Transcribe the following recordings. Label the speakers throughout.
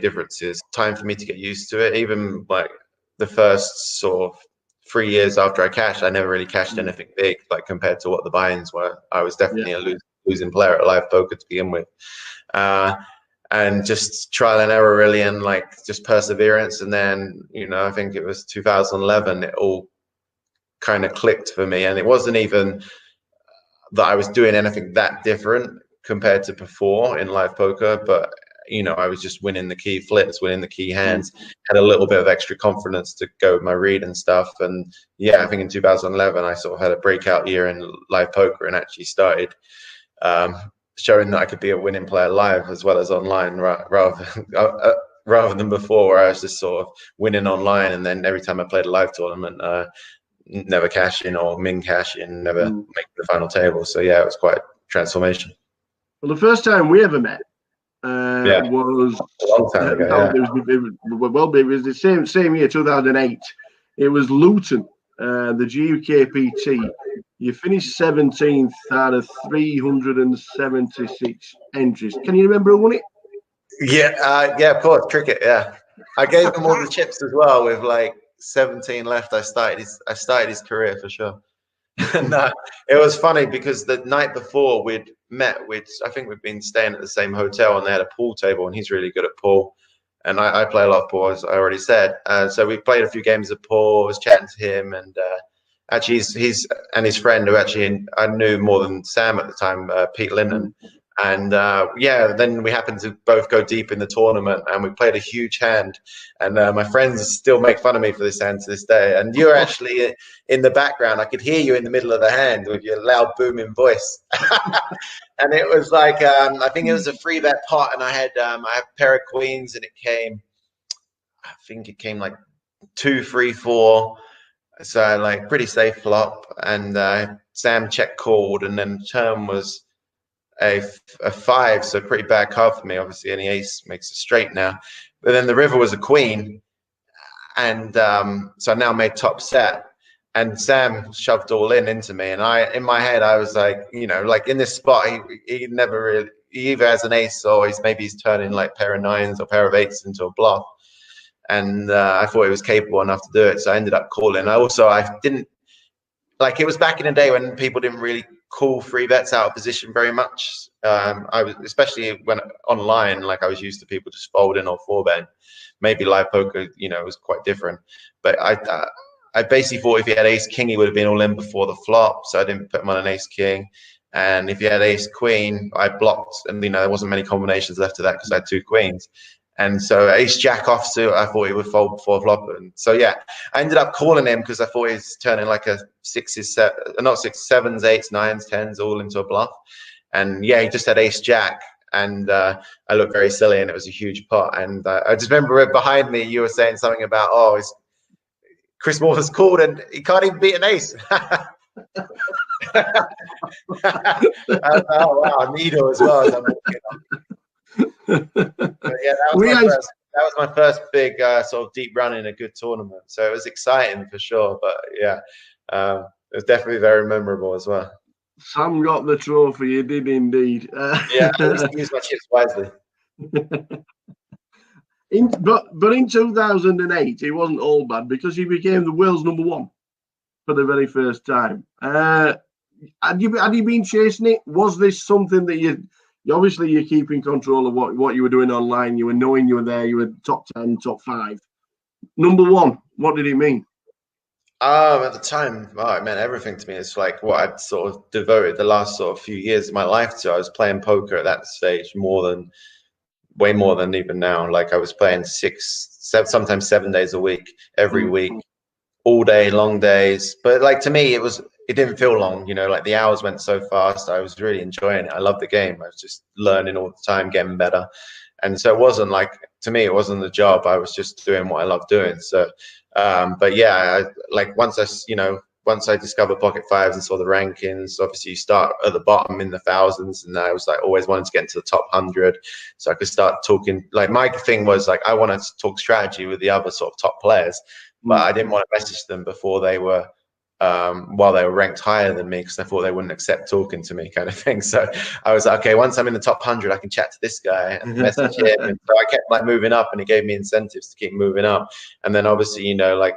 Speaker 1: differences. Time for me to get used to it. Even like the first sort of 3 years after I cashed, I never really cashed anything big, like compared to what the buy-ins were. I was definitely a losing player at live poker to begin with. And just trial and error really, and like just perseverance. And then, you know, I think it was 2011, it all kind of clicked for me. And it wasn't even that I was doing anything that different compared to before in live poker, but you know, I was just winning the key flips, winning the key hands, had a little bit of extra confidence to go with my read and stuff. And yeah, I think in 2011, I sort of had a breakout year in live poker and actually started showing that I could be a winning player live as well as online, rather than before, where I was just sort of winning online, and then every time I played a live tournament, never cash in or min cash in, never make the final table. So yeah, it was quite a transformation.
Speaker 2: Well, the first time we ever met was
Speaker 1: a long time ago.
Speaker 2: It was the same year, 2008. It was Luton, the GUKPT. You finished 17th out of 376 entries. Can you remember who won it?
Speaker 1: Yeah, of course, cricket. Yeah, I gave him all the chips as well. With like 17 left, I started his career for sure. And it was funny because the night before we'd met, I think we'd been staying at the same hotel, and they had a pool table, and he's really good at pool, and I play a lot of pool, as I already said. So we played a few games of pool. I was chatting to him, and actually he's and his friend, who actually I knew more than Sam at the time, Pete Linden. And then we happened to both go deep in the tournament, and we played a huge hand. And my friends still make fun of me for this hand to this day. And you're actually in the background. I could hear you in the middle of the hand with your loud, booming voice. And it was like, I think it was a 3-bet pot, and I had a pair of queens, and it came like 2, 3, 4. So like pretty safe flop. And Sam check called, and then turn was a 5, so pretty bad card for me. Obviously, any ace makes a straight now, but then the river was a queen, and so I now made top set, and Sam shoved all into me, and in my head I was like, you know, like in this spot, he never really, he either has an ace or he's turning like pair of 9s or pair of 8s into a bluff, and I thought he was capable enough to do it, so I ended up calling. I didn't like, it was back in the day when people didn't really call 3-bets out of position very much. I was, especially when online, like I was used to people just folding or 4-betting. Maybe live poker, you know, was quite different. But I basically thought if he had ace king, he would have been all in before the flop. So I didn't put him on an ace king. And if he had ace queen, I blocked. And, you know, there wasn't many combinations left of that because I had 2 queens. And so ace jack offsuit, I thought he would fold before flop. And so yeah, I ended up calling him because I thought he was turning like a 6s, 7s, 8s, 9s, 10s all into a bluff. And yeah, he just had ace jack, and I looked very silly, and it was a huge pot. And I just remember behind me, you were saying something about, oh, Chris Moore called and he can't even beat an ace. Oh wow, Nido as well. As I'm but yeah, that was my first big sort of deep run in a good tournament. So it was exciting for sure. But yeah, it was definitely very memorable as well.
Speaker 2: Sam got the trophy. You did indeed.
Speaker 1: Yeah, I used to use my chips wisely.
Speaker 2: But in 2008, it wasn't all bad because he became the world's #1 for the very first time. Had you been chasing it? Was this something that you obviously you're keeping control of what you were doing online? You were knowing you were there. You were top 10, top 5, #1. What did it mean?
Speaker 1: At the time, it meant everything to me. It's like what I'd sort of devoted the last sort of few years of my life to. I was playing poker at that stage way more than even now. Like I was playing 6, 7, sometimes 7 days a week, every week, all day, long days. But like to me, it didn't feel long, you know, like the hours went so fast. I was really enjoying it. I loved the game. I was just learning all the time, getting better. And so it wasn't like, to me, it wasn't a job. I was just doing what I loved doing. So, but yeah, once I discovered Pocket Fives and saw the rankings, obviously you start at the bottom in the thousands, and I was like always wanting to get into the top 100, so I could start talking. Like my thing was like I wanted to talk strategy with the other sort of top players, but I didn't want to message them before they were while they were ranked higher than me, because I thought they wouldn't accept talking to me, kind of thing. So I was like, okay, once I'm in the top 100, I can chat to this guy and message him. And so I kept like moving up, and it gave me incentives to keep moving up. And then obviously, you know, like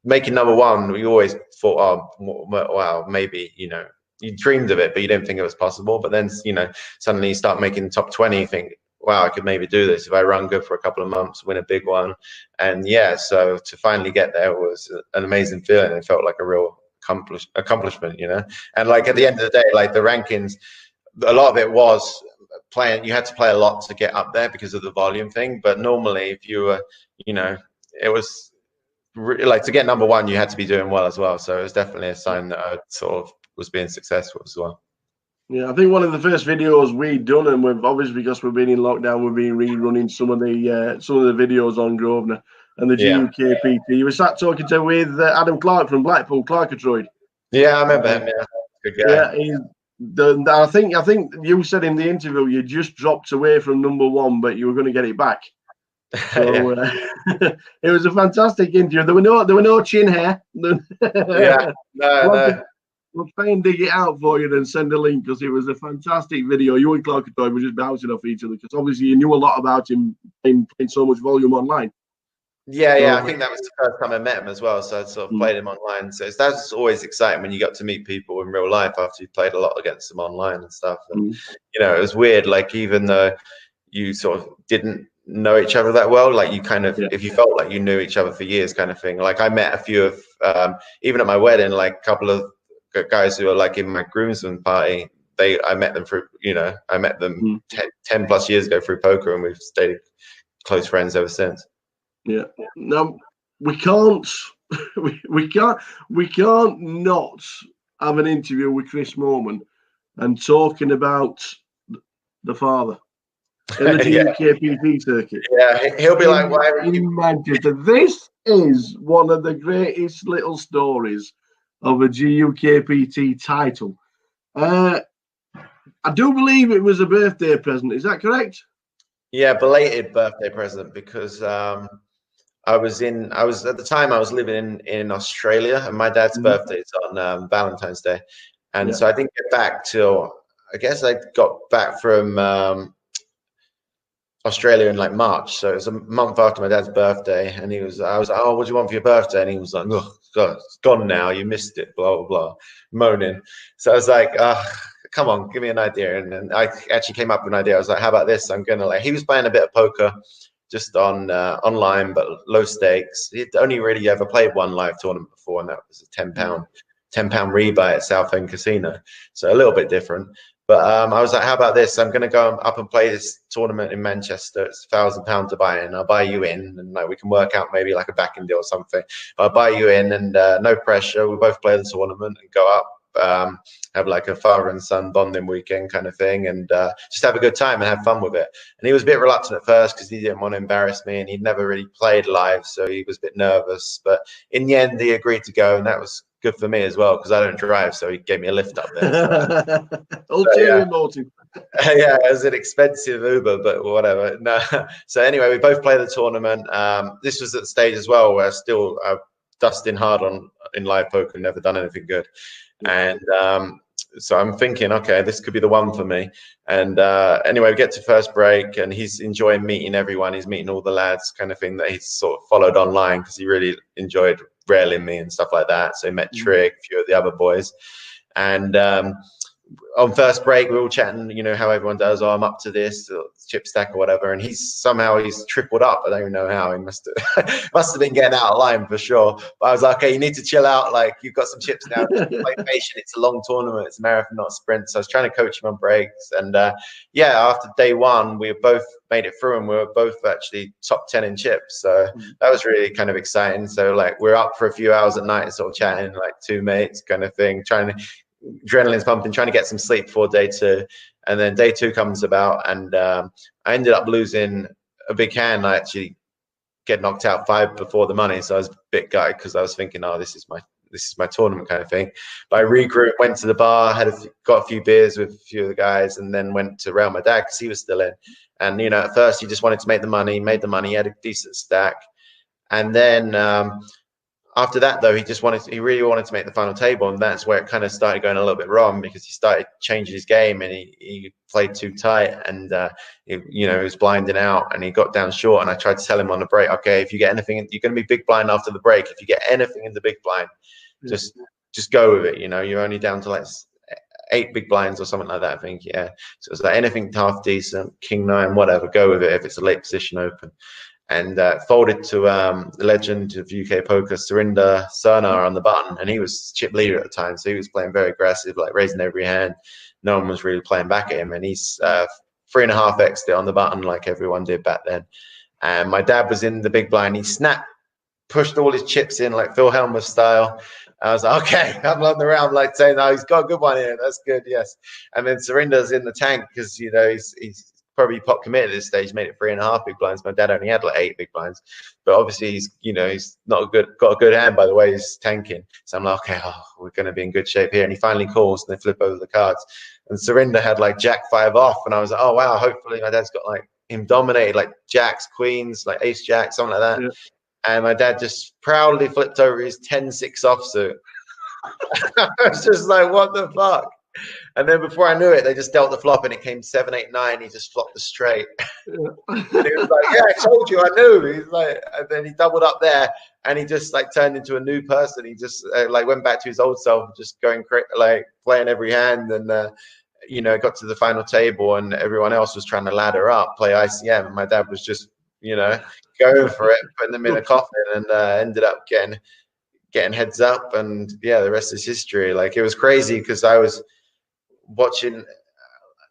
Speaker 1: making number one, we always thought, oh, wow, maybe, you know, you dreamed of it, but you didn't think it was possible. But then, you know, suddenly you start making top 20, you think, wow, I could maybe do this if I run good for a couple of months, win a big one. And yeah, so to finally get there was an amazing feeling. It felt like a real accomplishment, you know. And like at the end of the day, like the rankings, a lot of it was playing. You had to play a lot to get up there because of the volume thing. But normally, if you were, you know, it was like to get number one, you had to be doing well as well. So it was definitely a sign that I sort of was being successful as well.
Speaker 2: Yeah, I think one of the first videos we'd done, and we've obviously, because we've been in lockdown, we've been rerunning some of the videos on Grosvenor and the GUKPT. You were sat talking with Adam Clark from Blackpool, Clarkatroid.
Speaker 1: Yeah, I remember him. Yeah, good guy.
Speaker 2: Yeah, I think you said in the interview you just dropped away from number one, but you were going to get it back. So it was a fantastic interview. There were no chin hair.
Speaker 1: Yeah, no.
Speaker 2: We'll try and dig it out for you and send a link, because it was a fantastic video. You and Clarkatroid were just bouncing off each other, because obviously you knew a lot about him playing so much volume online.
Speaker 1: Yeah, I think that was the first time I met him as well. So I sort of played him online. So that's always exciting when you got to meet people in real life after you played a lot against them online and stuff. And you know, it was weird. Like even though you sort of didn't know each other that well, like you kind of, if you felt like you knew each other for years, kind of thing. Like I met a few of, even at my wedding, like a couple of guys who are like in my groomsmen party. I met them through, you know, I met them 10 plus years ago through poker, and we've stayed close friends ever since.
Speaker 2: Yeah. Now we can't not have an interview with Chris Moorman and talking about the father in the GUKPT circuit.
Speaker 1: Yeah, he'll be like, why are you
Speaker 2: in Manchester? This is one of the greatest little stories of a GUKPT title. I do believe it was a birthday present. Is that correct?
Speaker 1: Yeah, belated birthday present, because I was at the time I was living in Australia, and my dad's birthday is on Valentine's Day, and so I didn't get back till, I guess I got back from Australia in like March, so it was a month after my dad's birthday, and I was like, oh, what do you want for your birthday? And he was like, oh God, it's gone now, you missed it, blah blah blah, moaning. So I was like, come on, give me an idea. And then I actually came up with an idea. I was like, how about this? I'm gonna, like, he was playing a bit of poker just on online, but low stakes. He'd only really ever played one live tournament before, and that was a £10 rebuy at Southend Casino, so a little bit different. But I was like, how about this? I'm going to go up and play this tournament in Manchester. It's £1,000 to buy in. I'll buy you in, and like we can work out maybe like a backing deal or something. I'll buy you in, and no pressure. We both play the tournament and go up, have like a father and son bonding weekend kind of thing, and just have a good time and have fun with it. And he was a bit reluctant at first because he didn't want to embarrass me, and he'd never really played live, so he was a bit nervous. But in the end, he agreed to go, and that was good for me as well, because I don't drive, so he gave me a lift up there.
Speaker 2: Ulterior motive.
Speaker 1: Yeah, it was an expensive Uber, but whatever. No. So anyway, we both played the tournament. This was at the stage as well where I'm dusting hard in live poker, never done anything good. And so I'm thinking, okay, this could be the one for me. And anyway, we get to first break, and he's enjoying meeting everyone. He's meeting all the lads, kind of thing, that he's sort of followed online, because he really enjoyed railing me and stuff like that. So he met Trig, a few of the other boys. And on first break, we were all chatting, you know, how everyone does. Oh, I'm up to this, chip stack or whatever. And he's tripled up. I don't even know how. He must have been getting out of line for sure. But I was like, okay, you need to chill out. Like, you've got some chips now. Just play patient. It's a long tournament. It's a marathon, not a sprint. So I was trying to coach him on breaks. And after day one, we both made it through, and we were both actually top 10 in chips. So that was really kind of exciting. So like, we're up for a few hours at night, sort of chatting like two mates kind of thing, adrenaline's pumping, trying to get some sleep before day two. And then day two comes about, and I ended up losing a big hand. I actually get knocked out 5 before the money, so I was a bit gutted, because I was thinking, oh, this is my tournament kind of thing. But I regrouped, went to the bar, got a few beers with a few of the guys, and then went to rail my dad, because he was still in. And you know, at first he just wanted to make the money, made the money, he had a decent stack. And then after that, though, he really wanted to make the final table, and that's where it kind of started going a little bit wrong, because he started changing his game, and he played too tight, and he was blinding out, and he got down short. And I tried to tell him on the break, okay, if you get anything, you're going to be big blind after the break. If you get anything in the big blind, just go with it. You're only down to like 8 big blinds or something like that, I think. Yeah, so it's like anything half decent, king 9, whatever, go with it if it's a late position open. And folded to the legend of UK poker, Surinder Sirnar, on the button, and he was chip leader at the time, so he was playing very aggressive, like raising every hand. No one was really playing back at him, and he's 3.5x it on the button like everyone did back then. And my dad was in the big blind. He pushed all his chips in like Phil Hellmuth style. I was like, okay, I'm on the round, like saying, "Oh, he's got a good one here. That's good, yes." And then Surinder's in the tank because he's probably pot committed at this stage, made it 3.5 big blinds. My dad only had like 8 big blinds, but obviously he's not got a good hand by the way he's tanking. So I'm like, okay, we're going to be in good shape here. And he finally calls, and they flip over the cards. And Surinder had like Jack 5 off, and I was like, oh wow, hopefully my dad's got like him dominated, like jacks, queens, like ace jack, something like that. Yeah. And my dad just proudly flipped over his 10-6 offsuit. I was just like, what the fuck? And then before I knew it, they just dealt the flop, and it came 7-8-9. He just flopped the straight. And he was like, yeah, I told you, I knew. He's like, and then he doubled up there, and he just like turned into a new person. He just like went back to his old self, just going like playing every hand, and got to the final table, and everyone else was trying to ladder up, play ICM, and my dad was just going for it, putting them in a coffin, and ended up getting heads up, and yeah, the rest is history. Like, it was crazy because I was watching.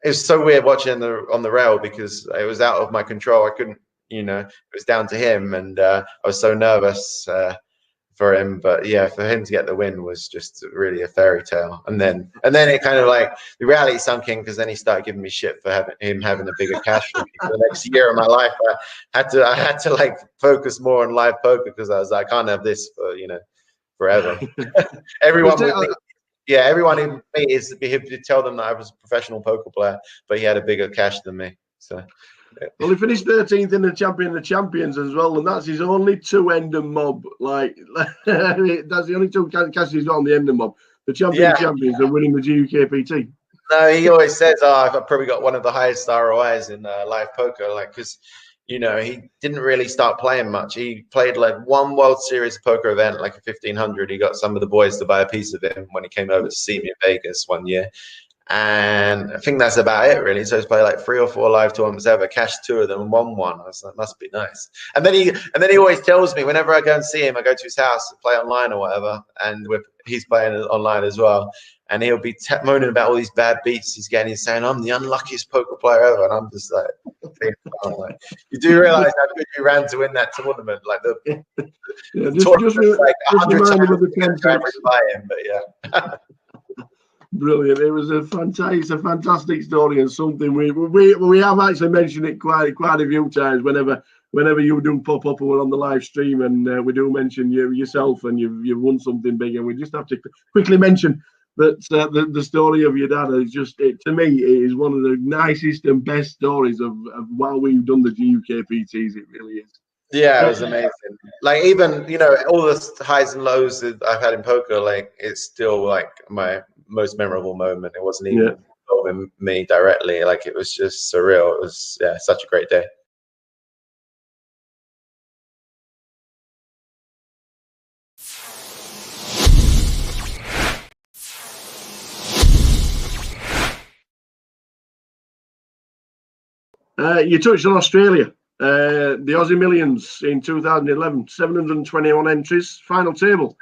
Speaker 1: It was so weird watching on the rail because it was out of my control. I couldn't, it was down to him, and I was so nervous for him. But yeah, for him to get the win was just really a fairy tale. And then it kind of like the reality sunk in, because then he started giving me shit for having a bigger cash for the next year of my life. I had to like focus more on live poker, because I was like, I can't have this for forever. Everyone in me is to tell them that I was a professional poker player, but he had a bigger cash than me. So yeah.
Speaker 2: Well, he finished 13th in the Champion of the Champions as well, and that's his only 2 Ender mob. Like that's the only 2 cashes he's got on the Ender mob. The Champion of Champions are winning the GUKPT.
Speaker 1: No, he always says, I've probably got one of the highest ROIs in live poker, like, because he didn't really start playing much. He played like 1 World Series poker event, like a 1500. He got some of the boys to buy a piece of it when he came over to see me in Vegas one year. And I think that's about it, really. So he's played like 3 or 4 live tournaments ever, cashed 2 of them and won 1. I was like, must be nice. And then he always tells me, whenever I go and see him, I go to his house to play online or whatever, and he's playing online as well. And he'll be moaning about all these bad beats he's getting. He's saying, I'm the unluckiest poker player ever. And I'm just like, you do realize how good you ran to win that tournament. Like, the tournament was like 100 times by him, but yeah.
Speaker 2: Brilliant. It was it's a fantastic story, and something we have actually mentioned it quite a few times whenever you do pop up or we're on the live stream, and we do mention yourself, and you've won something big, and we just have to quickly mention that the story of your dad is just, to me, it is one of the nicest and best stories of while we've done the GUKPTs. It really is.
Speaker 1: Yeah, it was amazing. Like, even all the highs and lows that I've had in poker, like, it's still like my most memorable moment. It wasn't even involving me directly. Like, it was just surreal. It was such a great day.
Speaker 2: You touched on Australia. The Aussie Millions in 2011, 721 entries, final table,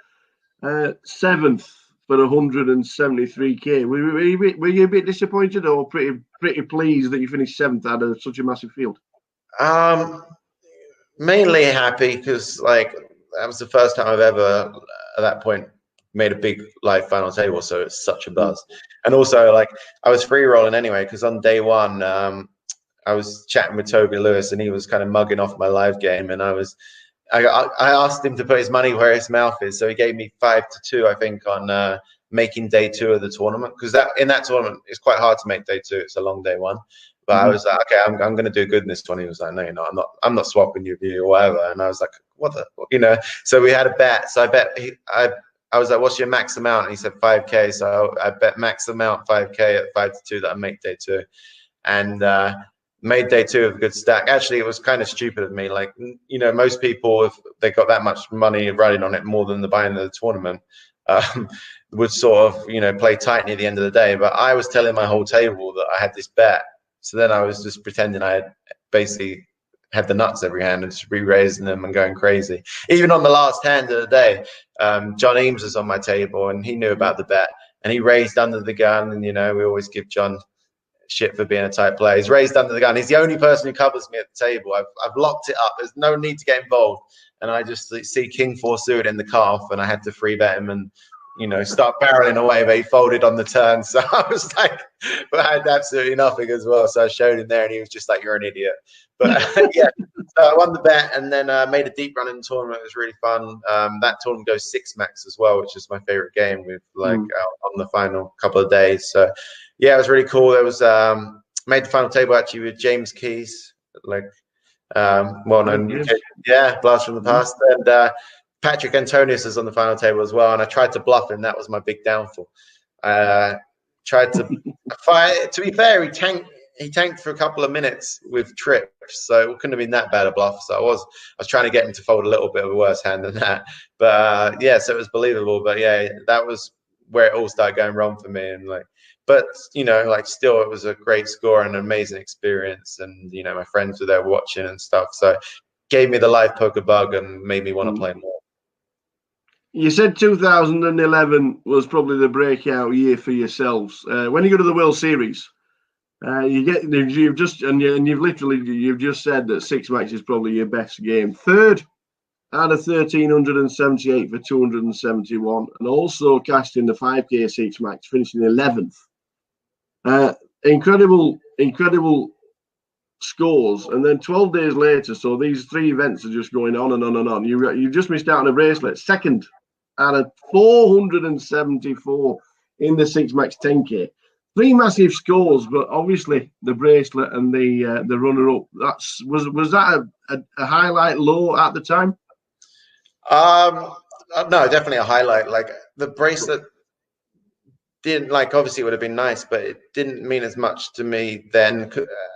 Speaker 2: 7th for 173k. Were you a bit disappointed, or pretty pleased that you finished 7th out of such a massive field?
Speaker 1: Mainly happy, because like that was the first time I've ever at that point made a big live final table, so it's such a buzz. And also, like, I was free rolling anyway, because on day 1, I was chatting with Toby Lewis, and he was kind of mugging off my live game, and I asked him to put his money where his mouth is, so he gave me 5-2, I think, on making day 2 of the tournament, because in that tournament it's quite hard to make day 2. It's a long day 1. But I was like, okay, I'm going to do good in this one. He was like, no, you're not. I'm not swapping you or whatever. And I was like, what the, So we had a bet. So I was like, what's your max amount? And he said 5K. So I bet max amount 5K at 5 to 2 that I make day 2, and made day 2 of a good stack. Actually, it was kind of stupid of me. Like, most people, if they got that much money riding on it, more than the buying of the tournament, would sort of, play tight near the end of the day. But I was telling my whole table that I had this bet. So then I was just pretending I had basically had the nuts every hand and just re-raising them and going crazy. Even on the last hand of the day, John Eames was on my table and he knew about the bet and he raised under the gun. And, we always give John shit for being a tight player. He's raised under the gun. He's the only person who covers me at the table. I've locked it up. There's no need to get involved. And I just see King 4 suited in the calf and I had to free bet him and start barreling away, but he folded on the turn. So I was like, but I had absolutely nothing as well. So I showed him there and he was just like, you're an idiot. But yeah, so I won the bet and then made a deep run in the tournament. It was really fun. That tournament goes 6 max as well, which is my favorite game with on the final couple of days. So yeah, it was really cool. There was made the final table actually with James Keys, well-known UK, blast from the past. And Patrick Antonius is on the final table as well, and I tried to bluff him. That was my big downfall. Tried to fight. To be fair, he tanked for a couple of minutes with trips, so it couldn't have been that bad a bluff. So I was trying to get him to fold a little bit of a worse hand than that. But yeah, so it was believable. But yeah, that was where it all started going wrong for me. And but still, it was a great score and an amazing experience. And my friends were there watching and stuff. So gave me the live poker bug and made me want to play more.
Speaker 2: You said 2011 was probably the breakout year for yourselves. When you go to the World Series, you've just said that 6 max is probably your best game. 3rd out of 1,378 for 271, and also cashed in the 5K 6 max, finishing 11th. Incredible scores, and then 12 days later, so these 3 events are just going on and on and on. You just missed out on a bracelet, 2nd out of 474 in the 6 max 10K. 3 massive scores, but obviously the bracelet and the runner-up. Was that a highlight low at the time?
Speaker 1: No, definitely a highlight. Like the bracelet didn't, obviously it would have been nice, but it didn't mean as much to me then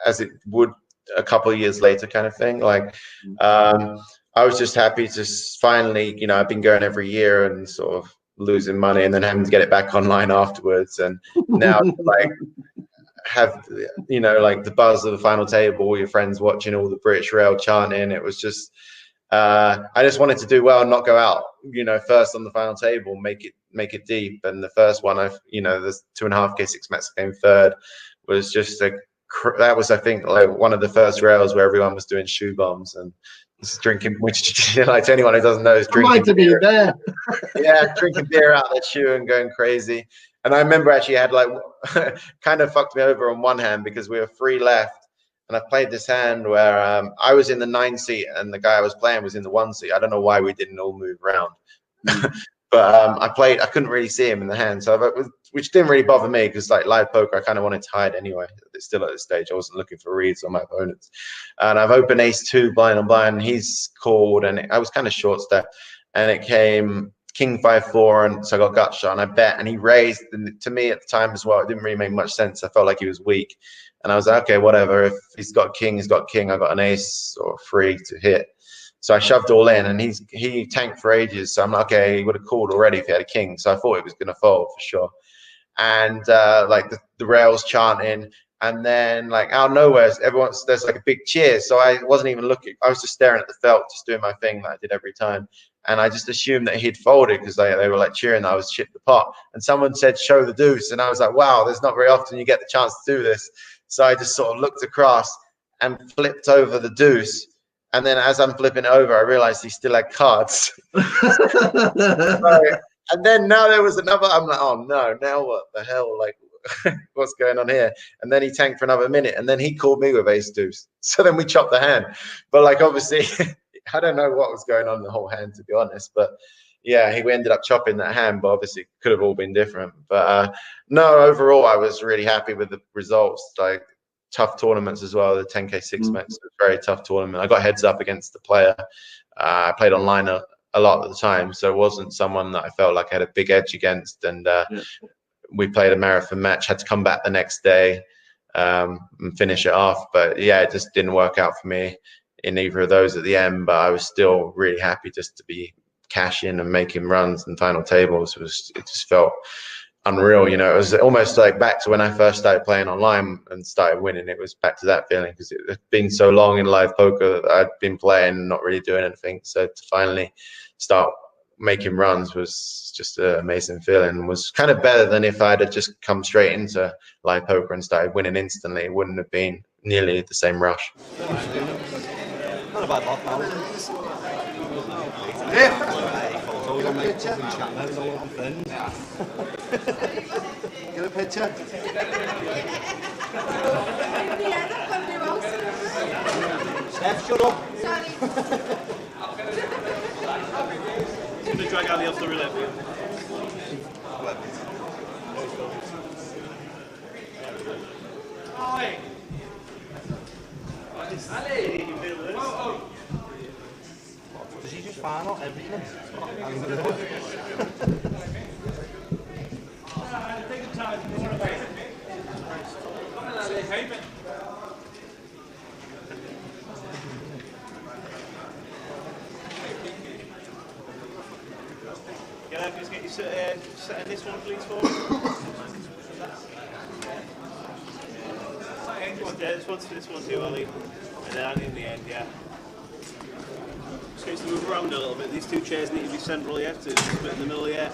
Speaker 1: as it would a couple of years later, kind of thing. I was just happy to finally, I've been going every year and sort of losing money and then having to get it back online afterwards. And now have, the buzz of the final table, all your friends watching, all the British Rail chanting. It was just, I just wanted to do well and not go out, first on the final table, make it deep. And the first one, the 2.5K 6 max came 3rd, was just that was, I think, one of the first rails where everyone was doing shoe bombs and drinking, which to anyone who doesn't know is drinking beer.
Speaker 2: There.
Speaker 1: Yeah, drinking beer out their shoe and going crazy. And I remember actually had kind of fucked me over on one hand because we were 3 left. And I played this hand where I was in the 9 seat and the guy I was playing was in the 1 seat. I don't know why we didn't all move around. But I couldn't really see him in the hand. Which didn't really bother me because live poker, I kind of wanted to hide anyway. Still at this stage, I wasn't looking for reads on my opponents. And I've opened ace-2 blind on blind. And he's called and I was kind of short step. And it came king 5-4. And so I got gut shot and I bet. And he raised. And to me at the time as well, it didn't really make much sense. I felt like he was weak. And I was like, okay, whatever. If he's got king, he's got king. I got an ace or 3 to hit. So I shoved all in, and he tanked for ages. So I'm like, okay, he would have called already if he had a king. So I thought it was going to fold for sure. And the rails chanting, and then out of nowhere, there's a big cheer. So I wasn't even looking. I was just staring at the felt, just doing my thing that I did every time. And I just assumed that he'd folded because they were cheering that I was chipped the pot. And someone said, show the deuce. And I was like, wow, there's not very often you get the chance to do this. So I just sort of looked across and flipped over the deuce. And then as I'm flipping over, I realized he still had cards. And then now there was another. I'm like, oh no, now what the hell? What's going on here? And then he tanked for another minute, and then he called me with ace deuce. So then we chopped the hand. But obviously, I don't know what was going on in the whole hand, to be honest. But yeah, he ended up chopping that hand, but obviously it could have all been different. But no, overall, I was really happy with the results. Like tough tournaments as well. The 10K 6 Mex was a very tough tournament. I got heads up against the player. I played online a lot at the time, so it wasn't someone that I felt like I had a big edge against. And we played a marathon match. Had to come back the next day and finish it off. But yeah, it just didn't work out for me in either of those at the end. But I was still really happy just to be cashing and making runs and final tables. It just felt unreal. You know, it was almost like back to when I first started playing online and started winning. It was back to that feeling because it had been so long in live poker that I'd been playing and not really doing anything. So to finally start making runs was just an amazing feeling. It was kind of better than if I'd have just come straight into live poker and started winning instantly. It wouldn't have been nearly the same rush.
Speaker 3: Not a bad lot, pal. Always on my chat now, there's a lot of friends. Get a picture. Steph, shut up. I'm going to drag Ali off the roulette wheel. Does he just find out everything? Can I just get you setting this one, please, for me? This one too, Ollie. And then in the end, yeah. Just going to move around a little bit. These two chairs need to be central, yeah, to split in the middle, yeah.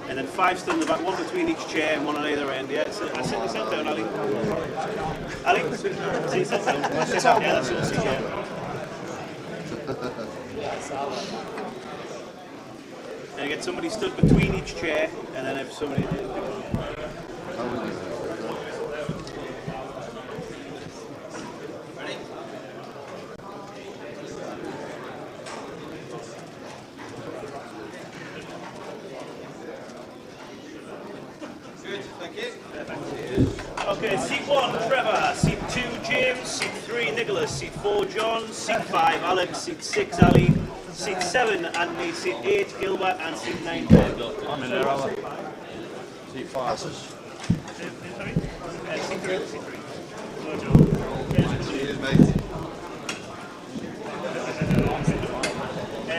Speaker 3: And then 5 still in the back, 1 between each chair and 1 on either end, yeah. So I sit down, Ali. Ali, sit down. Yeah, that's what I see, yeah. And get somebody stood between each chair, and then have somebody. Okay, seat 1, Trevor, seat 2, James, seat 3, Nicholas, seat 4, John, seat 5, Alex, seat 6, Ali, seat 7, Anthony, seat 8, Gilbert, and seat 9, Ben. I'm in there, Alan. Seat 5. Sorry? Seat 3, seat 3. Cheers, mate.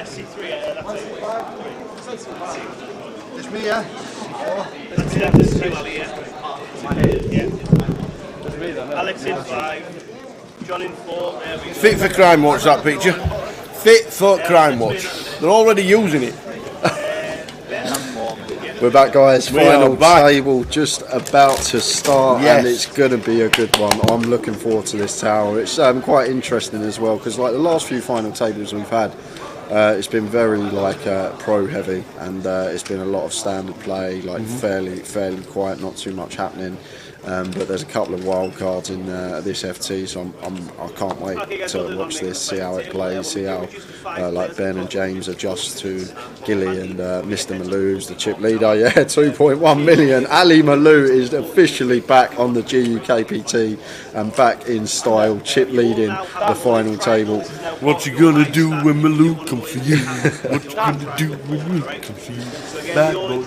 Speaker 3: Seat 3, that's it. It's me, yeah? That's 2, Ali, yeah. Yeah. Alex in 5, John in 4.
Speaker 4: Fit for Crime Watch, that picture. Fit for Crime Watch. They're already using it.
Speaker 5: We're back, guys. Final table just about to start, and it's going to be a good one. I'm looking forward to this tower. It's quite interesting as well because, like the last few final tables we've had, it's been very pro heavy, and it's been a lot of standard play, fairly quiet, not too much happening. But there's a couple of wild cards in this FT, so I can't wait to watch this, see how it plays, see how Ben and James adjust to Gilly and Mr. Maloo's the chip leader. Yeah, 2.1 million. Ali Maloo is officially back on the GUKPT and back in style, chip leading the final table.
Speaker 4: What you gonna do when Maloo comes for you? What you gonna do when Maloo comes for you? Bad boy.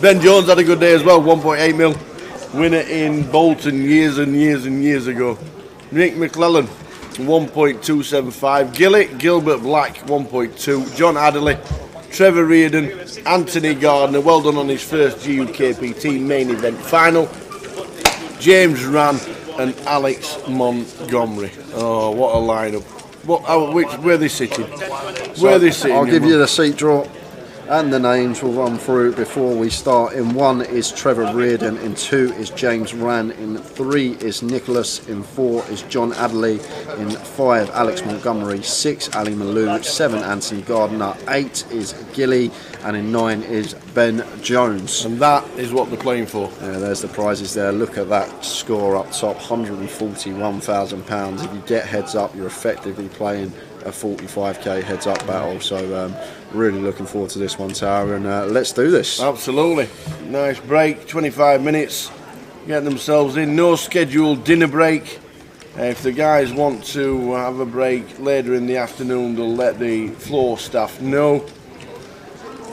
Speaker 4: Ben Jones had a good day as well, 1.8 mil. Winner in Bolton years and years ago. Nick McClellan, 1.275. Gilbert Black, 1.2. John Adderley, Trevor Reardon, Anthony Gardner, well done on his first GUKPT main event final. James Rann and Alex Montgomery. Oh, what a lineup. Where are they sitting? Where are they sitting?
Speaker 5: I'll give you the seat draw and the names we'll run through before we start. In 1 is Trevor Reardon, in 2 is James Rann, in 3 is Nicholas, in 4 is John Adderley, in 5 Alex Montgomery, 6 Ali Maloo, 7 Anthony Gardner, 8 is Gilly, and in 9 is Ben Jones.
Speaker 4: And that is what they're playing for.
Speaker 5: Yeah, there's the prizes there. Look at that score up top, £141,000. If you get heads up, you're effectively playing a 45k heads up battle. So really looking forward to this one, Tower, and let's do this.
Speaker 4: Absolutely. Nice break, 25 minutes, getting themselves in. No scheduled dinner break. If the guys want to have a break later in the afternoon, they'll let the floor staff know.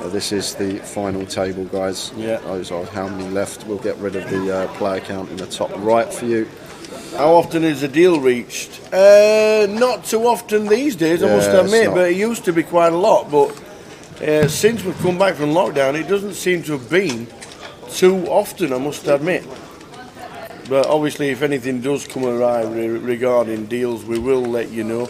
Speaker 5: This is the final table, guys.
Speaker 4: Yeah.
Speaker 5: Those are how many left. We'll get rid of the player count in the top right for you.
Speaker 4: How often is a deal reached? Not too often these days, I must admit, but it used to be quite a lot. But since we've come back from lockdown, it doesn't seem to have been too often, I must admit. But obviously, if anything does come arrive regarding deals, we will let you know.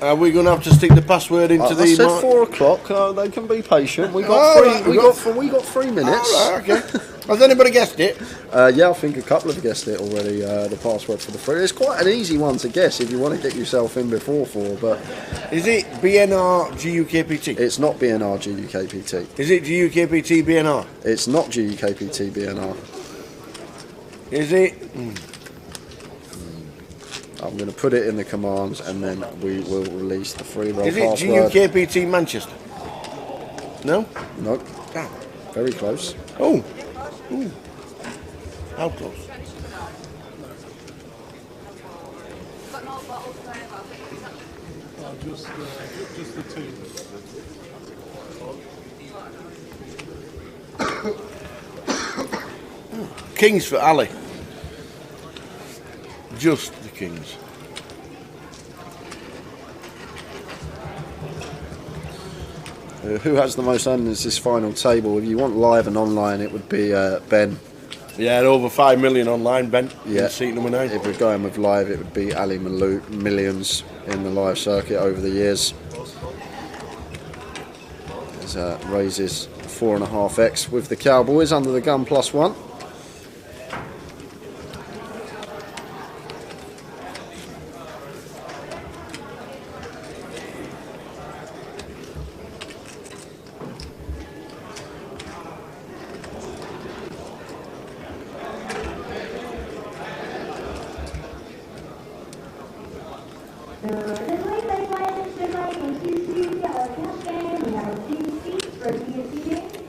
Speaker 4: Are we going to have to stick the password into the?
Speaker 5: I said 4 o'clock. They can be patient. We got we got 3 minutes.
Speaker 4: All right, okay. Has anybody guessed it?
Speaker 5: Yeah, I think a couple have guessed it already. The password for the free. It's quite an easy one to guess if you want to get yourself in before 4. But
Speaker 4: is it BNR GUKPT?
Speaker 5: It's not BNR GUKPT.
Speaker 4: Is it GUKPT BNR?
Speaker 5: It's not GUKPT BNR.
Speaker 4: Is it?
Speaker 5: I'm going to put it in the commands and then we will release the free roll
Speaker 4: password. Is it GUKPT Manchester? No?
Speaker 5: Nope.
Speaker 4: Damn.
Speaker 5: Very close.
Speaker 4: Oh. Ooh. How close?
Speaker 6: Just the two.
Speaker 4: Kings for Ali. Just the Kings.
Speaker 5: Who has the most earnings this final table? If you want live and online, it would be Ben.
Speaker 4: Yeah, over 5 million online, Ben.
Speaker 5: Yeah.
Speaker 4: Seat number 9.
Speaker 5: If we're going with live, it would be Ali Maloot. Millions in the live circuit over the years. As raises 4.5x with the Cowboys under the gun +1.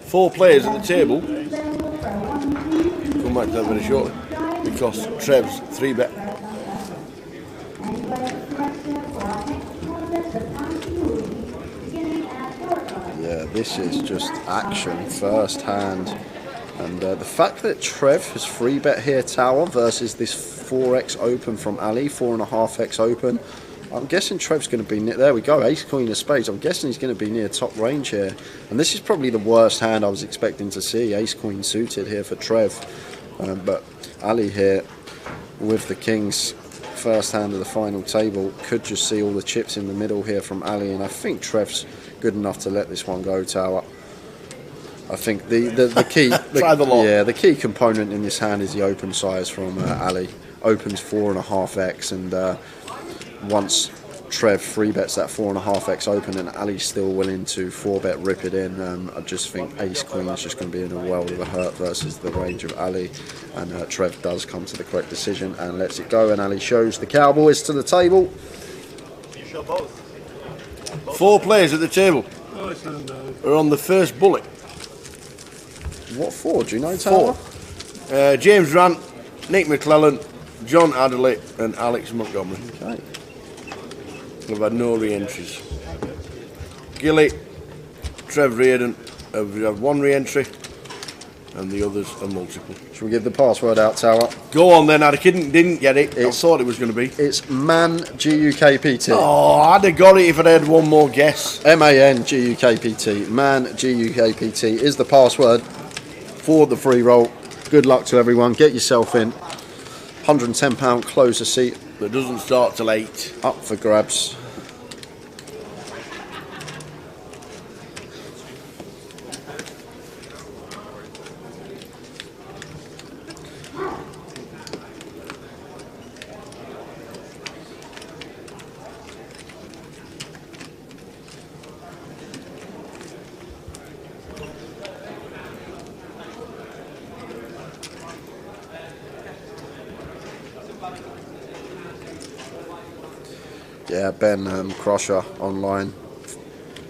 Speaker 4: Four players at the table. Come back to that very shortly. Because Trev's 3-bet.
Speaker 5: Yeah, this is just action first hand. And the fact that Trev has 3-bet here, Tower, versus this 4x open from Ali, 4.5x open. I'm guessing Trev's going to be near, there we go, ace queen of spades. I'm guessing he's going to be near top range here. And this is probably the worst hand I was expecting to see, ace queen suited here for Trev. But Ali here with the kings, first hand of the final table, could just see all the chips in the middle here from Ali. And I think Trev's good enough to let this one go, Tower. I think the key, the key component in this hand is the open size from Ali. Opens 4.5x, and once Trev 3-bets that 4.5x open and Ali's still willing to 4-bet rip it in, I just think ace queen is just going to be in a world of a hurt versus the range of Ali, and Trev does come to the correct decision and lets it go, and Ali shows the Cowboys to the table.
Speaker 3: You show both.
Speaker 4: 4 players at the table are on the first bullet.
Speaker 5: What for? Do you know, Tower?
Speaker 4: 4. James Rant, Nick McClellan, John Adderley and Alex Montgomery.
Speaker 5: Okay.
Speaker 4: We've had no re-entries. Gilly, Trev Reardon have had 1 re-entry and the others are multiple.
Speaker 5: Should we give the password out, Tower?
Speaker 4: Go on then, I didn't get it. I thought it was going to be.
Speaker 5: It's MAN GUKPT.
Speaker 4: Oh, I'd have got it if I'd had one more guess.
Speaker 5: MAN GUKPT. MAN GUKPT is the password for the free roll. Good luck to everyone. Get yourself in. £110 closer seat.
Speaker 4: That doesn't start till 8.
Speaker 5: Up for grabs. Yeah, Ben Crusher online,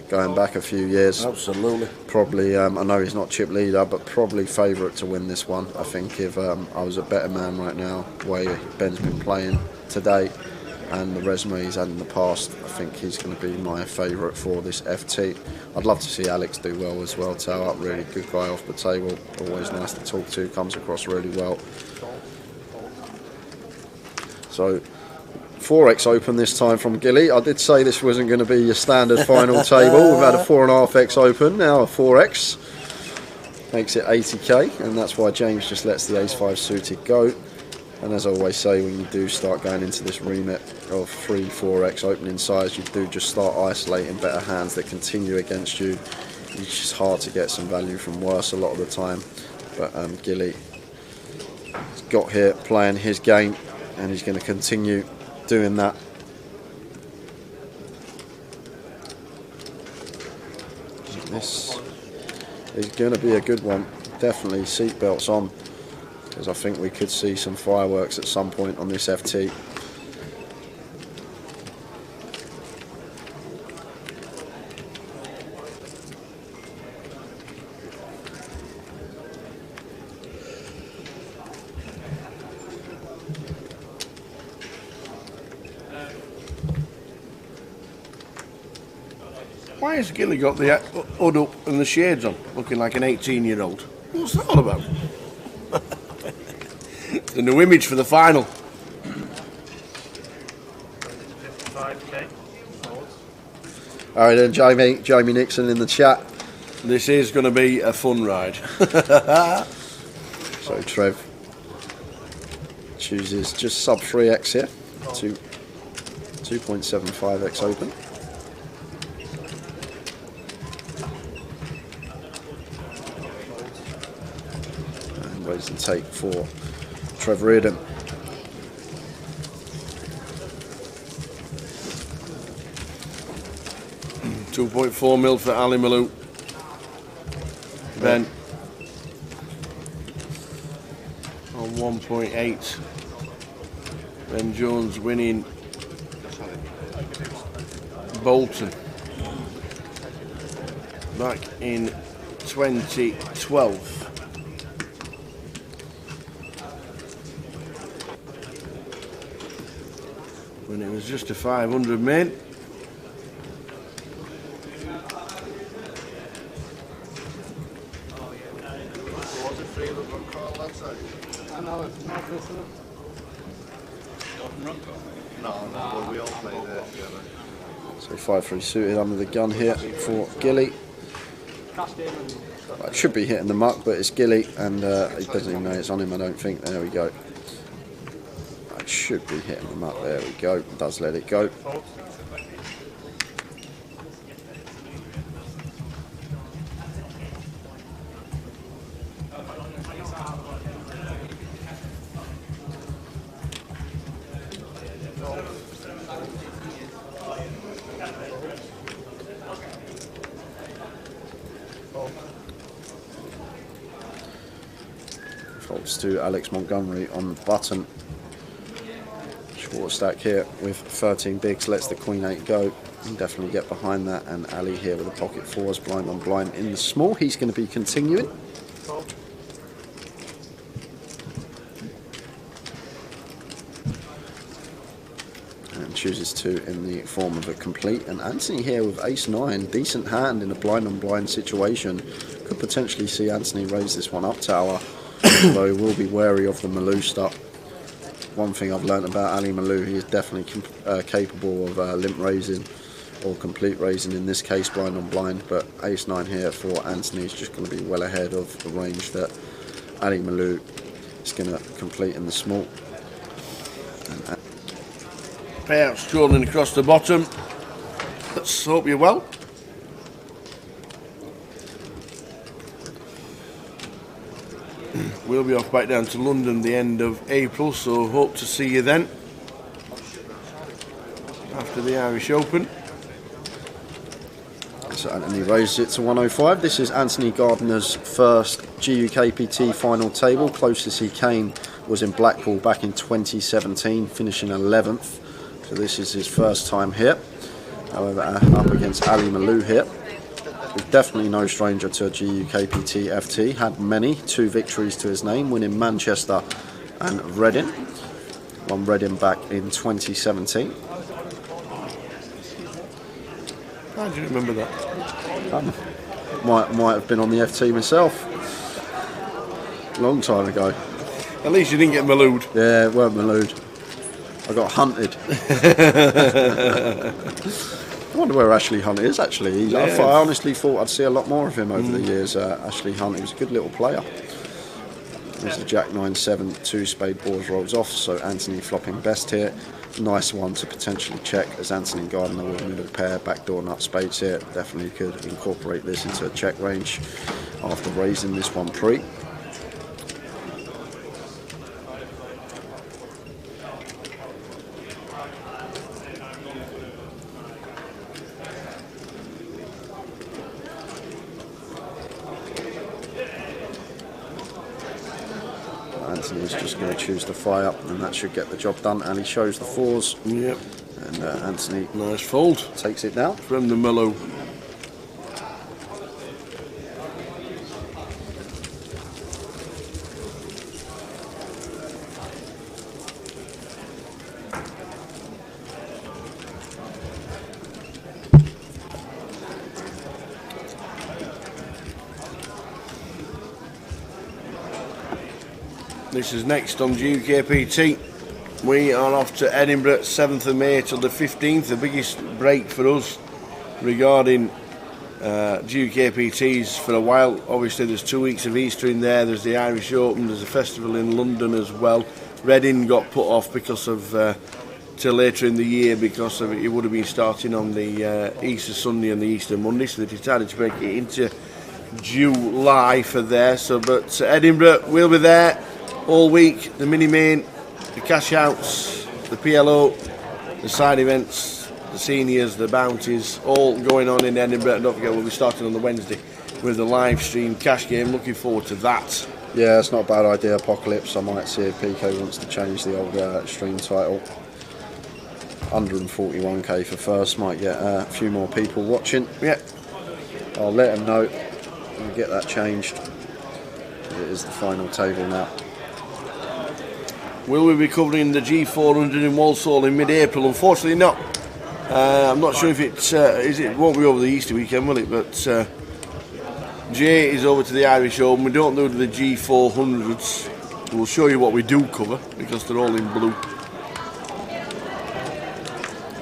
Speaker 5: going back a few years.
Speaker 4: Absolutely.
Speaker 5: Probably, I know he's not chip leader, but probably favourite to win this one. I think if I was a better man right now, the way Ben's been playing today and the resume he's had in the past, I think he's going to be my favourite for this FT. I'd love to see Alex do well as well. Toe up, really good guy off the table. Always nice to talk to, comes across really well. So 4x open this time from Gilly. I did say this wasn't going to be your standard final table. We've had a 4.5x open, now a 4x. Makes it 80k, and that's why James just lets the ace-5 suited go. And as I always say, when you do start going into this remit of 3-4x opening size, you do just start isolating better hands that continue against you. It's just hard to get some value from worse a lot of the time. But Gilly has got here playing his game, and he's going to continue doing that. This is going to be a good one. Definitely seatbelts on, because I think we could see some fireworks at some point on this FT.
Speaker 4: Why has Gilly got the hood up and the shades on, looking like an 18-year-old? What's that all about? The new image for the final.
Speaker 3: 55k.
Speaker 5: All right then, Jamie Nixon in the chat.
Speaker 4: This is going to be a fun ride.
Speaker 5: So Trev chooses just sub 3x here, 2.75x open. And raise and take for Trev Reardon.
Speaker 4: $2.4 mil for Ali Malou. Ben on 1.8. Ben Jones winning Bolton back in 2012. When it was just a 500 main.
Speaker 1: No, we all play there together.
Speaker 5: So 5-3 suited under the gun here for Gilly. It should be hitting the muck, but it's Gilly, and he doesn't even know it's on him, I don't think. There we go. It should be hitting the muck. There we go. Does let it go. Folds to Alex Montgomery on the button. Short stack here with 13 bigs, lets the Queen 8 go. Can definitely get behind that, and Ali here with the pocket fours, blind on blind in the small. He's going to be continuing. And chooses to in the form of a complete. And Anthony here with ace 9, decent hand in a blind on blind situation. Could potentially see Anthony raise this one up tower, although he will be wary of the Malou stuff. One thing I've learned about Ali Malou, he is definitely capable of limp raising or complete raising, in this case blind on blind, but ace 9 here for Anthony is just going to be well ahead of the range that Ali Malou is going to complete in the small.
Speaker 4: Payout strolling across the bottom. Let's hope you're well. We'll be off back down to London the end of April, so hope to see you then after the Irish Open.
Speaker 5: So Anthony raises it to 105. This is Anthony Gardner's first GUKPT final table. Closest he came was in Blackpool back in 2017, finishing 11th. So this is his first time here. However, up against Ali Malou here. He's definitely no stranger to a GUKPT FT. Had many, 2 victories to his name, winning Manchester and Reading. Won Reading back in 2017.
Speaker 4: How do you remember that?
Speaker 5: Might have been on the FT myself. Long time ago.
Speaker 4: At least you didn't get Malooed.
Speaker 5: Yeah, it weren't Malooed. I got hunted. I wonder where Ashley Hunt is actually. I honestly thought I'd see a lot more of him over the years. Ashley Hunt, he was a good little player. There's the Jack 9-7, 2 spade boards rolls off, so Anthony flopping best here. Nice one to potentially check as Anthony Gardner with middle pair, backdoor nut spades here. Definitely could incorporate this into a check range after raising this one pre. Anthony's just going to choose the fire up, and that should get the job done. And he shows the 4s.
Speaker 4: Yep.
Speaker 5: And Anthony
Speaker 4: nice fold
Speaker 5: takes it down
Speaker 4: from the Malou. This is next on GUKPT. We are off to Edinburgh, 7th of May till the 15th, the biggest break for us regarding GUKPTs for a while. Obviously there's 2 weeks of Easter in there, there's the Irish Open, there's a festival in London as well. Reading got put off because of till later in the year because of it would have been starting on the Easter Sunday and the Easter Monday, so they decided to break it into July for there. So, but Edinburgh, we'll be there all week. The mini main, the cash outs, the PLO, the side events, the seniors, the bounties, all going on in Edinburgh. Don't forget, we'll be starting on the Wednesday with the live stream cash game. Looking forward to that.
Speaker 5: Yeah, it's not a bad idea, Apocalypse. I might see if PK wants to change the old stream title. 141k for first, might get a few more people watching.
Speaker 4: Yeah,
Speaker 5: I'll let him know and get that changed. It is the final table now.
Speaker 4: Will we be covering the G400 in Walsall in mid-April? Unfortunately not. I'm not sure if it won't be over the Easter weekend, will it? But Jay is over to the Irish Open. We don't do the G400s. We'll show you what we do cover because they're all in blue.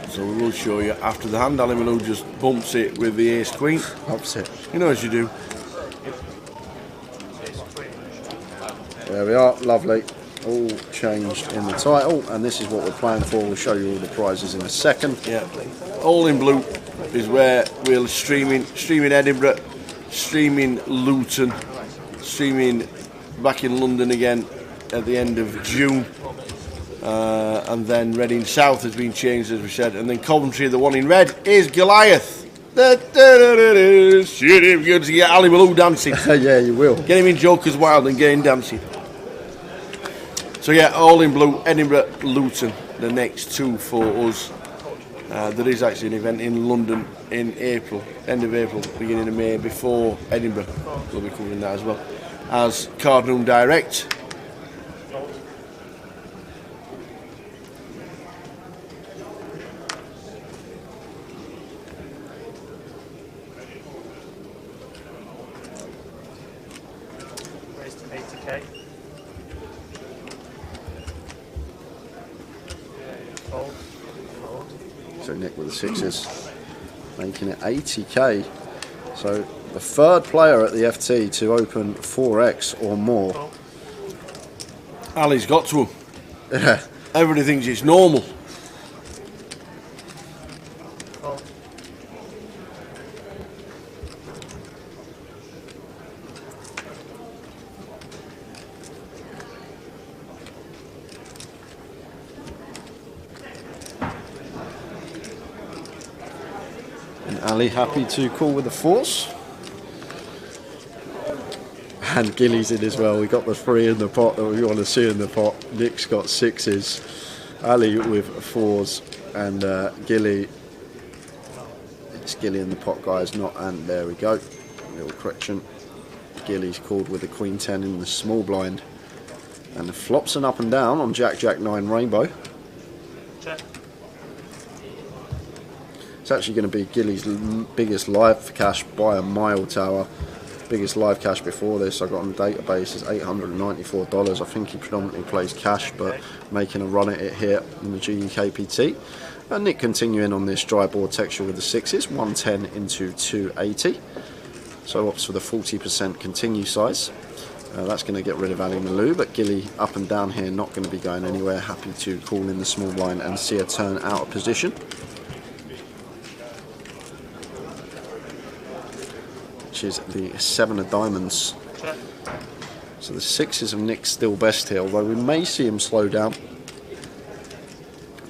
Speaker 4: So we will show you after the hand. Ali Malou just bumps it with the ace queen.
Speaker 5: Bumps it.
Speaker 4: You know as you do.
Speaker 5: There we are, lovely. All changed in the title, and this is what we're playing for. We'll show you all the prizes in a second.
Speaker 4: Yeah, all in blue is where we'll streaming Edinburgh, streaming Luton, streaming back in London again at the end of June, and then Reading South has been changed, as we said, and then Coventry, the one in red, is Goliath. Shit, if good to get Ali Malou dancing.
Speaker 5: Yeah, you will.
Speaker 4: Get him in Joker's Wild and get him dancing. So yeah, all in blue, Edinburgh, Luton, the next two for us. There is actually an event in London in April, end of April, beginning of May, before Edinburgh. We'll be covering that as well as Card Room Direct.
Speaker 5: So Nick with the sixes, making it 80k. So the third player at the FT to open 4x or more.
Speaker 4: Ali's got to him.
Speaker 5: Yeah.
Speaker 4: Everybody thinks it's normal.
Speaker 5: Ali happy to call with the force. And Gilly's in as well. We got the three in the pot that we want to see in the pot. Nick's got sixes. Ali with fours. And Gilly, it's Gilly in the pot, guys, not, and there we go. Little correction. Gilly's called with a Queen 10 in the small blind. And the flops and up and down on Jack, Jack 9 Rainbow.
Speaker 3: Check.
Speaker 5: It's actually going to be Gilly's biggest live cash by a mile, Tower. Biggest live cash before this I got on the database is $894. I think he predominantly plays cash, but making a run at it here in the GUKPT. And Nick continuing on this dry board texture with the sixes, 110 into 280. So opts for the 40% continue size. That's going to get rid of Ali Malou, but Gilly up and down here not going to be going anywhere. Happy to call in the small blind and see a turn out of position. Which is the 7 of diamonds. So the sixes of Nick's still best here, although we may see him slow down.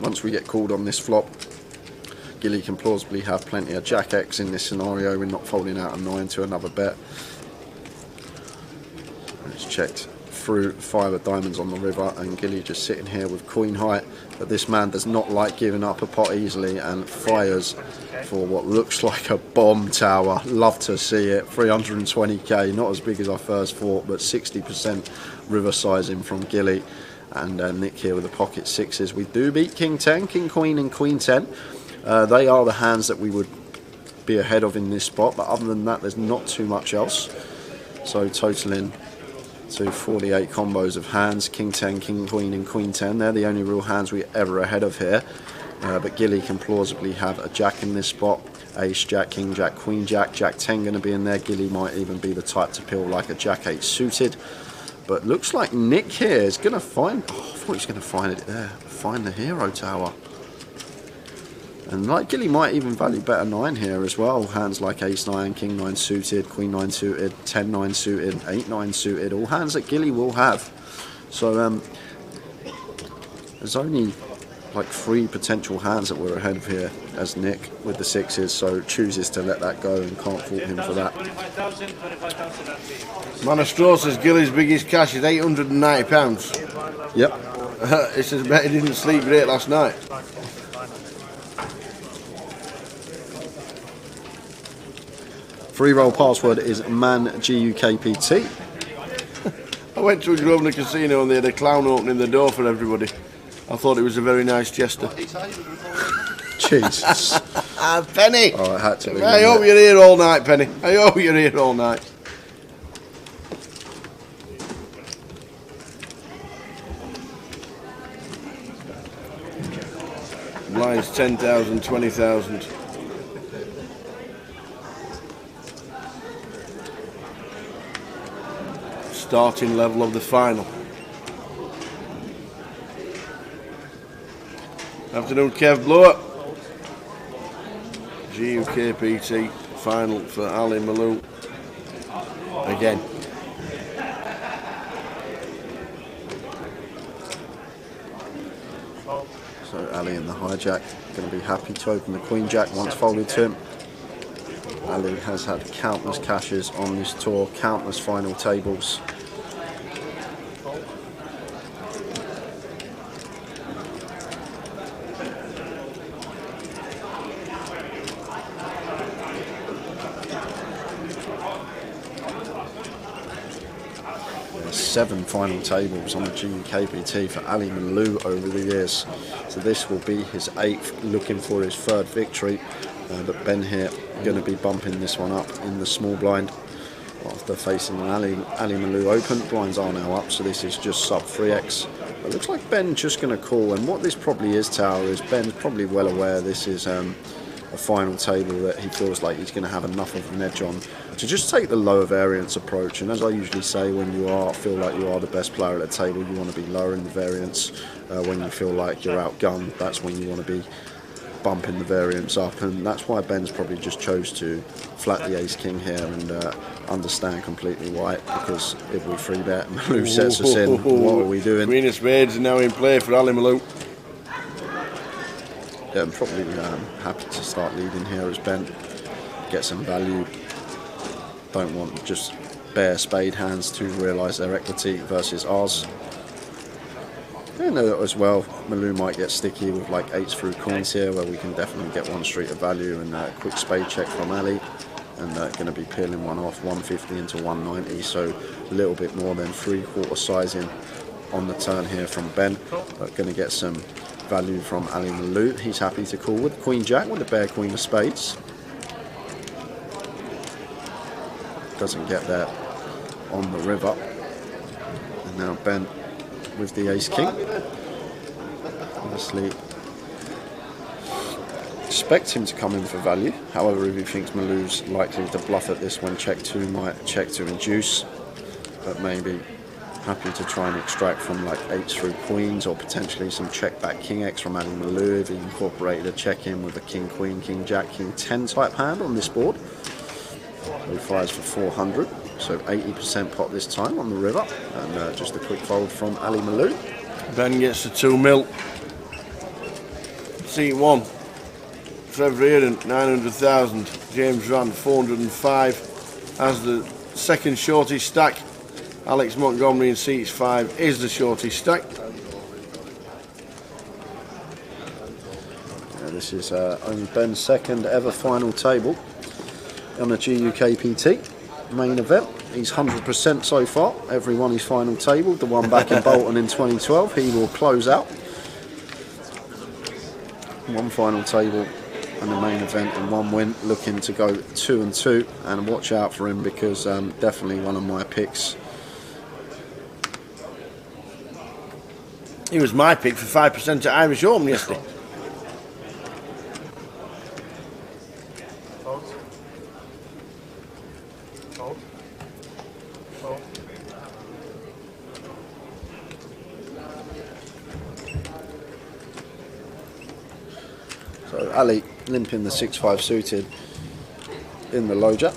Speaker 5: Once we get called on this flop, Gilly can plausibly have plenty of Jack X in this scenario. We're not folding out a 9 to another bet. It's checked through 5 of diamonds on the river, and Gilly just sitting here with queen high. But this man does not like giving up a pot easily and fires for what looks like a bomb, Tower. Love to see it. 320k, not as big as I first thought, but 60% river sizing from Gilly. And Nick here with the pocket sixes. We do beat King 10, King Queen and Queen 10. They are the hands that we would be ahead of in this spot, but other than that there's not too much else. So totaling to 48 combos of hands, King 10, King Queen and Queen 10. They're the only real hands we're ever ahead of here. But Gilly can plausibly have a Jack in this spot, Ace, Jack, King, Jack, Queen, Jack, Jack 10 going to be in there. Gilly might even be the type to peel like a Jack 8 suited. But looks like Nick here is going to find, I thought he was going to find it there, find the hero, Tower. And like Gilly might even value better 9 here as well. Hands like Ace 9, King 9 suited, Queen 9 suited, 10 9 suited, 8 9 suited. All hands that Gilly will have. So there's only like 3 potential hands that we're ahead of here as Nick with the sixes. So chooses to let that go and can't fault him for that.
Speaker 4: Man of Straw says Gilly's biggest cash is £890.
Speaker 5: Yep.
Speaker 4: It says bet he didn't sleep great last night.
Speaker 5: Free roll password is ManGUKPT.
Speaker 4: I went to a Grosvenor casino and they had a clown opening the door for everybody. I thought it was a very nice gesture.
Speaker 5: Jesus.
Speaker 4: Penny!
Speaker 5: Oh, it had to be.
Speaker 4: I hope you're here all night, Penny. I hope you're here all night. Blinds 10,000, 20,000. Starting level of the final. Afternoon, Kev Blower. GUKPT final for Ali Malou again.
Speaker 5: So Ali in the hijack, going to be happy to open the Queen Jack once folded to him. Ali has had countless cashes on this tour, countless final tables. There's 7 final tables on the GUKPT for Ali Malou over the years. So this will be his 8th, looking for his 3rd victory. But Ben here going to be bumping this one up in the small blind after facing an Ali Malou open. Blinds are now up, so this is just sub 3x. It looks like Ben just going to call, and what this probably is, Tower, is Ben's probably well aware this is a final table that he feels like he's going to have enough of an edge on to just take the lower variance approach. And as I usually say, when you feel like you are the best player at the table, you want to be lower in the variance. When you feel like you're outgunned, that's when you want to be bumping the variance up, and that's why Ben's probably just chose to flat the ace king here and understand completely why, because if we free bet and Malou sets us in, what are we doing?
Speaker 4: Queen of Spades is now in play for Ali Malou.
Speaker 5: Yeah, I'm probably happy to start leading here as Ben get some value. Don't want just bare spade hands to realise their equity versus ours. And as well, Malou might get sticky with like 8s through coins here, where we can definitely get 1 street of value, and a quick spade check from Ali, and going to be peeling one off, 150 into 190, so a little bit more than 3/4 sizing on the turn here from Ben. But going to get some value from Ali Malou. He's happy to call with Queen Jack with the bare Queen of Spades. Doesn't get there on the river. And now Ben with the Ace King. Obviously expect him to come in for value. However, if he thinks Malou's likely to bluff at this one, check 2 might check to induce, but maybe happy to try and extract from like 8s through queens, or potentially some check back King X from Ali Malou if he incorporated a check in with a King Queen, King Jack, King 10 type hand on this board. He fires for 400, so 80% pot this time on the river, and just a quick fold from Ali Malou.
Speaker 4: Ben gets the 2 mil. Seat 1, Trevor Reardon 900,000, James Rand 405 as the second shorty stack. Alex Montgomery in seats 5 is the shorty stack.
Speaker 5: Yeah, this is only Ben's second ever final table on the GUKPT main event. He's 100% so far. Every one he's final tabled. The one back in Bolton in 2012, he will close out. One final table and the main event and 1 win, looking to go 2-2, and watch out for him because definitely one of my picks.
Speaker 4: He was my pick for 5% at Irish Open yesterday.
Speaker 5: So Ali limping the 6-5 suited in the low jack.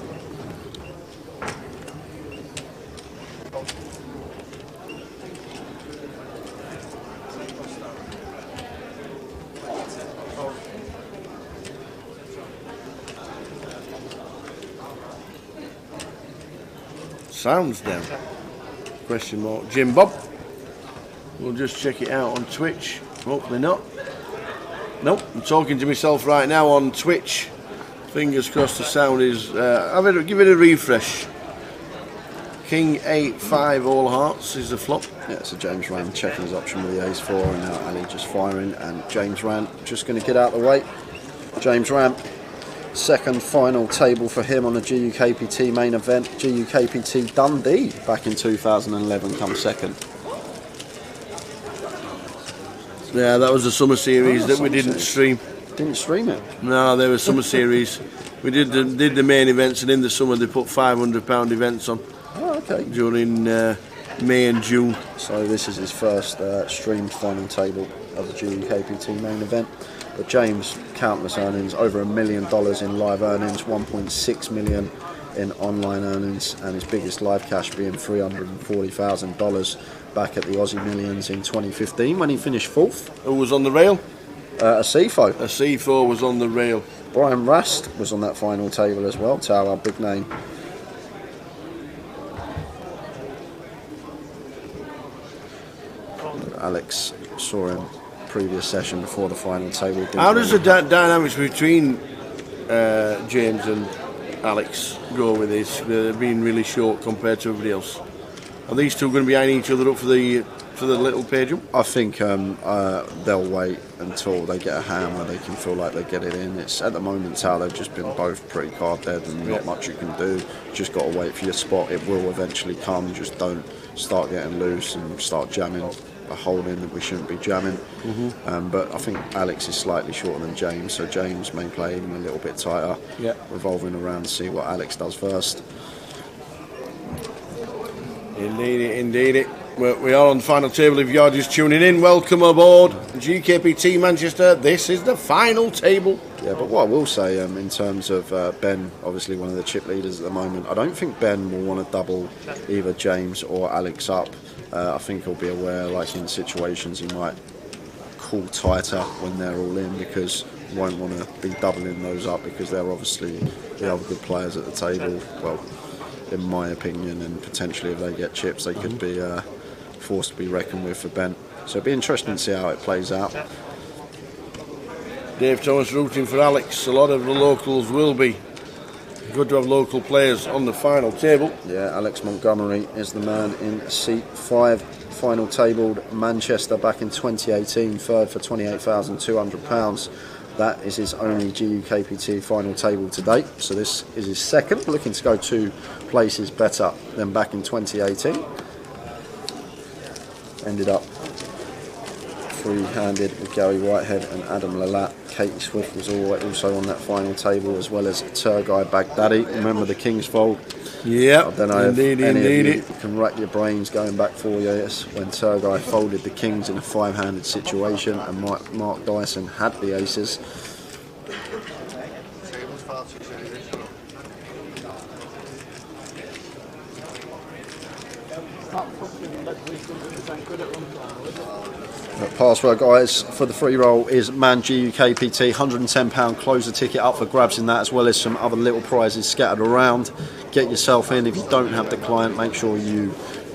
Speaker 4: Sounds down. Question mark. Jim Bob. We'll just check it out on Twitch. Hopefully not. Nope, I'm talking to myself right now on Twitch. Fingers crossed the sound is... give it a refresh. King 8-5 all hearts is the flop.
Speaker 5: Yeah, so James Rand checking his option with the Ace-4, and now Ali just firing, and James Rand just going to get out of the way. James Rand, second final table for him on the GUKPT main event. GUKPT Dundee back in 2011 come second.
Speaker 4: Yeah, that was the summer series that we didn't stream.
Speaker 5: Didn't stream it?
Speaker 4: No, there was summer series. We did the main events, and in the summer they put £500 events on.
Speaker 5: Oh, okay.
Speaker 4: During May and June.
Speaker 5: So this is his first streamed final table of the GUKPT main event. But James, countless earnings, over $1 million in live earnings, 1.6 million in online earnings, and his biggest live cash being $340,000 back at the Aussie Millions in 2015 when he finished 4th.
Speaker 4: Who was on the rail?
Speaker 5: A CFO.
Speaker 4: A C4 was on the rail.
Speaker 5: Brian Rast was on that final table as well. Tower, big name. Alex saw him previous session before the final table.
Speaker 4: How does the dynamics between James and Alex go with this? They're being really short compared to everybody else. Are these two going to be eyeing each other up for the little pay jump?
Speaker 5: I think they'll wait until they get a hand where they can feel like they get it in. It's at the moment how they've just been both pretty card dead, and not much you can do. Just got to wait for your spot. It will eventually come. Just don't start getting loose and start jamming a hole in that we shouldn't be jamming. But I think Alex is slightly shorter than James, so James may play him a little bit tighter, revolving around to see what Alex does first.
Speaker 4: Indeed. We are on the final table. If you're just tuning in, welcome aboard GKPT Manchester. This is the final table.
Speaker 5: Yeah, but what I will say in terms of Ben, obviously one of the chip leaders at the moment, I don't think Ben will want to double either James or Alex up. I think he'll be aware, like in situations, he might call tighter when they're all in, because he won't want to be doubling those up, because they're obviously the other good players at the table. Well, in my opinion, and potentially if they get chips, they could be forced to be reckoned with for Ben. So it'll be interesting to see how it plays out.
Speaker 4: Dave Thomas rooting for Alex. A lot of the locals will be. Good to have local players on the final table.
Speaker 5: Yeah, Alex Montgomery is the man in seat 5, final tabled Manchester back in 2018, third for £28,200. That is his only GUKPT final table to date. So this is his second, looking to go 2 places better than back in 2018. Ended up free-handed with Gary Whitehead and Adam Lalat. Katie Swift was also on that final table, as well as Turgai Baghdadi. Remember the Kingsfold?
Speaker 4: Yeah,
Speaker 5: I don't know
Speaker 4: indeed,
Speaker 5: if any
Speaker 4: indeed.
Speaker 5: of you can rack your brains going back 4 years when Turgai folded the Kings in a 5-handed situation and Mark Dyson had the aces. The password, guys, for the free roll is Man GUKPT, £110. Close the ticket up for grabs in that, as well as some other little prizes scattered around. Get yourself in. If you don't have the client, make sure you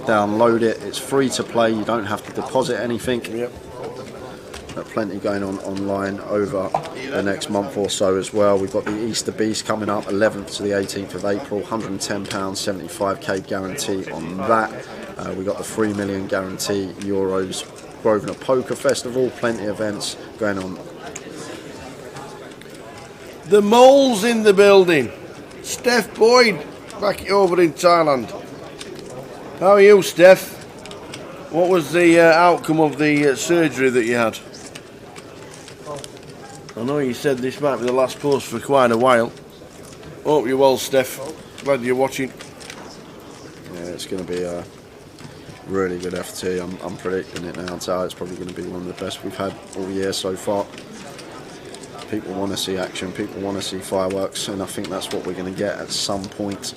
Speaker 5: download it. It's free to play. You don't have to deposit anything.
Speaker 4: Yep.
Speaker 5: Got plenty going on online over the next month or so as well. We've got the Easter Beast coming up, 11th to the 18th of April, £110, 75k guarantee on that. We've got the 3 million guarantee Euros Grosvenor Poker Festival, plenty of events going on.
Speaker 4: The mole's in the building. Steph Boyd back over in Thailand. How are you, Steph? What was the outcome of the surgery that you had? I know you said this might be the last post for quite a while. Hope you're well, Steph. Glad you're watching.
Speaker 5: Yeah, it's going to be a really good FT. I'm predicting it now. It's probably going to be one of the best we've had all year so far. People want to see action, people want to see fireworks, and I think that's what we're going to get at some point.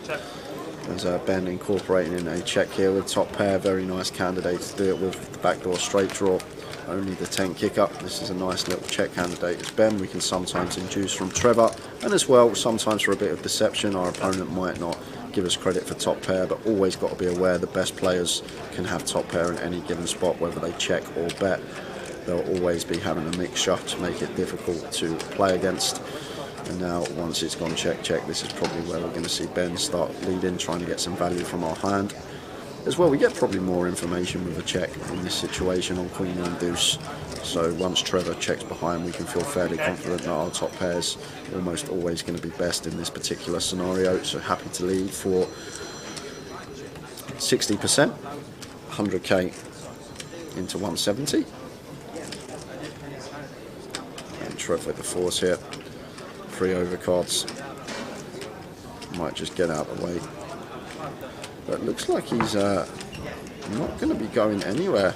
Speaker 5: There's Ben incorporating in a check here with top pair. Very nice candidate to do it with the backdoor straight draw. Only the 10 kick up. This is a nice little check candidate. It's Ben. We can sometimes induce from Trevor, and as well sometimes for a bit of deception. Our opponent might not give us credit for top pair, but always got to be aware the best players can have top pair in any given spot, whether they check or bet. They'll always be having a mixture to make it difficult to play against. And now once it's gone check check, this is probably where we're going to see Ben start leading, trying to get some value from our hand. As well, we get probably more information with a check in this situation on Queen and Deuce. So once Trevor checks behind, we can feel fairly confident that our top pair's almost always going to be best in this particular scenario. So happy to lead for 60%, 100k into 170. And Trevor with the force here. 3 overcards. Might just get out of the way. But it looks like he's not going to be going anywhere,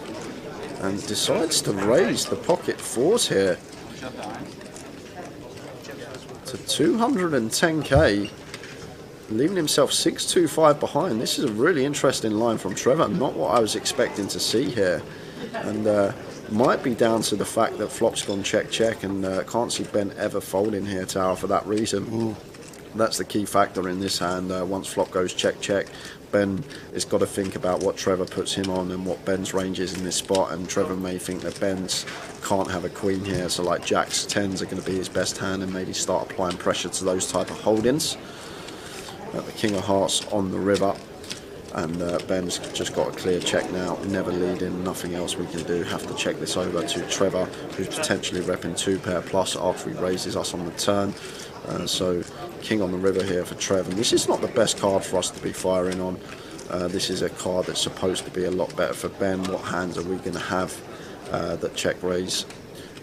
Speaker 5: and decides to raise the pocket fours here to 210k, leaving himself 625 behind. This is a really interesting line from Trevor, not what I was expecting to see here, and might be down to the fact that flop's gone check check, and can't see Ben ever folding here, Tower, for that reason. That's the key factor in this hand. Once flop goes check check, Ben has got to think about what Trevor puts him on and what Ben's range is in this spot, and Trevor may think that Ben's can't have a queen here, so like jacks, 10s are going to be his best hand, and maybe start applying pressure to those type of holdings. The King of Hearts on the river, and Ben's just got a clear check now, never leading, nothing else we can do. Have to check this over to Trevor, who's potentially repping 2 pair plus after he raises us on the turn. So King on the river here for Trev, and this is not the best card for us to be firing on. This is a card that's supposed to be a lot better for Ben. What hands are we going to have that check raise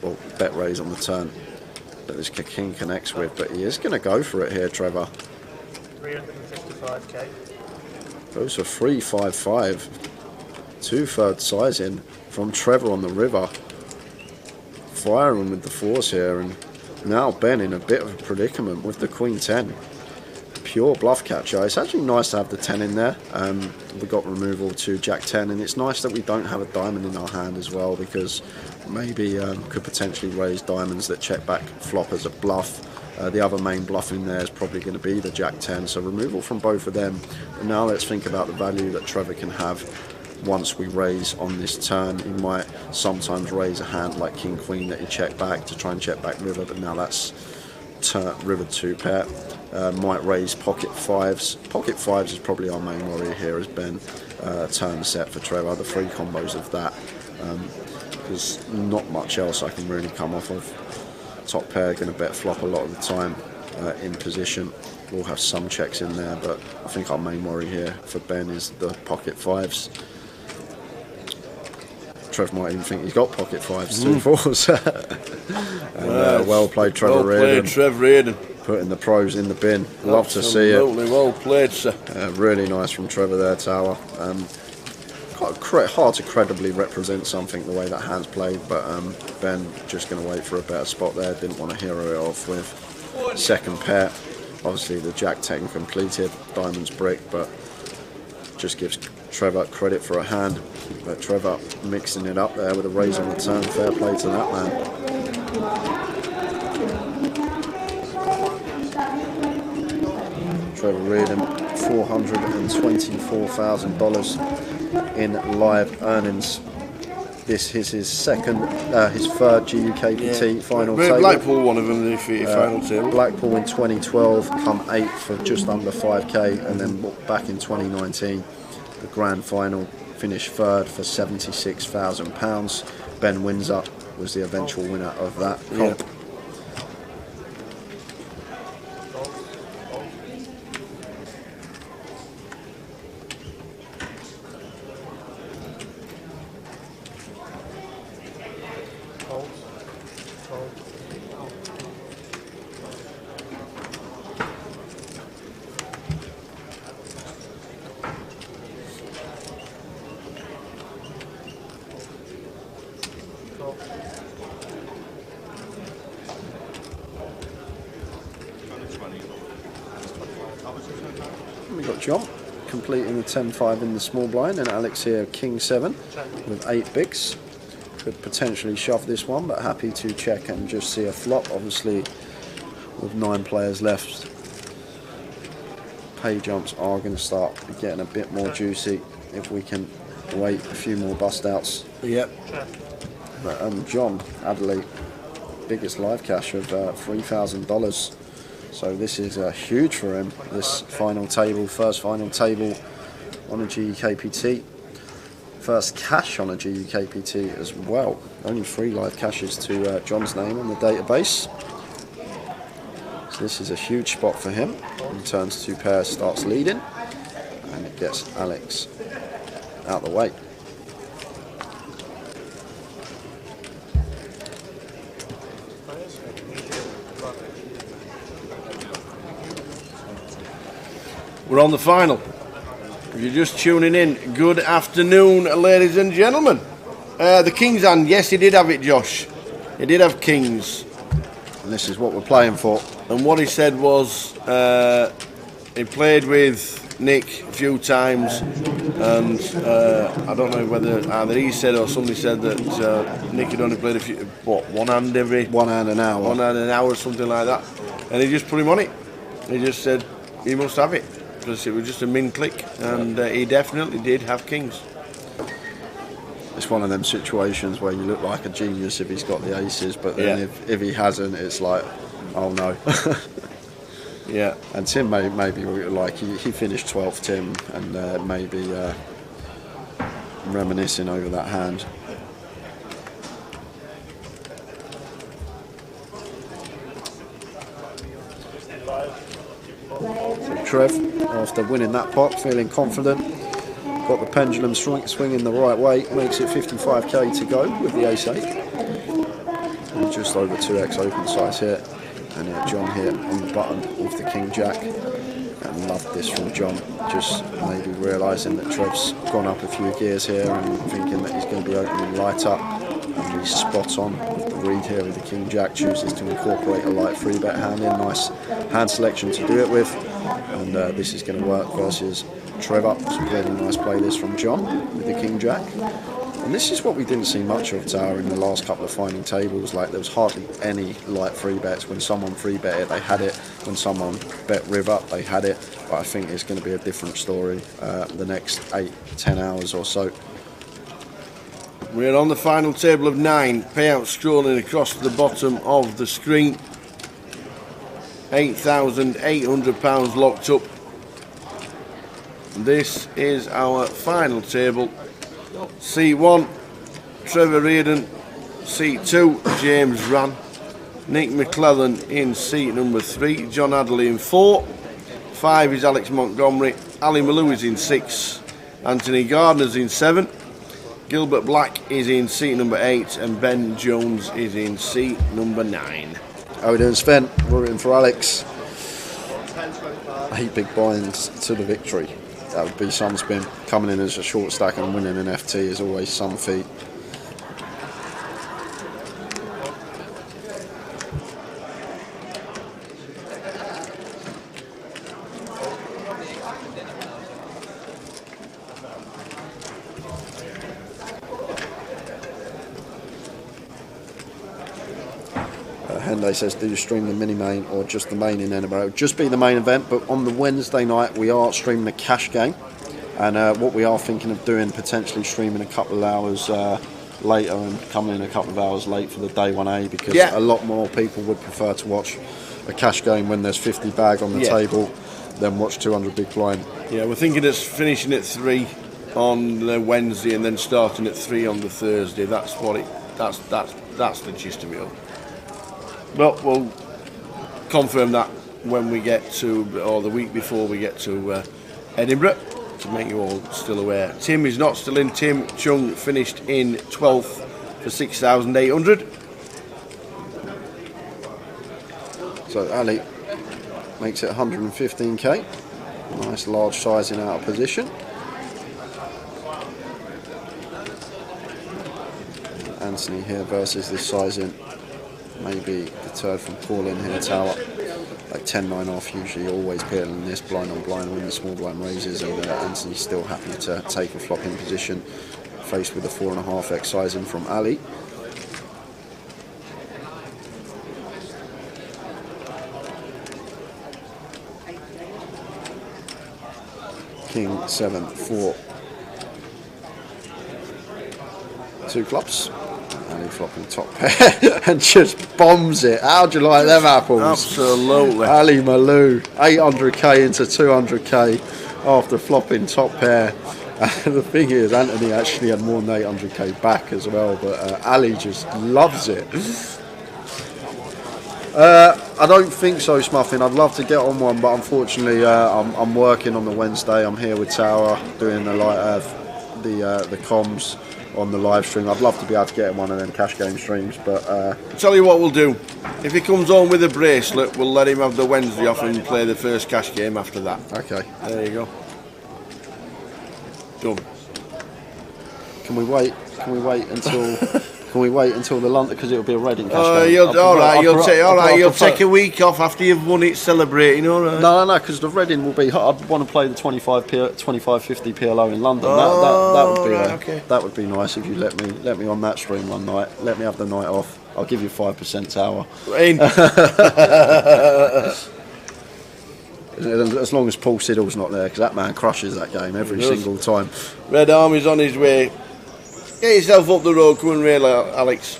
Speaker 5: or bet raise on the turn that this King connects with? But he is going to go for it here, Trevor.
Speaker 3: 355k.
Speaker 5: Goes for 355. 2/3 sizing from Trevor on the river. Firing with the force here, and now Ben in a bit of a predicament with the Queen 10. Pure bluff catcher. It's actually nice to have the 10 in there. We got removal to Jack 10, and it's nice that we don't have a diamond in our hand as well, because maybe could potentially raise diamonds that check back flop as a bluff. The other main bluff in there is probably going to be the Jack 10, so removal from both of them. And now let's think about the value that Trevor can have once we raise on this turn. He might sometimes raise a hand like King Queen that he check back to try and check back river, but now that's river 2 pair. Might raise pocket 5s. Pocket 5s is probably our main worry here, as Ben turn set for Trevor. The 3 combos of that. There's not much else I can really come off of. Top pair going to bet flop a lot of the time in position. We'll have some checks in there, but I think our main worry here for Ben is the pocket 5s. Trev might even think he's got pocket 5s, 2 4s. And, well played, Trevor Reardon.
Speaker 4: Well played, Trev Reardon.
Speaker 5: Putting the pros in the bin. Love to see it.
Speaker 4: Absolutely well played, sir.
Speaker 5: Really nice from Trevor there, Tower. Quite hard to credibly represent something the way that hand's played, but Ben just going to wait for a better spot there. Didn't want to hero it off with second pair. Obviously the Jack 10 completed, diamonds brick, but just gives Trevor credit for a hand. But Trevor mixing it up there with a raise on the turn. Fair play to that man. Trevor Reardon, $424,000 in live earnings. This is his second, his third GUKPT final table.
Speaker 4: Blackpool, one of them, defeated final table.
Speaker 5: Blackpool in 2012, come 8th for just under 5k, and then back in 2019, the grand final, finished third for £76,000. Ben Windsor was the eventual winner of that comp.
Speaker 4: Yeah.
Speaker 5: We got John completing the 10-5 in the small blind, and Alex here King 7 with 8 bigs. Could potentially shove this one, but happy to check and just see a flop. Obviously, with 9 players left, pay jumps are going to start getting a bit more juicy if we can wait a few more bust outs.
Speaker 4: Yep.
Speaker 5: But John Adderley, biggest live cash of $3,000. So this is huge for him, this final table, first final table on a GUKPT. First cash on a GUKPT as well. Only 3 live caches to John's name on the database. So this is a huge spot for him. He turns 2 pairs, starts leading, and it gets Alex out the way.
Speaker 4: We're on the final. If you're just tuning in, good afternoon, ladies and gentlemen. The King's hand, yes, he did have it, Josh. He did have Kings.
Speaker 5: And this is what we're playing for.
Speaker 4: And what he said was, he played with Nick a few times, and I don't know whether either he said or somebody said that Nick had only played a few, one hand every...
Speaker 5: 1 hand an hour.
Speaker 4: 1 hand an hour or something like that. And he just put him on it. He just said, he must have it. Because it was just a min click, and he definitely did have Kings.
Speaker 5: It's one of them situations where you look like a genius if he's got the aces, but then if he hasn't, it's like, oh no.
Speaker 4: Yeah.
Speaker 5: And Tim maybe like he finished 12th, Tim, and maybe reminiscing over that hand. So Trev, after winning that pot, feeling confident, got the pendulum swinging the right way, makes it 55k to go with the ace-8. And just over 2x open size here. And John here on the button with the King-Jack. And love this from John, just maybe realising that Trev's gone up a few gears here and thinking that he's going to be opening light up. And he's spot on with the read here with the King-Jack, chooses to incorporate a light 3-bet hand in. Nice hand selection to do it with. And this is going to work versus Trevor. It's a really nice play this from John with the King-Jack. And this is what we didn't see much of, Tower, in the last couple of final tables. Like, there was hardly any light free bets. When someone free bet it, they had it. When someone bet Riv Up, they had it. But I think it's going to be a different story the next 8-10 hours or so.
Speaker 4: We're on the final table of 9. Payout scrolling across the bottom of the screen. £8,800 locked up. This is our final table. C1, Trevor Reardon. C2, James Rann. Nick McClellan in seat number 3. John Adderley in 4. 5 is Alex Montgomery. Ali Malou is in 6. Anthony Gardner's in 7. Gilbert Black is in seat number 8. And Ben Jones is in seat number 9.
Speaker 5: How are we doing, Sven? We're rooting for Alex. 8 big blinds to the victory. That would be some spin. Coming in as a short stack and winning an FT is always some feat. Henday says, do you stream the mini main or just the main in Edinburgh? It would just be the main event, but on the Wednesday night we are streaming the cash game, and what we are thinking of doing, potentially streaming a couple of hours later and coming in a couple of hours late for the day 1A, because a lot more people would prefer to watch a cash game when there's 50 bag on the table than watch 200 big blind.
Speaker 4: Yeah, we're thinking of finishing at 3 on the Wednesday and then starting at 3 on the Thursday. That's what it. That's the gist of it all. But we'll confirm that when we get to, or the week before we get to Edinburgh, to make you all still aware. Tim is not still in. Tim Chung finished in 12th for 6,800.
Speaker 5: So Ali makes it 115k. Nice large sizing out of position. Anthony here versus this sizing. Maybe deterred from calling here, Tower. Like 10-9 off, usually always peeling this blind on blind when the small blind raises, and Anthony's still happy to take a flop in position, faced with a 4.5x sizing from Ali. King 7-4. 2 flops. Ali flopping top pair and just bombs it. How'd you like them apples?
Speaker 4: Absolutely.
Speaker 5: Ali Malou, 800k into 200k after flopping top pair. And the thing is, Anthony actually had more than 800k back as well, but Ali just loves it. I don't think so, Smuffin. I'd love to get on one, but unfortunately I'm working on the Wednesday. I'm here with Tower doing the comms on the live stream. I'd love to be able to get in one of them cash game streams, but
Speaker 4: I'll tell you what we'll do. If he comes home with a bracelet, we'll let him have the Wednesday off and play the first cash game after that.
Speaker 5: Okay.
Speaker 4: There you go. Done.
Speaker 5: Can we wait? Can we wait until? Can we wait until the London, because it'll be a Reading cash game?
Speaker 4: You'll take a week off after you've won it, celebrating, all right?
Speaker 5: No, because the Reading will be. I'd want to play the 25-50 PLO in London. That would be nice if you let me on that stream one night. Let me have the night off. I'll give you 5% Tower. As long as Paul Siddle's not there, because that man crushes that game every single time.
Speaker 4: Red Army's on his way. Get yourself up the road, come and rail, Alex.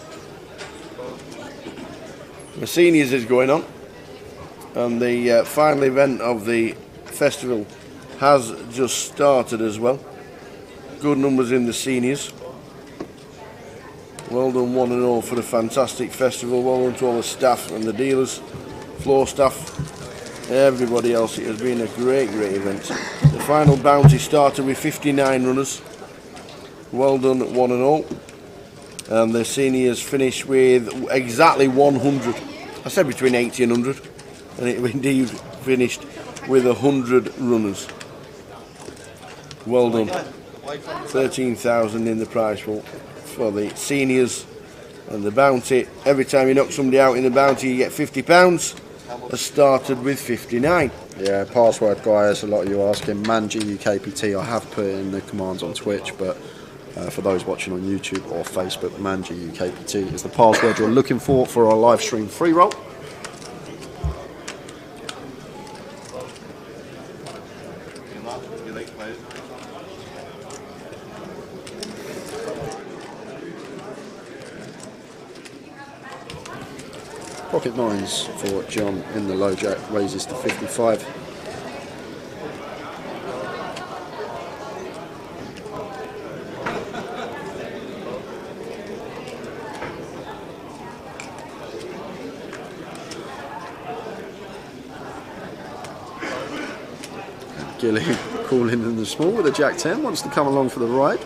Speaker 4: The seniors is going on, and the final event of the festival has just started as well. Good numbers in the seniors. Well done, one and all, for a fantastic festival. Well done to all the staff and the dealers, floor staff, everybody else. It has been a great event. The final bounty started with 59 runners. Well done, one and all. And the seniors finished with exactly 100. I said between 80 and 100, and it indeed finished with 100 runners. Well done. 13,000 in the prize pool for the seniors, and the bounty. Every time you knock somebody out in the bounty, you get £50. Has started with 59.
Speaker 5: Yeah, password guy, as a lot of you asking. Man GUKPT, I have put in the commands on Twitch, but For those watching on YouTube or Facebook, ManGUKPT is the password you're looking for our live stream free roll. Pocket nines for John in the low jack, raises to 55. Gilly calling in the small with a jack 10, wants to come along for the ride.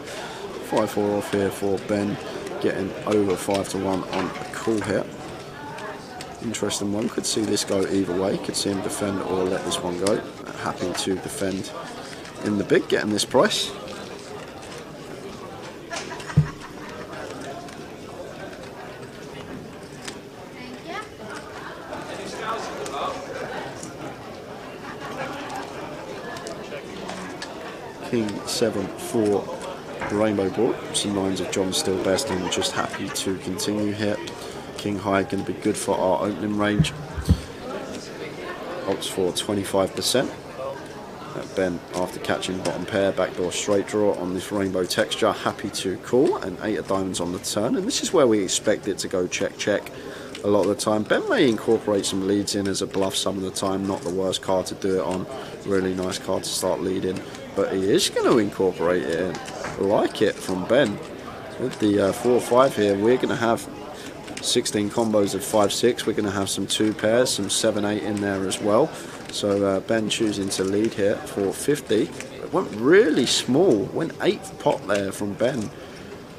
Speaker 5: 5-4 off here for Ben, getting over 5-1 on a call here. Interesting one, could see this go either way, could see him defend or let this one go. Happy to defend in the big, getting this price. King 7 for the rainbow board. Some lines of John still best, and just happy to continue here. King high going to be good for our opening range. Opts for 25%. Ben, after catching bottom pair, backdoor straight draw on this rainbow texture, happy to call, and 8 of diamonds on the turn. And this is where we expect it to go check check a lot of the time. Ben may incorporate some leads in as a bluff some of the time, not the worst card to do it on. Really nice card to start leading, but he is going to incorporate it in. I like it from Ben. With the 4-5 here, we're going to have 16 combos of 5-6. We're going to have some 2 pairs, some 7-8 in there as well. So Ben choosing to lead here for 50. It went really small, went 8th pot there from Ben.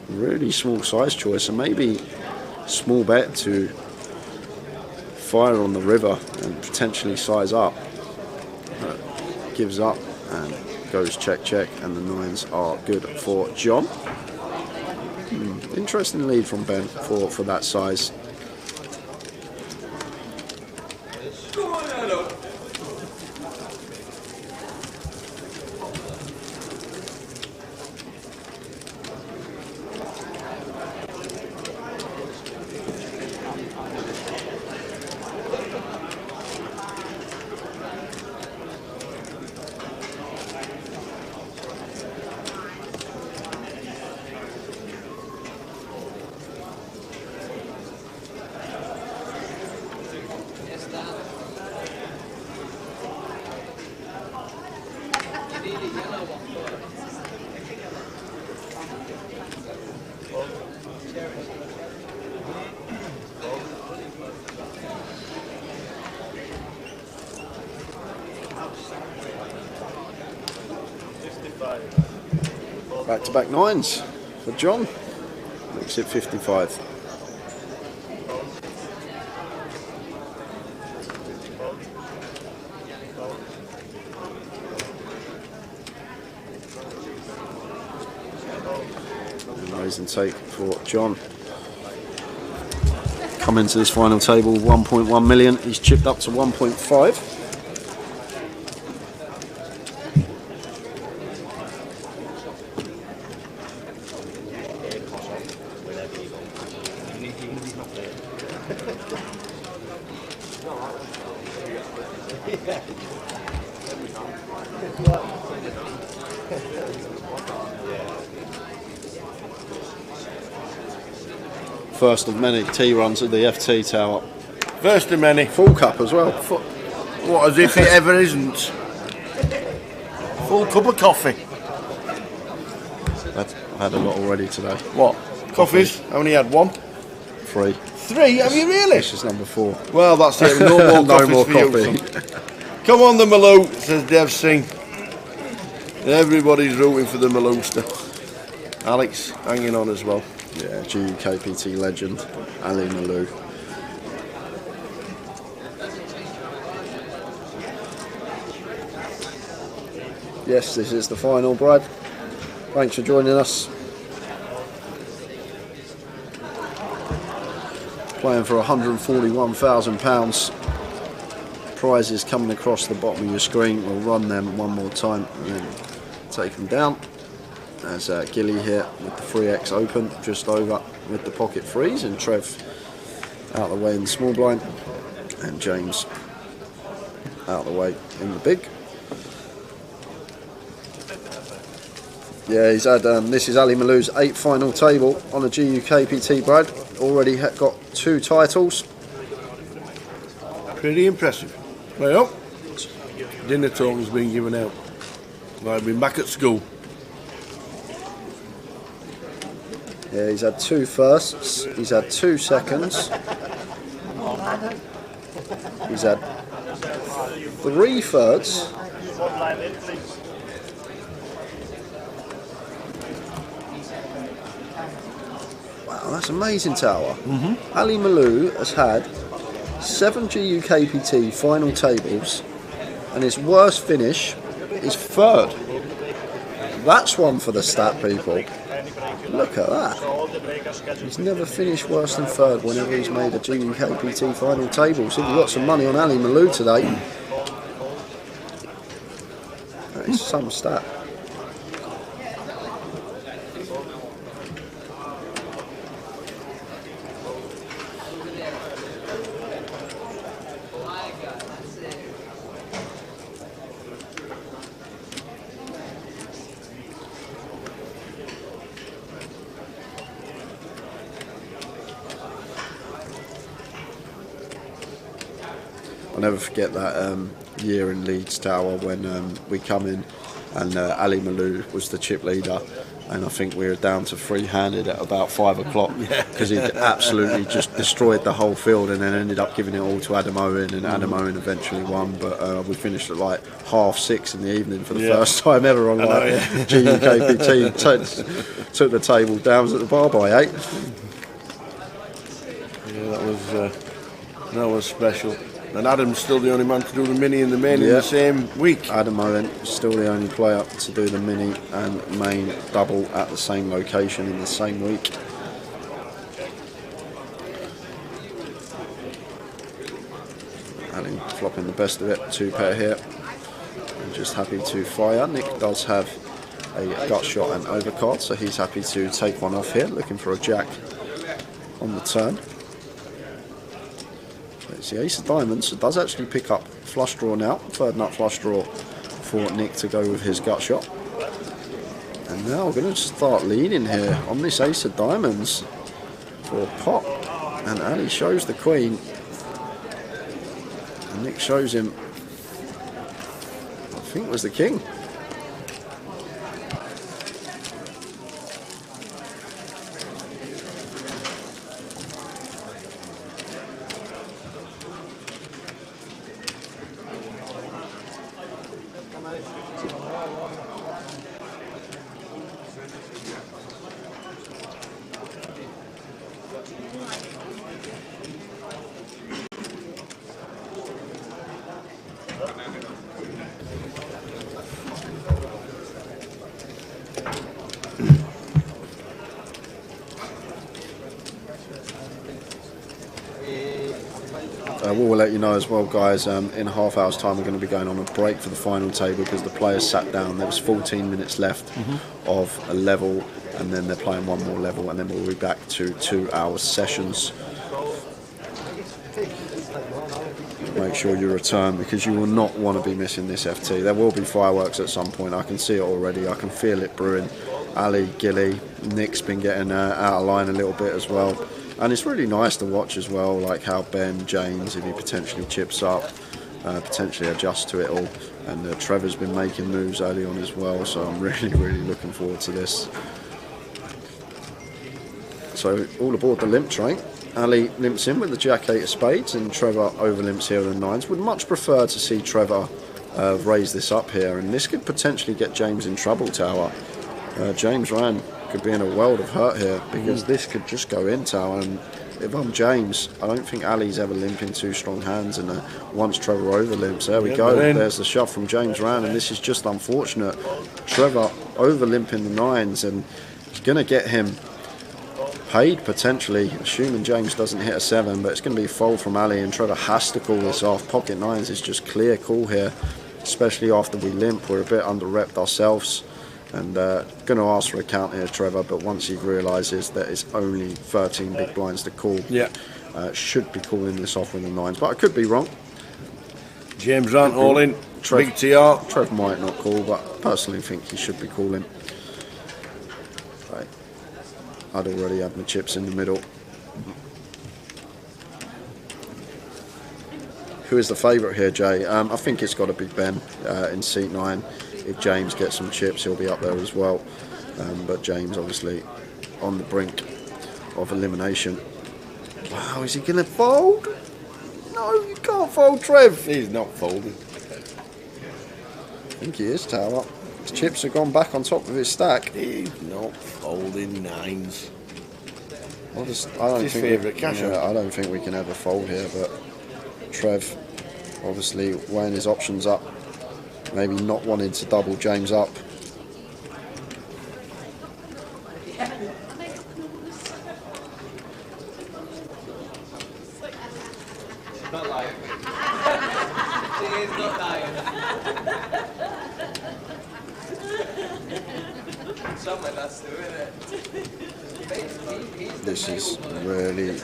Speaker 5: Really small size choice, so maybe small bet to fire on the river and potentially size up. Gives up and goes check check, and the 9s are good for John. Interesting lead from Ben for that size. Back-to-back 9s for John. Makes it 55. Raise and take for John. Coming to this final table, 1.1 million. He's chipped up to 1.5. First of many tea runs at the FT Tower.
Speaker 4: First of many.
Speaker 5: Full cup as well.
Speaker 4: What, as if it ever isn't? Full cup of coffee.
Speaker 5: I've had a lot already today.
Speaker 4: What? Coffees? I only had 1.
Speaker 5: 3.
Speaker 4: 3? Have you really?
Speaker 5: This is number 4.
Speaker 4: Well, that's it. No more
Speaker 5: no
Speaker 4: coffees
Speaker 5: more
Speaker 4: for
Speaker 5: coffee.
Speaker 4: You, come on, the Maloo, says Dev Singh. Everybody's rooting for the Malooster. Alex hanging on as well.
Speaker 5: Yeah, GUKPT legend, Ali Maloo. Yes, this is the final, Brad. Thanks for joining us. Playing for £141,000. Prizes coming across the bottom of your screen. We'll run them one more time and then take them down. As Gilly here with the 3x open, just over with the pocket freeze, and Trev out of the way in the small blind, and James out of the way in the big. Yeah, he's had, this is Ali Malou's 8th final table on a GUKPT, Brad. Already got 2 titles.
Speaker 4: Pretty impressive. Well, dinner token's been given out. I've been back at school.
Speaker 5: Yeah, he's had 2 firsts, he's had 2 seconds, he's had 3 thirds. Wow, that's amazing, Tower. Ali Malou has had 7 GUKPT final tables, and his worst finish is 3rd. That's one for the stat people. Look at that. He's never finished worse than 3rd whenever he's made a GUKPT final table. So if you've got some money on Ali Malou today, that is some stat. I'll never forget that year in Leeds Tower when we come in and Ali Malou was the chip leader, and I think we were down to 3-handed at about 5 o'clock because he'd absolutely just destroyed the whole field, and then ended up giving it all to Adam Owen, and Adam Owen eventually won, but we finished at like 6:30 in the evening for the first time ever on like GUKPT. Took the table down, was at the bar by 8.
Speaker 4: Yeah, that was special. And Adam's still the only man to do the mini and the main in the same week.
Speaker 5: Adam Owen is still the only player to do the mini and main double at the same location in the same week. Ali flopping the best of it, 2 pair here. And just happy to fire. Nick does have a gut shot and overcard, so he's happy to take one off here, looking for a jack on the turn. It's the ace of diamonds, so it does actually pick up flush draw now. 3rd nut flush draw for Nick to go with his gut shot. And now we're going to start leading here on this ace of diamonds for pot. And Ali shows the queen. And Nick shows him, I think it was the king. We'll let you know as well, guys, in a half hour's time we're going to be going on a break for the final table because the players sat down. There was 14 minutes left of a level, and then they're playing one more level, and then we'll be back to 2-hour sessions. Make sure you return because you will not want to be missing this FT. There will be fireworks at some point. I can see it already. I can feel it brewing. Ali, Gilly, Nick's been getting out of line a little bit as well. And it's really nice to watch as well, like how Ben, James, if he potentially chips up, potentially adjusts to it all. And Trevor's been making moves early on as well, so I'm really, really looking forward to this. So all aboard the limp train. Ali limps in with the Jack-8 of spades, and Trevor over limps here with the 9s. Would much prefer to see Trevor raise this up here, and this could potentially get James in trouble, Tower. James Ryan could be in a world of hurt here because this could just go in, Tower. And if I'm James, I don't think Ali's ever limping 2 strong hands, and once Trevor over limps, there we go. There's the shove from James Ryan, and this is just unfortunate. Trevor over limping the 9s, and it's going to get him paid potentially, assuming James doesn't hit a 7, but it's going to be a fold from Ali, and Trevor has to call this off. Pocket 9s is just clear call here, especially after we limp. We're a bit under repped ourselves, And going to ask for a count here, Trevor, but once he realises that it's only 13 big blinds to call, should be calling this off with the 9s, but I could be wrong.
Speaker 4: James Rant all in, big TR.
Speaker 5: Trev might not call, but I personally think he should be calling. Right. I'd already had my chips in the middle. Who is the favourite here, Jay? I think it's got to be Ben in seat 9. If James gets some chips, he'll be up there as well. But James, obviously, on the brink of elimination. Wow, is he going to fold? No, you can't fold, Trev.
Speaker 4: He's not folding.
Speaker 5: I think he is, Tower. His chips have gone back on top of his stack.
Speaker 4: He's not folding 9s.
Speaker 5: I don't
Speaker 4: his
Speaker 5: think
Speaker 4: favourite cash out.
Speaker 5: I don't think we can ever fold here, but Trev obviously weighing his options up. Maybe not wanting to double James up.
Speaker 6: Not lying. She is not lying. Someone has to, isn't it?
Speaker 5: This is really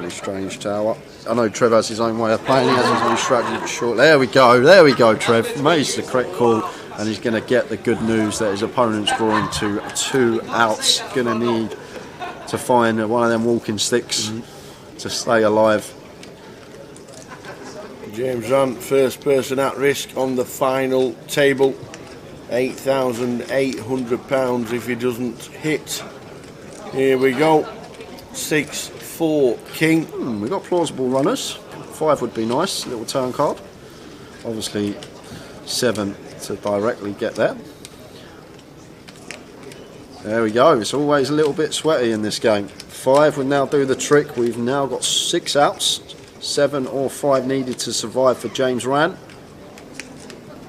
Speaker 5: strange, Tower. I know Trev has his own way of playing. He has his own strategy. Short. There we go, Trev. Makes the correct call, and he's going to get the good news that his opponent's drawing to 2 outs. Going to need to find one of them walking sticks to stay alive.
Speaker 4: James Rant, first person at risk on the final table. £8,800 if he doesn't hit. Here we go. 6-4 king.
Speaker 5: We've got plausible runners. 5 would be nice. Little turn card. Obviously 7 to directly get there. There we go. It's always a little bit sweaty in this game. 5 would now do the trick. We've now got 6 outs. 7 or 5 needed to survive for James Rant.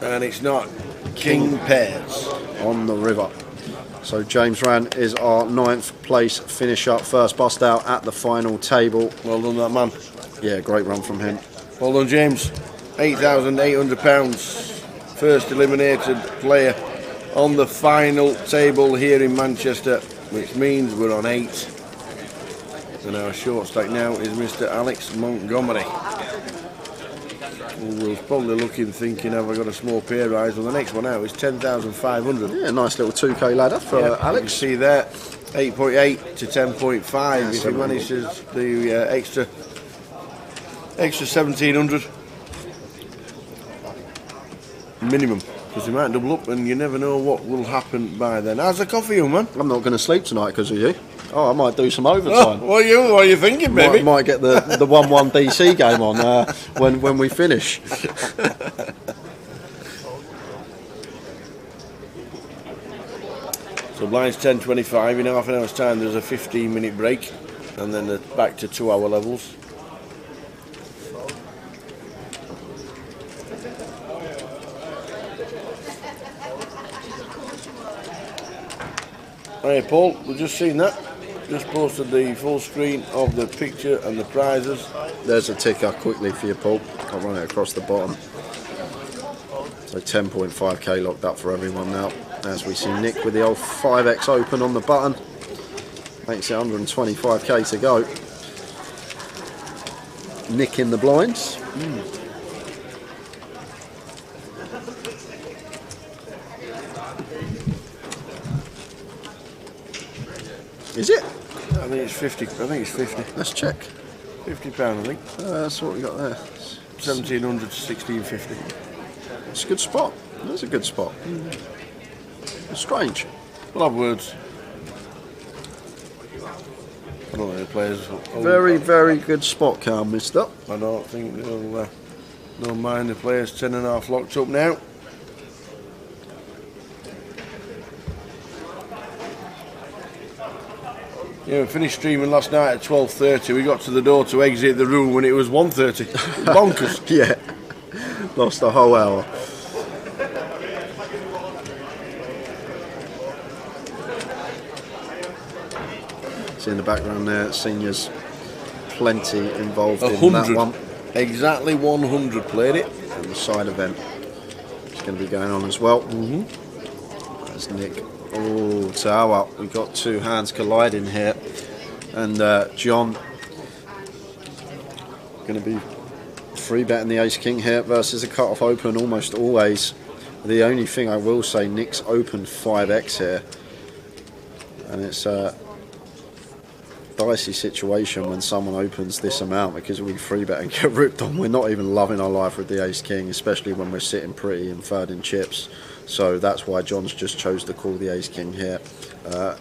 Speaker 4: And it's not king pairs
Speaker 5: on the river. So James Rant is our 9th place finisher, first bust out at the final table.
Speaker 4: Well done, that man.
Speaker 5: Yeah, great run from him.
Speaker 4: Well done, James. £8,800. First eliminated player on the final table here in Manchester, which means we're on 8. And our short stack now is Mr. Alex Montgomery. We're probably looking, thinking, have I got a small pay rise? Well, the next one out is 10,500.
Speaker 5: Yeah, nice little 2k ladder for Alex.
Speaker 4: You can see there, 8.8 to 10.5. If he manages the extra 1,700 minimum, because he might double up, and you never know what will happen by then. How's the coffee, young man?
Speaker 5: I'm not going to sleep tonight because of you. Oh, I might do some overtime.
Speaker 4: What are you thinking, baby?
Speaker 5: Might get the 1-1 DC game on when we finish.
Speaker 4: So blinds 10.25. In half an hour's time, there's a 15-minute break, and then back to 2-hour levels. Hey Paul, we've just seen that. Just posted the full screen of the picture and the prizes.
Speaker 5: There's a ticker quickly for you, Paul. I'll run it across the bottom. So 10.5k locked up for everyone now. As we see Nick with the old 5x open on the button. Makes it 125k to go. Nick in the blinds. Is it?
Speaker 4: I think it's 50. I think it's 50.
Speaker 5: Let's check.
Speaker 4: £50, I think.
Speaker 5: That's what we got there.
Speaker 4: 1,700 to 1,650.
Speaker 5: It's a good spot. That's a good spot. It's strange.
Speaker 4: We'll have words. I don't think the players.
Speaker 5: Very good spot, Carl, mister.
Speaker 4: I don't think they'll mind the players 10.5 locked up now. Yeah, we finished streaming last night at 12:30. We got to the door to exit the room when it was 1:30. Bonkers.
Speaker 5: Yeah, lost a whole hour. See in the background there, seniors, plenty involved in that one.
Speaker 4: Exactly 100 played it.
Speaker 5: And the side event is going to be going on as well. as Nick. Oh, tower up. We've got two hands colliding here. And John going to be free betting the ace king here versus a cut off open almost always. The only thing I will say, Nick's opened 5x here. And it's a dicey situation when someone opens this amount because we free bet and get ripped on. We're not even loving our life with the ace king, especially when we're sitting pretty and third in chips. So that's why John's just chose to call the ace king here.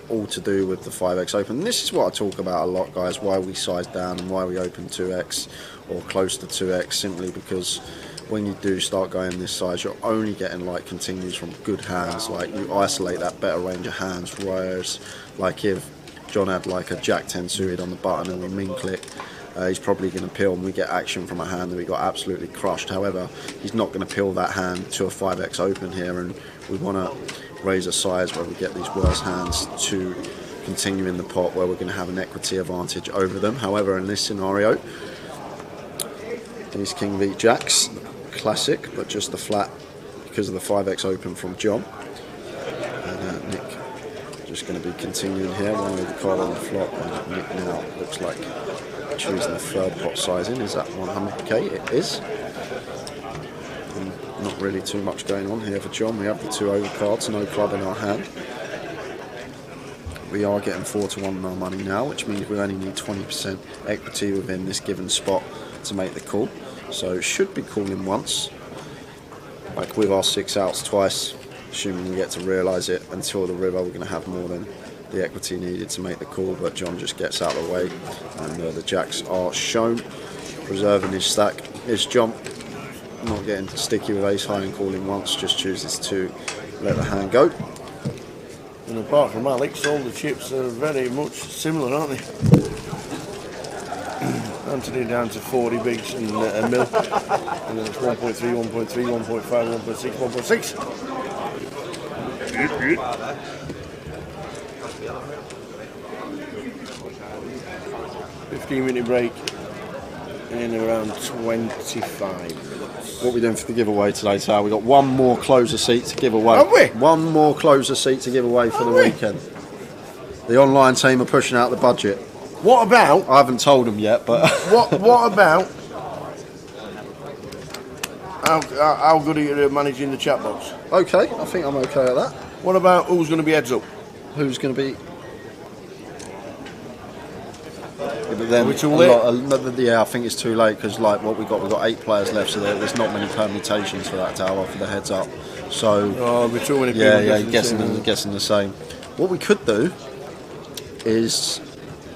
Speaker 5: All to do with the 5x open. And this is what I talk about a lot, guys, why we size down and why we open 2x or close to 2x, simply because when you do start going this size, you're only getting like continues from good hands. Like you isolate that better range of hands, whereas like if John had like a jack 10 suited on the button and we min click, he's probably going to pill and we get action from a hand that we got absolutely crushed. However, he's not going to pill that hand to a 5x open here, and we want to raise a size where we get these worse hands to continue in the pot where we're going to have an equity advantage over them. However, in this scenario, ace king beat jacks, classic, but just the flat because of the 5x open from John. And Nick just going to be continuing here, one with the card on the flop, and Nick now looks like choosing the third pot sizing. Is that 100k? It is. And not really too much going on here for John. We have the 2 overcards, no club in our hand. We are getting 4-1 on our money now, which means we only need 20% equity within this given spot to make the call. So should be calling once, like with our 6 outs twice, assuming we get to realise it. Until the river, we're going to have more than the equity needed to make the call, but John just gets out of the way, and the jacks are shown, preserving his stack. Is John not getting sticky with ace high and calling once, just chooses to let the hand go.
Speaker 4: And apart from Alex, all the chips are very much similar, aren't they? Anthony down to 40 bigs and a mil, and then it's 1.3, 1.3, 1.5, 1.6, 1.6. 15-minute break in around 25 minutes.
Speaker 5: What are we doing for the giveaway today, Tal? We've got one more closer seat to give away.
Speaker 4: Have we?
Speaker 5: One more closer seat to give away for the weekend. The online team are pushing out the budget.
Speaker 4: What about?
Speaker 5: I haven't told them yet, but
Speaker 4: What about? How good are you at managing the chat box?
Speaker 5: okay, I think I'm okay at that.
Speaker 4: What about who's going to be heads up?
Speaker 5: Who's going to be? Yeah, but then
Speaker 4: Are we too late?
Speaker 5: Yeah, I think it's too late because like what we've got 8 players left, so there's not many permutations for that tower for the heads up. So
Speaker 4: Oh, we're too many people.
Speaker 5: yeah, guessing the same. What we could do is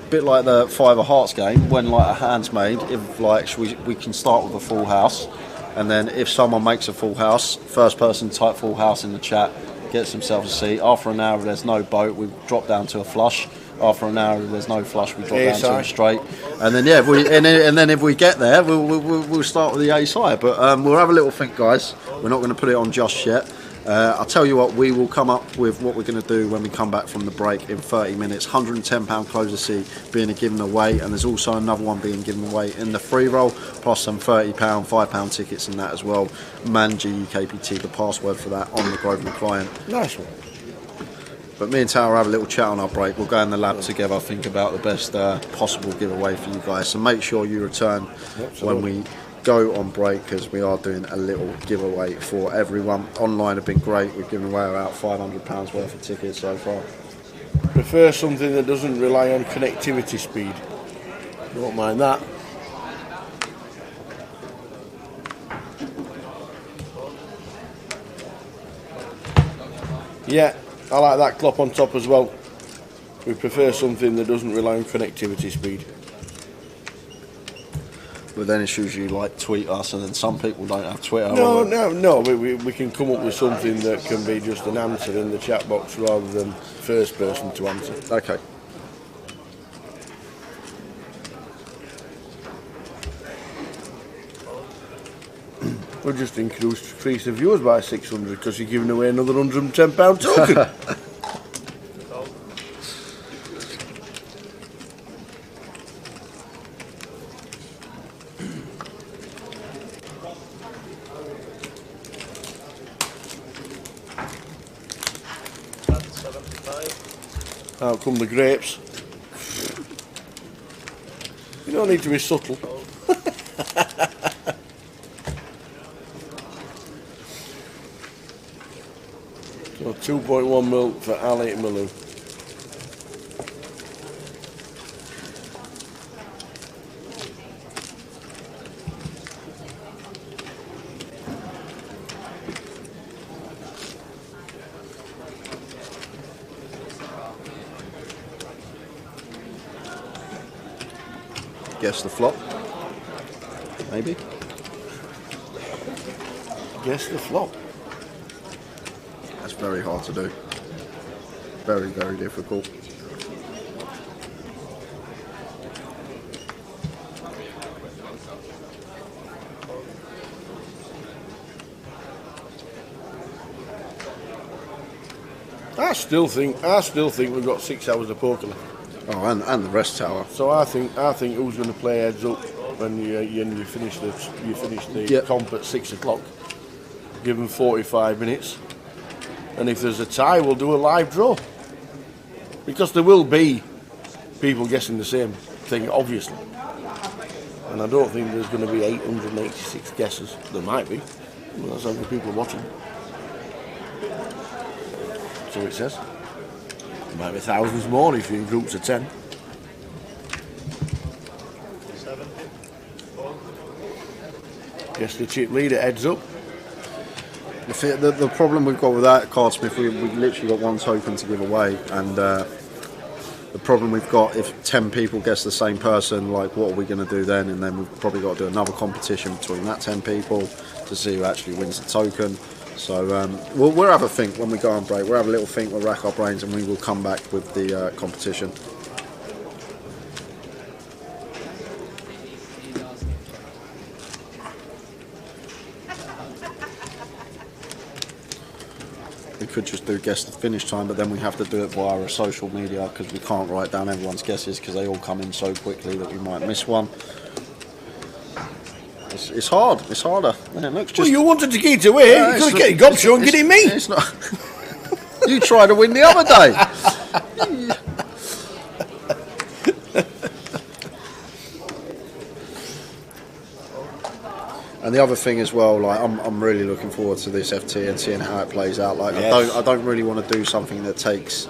Speaker 5: a bit like the 5 of hearts game, when like a hand's made, if like we can start with a full house, and then if someone makes a full house, first person type full house in the chat gets themselves a seat. After an hour, there's no boat, we drop down to a flush. After an hour, there's no flush, we drop down to a straight. And then yeah, if we get there, we'll start with the ace high. But we'll have a little think, guys. We're not going to put it on just yet. I'll tell you what, we will come up with what we're going to do when we come back from the break in 30 minutes. £110 closer seat being given away, and there's also another one being given away in the free roll, plus some £30, £5 tickets and that as well. Man GUKPT, the password for that on the Grosvenor client.
Speaker 4: Nice one.
Speaker 5: But me and Tower have a little chat on our break. We'll go in the lab together, think about the best possible giveaway for you guys. So make sure you return when we go on break, because we are doing a little giveaway for everyone. Online have been great. We've given away about £500 worth of tickets so far.
Speaker 4: Prefer something that doesn't rely on connectivity speed. Don't mind that. Yeah, I like that clop on top as well. We prefer something that doesn't rely on connectivity speed.
Speaker 5: But then it's usually like tweet us, and then some people don't have Twitter.
Speaker 4: No. We can come up with something that can be just an answer in the chat box rather than first person to answer.
Speaker 5: Okay.
Speaker 4: We'll just increase the viewers by 600 because you're giving away another £110 token. Out come the grapes. You don't need to be subtle. So 2.1 mil for Ali Malou.
Speaker 5: Guess the flop. Maybe.
Speaker 4: Guess the flop.
Speaker 5: That's very hard to do. Very, very difficult.
Speaker 4: I still think we've got 6 hours of poker left.
Speaker 5: Oh, and the rest tower.
Speaker 4: So I think who's going to play heads up when you finish the
Speaker 5: Yep.
Speaker 4: comp at 6 o'clock. Give them 45 minutes, and if there's a tie, we'll do a live draw. Because there will be people guessing the same thing, obviously. And I don't think there's going to be 886 guesses. There might be. Well, that's how many people are watching. So it says. There might be thousands more if you're in groups of 10. Guess the chip leader heads up.
Speaker 5: The problem we've got with that, Cardsmith, we've literally got one token to give away, and the problem we've got, if 10 people guess the same person, like, what are we going to do then? And then we've probably got to do another competition between that 10 people to see who actually wins the token. So we'll have a think when we go on break. We'll have a little think, we'll rack our brains, and we will come back with the competition. We could just do guess the finish time, but then we have to do it via a social media because we can't write down everyone's guesses because they all come in so quickly that we might miss one. It's hard. It's harder. Man, it looks just.
Speaker 4: Well, you wanted to get away. You could have get your gobshot and get it me.
Speaker 5: It's not. You tried to win the other day. And the other thing as well, like I'm really looking forward to this FT and seeing how it plays out. Like
Speaker 4: Yes.
Speaker 5: I don't really want to do something that takes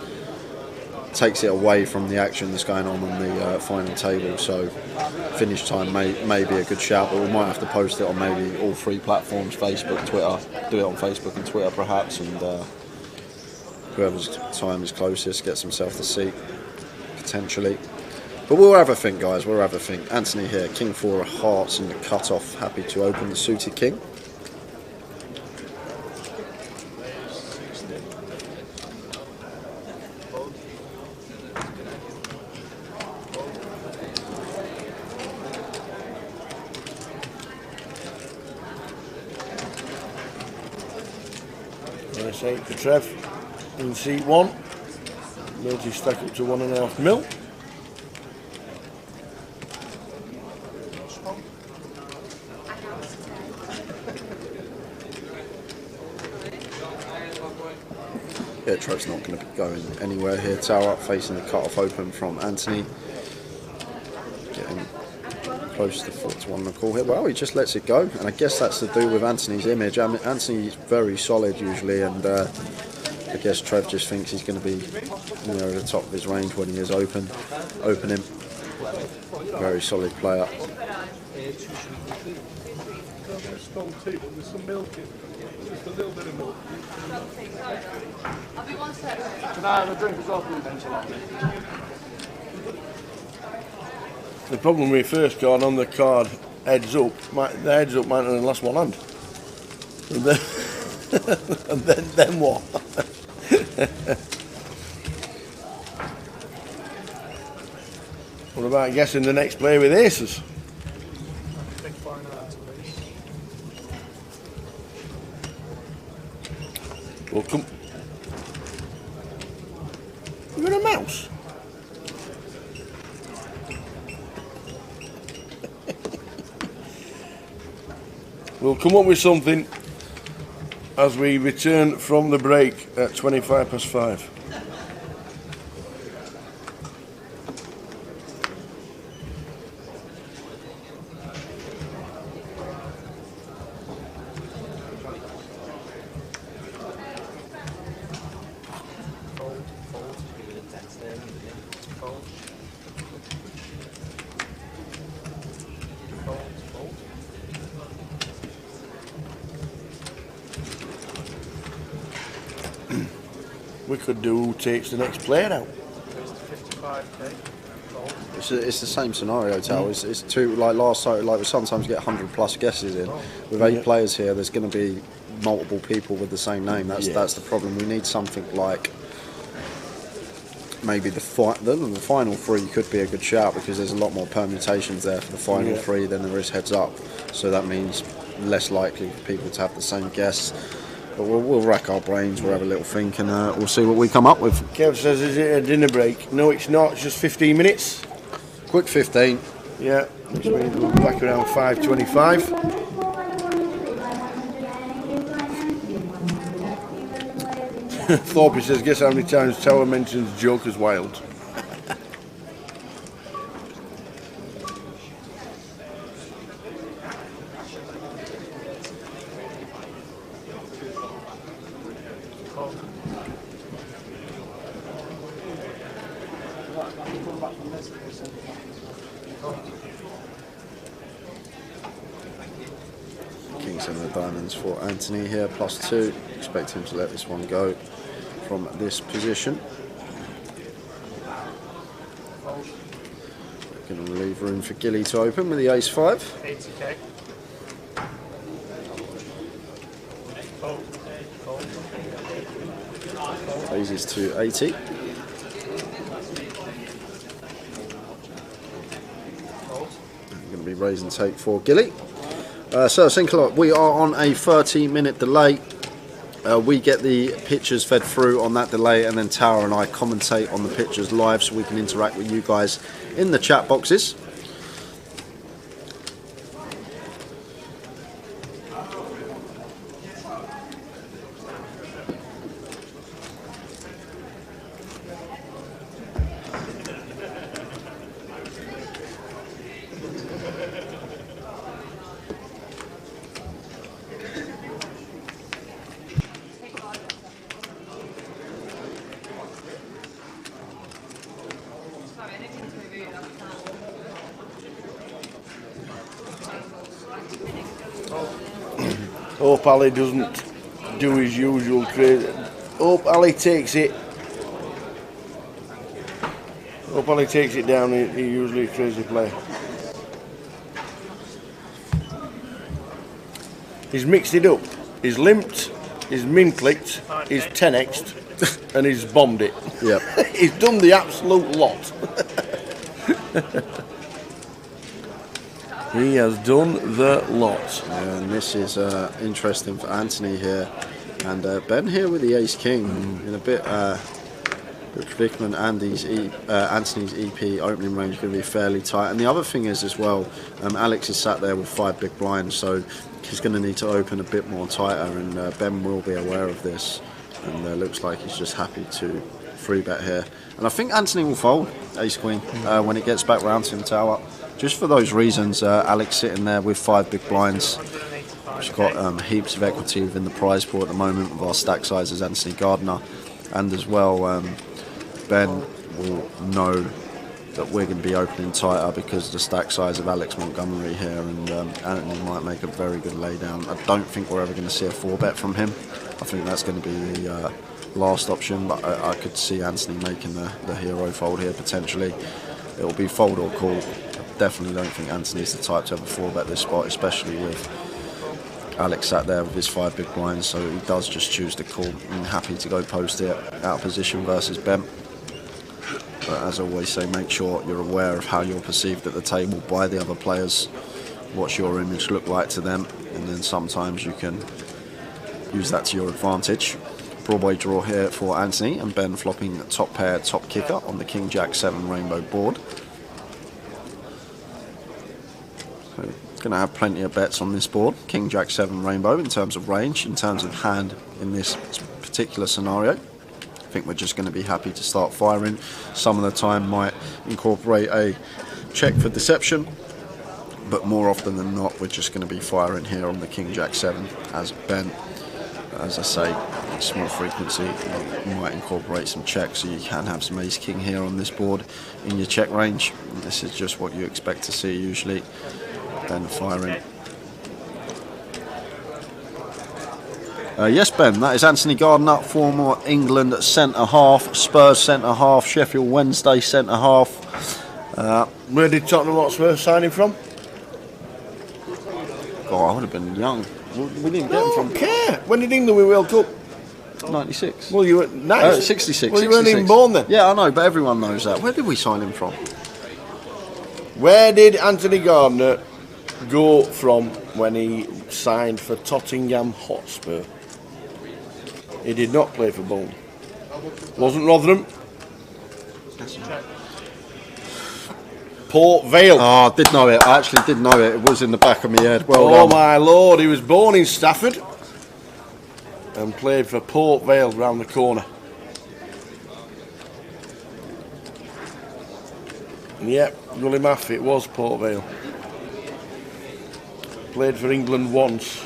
Speaker 5: it away from the action that's going on the final table. So finish time may be a good shout, but we might have to post it on maybe all 3 platforms: Facebook, Twitter. Do it on Facebook and Twitter perhaps, and whoever's time is closest gets himself the seat potentially. But we'll have a think, guys. We'll have a think. Anthony here, King 4 of Hearts in the cut-off. Happy to open the suited king.
Speaker 4: Nice 8 for Trev in seat 1. Milty stack up to 1.5 mil.
Speaker 5: Yeah, Trev's not going to be going anywhere here. Tower up, facing the cut-off open from Anthony. Getting close to 4 to 1 on the call here. Well, he just lets it go, and I guess that's to do with Anthony's image. Anthony's very solid usually, and I guess Trev just thinks he's going to be, at the top of his range when he is opening. Very solid player.
Speaker 2: Can I have a drink as well, please?
Speaker 4: The problem we first got on the card heads up, the heads up might only last one hand. And then what? What about guessing the next play with aces? Well, come. You got a mouse? We'll come up with something as we return from the break at 5:25. we could do who takes the next player out.
Speaker 5: It's the same scenario, Tal. It's two, like last time, like we sometimes get 100+ guesses in. With 8 players here, there's going to be multiple people with the same name. That's the problem. We need something like maybe the final 3 could be a good shout, because there's a lot more permutations there for the final 3 than there is heads up. So that means less likely for people to have the same guess. But we'll rack our brains, we'll have a little think, and we'll see what we come up with.
Speaker 4: Kev says, is it a dinner break? No, it's not. It's just 15 minutes.
Speaker 5: Quick 15.
Speaker 4: Yeah, which means we'll be back around 5:25. Thorpe says, guess how many times Tower mentions Joker's Wild?
Speaker 5: Kings and the diamonds for Anthony here, +2. Expect him to let this one go from this position. We're going to leave room for Gilly to open with the ace-5.
Speaker 3: 80k.
Speaker 5: Raises to 80. Going to be raise and take for Gilly. So I think we are on a 30-minute delay. We get the pictures fed through on that delay, and then Tower and I commentate on the pictures live so we can interact with you guys in the chat boxes.
Speaker 4: Hope Ali doesn't do his usual crazy. Hope Ali takes it. Hope Ali takes it down. He usually a crazy player. He's mixed it up. He's limped. He's min-clicked. He's 10x'd, and he's bombed it.
Speaker 5: Yep.
Speaker 4: He's done the absolute lot. He has done the lot.
Speaker 5: And this is interesting for Anthony here. And Ben here with the ace-king in a bit predicament. Anthony's EP opening range is going to be fairly tight. And the other thing is as well, Alex is sat there with 5 big blinds, so he's going to need to open a bit more tighter, and Ben will be aware of this. And looks like he's just happy to 3-bet here. And I think Anthony will fold ace-queen when it gets back round to him Tower. Just for those reasons, Alex sitting there with 5 big blinds. We've got heaps of equity within the prize pool at the moment with our stack size as Anthony Gardner. And as well, Ben will know that we're going to be opening tighter because of the stack size of Alex Montgomery here, and Anthony might make a very good laydown. I don't think we're ever going to see a 4-bet from him. I think that's going to be the last option, but I could see Anthony making the hero fold here potentially. It'll be fold or call. I definitely don't think Anthony's the type to have a 4-bet this spot, especially with Alex sat there with his 5 big blinds, so he does just choose to call. I'm happy to go post it out of position versus Ben. But as I always say, make sure you're aware of how you're perceived at the table by the other players. What's your image look like to them, and then sometimes you can use that to your advantage. Broadway draw here for Anthony, and Ben flopping top pair, top kicker on the King Jack 7 rainbow board. So it's going to have plenty of bets on this board. King Jack 7 rainbow in terms of range, in terms of hand in this particular scenario. I think we're just going to be happy to start firing. Some of the time might incorporate a check for deception, but more often than not we're just going to be firing here on the King Jack 7 as Ben. As I say, small frequency, you might incorporate some checks, so you can have some ace king here on this board in your check range. And this is just what you expect to see usually. Ben firing. Yes, Ben, that is Anthony Gardner, former England centre-half, Spurs centre-half, Sheffield Wednesday centre-half.
Speaker 4: Where did Tottenham Hotspur sign him from?
Speaker 5: God, I would have been young. We didn't get him from
Speaker 4: care. When did England win World Cup?
Speaker 5: 96.
Speaker 4: Well, you were
Speaker 5: 66.
Speaker 4: Well, you weren't even born then.
Speaker 5: Yeah, I know, but everyone knows that. Where did we sign him from?
Speaker 4: Where did Anthony Gardner go from when he signed for Tottenham Hotspur? He did not play for Bolton. Wasn't Rotherham. Port Vale.
Speaker 5: Oh, I did know it. I actually did know it. It was in the back of my head. Well
Speaker 4: oh
Speaker 5: done.
Speaker 4: my lord, he was born in Stafford and played for Port Vale round the corner. Yep, Gully Maff, it was Port Vale. Played for England once.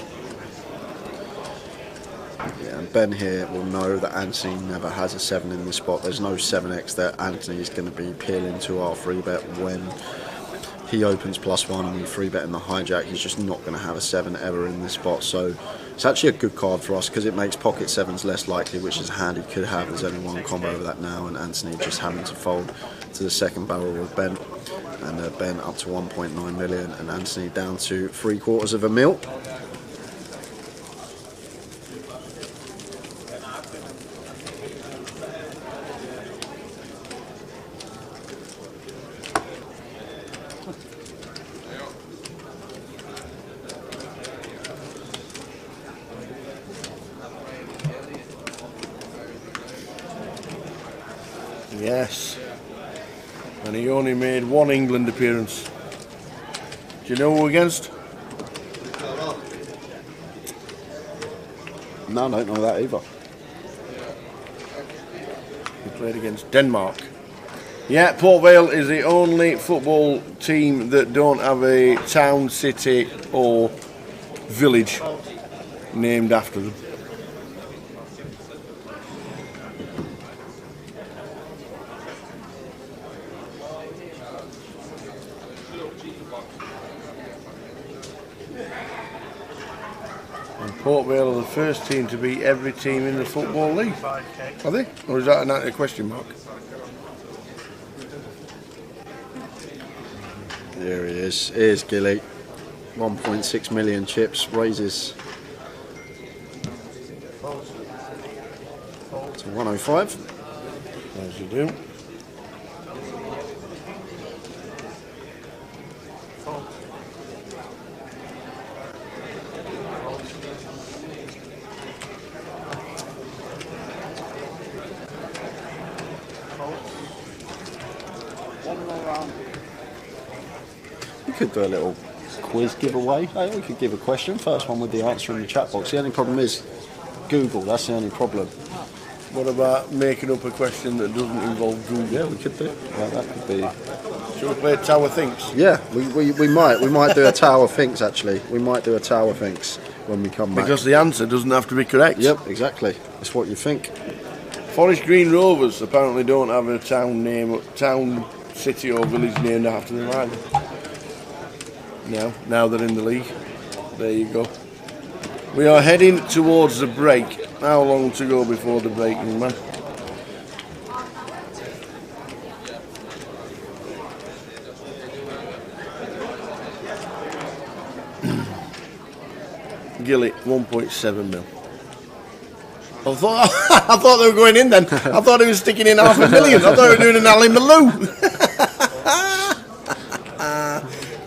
Speaker 5: Yeah, and Ben here will know that Anthony never has a 7 in this spot. There's no 7x that Anthony is going to be peeling to our free bet when he opens +1 and we free bet in the hijack. He's just not going to have a 7 ever in this spot. So it's actually a good card for us because it makes pocket 7s less likely, which is a hand he could have. There's only one combo of that now, and Anthony just having to fold to the second barrel with Ben. And Ben up to 1.9 million and Anthony down to 3/4 mil.
Speaker 4: Yes. And he only made one England appearance. Do you know who against?
Speaker 5: No, I don't know that either.
Speaker 4: He played against Denmark. Yeah, Port Vale is the only football team that don't have a town, city or village named after them. Port Vale are the first team to beat every team in the Football League. Are they? Or is that a question mark?
Speaker 5: There he is. Here's Gilly. 1.6 million chips. Raises to 105.
Speaker 4: As you do.
Speaker 5: We could do a little quiz giveaway. We could give a question. First one with the answer in the chat box. The only problem is Google. That's the only problem.
Speaker 4: What about making up a question that doesn't involve Google?
Speaker 5: Yeah, we could do. Yeah, that could be.
Speaker 4: Should we play Tower Thinks?
Speaker 5: Yeah, we might. We might do a Tower Thinks actually. We might do a Tower Thinks when we come back.
Speaker 4: Because the answer doesn't have to be correct.
Speaker 5: Yep, exactly. It's what you think.
Speaker 4: Forest Green Rovers apparently don't have a town name, town, city or village named after them either. Now they're in the league. There you go. We are heading towards the break. How long to go before the break, young man? Gilly, 1.7 mil. I thought they were going in then. I thought he was sticking in 500,000. I thought we were doing an Ali Malou.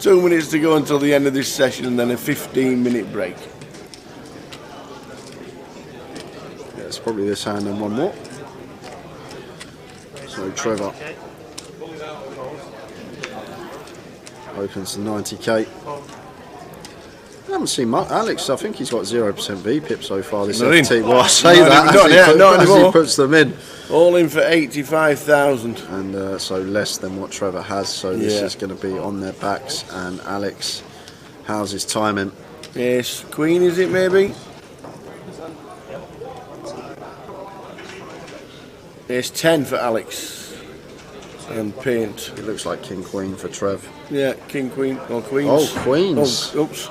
Speaker 4: 2 minutes to go until the end of this session and then a 15-minute break.
Speaker 5: Yeah, it's probably this hand and one more. So Trevor opens to 90k. I haven't seen much. Alex, I think he's got 0% VPIP so far this FT. Well, I say that as he puts them in.
Speaker 4: All in for 85,000.
Speaker 5: And so less than what Trevor has. So this is going to be on their backs. And Alex, how's his timing?
Speaker 4: Yes, Queen is it maybe? It's 10 for Alex. And paint.
Speaker 5: It looks like King Queen for Trev.
Speaker 4: Yeah, King Queen or Queens.
Speaker 5: Oh, Queens.
Speaker 4: Oh, oops.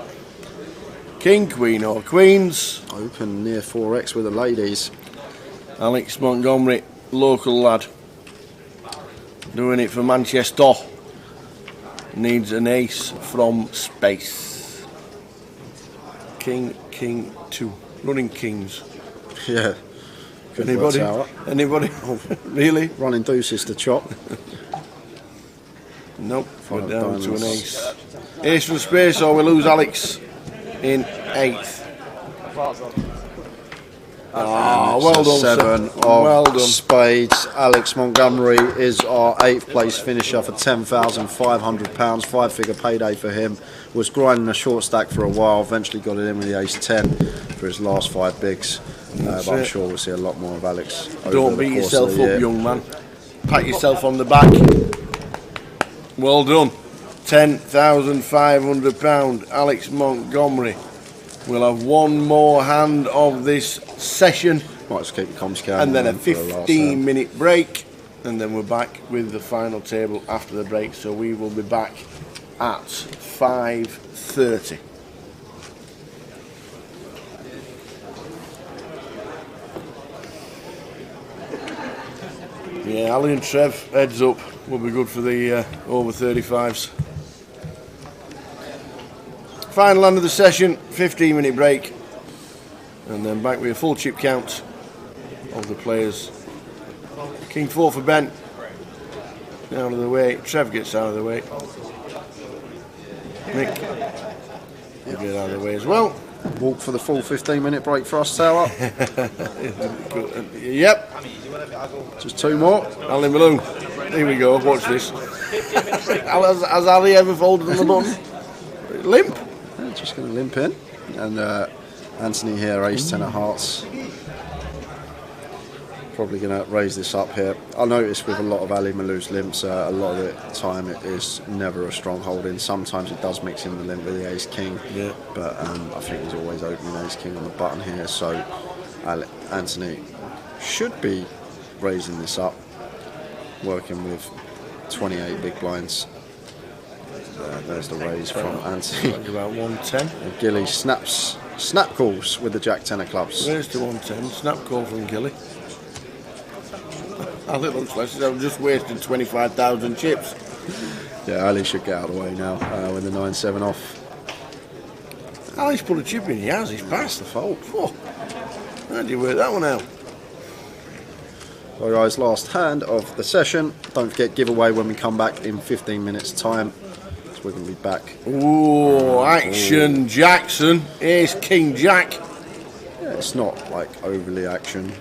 Speaker 4: King, Queen or Queens.
Speaker 5: open near 4x with the ladies.
Speaker 4: Alex Montgomery, local lad, doing it for Manchester. Needs an ace from space. King, king, 2. Running kings.
Speaker 5: Yeah. Good
Speaker 4: Anybody? Anybody? Oh, really?
Speaker 5: Running deuces to chop.
Speaker 4: Nope. We're
Speaker 5: Five
Speaker 4: down to an
Speaker 5: diamonds.
Speaker 4: ace. Ace from space, or we lose Alex in 8th. Ah, well done,
Speaker 5: 7
Speaker 4: sir.
Speaker 5: of
Speaker 4: Well done.
Speaker 5: spades. Alex Montgomery is our 8th place finisher for £10,500. 5-figure payday for him. Was grinding a short stack for a while. Eventually got it in with the ace 10 for his last 5 bigs. But I'm sure we'll see a lot more of Alex.
Speaker 4: Don't
Speaker 5: over the
Speaker 4: beat
Speaker 5: course
Speaker 4: yourself
Speaker 5: of the year.
Speaker 4: up, young man. Pat yourself on the back. Well done. £10,500. Alex Montgomery will have one more hand of this session,
Speaker 5: Might just keep the comms count.
Speaker 4: and then a
Speaker 5: on for the last
Speaker 4: 15-minute break, and then we're back with the final table after the break. So we will be back at 5:30. Yeah, Ali and Trev, heads up, will be good for the over 35s. Final end of the session, 15-minute break, and then back with a full chip count of the players. King 4 for Ben, out of the way. Trev gets out of the way. Nick, you get out of the way as well.
Speaker 5: Walk for the full 15-minute break for us, Tower.
Speaker 4: Yep.
Speaker 5: Just 2 more.
Speaker 4: Ali Malone. Here we go. Watch this. Has Ali ever folded on the button? Limp.
Speaker 5: Yeah, just going to limp in. And Anthony here, ace 10 of hearts. Probably going to raise this up here. I noticed with a lot of Ali Malou's limps, a lot of the time it is never a strong holding. Sometimes it does mix in the limp with the ace king.
Speaker 4: Yeah.
Speaker 5: But I think he's always opening ace king on the button here. So Anthony should be raising this up, working with 28 big blinds. There's the raise from Anthony.
Speaker 4: About 110.
Speaker 5: And Gilly snap calls with the jack 10 of clubs.
Speaker 4: Where's the 110? Snap call from Gilly. I think looks like I've just wasted 25,000 chips.
Speaker 5: Yeah, Ali should get out of the way now with the 9-7 off.
Speaker 4: Ali's put a chip in, he has, he's passed the fold. Oh, how do you work that one out?
Speaker 5: Well guys, last hand of the session. Don't forget giveaway when we come back in 15 minutes time. So we're going to be back.
Speaker 4: Ooh, action Jackson. Here's King Jack.
Speaker 5: Yeah, it's not like overly action.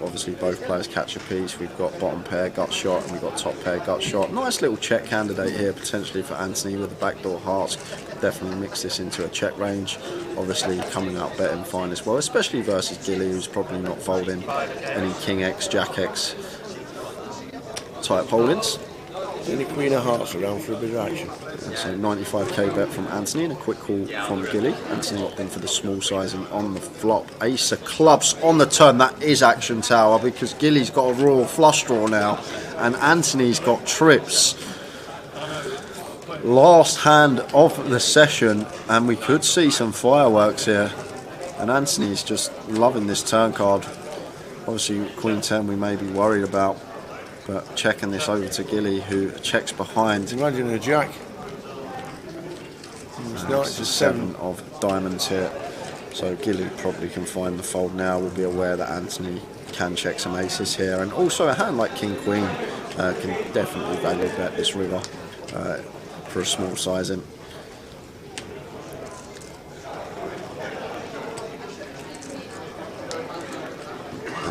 Speaker 5: Obviously both players catch a piece. We've got bottom pair gut shot and we've got top pair gut shot. Nice little check candidate here potentially for Anthony with the backdoor hearts. Definitely mix this into a check range. Obviously coming out betting fine as well, especially versus Gilly, who's probably not folding any King X, Jack X type holdings.
Speaker 4: Any Queen of Hearts around for a bit of action.
Speaker 5: So 95k bet from Anthony and a quick call from Gilly. Anthony opting for the small sizing on the flop. Ace of clubs on the turn. That is action, Tower, because Gilly's got a royal flush draw now and Anthony's got trips. Last hand of the session and we could see some fireworks here. And Anthony's just loving this turn card. Obviously Queen 10 we may be worried about. But checking this over to Gilly, who checks behind.
Speaker 4: Imagine a Jack.
Speaker 5: It's a 7 of diamonds here. So Gilly probably can find the fold now. We'll be aware that Anthony can check some aces here. And also a hand like King Queen can definitely value bet this river for a small sizing.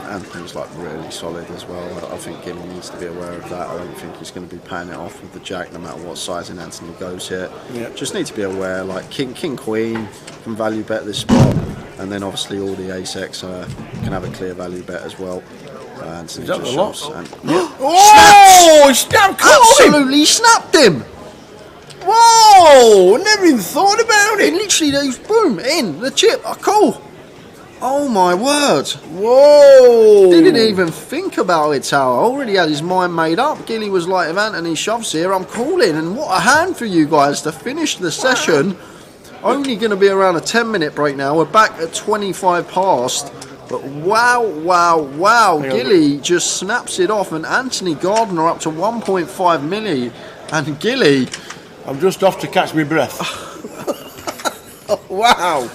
Speaker 5: Anthony's like really solid as well. I think Gilly needs to be aware of that. I don't think he's going to be paying it off with the jack no matter what sizing Anthony goes here.
Speaker 4: Yeah.
Speaker 5: Just need to be aware, like King Queen can value bet this spot, and then obviously all the ace X can have a clear value bet as well. Anthony
Speaker 4: Is that
Speaker 5: just
Speaker 4: the lot?
Speaker 5: shows. And,
Speaker 4: Oh, snap
Speaker 5: absolutely snapped him!
Speaker 4: Whoa, never even thought about
Speaker 5: It
Speaker 4: it.
Speaker 5: literally goes boom in the chip. Oh, cool. Oh my word.
Speaker 4: Whoa.
Speaker 5: Didn't even think about it, Tower. Already had his mind made up. Gilly was like, if Anthony shoves here, I'm calling. And what a hand for you guys to finish the session Only going to be around a 10-minute break now. We're back at 25 past. But wow, Gilly just snaps it off, and Anthony Gardner up to 1.5 milli. And Gilly,
Speaker 4: I'm just off to catch my breath. Wow.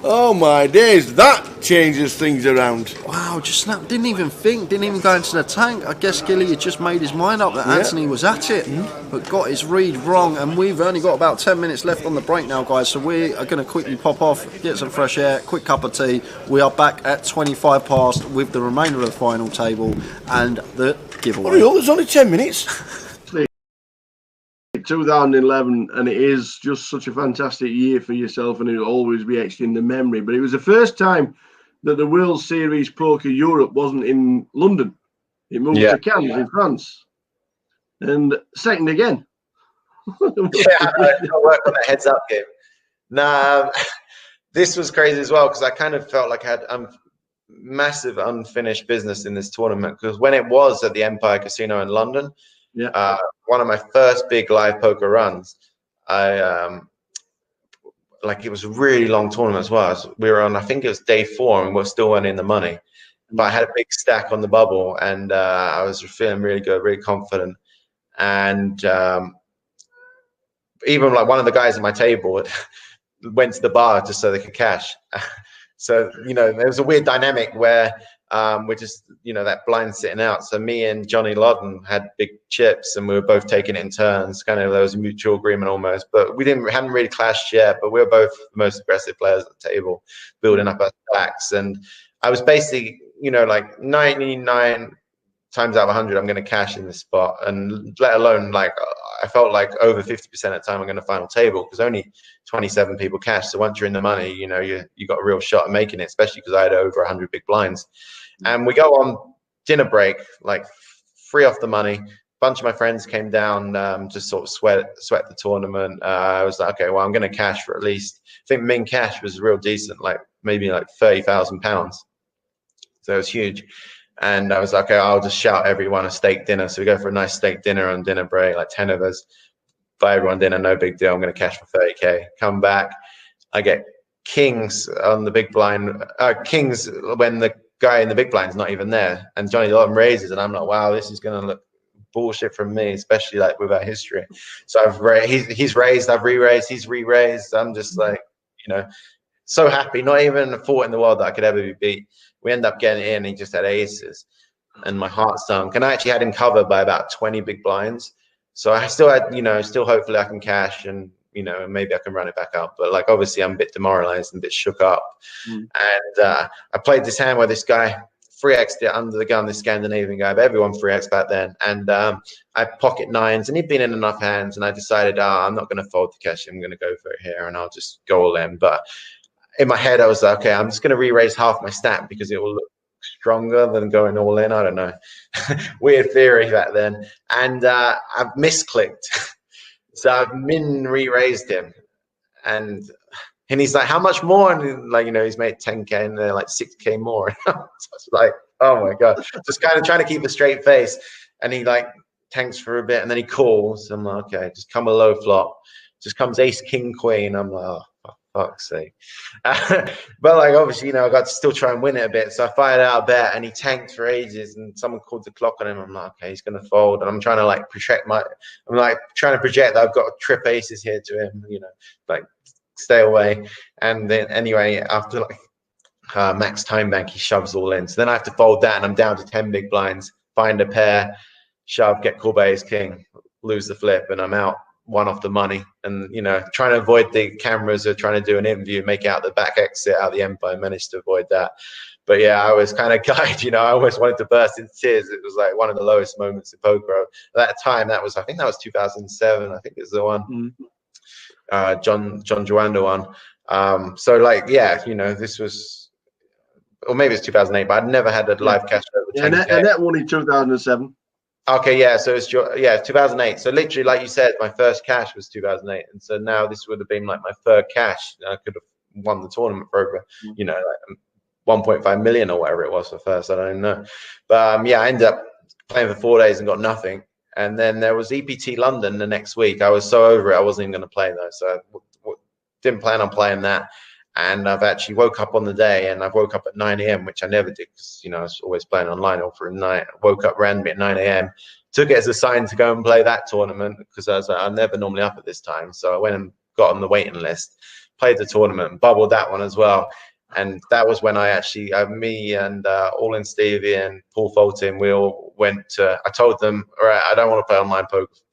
Speaker 4: Oh my days, that changes things around.
Speaker 5: Wow, just snapped, didn't even think, didn't even go into the tank. I guess Gilly had just made his mind up that Anthony was at it, but got his read wrong. And we've only got about 10 minutes left on the break now, guys, so we are going to quickly pop off, get some fresh air, quick cup of tea. We are back at 25 past with the remainder of the final table and the giveaway.
Speaker 4: Oh, there's only 10 minutes.
Speaker 2: 2011, and it is just such a fantastic year for yourself, and it'll always be etched in the memory. But it was the first time that the World Series Poker Europe wasn't in London. It moved to Cannes in France. And second again.
Speaker 1: I work on the heads up game. Nah, this was crazy as well, because I kind of felt like I had massive unfinished business in this tournament, because when it was at the Empire Casino in London, one of my first big live poker runs, I like, it was a really long tournament as well. We were on, I think it was day 4, and we're still earning the money. But I had a big stack on the bubble, and I was feeling really good, really confident. And even like one of the guys at my table went to the bar just so they could cash. So, you know, there was a weird dynamic where we're just, you know, that blind sitting out. So me and Johnny Lodden had big chips, and we were both taking it in turns. Kind of, there was a mutual agreement almost, but hadn't really clashed yet. But we were both the most aggressive players at the table, building up our stacks. And I was basically, you know, like 99 times out of 100, I'm going to cash in this spot, and let alone, like, I felt like over 50% of the time I'm going to final table, because only 27 people cash. So once you're in the money, you know, you got a real shot at making it, especially because I had over 100 big blinds. And we go on dinner break, like free off the money. A bunch of my friends came down, just sort of sweat the tournament. I was like, okay, well, I'm going to cash for at least, I think min cash was real decent, like maybe like £30,000. So it was huge. And I was like, okay, I'll just shout everyone a steak dinner. So we go for a nice steak dinner on dinner break, like 10 of us. Buy everyone dinner, no big deal. I'm going to cash for 30K. Come back, I get kings on the big blind. Kings when the guy in the big blind's not even there. And Johnny Lawton raises, and I'm like, wow, this is going to look bullshit from me, especially like with our history. So he's raised, I've re-raised, he's re-raised. I'm just like, you know, so happy. Not even a thought in the world that I could ever be beat. We end up getting in, and he just had aces, and my heart sunk. And I actually had him covered by about 20 big blinds. So I still had, you know, still hopefully I can cash, and, you know, maybe I can run it back up. But like, obviously I'm a bit demoralized and a bit shook up. And I played this hand where this guy 3x'd it under the gun, this Scandinavian guy, but everyone 3x back then. And I pocket nines, and he'd been in enough hands, and I decided, I'm not going to fold the cash. I'm going to go for it here, and I'll just go all in. But in my head, I was like, okay, I'm just going to re-raise half my stack because it will look stronger than going all in. I don't know. Weird theory back then. And I've misclicked. So I've min re-raised him. And he's like, how much more? And like, you know, he's made 10K, and they're like 6K more. So it's like, oh my God. Just kind of trying to keep a straight face. And he like tanks for a bit, and then he calls. I'm like, okay, just come a low flop. Just comes ace, king, queen. I'm like, oh, for fuck's sake. But like, obviously, you know, I got to still try and win it a bit. So I fired out a bet, and he tanked for ages, and someone called the clock on him. I'm like, okay, he's going to fold. And I'm trying to like project that I've got trip aces here to him, you know, like stay away. And then anyway, after like max time bank, he shoves all in. So then I have to fold that, and I'm down to 10 big blinds, find a pair, shove, get called by ace king, lose the flip, and I'm out one off the money. And, you know, trying to avoid the cameras or trying to do an interview, make out the back exit out of the Empire, managed to avoid that. But yeah, I was kind of gutted, you know, I almost wanted to burst into tears. It was like one of the lowest moments in poker. At that time, I think that was 2007. I think it's the one, John Joanda one. So like, yeah, you know, this was, or maybe it's 2008, but I'd never had a live cash over 10K.
Speaker 2: And that won in 2007.
Speaker 1: Okay, yeah, so it's 2008. So literally, like you said, my first cash was 2008, and so now this would have been like my third cash. I could have won the tournament for over, you know, like 1.5 million or whatever it was for first. I don't even know, but yeah, I ended up playing for 4 days and got nothing. And then there was EPT London the next week. I was so over it, I wasn't even going to play though. So didn't plan on playing that. And I've actually woke up on the day, and I've woke up at 9 a.m., which I never did because, I was always playing online all through the night. I woke up randomly at 9 a.m., took it as a sign to go and play that tournament because I was like, I'm never normally up at this time. So I went and got on the waiting list, played the tournament, and bubbled that one as well. And that was when I actually, me and All In Stevie and Paul Fulton, we all went to, I told them, all right, I don't want to play online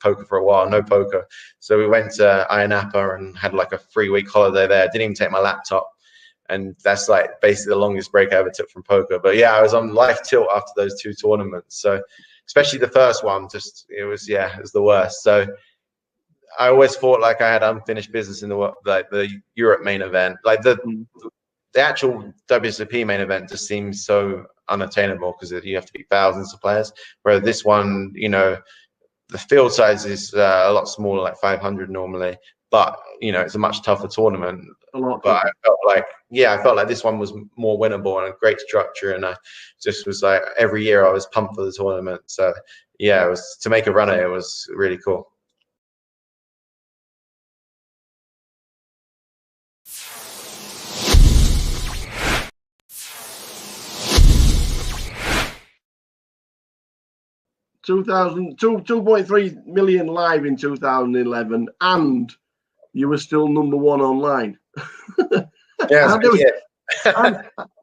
Speaker 1: poker for a while, no poker. So we went to Ayia Napa and had like a 3-week holiday there. Didn't even take my laptop. And that's like basically the longest break I ever took from poker. But yeah, I was on life tilt after those 2 tournaments. So especially the first one, it was the worst. So I always thought like I had unfinished business in the Europe main event. Like the actual WSOP main event just seems so unattainable because you have to beat thousands of players. Whereas this one, the field size is a lot smaller, like 500 normally. But it's a much tougher tournament. But I felt like this one was more winnable and a great structure. And I just was like, every year I was pumped for the tournament. So yeah, it was to make a run at it was really cool.
Speaker 2: $2.3 million live in 2011, and you were still number 1 online.
Speaker 1: Yeah,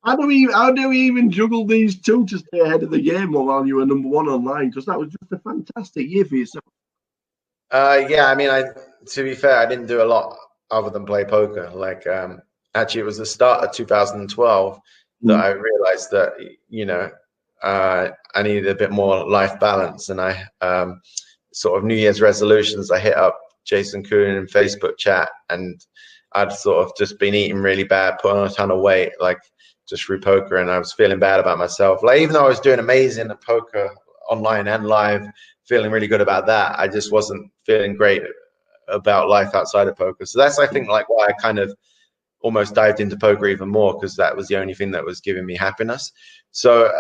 Speaker 2: how do we even juggle these two to stay ahead of the game while you were number 1 online? Because that was just a fantastic year for yourself.
Speaker 1: Yeah, I mean, to be fair, I didn't do a lot other than play poker. Like, actually, it was the start of 2012 that I realized that I needed a bit more life balance, and I sort of New Year's resolutions. I hit up Jason Kuhn in Facebook chat, and I'd sort of just been eating really bad, put on a ton of weight, like just through poker, and I was feeling bad about myself. Like even though I was doing amazing at poker online and live, feeling really good about that, I just wasn't feeling great about life outside of poker. So that's, I think, like why I kind of almost dived into poker even more, because that was the only thing that was giving me happiness. So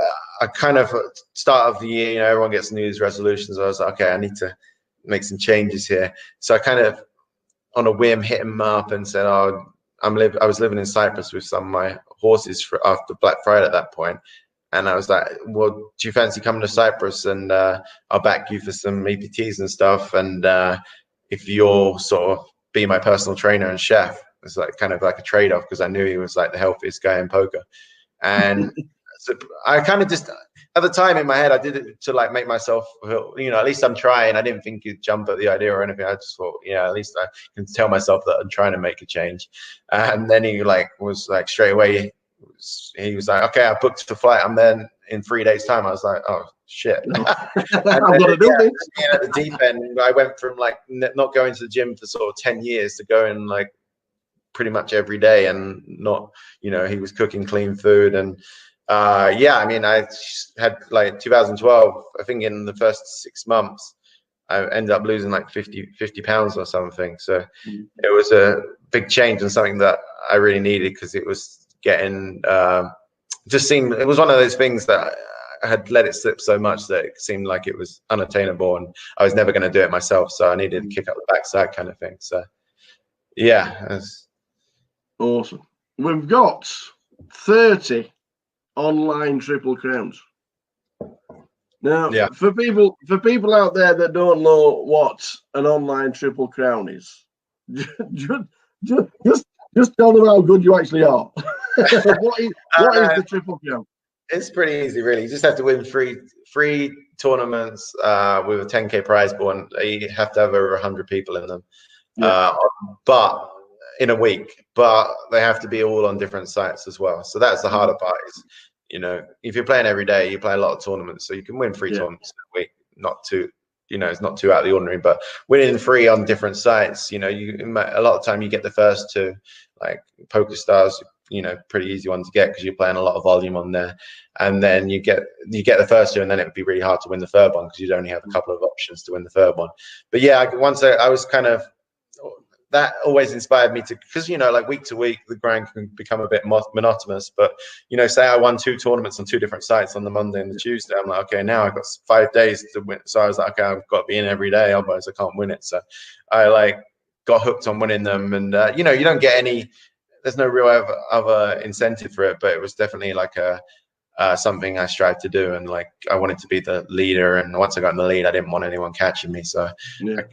Speaker 1: I kind of, start of the year, everyone gets New Year's resolutions. I was like, okay, I need to make some changes here. So I kind of, on a whim, hit him up and said, oh, I was living in Cyprus with some of my horses after Black Friday at that point. And I was like, well, do you fancy coming to Cyprus? And I'll back you for some EPTs and stuff. And if you'll sort of be my personal trainer and chef, it's like kind of like a trade-off, because I knew he was like the healthiest guy in poker. And so I kind of just, at the time in my head, I did it to like make myself, at least I'm trying. I didn't think he'd jump at the idea or anything. I just thought, at least I can tell myself that I'm trying to make a change. And then he was like straight away, he was like, okay, I booked the flight. I'm then in 3 days time. I was like, oh shit. And then, at the deep end, I went from like not going to the gym for sort of 10 years to going like pretty much every day, and not, he was cooking clean food. And I mean, I had like 2012, I think in the first 6 months, I ended up losing like 50 pounds or something. So it was a big change and something that I really needed, because it was getting, it was one of those things that I had let it slip so much that it seemed like it was unattainable, and I was never going to do it myself. So I needed to kick up the backside kind of thing. So yeah.
Speaker 2: Awesome. We've got 30 online Triple Crowns. Now, for people out there that don't know what an online Triple Crown is, just tell them how good you actually are. What is the Triple Crown?
Speaker 1: It's pretty easy, really. You just have to win three tournaments with a 10K prize pool, and you have to have over 100 people in them. But in a week, but they have to be all on different sites as well. So that's the harder part. Is, if you're playing every day, you play a lot of tournaments, so you can win 3 tournaments in a week. Not too, it's not too out of the ordinary, but winning 3 on different sites, a lot of time you get the first 2, like Poker Stars, pretty easy one to get because you're playing a lot of volume on there, and then you get the first 2, and then it would be really hard to win the third one because you'd only have a couple of options to win the third one. But yeah, once I was kind of, that always inspired me to, because like week to week the grind can become a bit monotonous. But say I won 2 tournaments on 2 different sites on the Monday and the Tuesday, I'm like, okay, now I've got 5 days to win. So I was like, okay, I've got to be in every day, otherwise I can't win it. So I got hooked on winning them. And you know, you don't get any. There's no real other incentive for it, but it was definitely like a something I strive to do, and like I wanted to be the leader. And once I got in the lead, I didn't want anyone catching me, so I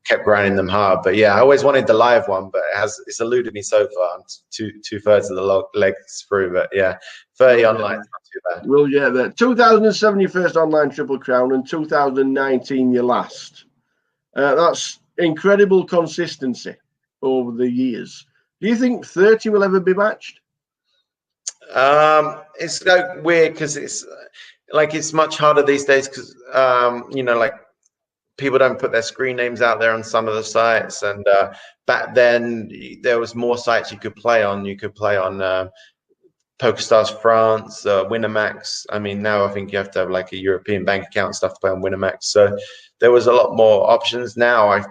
Speaker 1: kept grinding them hard. But yeah, I always wanted the live one, but it's eluded me so far. I'm two-thirds of the legs through, but yeah, 30 online is not too bad.
Speaker 2: We'll get there. 2007, your first online Triple Crown, and 2019, your last. That's incredible consistency over the years. Do you think 30 will ever be matched?
Speaker 1: It's like weird because it's much harder these days because you know, like people don't put their screen names out there on some of the sites, and back then there was more sites you could play on. You could play on PokerStars France, Winamax. I mean, now I think you have to have like a European bank account and stuff to play on Winamax. So there was a lot more options. Now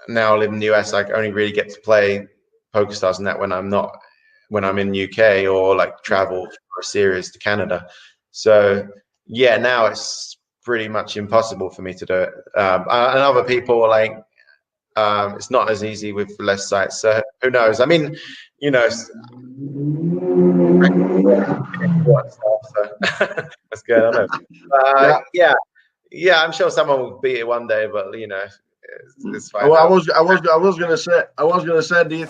Speaker 1: now I live in the US, I only really get to play PokerStars and that when I'm in UK or like travel for a series to Canada. So yeah, now it's pretty much impossible for me to do it. And other people are like, it's not as easy with less sites. So who knows? I mean, you know, that's good. I know. Yeah, I'm sure someone will beat it one day, but you know, it's fine.
Speaker 2: Well, I was gonna say, do you?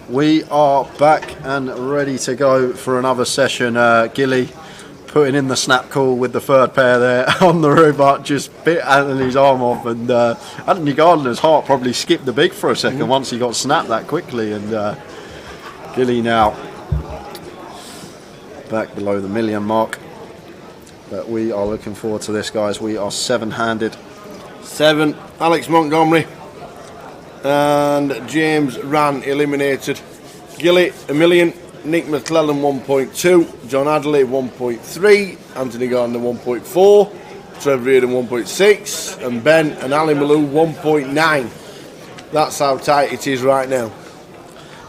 Speaker 5: We are back and ready to go for another session. Gilly putting in the snap call with the third pair there on the robot, just bit Anthony's arm off, and Anthony Gardner's heart probably skipped the beat for a second once he got snapped that quickly. And Gilly now back below the million mark, but we are looking forward to this, guys. We are seven-handed.
Speaker 4: 7, Alex Montgomery and James Rann eliminated. Gilly, 1 million. Nick McClellan, 1.2. John Adderley, 1.3. Anthony Gardner, 1.4. Trevor Reardon, 1.6. And Ben and Ali Malou, 1.9. That's how tight it is right now.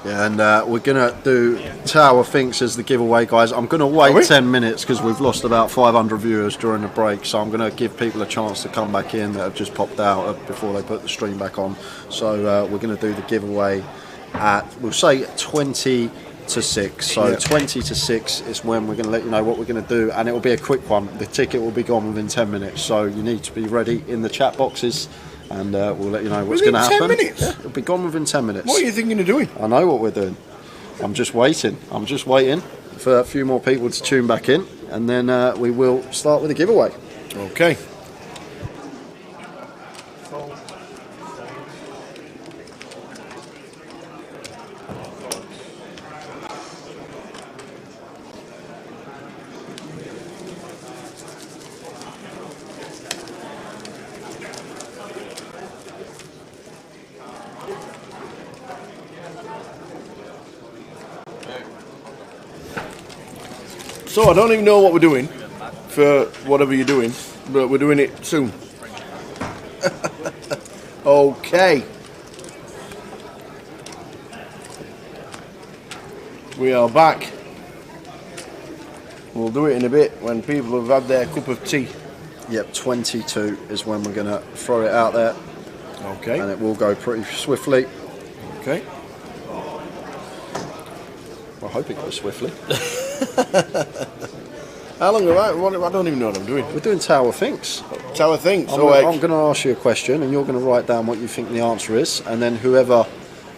Speaker 5: Yeah, and we're going to do Tower Thinks as the giveaway, guys. I'm going to wait 10 minutes because we've lost about 500 viewers during the break, so I'm going to give people a chance to come back in that have just popped out before they put the stream back on. So we're going to do the giveaway at, we'll say 20 to 6. So 20 to 6 is when we're going to let you know what we're going to do, and it will be a quick one. The ticket will be gone within 10 minutes, so you need to be ready in the chat boxes. And we'll let you know what's going to happen.
Speaker 4: 10 minutes?
Speaker 5: Yeah, it'll be gone within 10 minutes.
Speaker 4: What are you thinking of doing?
Speaker 5: I know what we're doing. I'm just waiting for a few more people to tune back in, and then we will start with the giveaway.
Speaker 4: Okay. So I don't even know what we're doing for whatever you're doing, but we're doing it soon. Okay. We are back. We'll do it in a bit when people have had their cup of tea.
Speaker 5: Yep, 22 is when we're going to throw it out there.
Speaker 4: Okay.
Speaker 5: And it will go pretty swiftly.
Speaker 4: Okay.
Speaker 5: I hope it goes swiftly.
Speaker 4: How long have I don't even know what I'm doing.
Speaker 5: We're doing Tower Thinks.
Speaker 4: Tower Thinks.
Speaker 5: I'm going to ask you a question, and you're going to write down what you think the answer is, and then whoever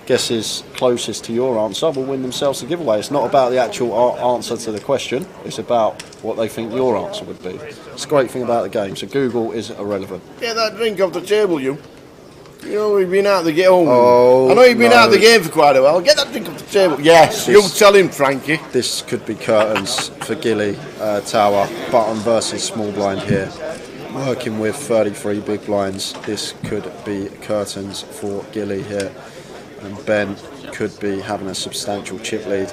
Speaker 5: guesses closest to your answer will win themselves a giveaway. It's not about the actual answer to the question, it's about what they think your answer would be. It's a great thing about the game, so Google is irrelevant.
Speaker 4: Get that drink off the table, you. You know, we've been out of the game.
Speaker 5: Oh,
Speaker 4: I know you've been
Speaker 5: no.
Speaker 4: out of the game for quite a while. Get that drink off the table. Yes, you tell him, Frankie.
Speaker 5: This could be curtains for Gilly Tower. Button versus small blind here. Working with 33 big blinds. This could be curtains for Gilly here. And Ben could be having a substantial chip lead.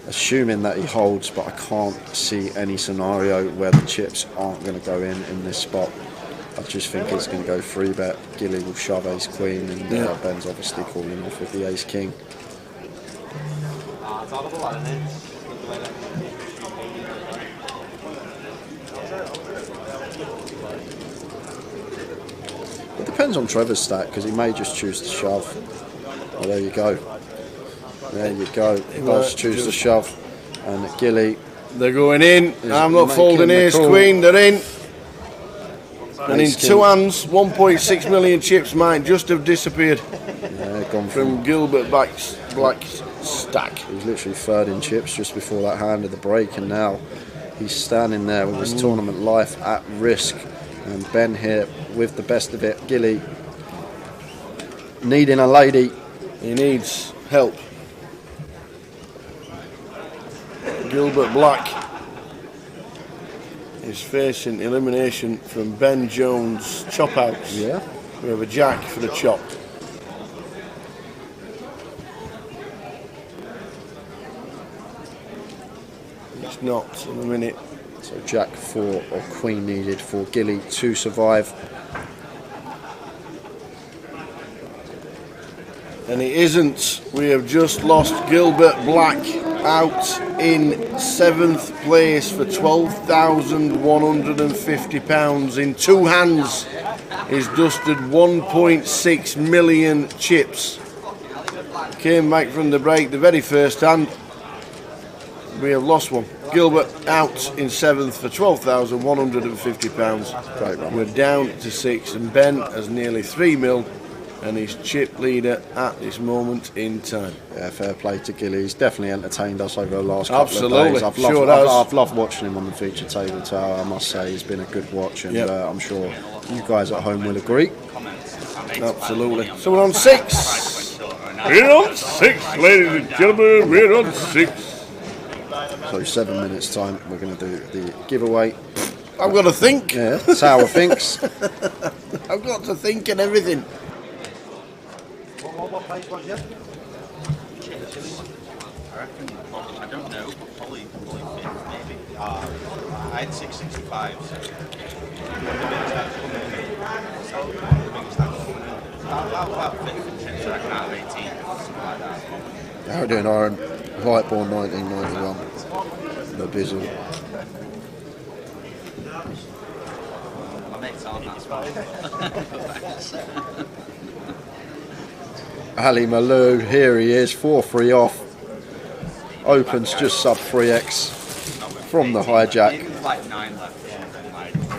Speaker 5: Assuming that he holds, but I can't see any scenario where the chips aren't going to go in this spot. I just think it's going to go 3-bet. Gilly will shove ace queen, and Ben's obviously calling off with the ace king. It depends on Trevor's stack, because he may just choose to shove. Oh, there you go. There you go. He does choose to shove. And Gilly.
Speaker 4: They're going in. I'm not folding ace queen. They're in. And in two hands, 1.6 million chips might just have disappeared
Speaker 5: Gone
Speaker 4: from Gilbert Black's stack.
Speaker 5: He was literally third in chips just before that hand of the break, and now he's standing there with his tournament life at risk. And Ben here with the best of it. Gilly needing a lady.
Speaker 4: He needs help. Gilbert Black is facing elimination from Ben Jones' chop outs.
Speaker 5: Yeah.
Speaker 4: We have a jack for the chop. It's not in a minute.
Speaker 5: So jack 4 or queen needed for Gilly to survive.
Speaker 4: And it isn't. We have just lost Gilbert Black out in 7th place for £12,150 in two hands. He's dusted 1.6 million chips. Came back from the break the very first hand. We have lost one. Gilbert out in 7th for £12,150.
Speaker 5: Great run.
Speaker 4: We're down to 6, and Ben has nearly 3 mil. And he's chip leader at this moment in time.
Speaker 5: Yeah, fair play to Gilly. He's definitely entertained us over the last couple
Speaker 4: Absolutely.
Speaker 5: of days. I've loved watching him on the feature table tower. I must say he's been a good watch, and I'm sure you guys at home will agree.
Speaker 4: Absolutely. So we're on 6. We're on 6, ladies and gentlemen. We're on 6.
Speaker 5: So 7 minutes time, we're going to do the giveaway.
Speaker 4: I've got to think.
Speaker 5: Yeah, Tower thinks.
Speaker 4: I've got to think and everything.
Speaker 7: What price was you? I reckon, I don't know, but probably maybe. I had 665. About 50 chips, I reckon, out of 18, something like that.
Speaker 5: How are we doing, Aaron? Lightborn 1991. The Bizzle.
Speaker 7: My mate's on that spot.
Speaker 5: Ali Malou, here he is, 4-3 off. Opens just sub 3x from the hijack.
Speaker 7: Like 9 left.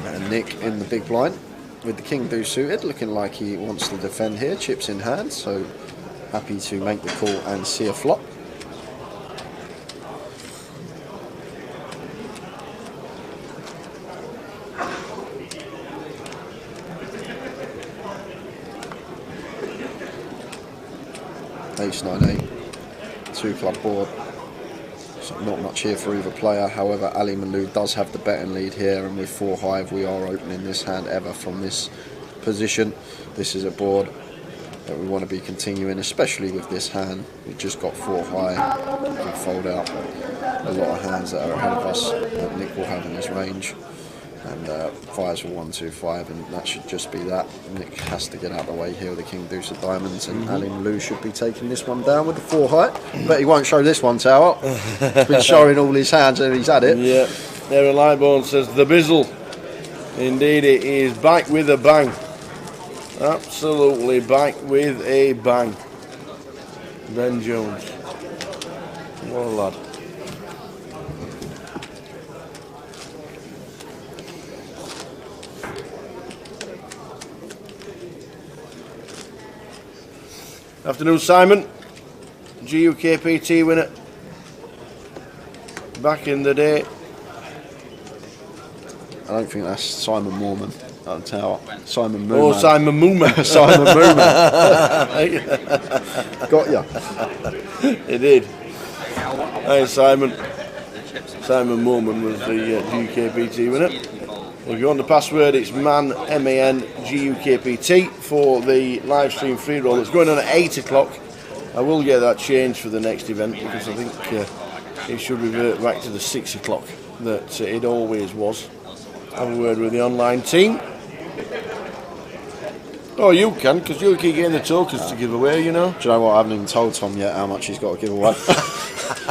Speaker 5: And Nick in the big blind with the king deuce suited, looking like he wants to defend here, chips in hand, so happy to make the call and see a flop. Ace 9-8, 2 club board, so not much here for either player. However, Ali Malou does have the betting lead here, and with 4 high we are opening this hand ever from this position. This is a board that we want to be continuing, especially with this hand. We've just got 4 high, we can fold out a lot of hands that are ahead of us that Nick will have in his range. And fires for 1-2-5, and that should just be that. Nick has to get out of the way here with the king deuce of diamonds, and Ali Malou should be taking this one down with the 4 high. But he won't show this one, Tower. He's been showing all his hands and he's had it.
Speaker 4: Yeah, Aaron Lightborn says the Bizzle. Indeed, it is back with a bang. Absolutely back with a bang. Ben Jones. What a lad. Afternoon, Simon. GUKPT winner. Back in the day.
Speaker 5: I don't think that's Simon Moorman. on Tower. Simon Mooman.
Speaker 4: Oh, Simon Mooman.
Speaker 5: Simon Mooman. Got ya.
Speaker 4: It did. Hey, Simon. Simon Mooman was the GUKPT winner. If you want the password, it's MAN, MAN-GUKPT for the live stream free roll that's going on at 8 o'clock. I will get that changed for the next event because I think it should revert back to the 6 o'clock that it always was. Have a word with the online team. Oh, you can, because you'll keep getting the tokens to give away, you know.
Speaker 5: Do you know what? I haven't even told Tom yet how much he's got to give away.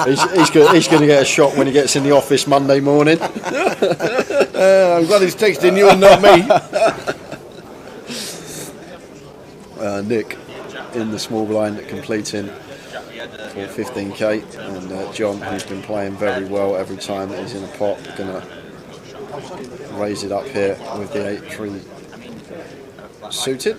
Speaker 5: he's going to get a shot when he gets in the office Monday morning.
Speaker 4: I'm glad he's texting you and not me.
Speaker 5: Nick in the small blind completing for 15k, and John, who's been playing very well every time that he's in a pot, going to raise it up here with the 8-3 suited.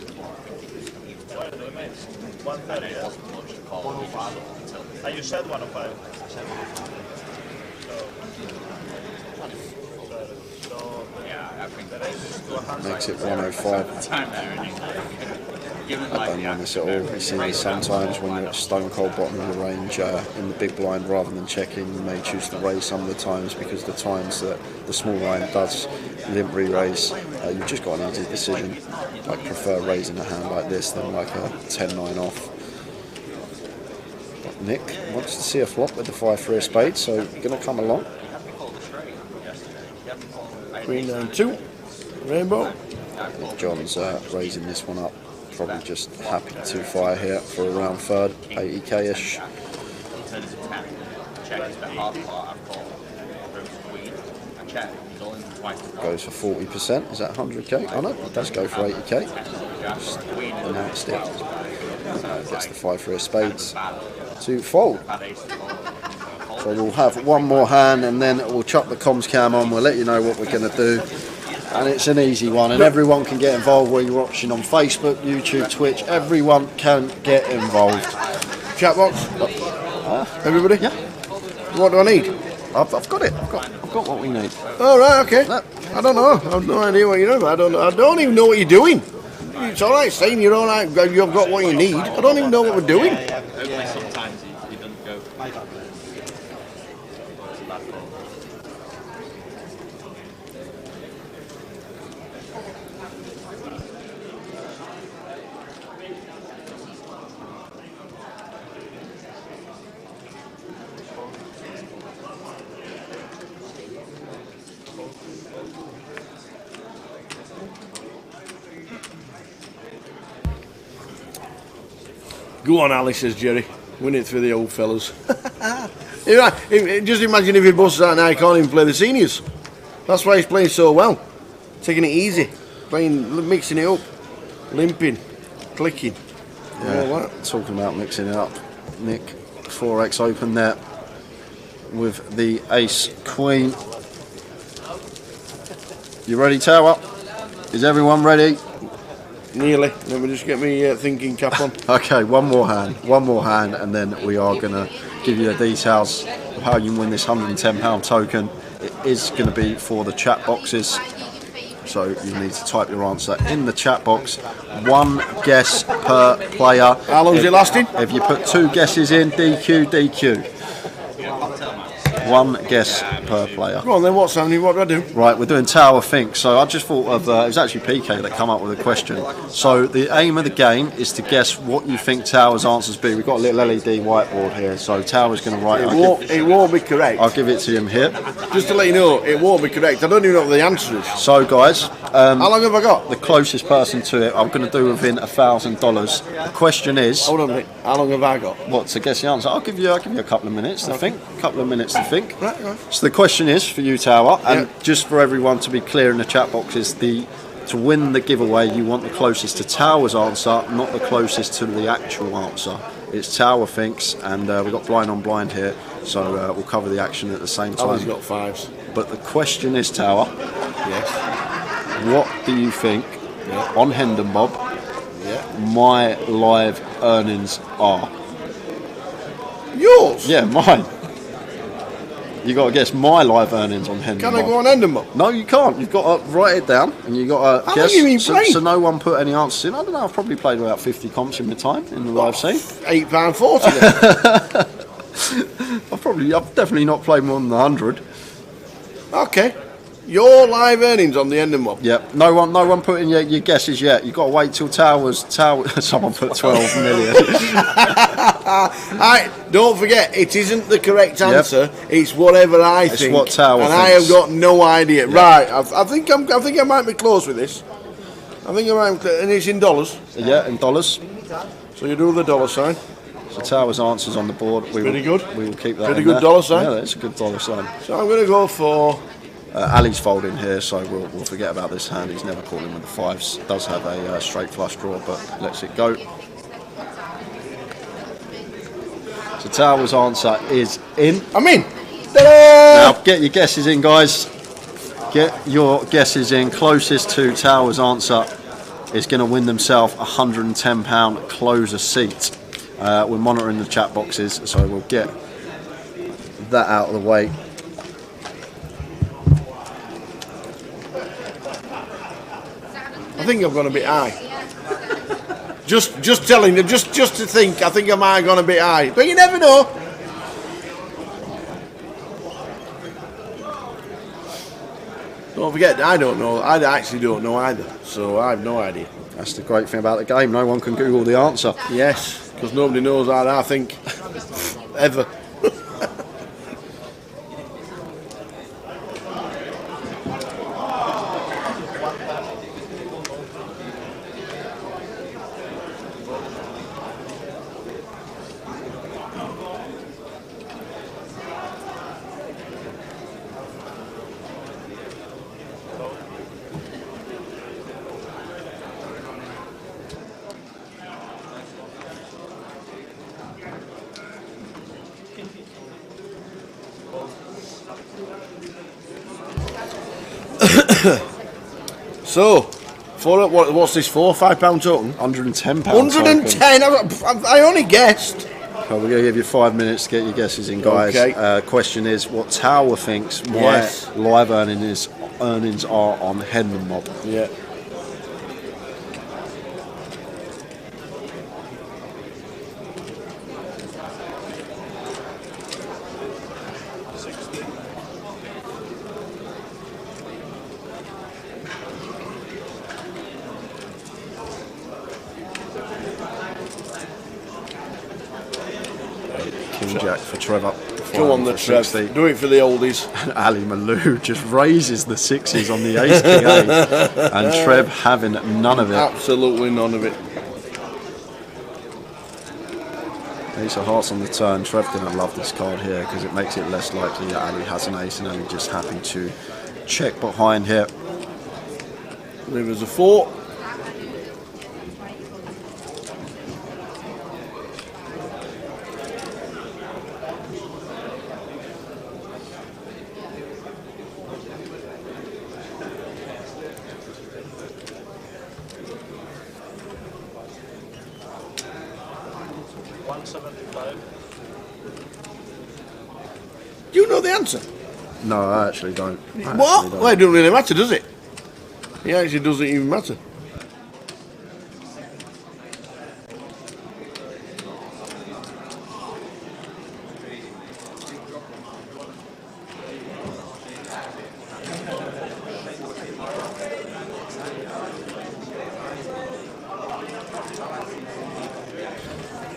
Speaker 3: You said 105.
Speaker 5: Makes it 105. I don't mind this at all. You see this sometimes when you're at stone cold bottom of the range in the big blind, rather than checking, you may choose to raise some of the times, because the times that the small blind does limp re-raise, you've just got an easy decision. I prefer raising a hand like this than like a 10-9 off. But Nick wants to see a flop with the 5-3 of spades, so you're going to come along.
Speaker 4: Queen 9-2, rainbow.
Speaker 5: John's raising this one up. Probably just happy to fire here for around third, 80k-ish. Goes for 40%, is that 100k? Oh no, it does go for 80k. Just announced it. Gets the 5-3 of spades to fold. So we'll have one more hand and then we'll chuck the comms cam on, we'll let you know what we're going to do. And it's an easy one, and everyone can get involved, where you're watching on Facebook, YouTube, Twitch. Everyone can get involved.
Speaker 4: Chat box. Everybody?
Speaker 5: Yeah.
Speaker 4: What do I need?
Speaker 5: I've got it. I've got what we need.
Speaker 4: Oh, right, okay. I don't know. I've no idea what you're doing. I don't even know what you're doing. It's all right saying you're all right. You've got what you need. I don't even know what we're doing.
Speaker 7: Sometimes he doesn't go.
Speaker 4: Go on, Ali, says Jerry. Win it for the old fellas. Just imagine if he busts out now, he can't even play the seniors. That's why he's playing so well. Taking it easy. Mixing it up. Limping. Clicking.
Speaker 5: Yeah, all that. Talking about mixing it up. Nick, 4x open there with the ace queen. You ready, Tower? Is everyone ready?
Speaker 4: Nearly. Let me just get me thinking cap on.
Speaker 5: Okay, one more hand, and then we are going to give you the details of how you can win this £110 token. It is going to be for the chat boxes, so you need to type your answer in the chat box. One guess per player.
Speaker 4: How long is it lasting?
Speaker 5: If you put 2 guesses in, DQ. One guess per player.
Speaker 4: Go on then, what's happening? What do I do?
Speaker 5: Right, we're doing Tower Think. So I just thought of, it was actually PK that come up with a question. So the aim of the game is to guess what you think Tower's answers be. We've got a little LED whiteboard here, so Tower's going to write.
Speaker 4: It won't be correct.
Speaker 5: I'll give it to him here.
Speaker 4: Just to let you know, it won't be correct. I don't even know what the answer is.
Speaker 5: So guys,
Speaker 4: how long have I got?
Speaker 5: The closest person to it, I'm going to do within $1,000. The question is.
Speaker 4: Hold on a minute. How long have I got?
Speaker 5: What, to guess the answer? I'll give you a couple of minutes to think.
Speaker 4: Right.
Speaker 5: So the question is for you, Tower, and just for everyone to be clear in the chat box, is to win the giveaway, you want the closest to Tower's answer, not the closest to the actual answer. It's Tower thinks, and we've got blind on blind here, so we'll cover the action at the same time.
Speaker 4: He's got 5s.
Speaker 5: But the question is, Tower,
Speaker 4: yes,
Speaker 5: what do you think on Hendon Bob my live earnings are?
Speaker 4: Yours?
Speaker 5: Yeah, mine. You got to guess my live earnings on Hendon
Speaker 4: Can I
Speaker 5: Mob.
Speaker 4: go on Hendon Mob?
Speaker 5: No, you can't. You've got to write it down, and you got to
Speaker 4: How
Speaker 5: guess.
Speaker 4: long have you been
Speaker 5: so,
Speaker 4: playing?
Speaker 5: so no one put any answers in. I don't know. I've probably played about 50 comps in my time in the live scene.
Speaker 4: £8.40.
Speaker 5: I've definitely not played more than 100.
Speaker 4: Okay. Your live earnings on the Hendon Mob.
Speaker 5: Yep. No one put in your guesses yet. You've got to wait till Towers. Someone put 12 million.
Speaker 4: Don't forget, it isn't the correct answer. It's whatever I think.
Speaker 5: What Tower
Speaker 4: and
Speaker 5: thinks.
Speaker 4: I have got no idea. Yep. Right. I think I might be close with this. I think I might, and it's in dollars.
Speaker 5: Yeah, in dollars.
Speaker 4: So you do the dollar sign.
Speaker 5: So Towers answers on the board.
Speaker 4: Pretty good.
Speaker 5: We will keep that.
Speaker 4: Pretty
Speaker 5: in
Speaker 4: good
Speaker 5: there.
Speaker 4: dollar sign.
Speaker 5: Yeah, that's a good dollar sign.
Speaker 4: So I'm going to go for.
Speaker 5: Ali's folding here, so we'll forget about this hand. He's never caught him with the fives. Does have a straight flush draw, but lets it go. So Towers' answer is in.
Speaker 4: I'm in.
Speaker 5: Now get your guesses in, guys. Get your guesses in. Closest to Towers' answer is going to win themselves a £110 closer seat. We're monitoring the chat boxes, so we'll get that out of the way.
Speaker 4: I think I've gone a bit high. Just telling them, just to think, I think I might have gone a bit high. But you never know. Don't forget, I don't know. I actually don't know either. So I have no idea.
Speaker 5: That's the great thing about the game. No one can Google the answer.
Speaker 4: Yes, because nobody knows how I think. Ever. So, what's this for? £5 token?
Speaker 5: £110.
Speaker 4: 110. I only guessed.
Speaker 5: Well, we're going to give you 5 minutes to get your guesses in, guys.
Speaker 4: Okay.
Speaker 5: Question is, what Tower thinks my live earnings are on Hendon Mob.
Speaker 4: Yeah.
Speaker 5: King Jack for Trevor.
Speaker 4: Go on the Trev. Do it for the oldies.
Speaker 5: And Ali Malou just raises the sixes on the ace king eight, and Trev having none of it.
Speaker 4: Absolutely none of it.
Speaker 5: Ace of hearts on the turn. Trev gonna love this card here because it makes it less likely that Ali has an ace and Ali just happy to check behind here.
Speaker 4: Rivers a 4. Do you know the answer?
Speaker 5: No, I actually don't.
Speaker 4: What? Well, it doesn't really matter, does it? It actually doesn't even matter.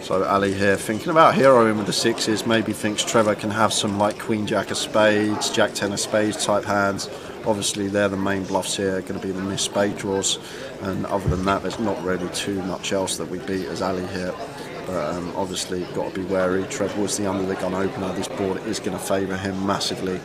Speaker 5: So Ali here thinking about heroing with the sixes, maybe thinks Trevor can have some like Queen Jack of spades, Jack 10 of spades type hands. Obviously they're the main bluffs here, going to be the missed spade draws, and other than that there's not really too much else that we beat as Ali here. But obviously got to be wary. Trevor was the under the gun opener. This board is going to favour him massively.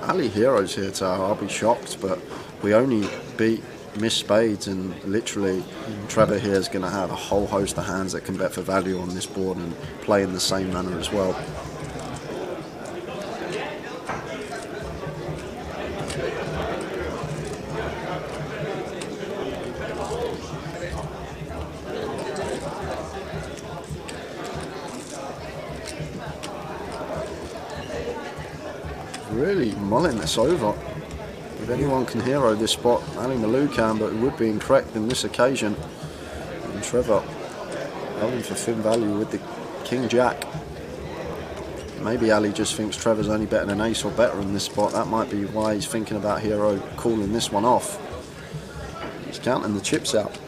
Speaker 5: Ali heroes here, so I'll be shocked, but we only beat Miss Spades, and literally Trevor here is going to have a whole host of hands that can bet for value on this board and play in the same manner as well. really mulling this over. If anyone can hero this spot, Ali Malou can, but it would be incorrect in this occasion. And Trevor going for thin value with the King Jack. Maybe Ali just thinks Trevor's only better than ace or better in this spot. That might be why he's thinking about hero calling this one off. He's counting the chips out.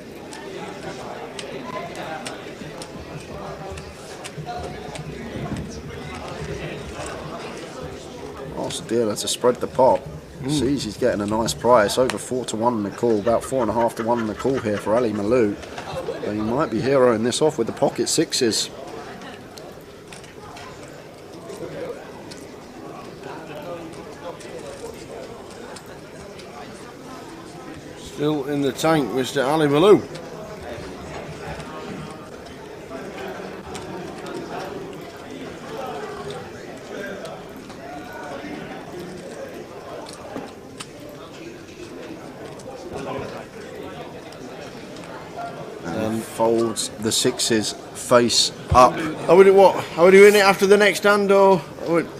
Speaker 5: Last dealer to spread the pot. Sees he's getting a nice price, over 4-1 in the call, about 4.5-1 in the call here for Ali Malou. But he might be heroing this off with the pocket sixes.
Speaker 4: Still in the tank, Mr. Ali Malou.
Speaker 5: And folds the sixes face up.
Speaker 4: Are we doing it after the next hand, or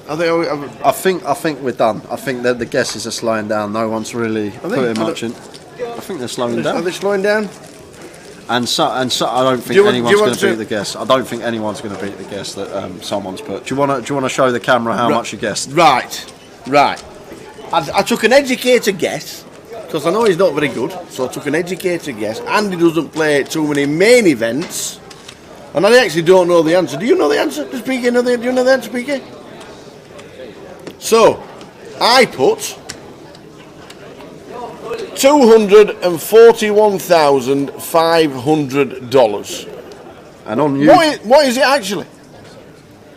Speaker 5: I think we're done. I think that the guesses are slowing down. No one's really putting much in. I think they're slowing down.
Speaker 4: Are they slowing down?
Speaker 5: And so I don't think anyone's going to beat the guess. I don't think anyone's going to beat the guess that someone's put. Do you want to show the camera how much you guessed?
Speaker 4: Right. I took an educator guess because I know he's not very good. So I took an educator guess. Andy doesn't play too many main events, and I actually don't know the answer. Do you know the answer? Do you know the answer, PK? So I put $241,500.
Speaker 5: And on you,
Speaker 4: what is it actually?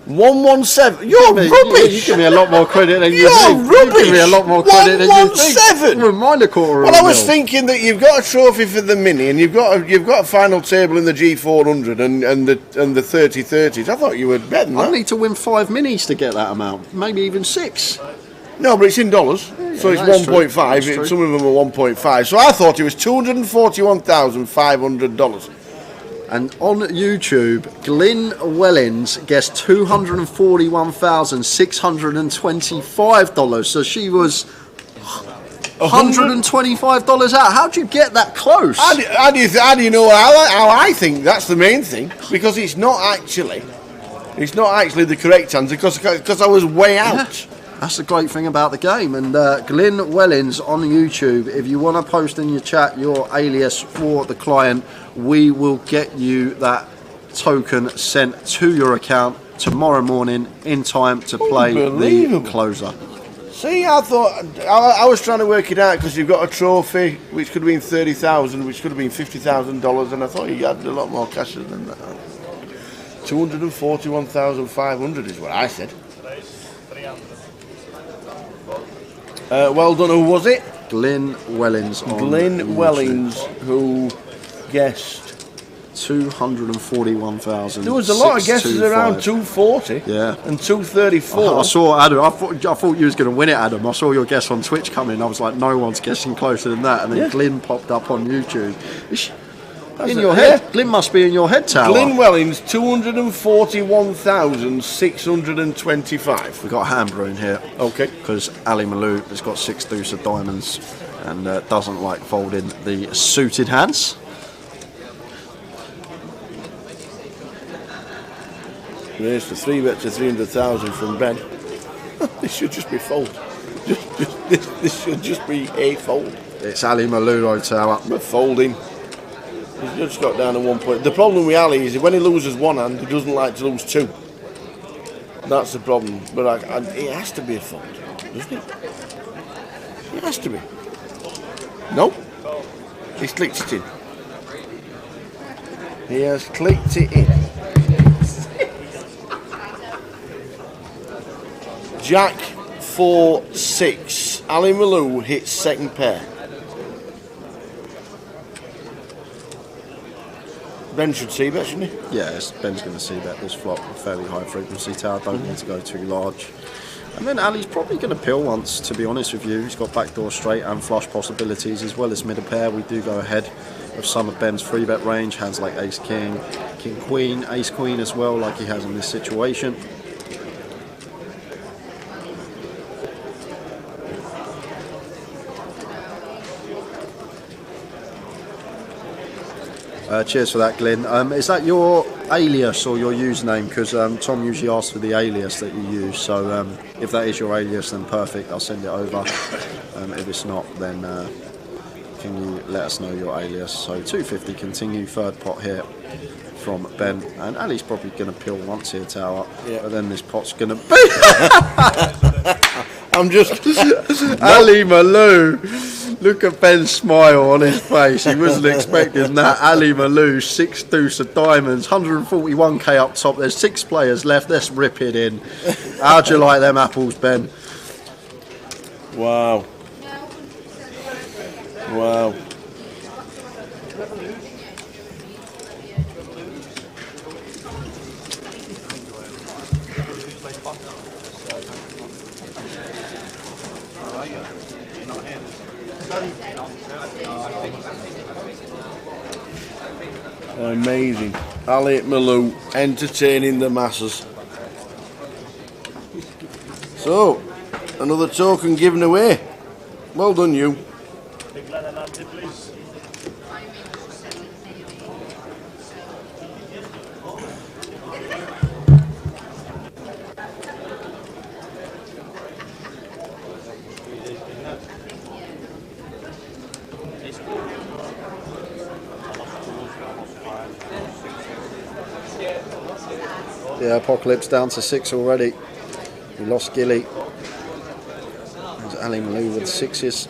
Speaker 4: 117. You're rubbish.
Speaker 5: You give me a lot more credit than you think.
Speaker 4: Rubbish.
Speaker 5: You give me a lot more credit than you think.
Speaker 4: 117.
Speaker 5: Well, mine a quarter.
Speaker 4: Well, I was thinking that you've got a trophy for the mini, and you've got a final table in the G400 and the 3030s. I thought you were better than that.
Speaker 5: I need to win 5 minis to get that amount, maybe even 6.
Speaker 4: No, but it's in dollars, so it's 1.5. Some of them are 1.5. So I thought it was $241,500.
Speaker 5: And on YouTube, Glyn Wellins guessed $241,625. So she was $125 out. How'd you get that close?
Speaker 4: How do you know how I think? That's the main thing, because it's not actually the correct answer because I was way out.
Speaker 5: Yeah. That's the great thing about the game. And Glyn Wellins on YouTube, if you want to post in your chat your alias for the client, we will get you that token sent to your account tomorrow morning in time to play the closer.
Speaker 4: See, I thought I was trying to work it out because you've got a trophy which could have been $30,000, which could have been $50,000, and I thought you had a lot more cash than that. 241,500 is what I said. Well done. Who was it?
Speaker 5: Glyn Wellins.
Speaker 4: Glyn Wellins, who guessed
Speaker 5: 241,000.
Speaker 4: There was a lot of guesses around 240.
Speaker 5: Yeah.
Speaker 4: And 234.
Speaker 5: I saw Adam. I thought you was going to win it, Adam. I saw your guess on Twitch come in. I was like, no one's guessing closer than that. And then Glyn popped up on YouTube. In your head. Glyn must be in your head tower.
Speaker 4: Glyn Wellins, 241,625.
Speaker 5: We've got a hand brewing here.
Speaker 4: Okay.
Speaker 5: Because Ali Malou has got 6 deuce of diamonds and doesn't like folding the suited hands.
Speaker 4: There's the 3-bet to 300,000 from Ben. This should just be fold. This should just be a fold.
Speaker 5: It's Ali Malou tower.
Speaker 4: We're folding. He's just got down to 1 point. The problem with Ali is when he loses one hand, he doesn't like to lose two. That's the problem. But it has to be a fold, doesn't it? It has to be. No? He's clicked it in. He has clicked it in. Jack 4-6. Ali Malou hits second pair. Ben should see bet, shouldn't he?
Speaker 5: Yes, Ben's going to see bet this flop with fairly high frequency tower. Don't need to go too large. And then Ali's probably going to pill once, to be honest with you. He's got backdoor straight and flush possibilities as well as middle pair. We do go ahead of some of Ben's 3-bet range. Hands like Ace King, King Queen, Ace Queen as well, like he has in this situation. Cheers for that, Glyn. Is that your alias or your username? Because Tom usually asks for the alias that you use. So if that is your alias, then perfect. I'll send it over. If it's not, then can you let us know your alias? So 250 continue, third pot here from Ben. And Ali's probably going to peel once here, Tower. Yeah. But then this pot's going to be... I'm just... Ali Malou. Look at Ben's smile on his face. He wasn't expecting that. Ali Malou, 6 deuce of diamonds, 141k up top. There's 6 players left. Let's rip it in. How'd you like them apples, Ben?
Speaker 4: Wow. Wow. Amazing. Ali Malou entertaining the masses. So, another token given away. Well done, you.
Speaker 5: Yeah, Apocalypse down to 6 already. We lost Gilly. There's Ali Malou with 6s.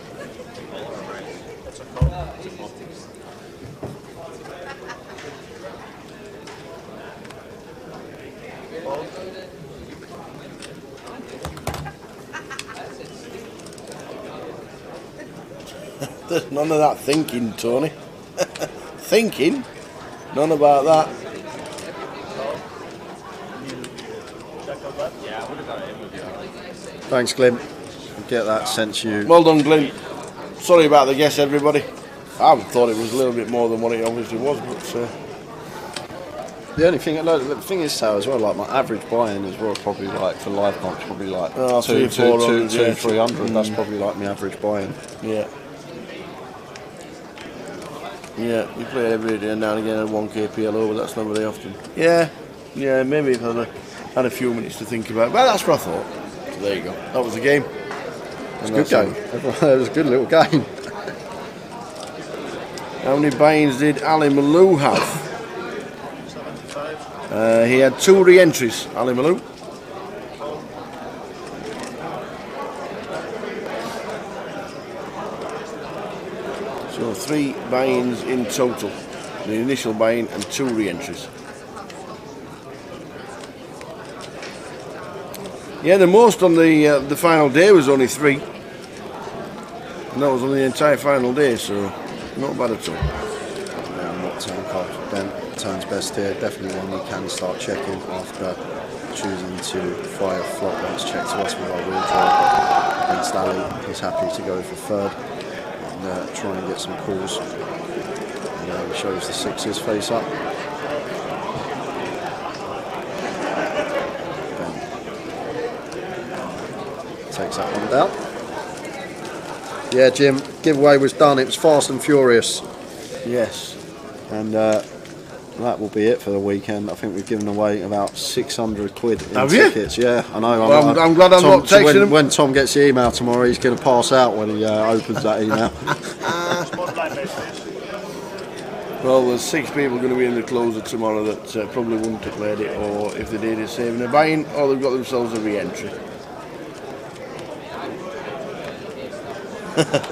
Speaker 4: There's none of that thinking, Tony. Thinking? None about that.
Speaker 5: Thanks, Glyn. Get that sent to you.
Speaker 4: Well done, Glyn. Sorry about the guess, everybody. I thought it was a little bit more than what it obviously was, but
Speaker 5: the only thing, the thing is, Sal, as well, like my average buy-in as well, probably like for live comps, probably like 200-300. That's probably like my average buy-in.
Speaker 4: Yeah. Yeah, you play every day and now and again at 1k PLO, but that's not very often. Yeah, maybe if I had a few minutes to think about it. But that's what I thought. So there you go. That was the game.
Speaker 5: It was a good game. It was a good little game.
Speaker 4: How many buy-ins did Ali Malou have? He had 2 re-entries, Ali Malou. So 3 buy-ins in total. The initial buy-in and 2 re-entries. Yeah, the most on the final day was only 3. And that was on the entire final day, so not bad at all.
Speaker 5: Yeah, not turn card for Ben. Turns best here. Definitely one you can start checking after choosing to fire flop. Let's check to us with our wheel draw against Ali. He's happy to go for third and try and get some calls. And he shows the 6s face up. Takes that one down. Yeah, Jim, giveaway was done. It was fast and furious.
Speaker 4: Yes.
Speaker 5: And that will be it for the weekend. I think we've given away about 600 quid in tickets.
Speaker 4: You?
Speaker 5: Yeah, I know.
Speaker 4: Well, I'm glad I'm not texting him.
Speaker 5: When Tom gets the email tomorrow, he's going to pass out when he opens that email.
Speaker 4: Well, there's 6 people going to be in the closer tomorrow that probably wouldn't have played it, or if they did, it's saving a buy-in, or they've got themselves a re-entry.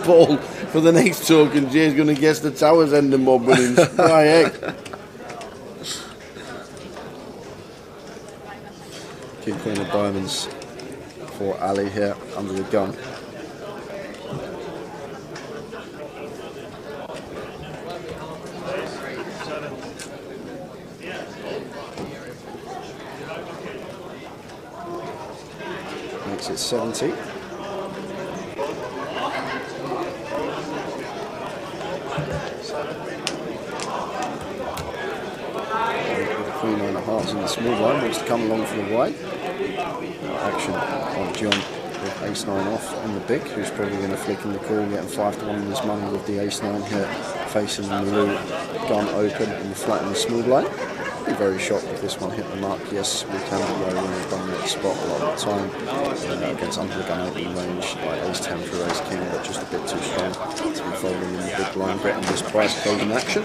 Speaker 4: Paul, for the next token, Jay's going to guess the Towers end and mob winnings. Right, heck.
Speaker 5: King Queen of Diamonds for Ali here under the gun. Makes it 70. Queen 9 of Hearts in the small line wants to come along for the white. Action on John with ace 9 off on the big, who's probably going to flick in the call, getting 5 to 1 in this money with the ace 9 here. facing Malou, gun open and flat in the small blind. Be very shocked if this one hit the mark. Yes, we can be low in the gun rate spot a lot of the time. Against under the gun opening range, like ace 10 through ace king, but just a bit too strong to be folding in the big blind, getting this price code in action.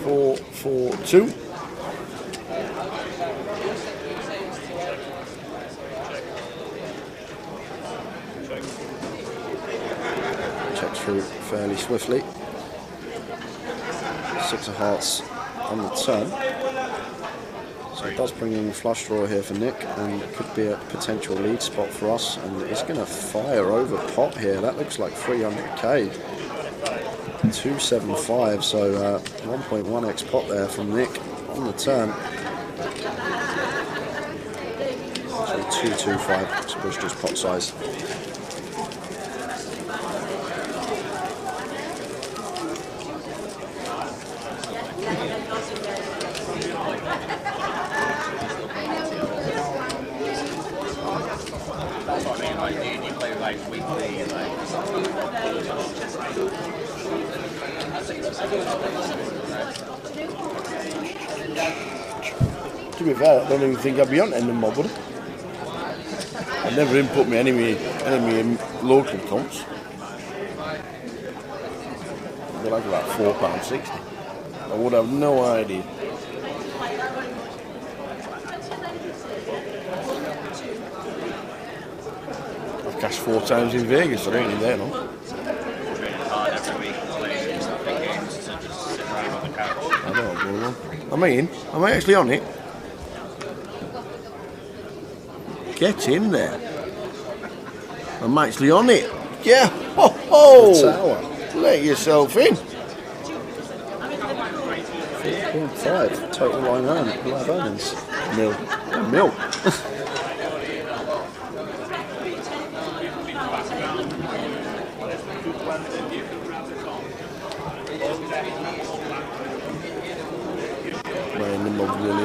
Speaker 4: 4-4-2.
Speaker 5: Checks through fairly swiftly. 6 of hearts on the turn. So it does bring in a flush draw here for Nick, and it could be a potential lead spot for us. And it's going to fire over pot here. That looks like 300k. 275, so 1.1x pot there from Nick on the turn. So 225 to push just pot size.
Speaker 7: That's what I mean, like, do you play like weekly, like...
Speaker 4: To be fair, I don't even think I'd be on any mob, would I? I'd never input my enemy in local comps. They're like about £4.60. I would have no idea. I've cashed 4 times in Vegas, I don't need that, no. I don't know, I'm actually on it. Get in there. I'm actually on it. Yeah. Oh. Let yourself in.
Speaker 5: 4.5 total live earnings.
Speaker 4: Mil.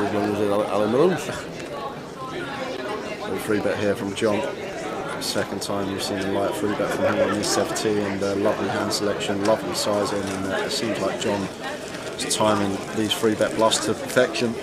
Speaker 4: As long as Alan Malone.
Speaker 5: So free bet here from John. Second time we've seen a light free bet from him on this FT, and lovely hand selection, lovely sizing, and it seems like John is timing these free bet bluffs to perfection.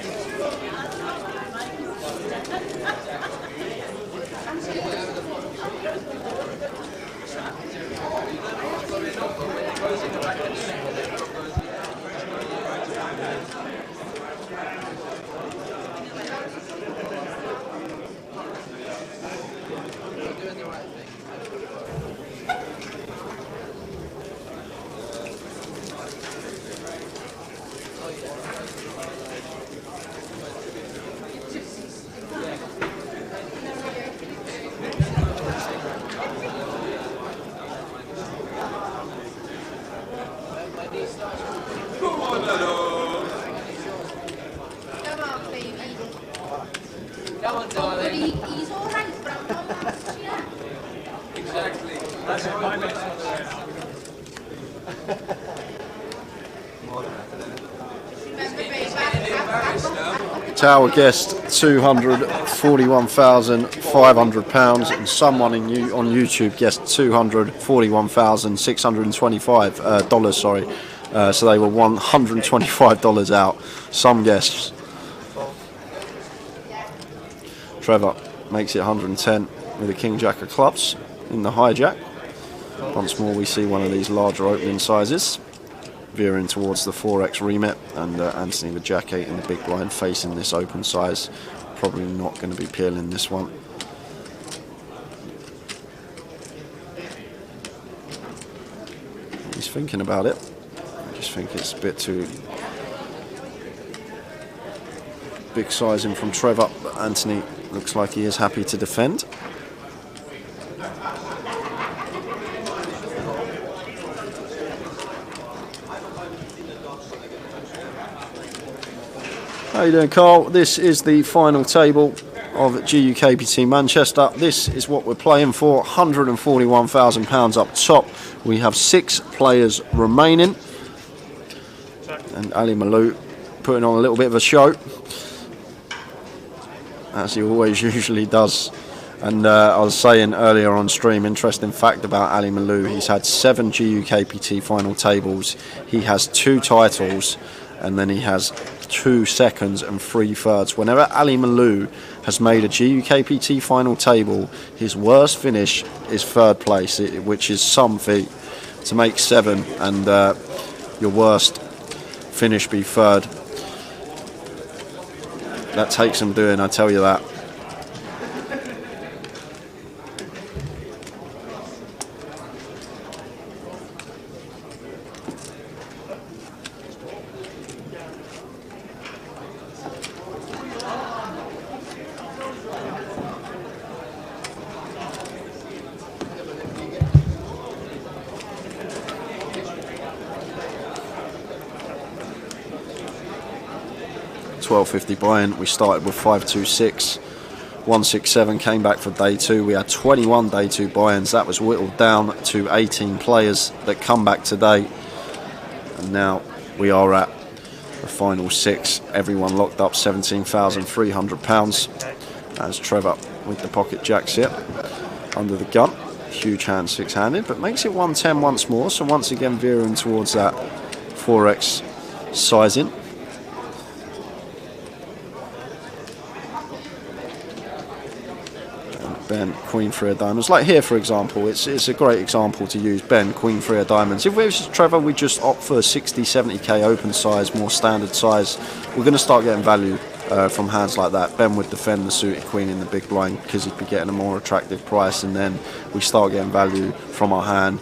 Speaker 5: Tower guest £241,500, and someone on YouTube guessed $241,625 sorry. So they were $125 out. Some guests. Trevor makes it 110 with a King Jack of clubs in the hijack. Once more we see one of these larger opening sizes, veering towards the 4x remit, and Anthony with Jack 8 in the big blind facing this open size. Probably not going to be peeling this one. He's thinking about it. I just think it's a bit too big sizing from Trevor, but Anthony looks like he is happy to defend. How you doing, Carl? This is the final table of GUKPT Manchester. This is what we're playing for, £141,000 up top. We have 6 players remaining, and Ali Malou putting on a little bit of a show, as he always usually does And I was saying earlier on stream, interesting fact about Ali Malou, he's had 7 GUKPT final tables, he has 2 titles, and then he has 2 seconds and 3 thirds. Whenever Ali Malou has made a GUKPT final table, his worst finish is 3rd place, which is some feat. To make 7 and your worst finish be 3rd, that takes some doing, I tell you that. $12.50 buy-in. We started with 526, 167 came back for day 2. We had 21 day 2 buy-ins. That was whittled down to 18 players that come back today, and now we are at the final 6. Everyone locked up £17,300. As Trevor with the pocket jacks here under the gun. Huge hand 6-handed, but makes it 110 once more. So once again veering towards that 4x sizing. Ben, Queen 3 of diamonds. Like here, for example, it's a great example to use. Ben, Queen 3 of diamonds. If it was Trevor, we just opt for 60, 70k open size, more standard size. We're going to start getting value from hands like that. Ben would defend the suited queen in the big blind because he'd be getting a more attractive price, and then we start getting value from our hand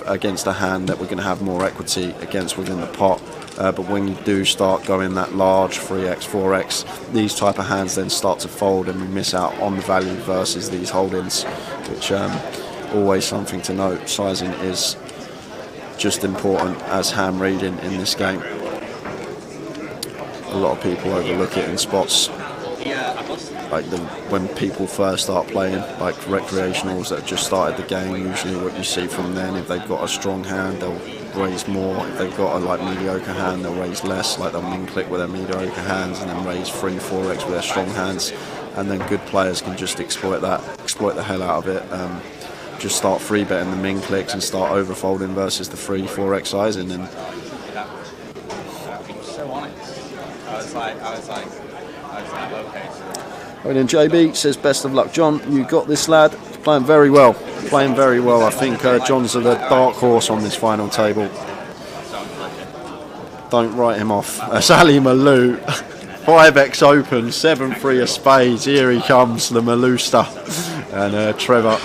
Speaker 5: against a hand that we're going to have more equity against within the pot. But when you do start going that large 3x, 4x, these type of hands then start to fold, and we miss out on the value versus these holdings, which always something to note. Sizing is just important as hand reading in this game. A lot of people overlook it in spots. Like when people first start playing, like recreationals that have just started the game, usually what you see from then, if they've got a strong hand, they'll raise more. If they've got a mediocre hand, they'll raise less. Like they'll min click with their mediocre hands and then raise 3, 4x with their strong hands. And then good players can just exploit the hell out of it. Just start free betting the min clicks and start overfolding versus the 3, 4x sizing. And
Speaker 6: so honest. I was like, okay.
Speaker 5: And then JB says, best of luck, John. You got this, lad. Playing very well. Playing very well. I think John's the dark horse on this final table. Don't write him off. That's Ali Malou. 5x open, 7-3 of spades. Here he comes, the Malouster. And Trevor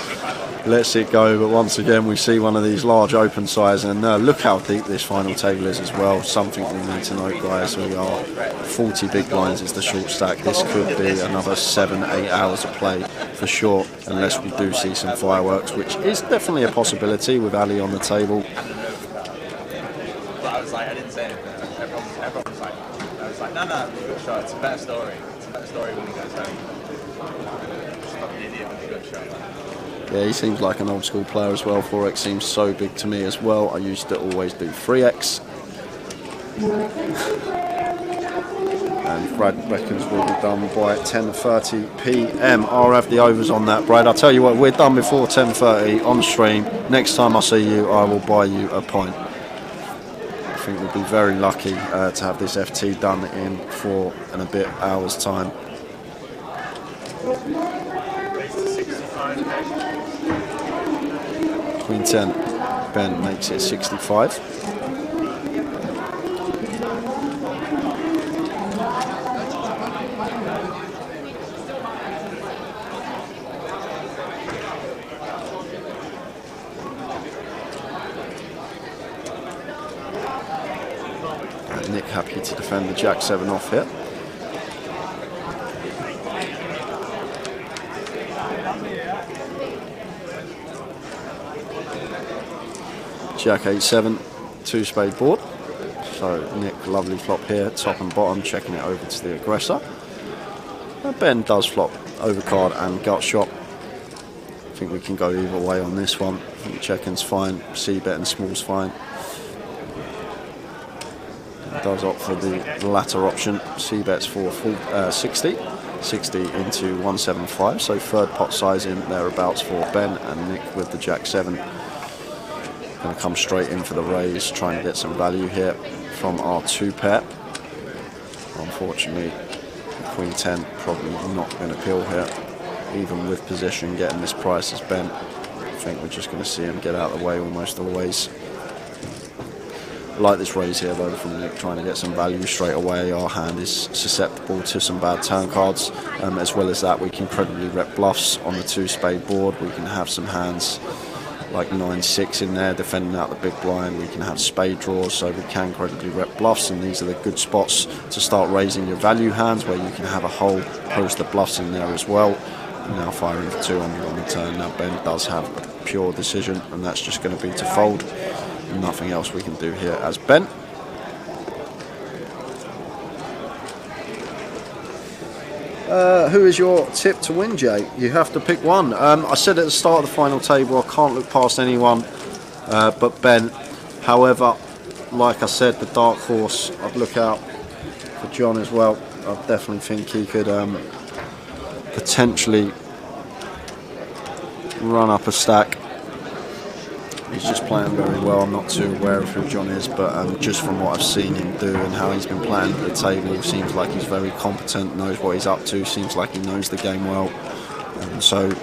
Speaker 5: lets it go, but once again we see one of these large open size, and look how deep this final table is as well. Something we need to note, guys. We are 40 big blinds is the short stack. This could be another 7-8 hours of play for sure, unless we do see some fireworks, which is definitely a possibility with Ali on the table.
Speaker 6: But I was like, I didn't say anything. Everyone was like, I was like, no, good shot. It's a better story. It's a better story when he goes home. Just fucking idiot with a good shot.
Speaker 5: Yeah, he seems like an old school player as well. 4x seems so big to me as well. I used to always do 3x. And Brad reckons we'll be done by 10:30 p.m. I'll have the overs on that, Brad. I'll tell you what, we're done before 10:30 on stream. Next time I see you, I will buy you a pint. I think we'll be very lucky to have this FT done in 4 and a bit hours time. Queen 10, Ben makes it 65. And Nick happy to defend the Jack 7 off here. Jack 8-7, 2-spade board. So Nick, lovely flop here, top and bottom, checking it over to the aggressor. Ben does flop overcard and gut shot. I think we can go either way on this one. I think checking's fine, c-bet and small's fine. Does opt for the latter option. C-bet's for 60, 60 into 175, so third pot size in thereabouts for Ben, and Nick with the Jack 7. Going to come straight in for the raise, trying to get some value here from our 2 pair. Unfortunately, Queen 10 probably not going to peel here, even with position getting this price as Ben. I think we're just going to see him get out of the way almost always. I like this raise here though from Nick, trying to get some value straight away. Our hand is susceptible to some bad turn cards. As well as that, we can credibly rep bluffs on the 2 spade board. We can have some hands like 9-6 in there defending out the big blind. We can have spade draws, so we can credibly rep bluffs, and these are the good spots to start raising your value hands where you can have a whole host of bluffs in there as well. Now firing for 200 on the turn. Now Ben does have a pure decision, and that's just going to be to fold. Nothing else we can do here as Ben. Who is your tip to win, Jay? You have to pick one. I said at the start of the final table, I can't look past anyone but Ben. However, like I said, the dark horse, I'd look out for John as well. I definitely think he could potentially run up a stack. He's just playing very well. I'm not too aware of who John is, but just from what I've seen him do and how he's been playing at the table, seems like he's very competent, knows what he's up to, seems like he knows the game well. So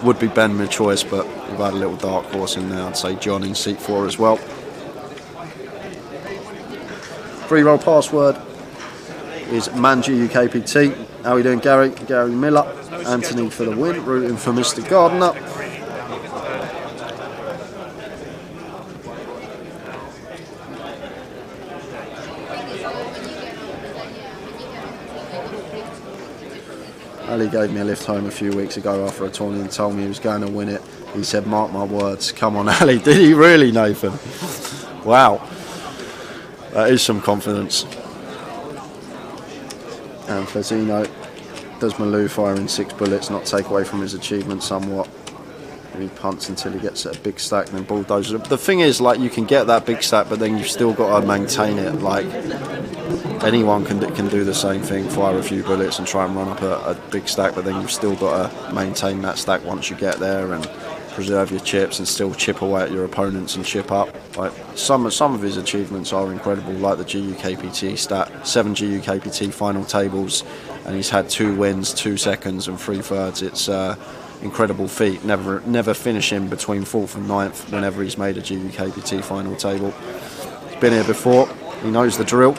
Speaker 5: would be Ben my choice, but we've had a little dark horse in there. I'd say John in seat 4 as well. Free roll password is ManGUKPT. How are we doing, Gary? Gary Miller. Anthony for the win, rooting for Mr. Gardner. Ali gave me a lift home a few weeks ago after a tournament and told me he was going to win it. He said, mark my words. Come on, Ali. Did he really, Nathan? Wow. That is some confidence. And Fazino, does Malou firing 6 bullets not take away from his achievement somewhat? He punts until he gets a big stack and then bulldozes. The thing is, like, you can get that big stack, but then you've still got to maintain it. Like, anyone can do the same thing, fire a few bullets and try and run up a big stack, but then you've still got to maintain that stack once you get there and preserve your chips and still chip away at your opponents and chip up. Like, some of his achievements are incredible, like the GUKPT stat, 7 GUKPT final tables, and he's had 2 wins, 2 seconds and 3 thirds. It's incredible feat. Never finishing between 4th and 9th whenever he's made a GUKPT final table. He's been here before, he knows the drill.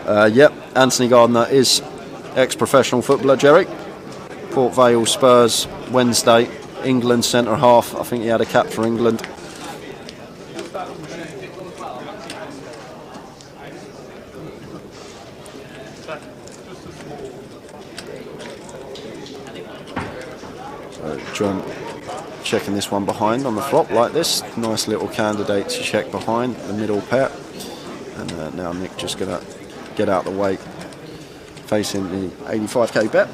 Speaker 5: Yep, Anthony Gardner is ex-professional footballer, Jerry. Port Vale, Spurs, Wednesday, England centre half. I think he had a cap for England. So John checking this one behind on the flop like this. Nice little candidate to check behind the middle pair. And now Nick just going to get out of the way, facing the 85k bet.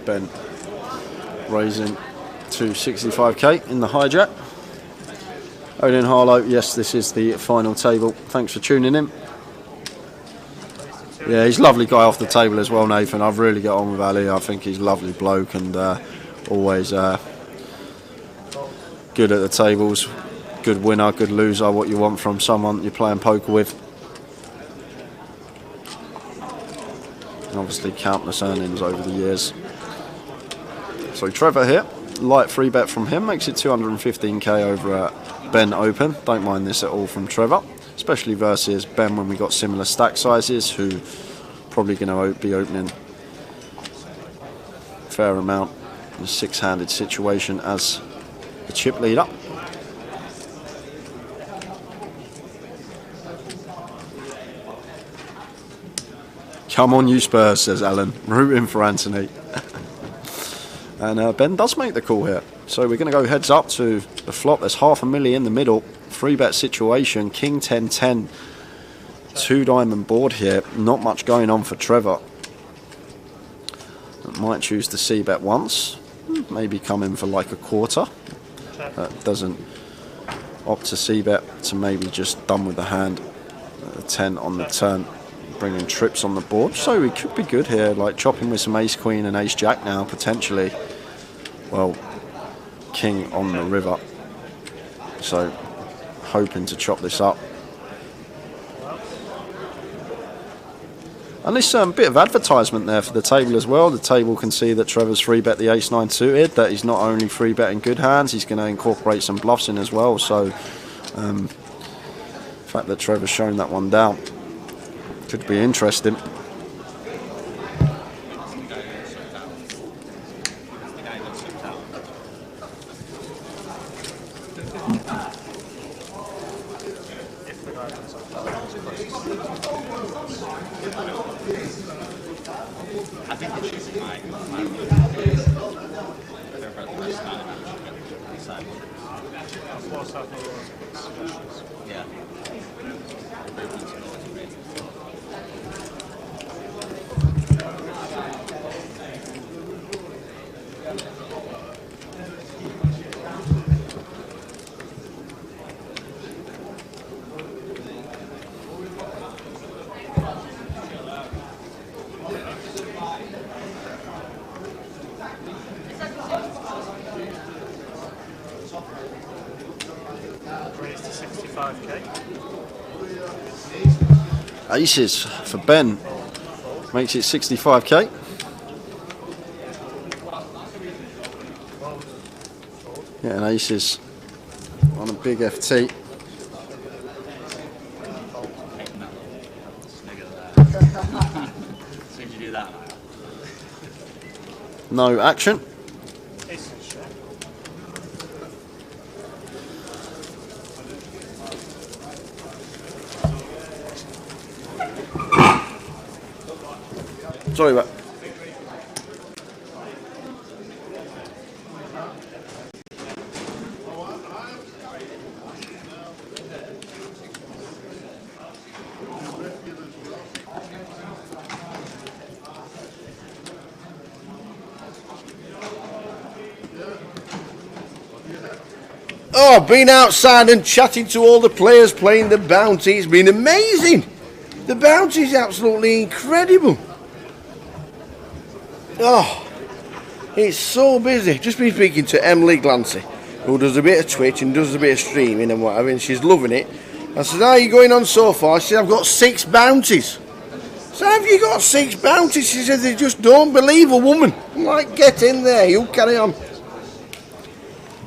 Speaker 5: Ben raising to 65k in the hijack. Odin Harlow, yes, this is the final table. Thanks for tuning in. Yeah, he's a lovely guy off the table as well, Nathan. I've really got on with Ali. I think he's a lovely bloke and always good at the tables. Good winner, good loser, what you want from someone you're playing poker with. And obviously countless earnings over the years. So Trevor here, light free bet from him, makes it 215k over at Ben Open. Don't mind this at all from Trevor, especially versus Ben when we got similar stack sizes, who probably going to be opening a fair amount in a six-handed situation as the chip leader. Come on, you Spurs, says Alan, rooting for Anthony. And Ben does make the call here. So we're going to go heads up to the flop. There's $500,000 in the middle. Free bet situation. King 10-10. 2-diamond board here. Not much going on for Trevor. Might choose to C bet once. Maybe come in for like a quarter. Doesn't opt to C bet to maybe just done with the hand. 10 on the turn. Bringing trips on the board, so we could be good here, like chopping with some ace queen and ace jack now potentially. Well, king on the river, so hoping to chop this up. And this bit of advertisement there for the table as well. The table can see that Trevor's free bet the ace 9 suited, that he's not only free betting good hands, he's going to incorporate some bluffs in as well. So the fact that Trevor's shown that one down could be interesting.
Speaker 7: I think it should be my yeah.
Speaker 3: Raised to 65k.
Speaker 5: Aces for Ben, makes it 65k. Yeah, and aces on a big FT.
Speaker 7: As soon as you do that.
Speaker 5: No action. Sorry about. Oh, been outside and chatting to all the players playing the bounty. It's been amazing. The bounty is absolutely incredible. Oh, it's so busy. Just been speaking to Emily Glancy, who does a bit of Twitch and does a bit of streaming and whatever, and she's loving it. I said, how are you going on so far? She said, I've got 6 bounties. So have you got 6 bounties? She said, they just don't believe a woman. I'm like, get in there, you carry on.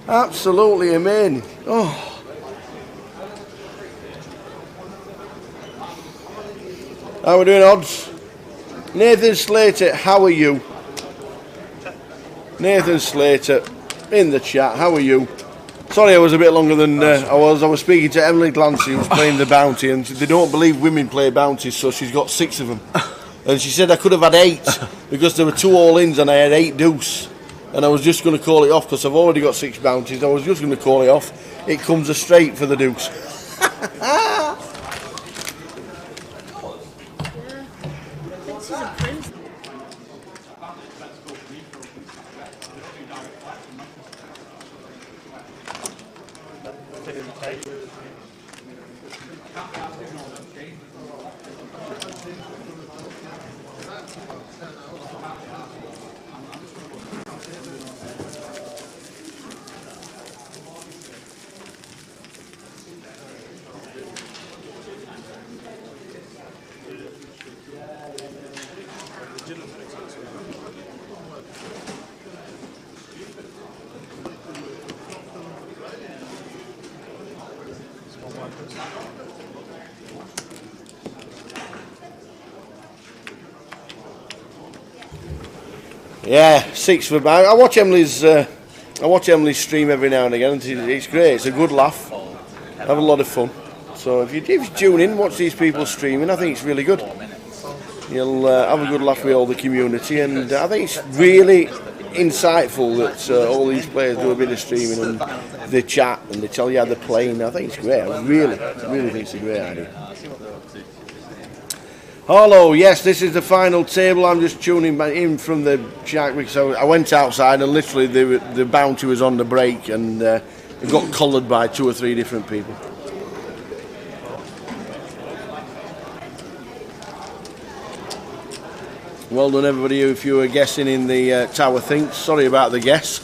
Speaker 5: Absolutely amazing. Oh. How are we doing, odds? Nathan Slater, how are you? Nathan Slater in the chat, how are you? Sorry I was a bit longer than I was speaking to Emily Glancy, who's playing the bounty, and they don't believe women play bounties, so she's got 6 of them. And she said I could have had 8 because there were 2 all-ins and I had 8 deuce, and I was just going to call it off because I've already got 6 bounties. I was just going to call it off. It comes a straight for the deuce.
Speaker 4: Yeah, 6 for Bang. I watch Emily's stream every now and again, and it's great. It's a good laugh. I have a lot of fun. So if you tune in, watch these people streaming, I think it's really good. You'll have a good laugh with all the community, and I think it's really insightful that all these players do a bit of streaming and they chat and they tell you how they're playing. I think it's great. I really think it's a great idea. Hello, yes, this is the final table. I'm just tuning back in from the Shark because I went outside and literally the bounty was on the break, and it got collared by 2 or 3 different people. Well done, everybody, if you were guessing in the Tower Thinks. Sorry about the guess.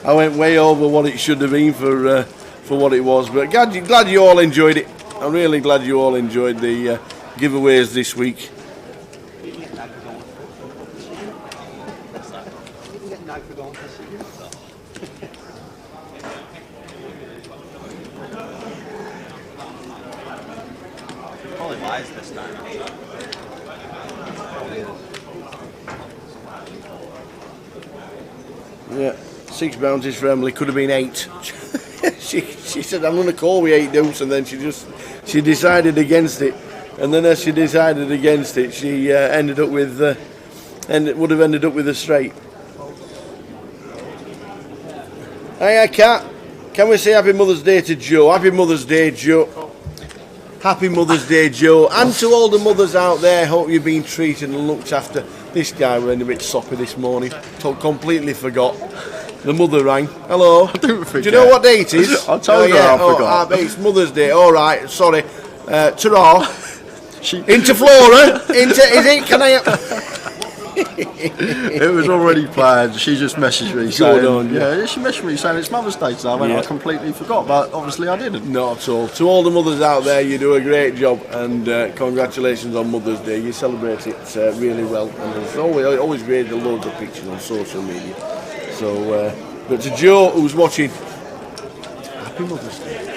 Speaker 4: I went way over what it should have been for what it was, but glad you all enjoyed it. I'm really glad you all enjoyed the giveaways this week.
Speaker 7: Probably lies this time.
Speaker 4: Yeah, 6 bounties for Emily, could have been 8. she said, I'm going to call with 8 deuce, and then she decided against it. And then as she decided against it, she would have ended up with a straight. Hiya, Kat. Can we say Happy Mother's Day to Joe? Happy Mother's Day, Joe. Happy Mother's Day, Joe. And to all the mothers out there, hope you've been treated and looked after. This guy went a bit soppy this morning. Completely forgot. The mother rang. Hello.
Speaker 5: I didn't forget.
Speaker 4: Do you know what day it is?
Speaker 5: I told her I forgot.
Speaker 4: It's Mother's Day. All right, sorry. Ta-ra. Into Flora. Is it? Can I...
Speaker 5: It was already planned. She just messaged me saying, she messaged me saying it's Mother's Day today. I completely forgot, but obviously I didn't.
Speaker 4: Not at all. To all the mothers out there, you do a great job, and congratulations on Mother's Day. You celebrate it really well, and there's always great loads of pictures on social media. So, but to Joe who's watching, Happy Mother's Day.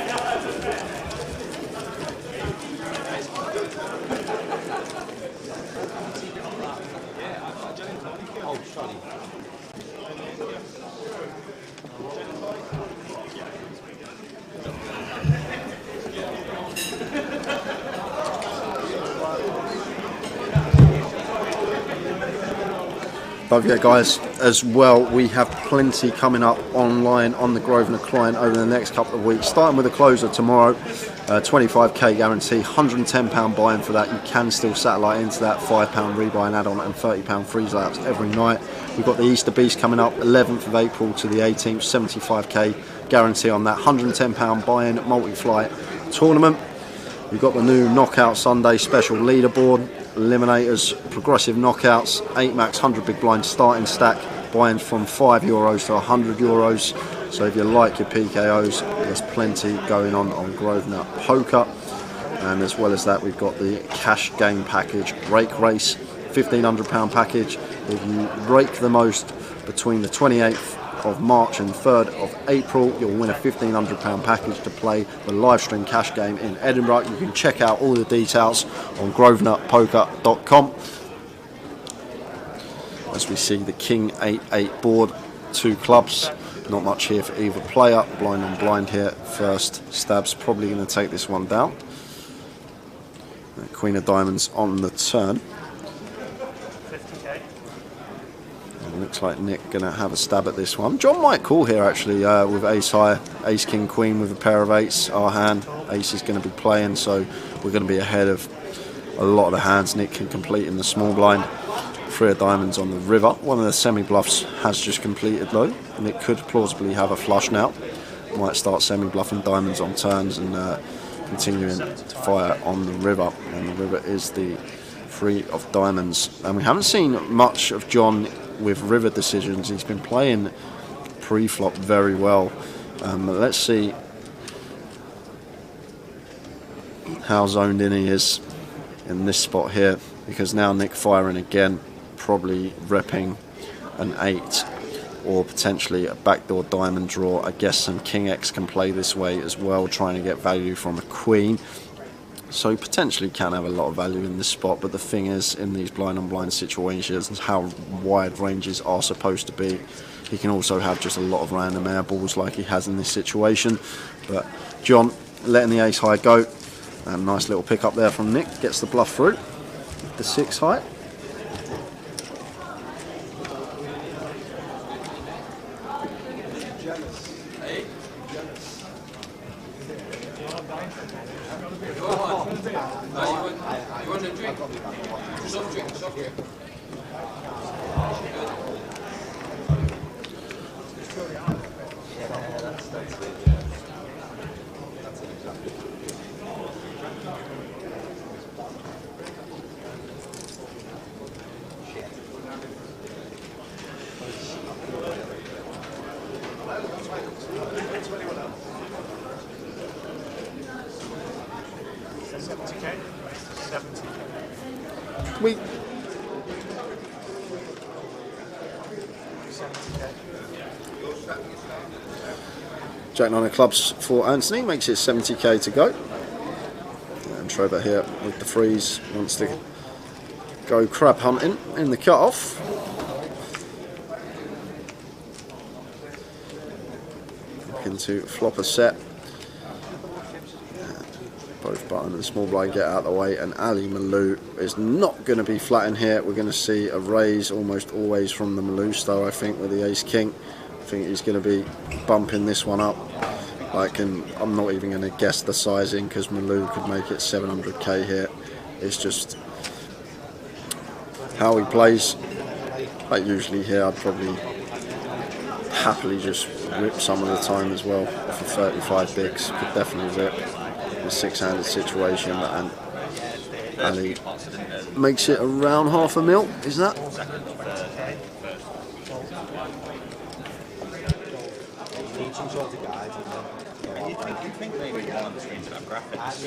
Speaker 5: But yeah, guys, as well, we have plenty coming up online on the Grosvenor client over the next couple of weeks, starting with the closer tomorrow. 25k guarantee, £110 buy-in for that. You can still satellite into that, £5 rebuy and add-on, and £30 freeze layups every night. We've got the Easter Beast coming up 11th of April to the 18th, 75k guarantee on that, £110 buy-in multi-flight tournament. We've got the new Knockout Sunday special leaderboard, eliminators, progressive knockouts, 8 max 100 big blind starting stack, buy-ins from €5 to €100. So if you like your PKOs, there's plenty going on Grosvenor Poker. And as well as that, we've got the cash game package, rake race, £1,500 package. If you rake the most between the 28th of March and 3rd of April, you'll win a £1,500 package to play the live stream cash game in Edinburgh. You can check out all the details on grosvenorpoker.com. As we see the King 8-8 board, 2 clubs, not much here for either player. Blind on blind here first. Stab's probably going to take this one down. Queen of Diamonds on the turn. Looks like Nick going to have a stab at this one. John might call here actually with ace high, ace king queen with a pair of eights. Our hand, ace is going to be playing, so we're going to be ahead of a lot of the hands Nick can complete in the small blind. 3 of diamonds on the river. One of the semi-bluffs has just completed though. Nick could plausibly have a flush now. Might start semi-bluffing diamonds on turns and continuing to fire on the river. And the river is the 3 of diamonds. And we haven't seen much of John with river decisions. He's been playing pre-flop very well. Let's see how zoned in he is in this spot here, because now Nick firing again, probably repping an 8 or potentially a backdoor diamond draw. I guess some King X can play this way as well, trying to get value from a queen. So potentially can have a lot of value in this spot, but the thing is, in these blind on blind situations, how wide ranges are supposed to be, he can also have just a lot of random air balls like he has in this situation. But John letting the ace high go, and nice little pick up there from Nick, gets the bluff through, the 6 high. We Jack 9 of clubs for Anthony, makes it 70k to go. And Trevor here with the freeze wants to go crab hunting in the cut-off. Looking to flop a set. Both button and small blind get out of the way, and Ali Malou is not going to be flat in here. We're going to see a raise almost always from the Malou star, I think, with the ace king. I think he's going to be bumping this one up. I'm not even going to guess the sizing because Malou could make it 700k here. It's just how he plays. Like usually here, I'd probably happily just rip some of the time as well for 35 bigs. Could definitely rip a 6-handed situation, and Ali makes it around half a mil. Is that?
Speaker 7: You think maybe one of the screens would have graphics?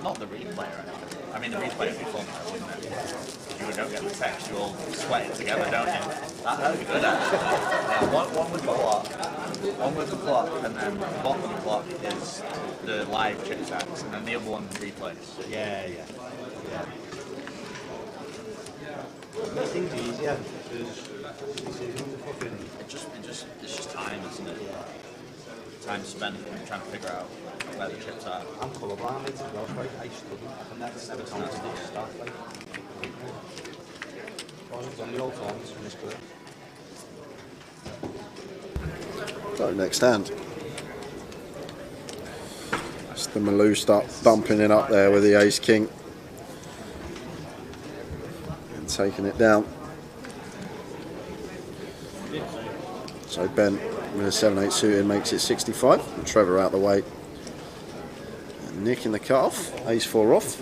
Speaker 7: Not the replay or anything. I mean, the replay would be fun, wouldn't it? You don't get the textual sweating together, don't you? That'd be good, actually. Yeah, one with the clock, and then the bottom of the clock is the live chit chats, and then the other one replays. Yeah.
Speaker 8: Makes things easier.
Speaker 7: It's just time, isn't it? Time spent trying to figure out where the chips are.
Speaker 8: I'm colourblind as well, so I study. I never contact stuff like on the old times from this group.
Speaker 5: So next hand. It's the Malou start bumping it up there with the ace king. And taking it down. So Ben with a 7-8 suited makes it 65, and Trevor out the way. And Nick in the cut-off, ace-4 off.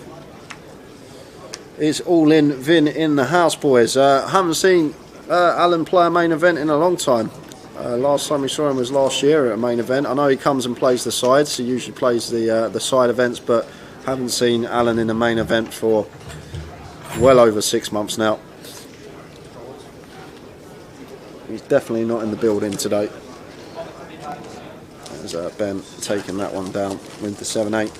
Speaker 5: It's all in, Vin in the house, boys. Haven't seen Alan play a main event in a long time. Last time we saw him was last year at a main event. I know he comes and plays the sides, he usually plays the side events, but haven't seen Alan in a main event for well over 6 months now. He's definitely not in the building today. There's Ben taking that one down with the 7-8.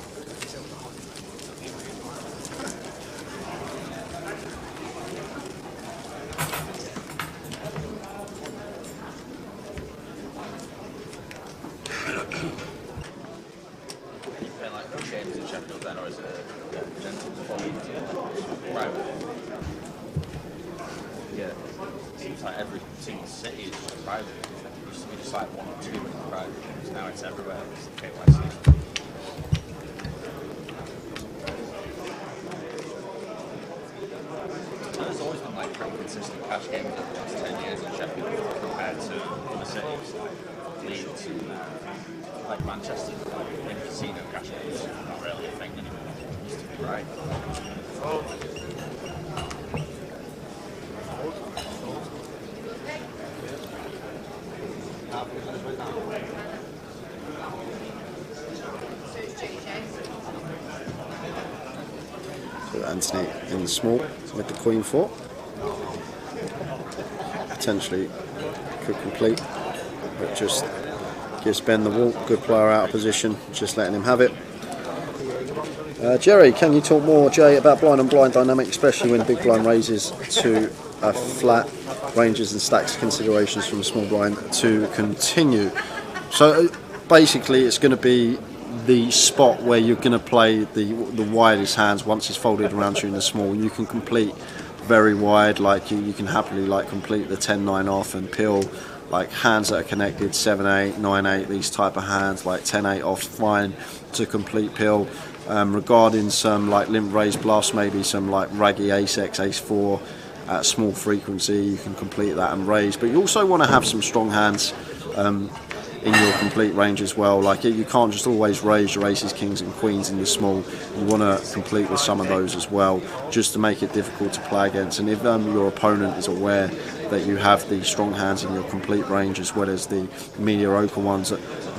Speaker 5: Anthony in the small with the Queen 4. Potentially could complete, but just Gives Ben the walk. Good player out of position. Just letting him have it. Jerry, can you talk more, Jay, about blind on blind dynamic, especially when big blind raises to a flat, ranges and stacks considerations from a small blind to continue? So basically it's going to be the spot where you're going to play the widest hands once it's folded around you in the small. You can complete very wide, like you can happily like complete the 10-9 off and pill, like hands that are connected, 7-8, 9-8, these type of hands, like 10-8 off, fine to complete pill. Regarding some like limp raise bluffs, maybe some like raggy ace-x, ace-4 at small frequency, you can complete that and raise. But you also want to have some strong hands in your complete range as well. Like you can't just always raise your aces, kings and queens in the small. You want to complete with some of those as well, just to make it difficult to play against. And if your opponent is aware that you have the strong hands in your complete range as well as the mediocre ones,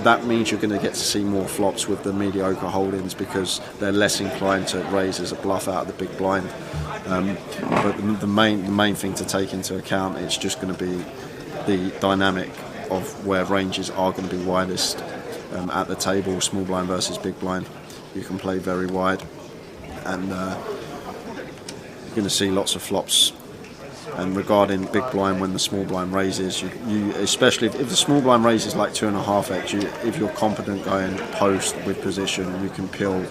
Speaker 5: that means you're going to get to see more flops with the mediocre holdings because they're less inclined to raise as a bluff out of the big blind. But the main thing to take into account, it's just going to be the dynamic of where ranges are going to be widest at the table. Small blind versus big blind, you can play very wide, and you're going to see lots of flops. And regarding big blind, when the small blind raises, you especially if the small blind raises like 2.5x, if you're competent going post with position, you can pill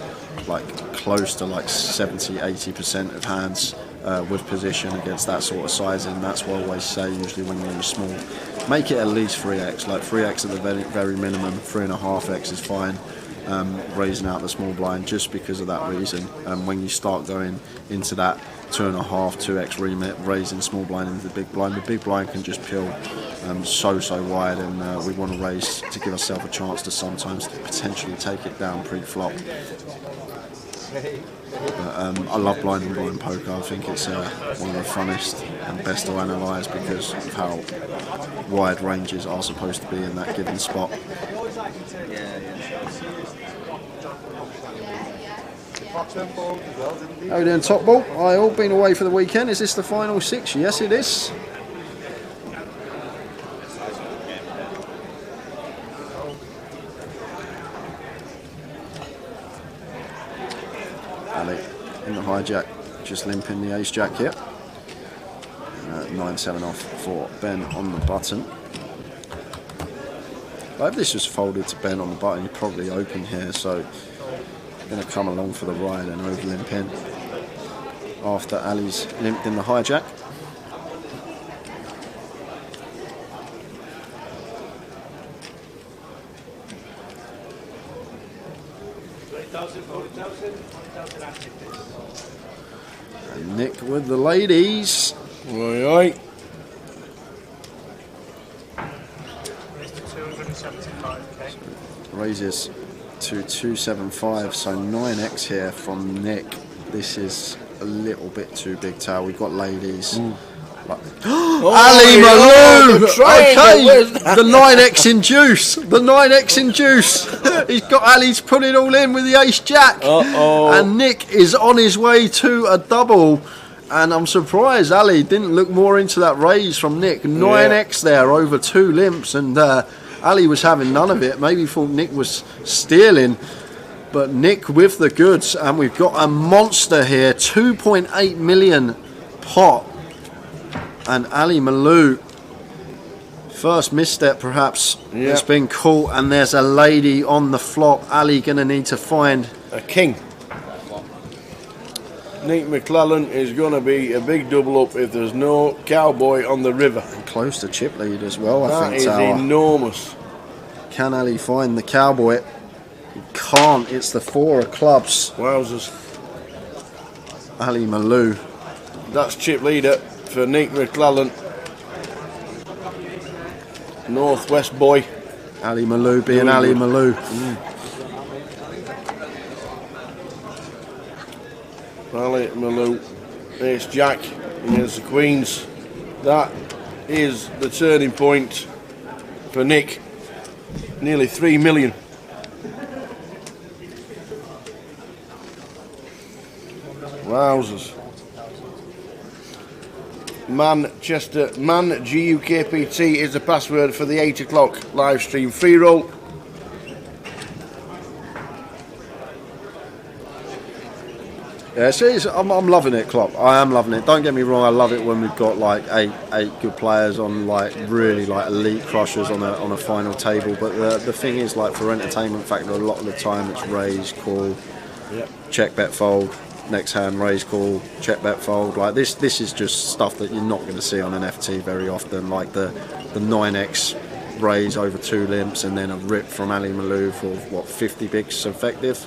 Speaker 5: like close to like 70-80% of hands with position against that sort of sizing. That's what I always say, usually when you're in small, make it at least 3x, like 3x at the very minimum. 3.5x is fine, raising out the small blind, just because of that reason. When you start going into that 2.5, 2x remit, raising small blind into the big blind can just pill so wide, and we want to raise to give ourselves a chance to sometimes potentially take it down pre-flop. I love blind and blind poker. I think it's one of the funnest and best to analyse because of how wide ranges are supposed to be in that given spot. How are we doing, Top Ball? I all been away for the weekend. Is this the final 6? Yes, it is. Ali in the hijack, just limping the ace jack here. 9-7 off for Ben on the button. But if this was folded to Ben on the button, you'd probably open here, so going to come along for the ride and over limp in after Ali's limped in the hijack. And Nick with the ladies.
Speaker 4: Oi.
Speaker 5: Raises to 275, so 9x here from Nick. This is a little bit too big tail. We've got ladies. Ali Malou! Okay, the 9x in juice. The 9x in juice. He's got Ali's put it all in with the ace jack. And Nick is on his way to a double. And I'm surprised Ali didn't look more into that raise from Nick. 9x there over 2 limps, and Ali was having none of it. Maybe thought Nick was stealing, but Nick with the goods, and we've got a monster here. 2.8 million pot, and Ali Malou, first misstep perhaps. It's been caught, and there's a lady on the flop. Ali gonna need to find
Speaker 4: a king. Nick McClellan is going to be a big double up if there's no cowboy on the river.
Speaker 5: And close to chip lead as well, I think.
Speaker 4: That is enormous.
Speaker 5: Can Ali find the cowboy? He can't. It's the 4 of clubs.
Speaker 4: Wowzers.
Speaker 5: Ali Malou.
Speaker 4: That's chip leader for Nick McClellan. Northwest boy.
Speaker 5: Ali Malou being Ali Malou.
Speaker 4: Ali Malou, ace jack against the queens. That is the turning point for Nick. Nearly 3 million. Wowzers. Manchester, Man GUKPT is the password for the 8 o'clock live stream free roll.
Speaker 5: Yeah, I'm loving it, Klopp. I am loving it. Don't get me wrong. I love it when we've got like eight good players on like really like elite crushers on a final table. But the thing is, like for entertainment factor, a lot of the time it's raise, call, check, bet, fold. Next hand, raise, call, check, bet, fold. Like this is just stuff that you're not going to see on an FT very often. Like the 9x raise over 2 limps and then a rip from Ali Malou for what 50 bigs effective.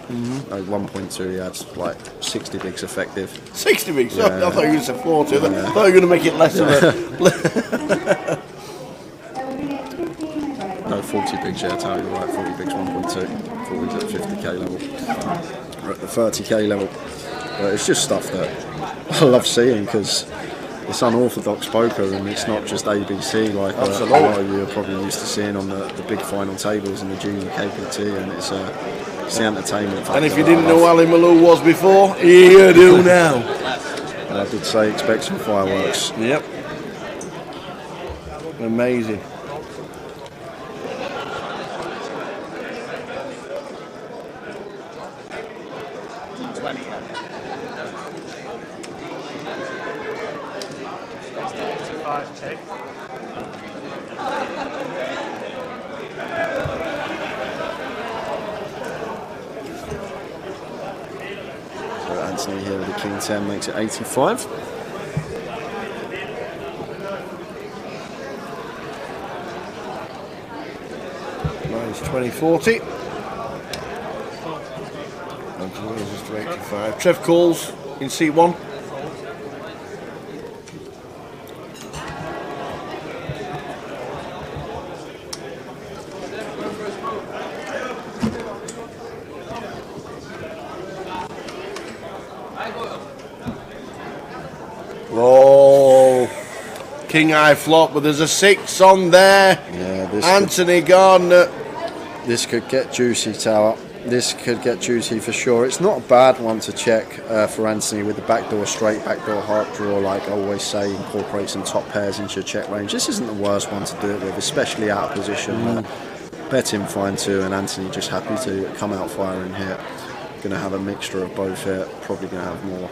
Speaker 5: Like 1.2 he had like 60 bigs effective.
Speaker 4: 60 bigs?
Speaker 5: Yeah.
Speaker 4: I thought you were going to say 40. I thought you were going to make it less of a...
Speaker 5: No, 40 bigs, yeah, tell you right, 40 bigs 1.2. 40 at 50k level. We're at the 30k level. It's just stuff that I love seeing because it's unorthodox poker and it's not just ABC like a lot of you are probably used to seeing on the big final tables in the junior KPT, and it's the entertainment factor.
Speaker 4: And if you didn't know Ali Malou was before, you do now.
Speaker 5: And I did say expect some fireworks.
Speaker 4: Yep. Amazing.
Speaker 5: Anthony here with the King 10 makes it 85.
Speaker 4: Mine's 20-40. And raises to 85. Trev calls in C1. Oh, King High flop, but there's a 6 on there.
Speaker 5: Yeah,
Speaker 4: Anthony Gardner.
Speaker 5: This could get juicy, Tower. This could get juicy for sure. It's not a bad one to check for Anthony with the backdoor straight, backdoor heart draw. Like I always say, incorporate some top pairs into your check range. This isn't the worst one to do it with, especially out of position. Bet him fine too, and Anthony just happy to come out firing here. Going to have a mixture of both here. Probably going to have more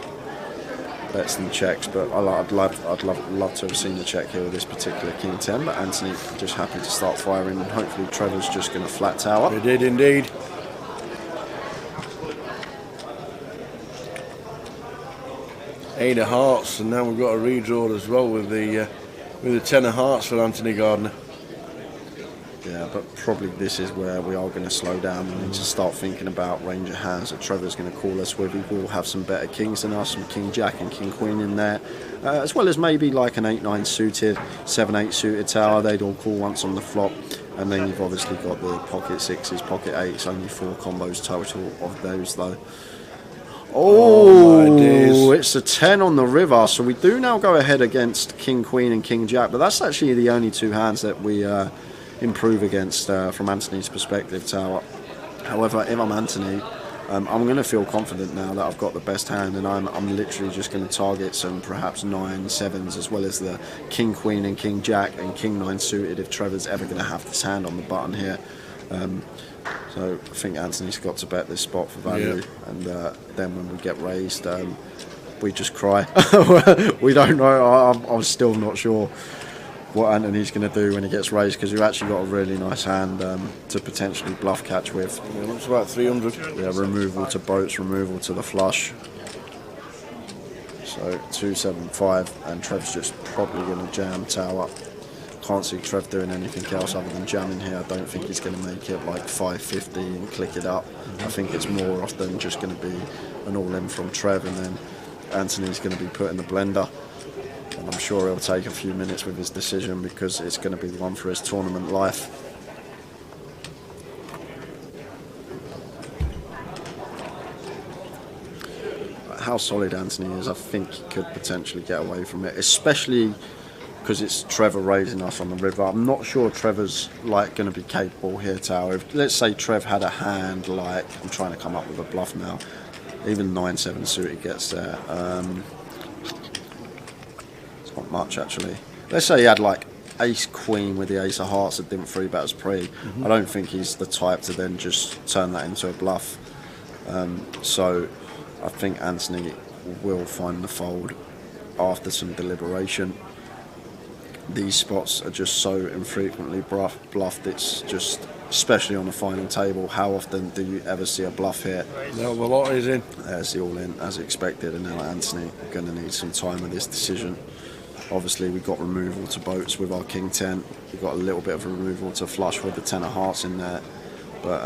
Speaker 5: bets than checks, but I'd love to have seen the check here with this particular King 10. But Anthony just happy to start firing, and hopefully Trevor's just going to flat tower.
Speaker 4: He did indeed. Eight of hearts, and now we've got a redraw as well with the 10 of hearts for Anthony Gardner.
Speaker 5: Yeah, but probably this is where we are going to slow down. We need to start thinking about range of hands that Trevor's going to call us with. He will have some better kings than us, some King Jack and King Queen in there, as well as maybe like an 8-9 suited, 7-8 suited tower. They'd all call once on the flop. And then you've obviously got the pocket 6s, pocket 8s, only 4 combos total of those though. Oh, it's a 10 on the river, so we do now go ahead against King Queen and King Jack, but that's actually the only 2 hands that we improve against from Anthony's perspective, Tower. However, if I'm Anthony, I'm going to feel confident now that I've got the best hand, and I'm literally just going to target some perhaps 9, 7s, as well as the King Queen and King Jack and King 9 suited if Trevor's ever going to have this hand on the button here. So I think Anthony's got to bet this spot for value, and then when we get raised, we just cry. We don't know. I'm still not sure what Anthony's going to do when he gets raised, because we've actually got a really nice hand to potentially bluff catch with.
Speaker 4: Yeah, looks about 300.
Speaker 5: Yeah, removal to boats, removal to the flush. So 275, and Trev's just probably going to jam tower. Can't see Trev doing anything else other than jamming here. I don't think he's going to make it like 550 and click it up. I think it's more often just going to be an all-in from Trev, and then Anthony's going to be put in the blender. And I'm sure he'll take a few minutes with his decision, because it's going to be the one for his tournament life. How solid Anthony is, I think he could potentially get away from it, especially because it's Trevor raising us on the river. I'm not sure Trevor's like going to be capable here, Tower. If, let's say Trev had a hand like, I'm trying to come up with a bluff now, even 9-7 suited gets there. It's not much actually. Let's say he had like ace queen with the ace of hearts that didn't 3-bet as pre. I don't think he's the type to then just turn that into a bluff. So I think Anthony will find the fold after some deliberation. These spots are just so infrequently bluffed. It's just, especially on the final table, how often do you ever see a bluff here?
Speaker 4: No, the lot is in.
Speaker 5: There's the all in, as expected, and now Anthony going to need some time with this decision. Obviously, we got removal to boats with our King 10. We got a little bit of removal to flush with the 10 of hearts in there, but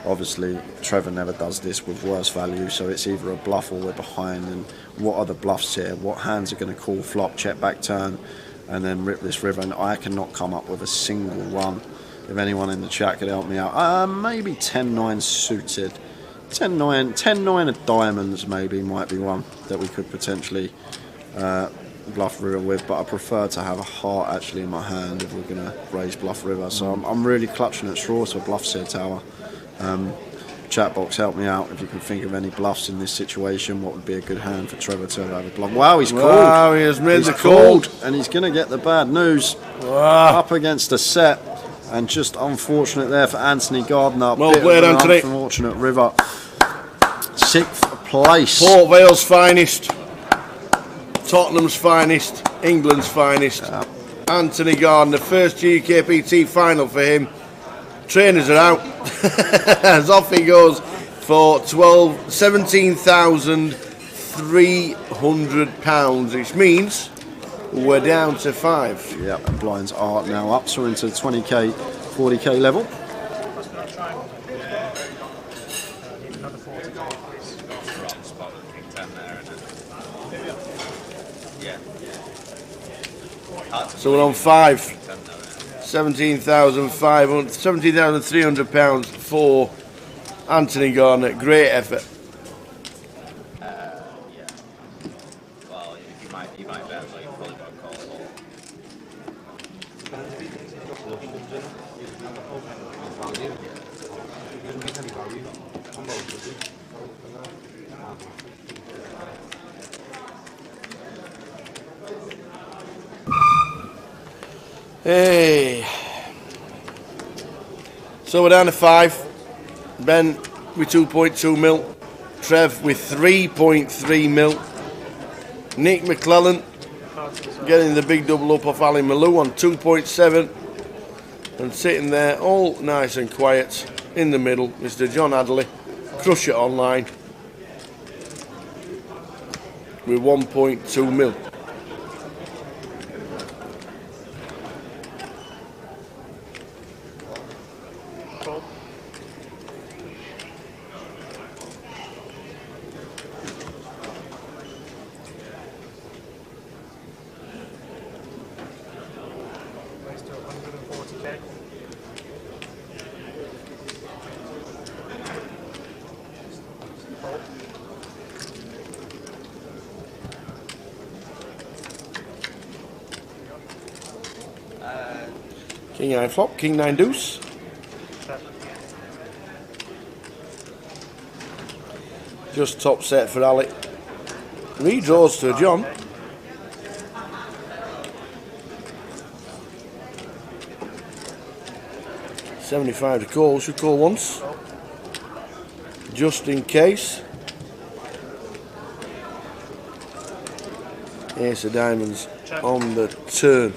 Speaker 5: obviously Trevor never does this with worse value, so it's either a bluff or we're behind. And what are the bluffs here? What hands are going to call flop, check back turn, and then rip this river? And I cannot come up with a single one. If anyone in the chat could help me out, maybe 10-9 suited, 10-9 of diamonds maybe might be one that we could potentially bluff river with, but I prefer to have a heart actually in my hand if we're going to raise bluff river. So I'm really clutching at straws for bluffs here, Tower. Chat box, help me out if you can think of any bluffs in this situation. What would be a good hand for Trevor to have a bluff? Wow, he's called.
Speaker 4: Wow, he has made the
Speaker 5: call,
Speaker 4: call,
Speaker 5: and he's going to get the bad news.
Speaker 4: Wow.
Speaker 5: Up against a set, and just unfortunate there for Anthony Gardner.
Speaker 4: Well played, Anthony.
Speaker 5: Unfortunate river. 6th place.
Speaker 4: Port Vale's finest, Tottenham's finest, England's finest. Anthony Gardner, first GUKPT final for him. Trainers are out. As off he goes for £17,300, which means we're down to 5.
Speaker 5: Yeah, and blinds are now up, so we're into the 20k, 40k level.
Speaker 4: So we're on 5. £17,300 for Anthony Gardner. Great effort.
Speaker 7: Yeah. Well, you might bet, but you probably got a call.
Speaker 4: Hey. So we're down to 5. Ben with 2.2 mil. Trev with 3.3 mil. Nick McClellan getting the big double up off Ali Malou on 2.7. And sitting there all nice and quiet in the middle, Mr. John Adderley, Crush It Online with 1.2 mil. King 9 flop, King 9 deuce. Just top set for Ali. Redraws to John. $75 to call, should call once. Just in case. Ace of diamonds on the turn.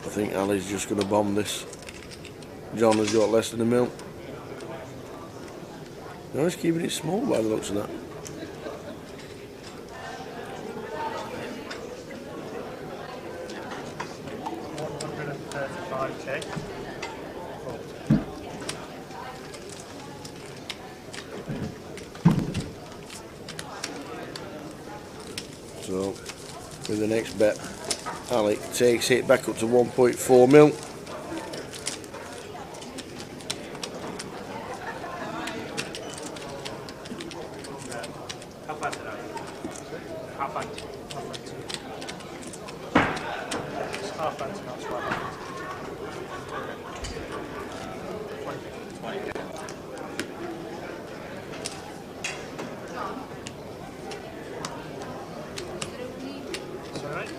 Speaker 4: I think Ali's just going to bomb this. John has got less than a mil. No, he's keeping it small by the looks of that.
Speaker 3: $135k.
Speaker 4: So, with the next bet, Ali takes it back up to 1.4 mil.
Speaker 3: How fast are you? How fast? It's half fast, not swap. 20. Is that right?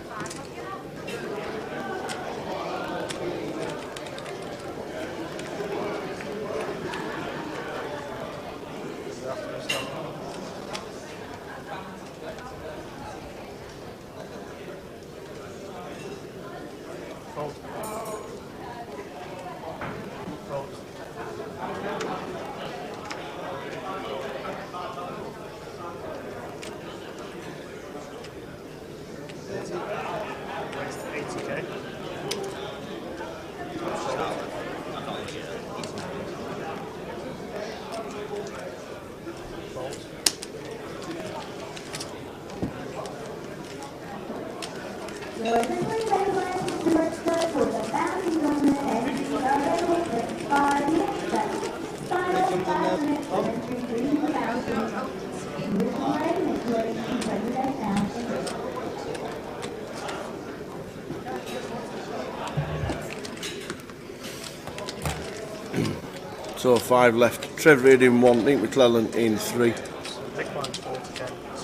Speaker 4: So 5 left. Trevor Reid in 1, Nick McClellan in 3.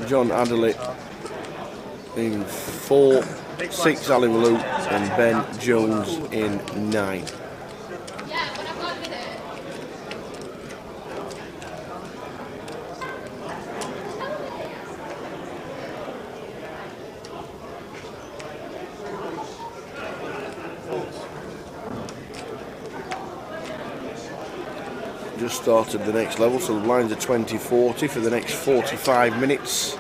Speaker 4: John Adderley in 4, 6 Ali Malou, and Ben Jones in 9. Just started the next level, so the lines are 20-40 for the next 45 minutes.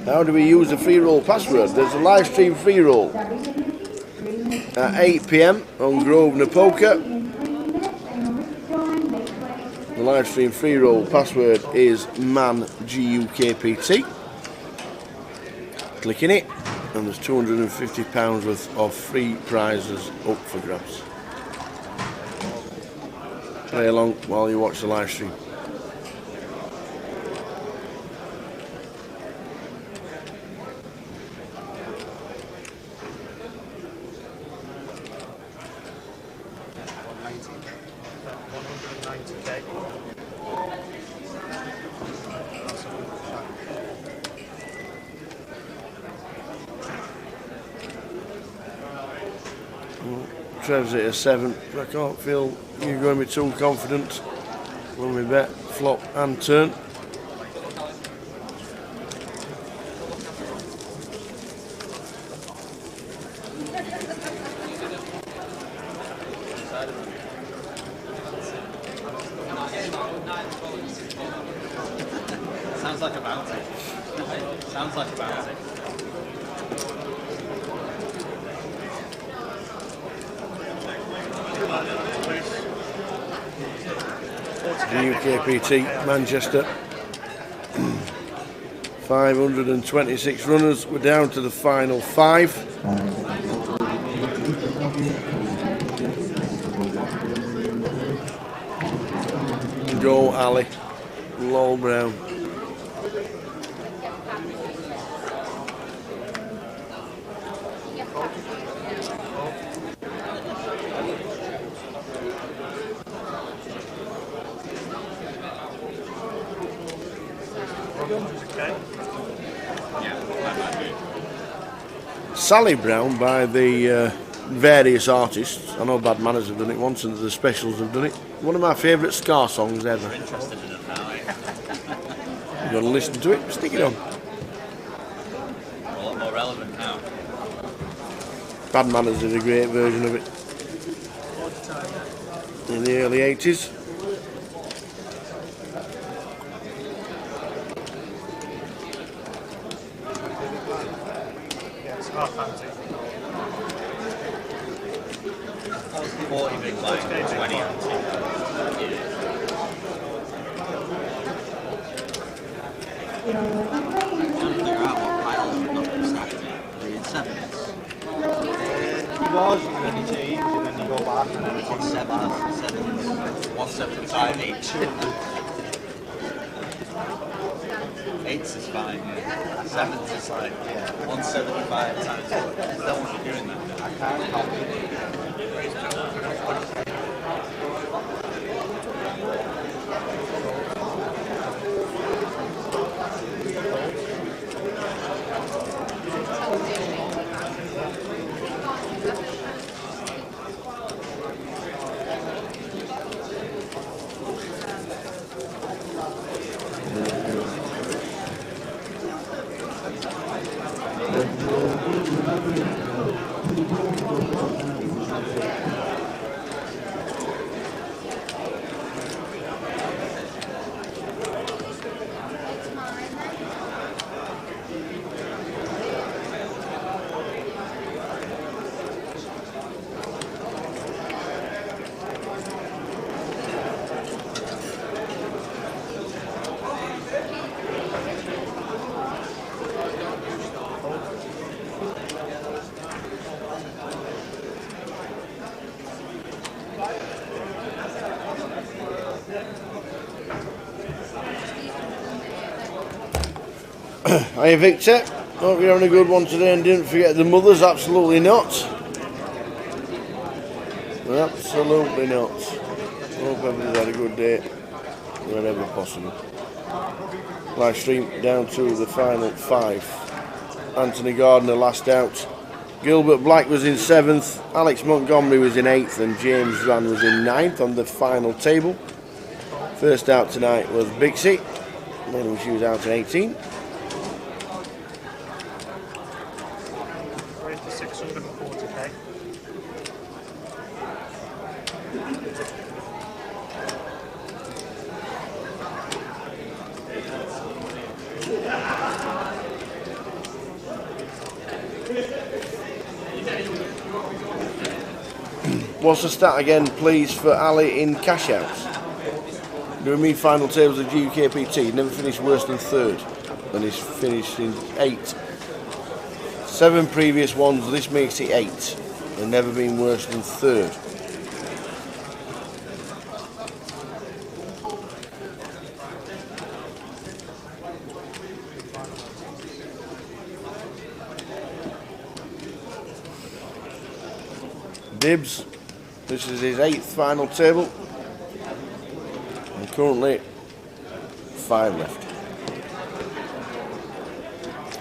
Speaker 4: How do we use the free roll password? There's a live stream free roll at 8 PM on Grosvenor Poker. The live stream free roll password is MANGUKPT. Clicking it, and there's £250 worth of free prizes up for grabs. Play along while you watch the live stream. Trev's at a 7. I can't feel you're going to be too confident when we bet flop and turn.
Speaker 7: Sounds like a bounty. Sounds like a bounty.
Speaker 4: GUKPT Manchester. 526 runners. We're down to the final 5. Go Ali, Lowell Brown. Sally Brown by the various artists. I know Bad Manners have done it once and the Specials have done it. One of my favourite ska songs ever.
Speaker 7: You're interested in it now, eh?
Speaker 4: You want to listen to it? Stick it on.
Speaker 7: A lot more relevant now.
Speaker 4: Bad Manners did a great version of it in the early 80s.
Speaker 3: Half anti.
Speaker 7: 40 big line, 20 anti.
Speaker 8: He was, and then he changed, and then you go back, and then it's
Speaker 7: 175 each. 8s is fine, yeah. 7s is like 175 times. Is that what you're doing now?
Speaker 8: I can't help it.
Speaker 4: Hiya Victor, hope you're having a good one today and didn't forget the mothers, absolutely not. Absolutely not. Hope everybody's had a good day wherever possible. Live stream down to the final 5. Anthony Gardner last out. Gilbert Black was in 7th, Alex Montgomery was in 8th and James Rann was in 9th on the final table. First out tonight was Bixie, then she was out in 18.
Speaker 9: Raised to 640k.
Speaker 4: What's the stat again, please, for Ali in cash outs? Doing me final tables of GUKPT, he never finished worse than 3rd, and he's finished in 8th. 7 previous ones, this makes it 8, and never been worse than 3rd. Dibs, this is his 8th final table, and currently 5 left.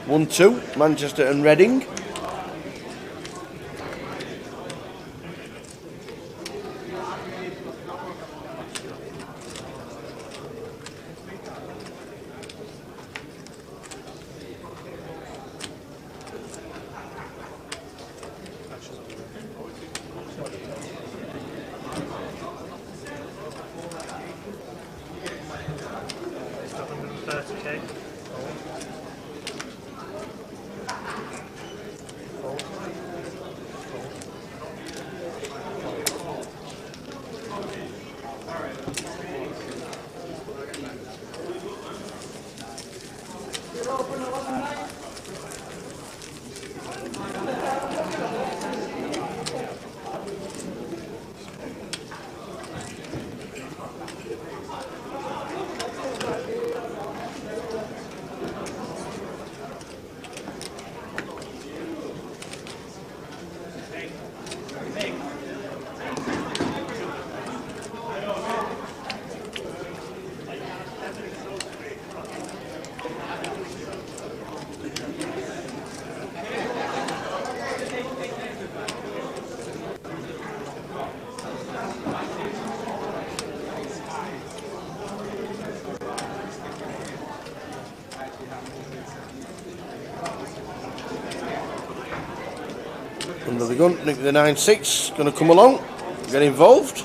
Speaker 4: 1-2, Manchester and Reading. Under the gun, Nick the 9-6, going to come along, get involved.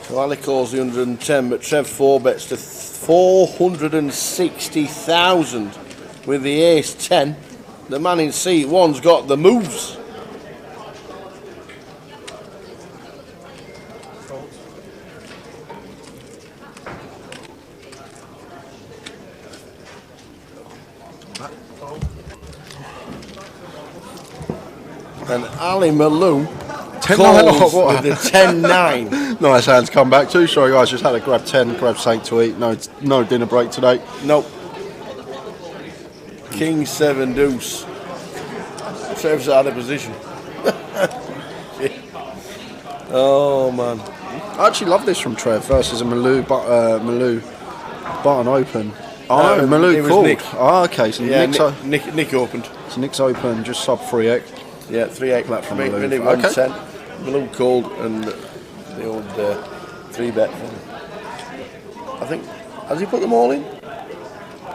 Speaker 4: So Ali calls the 110, but Trev 4 bets to 460,000 with the ace 10. The man in seat one's got the moves. And Ali Malou calls with the 10-9.
Speaker 5: Nice hands come back too. Sorry guys, just had to grab 10, grab something to eat. No dinner break today.
Speaker 4: Nope. King 7 deuce. Trev's out of position. Oh man.
Speaker 5: I actually love this from Trev versus a Malou button open. Oh no, Malou called.
Speaker 4: Nick.
Speaker 5: Oh, okay, so
Speaker 4: Yeah,
Speaker 5: Nick's,
Speaker 4: Nick opened.
Speaker 5: so Nick's open, just sub 3x.
Speaker 4: Yeah, 3-8
Speaker 5: Flat from
Speaker 4: Malou.
Speaker 5: Malou.
Speaker 4: Minute
Speaker 5: Okay.
Speaker 4: 110. Malou called and the old 3-bet. I think, has he put them all in?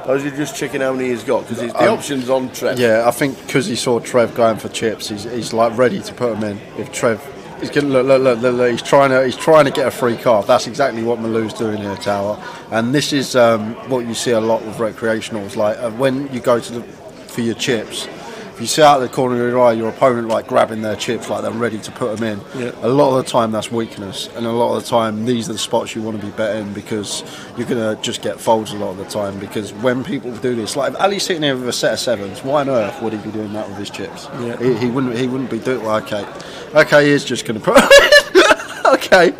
Speaker 4: Or is he just checking how many he's got? Because the option's on Trev.
Speaker 5: Yeah, I think because he saw Trev going for chips, he's like ready to put them in. If Trev, he's going look, he's trying to get a free card. That's exactly what Malou's doing here, Tower. And this is what you see a lot with recreationals. Like when you go for your chips, if you see out of the corner of your eye your opponent like grabbing their chips like they're ready to put them in, a lot of the time that's weakness, and a lot of the time these are the spots you want to be betting because you're going to just get folds a lot of the time. Because when people do this, like if Ali's sitting here with a set of sevens, why on earth would he be doing that with his chips?
Speaker 4: Yeah.
Speaker 5: He wouldn't be doing. Well, okay, he's just going to put. okay,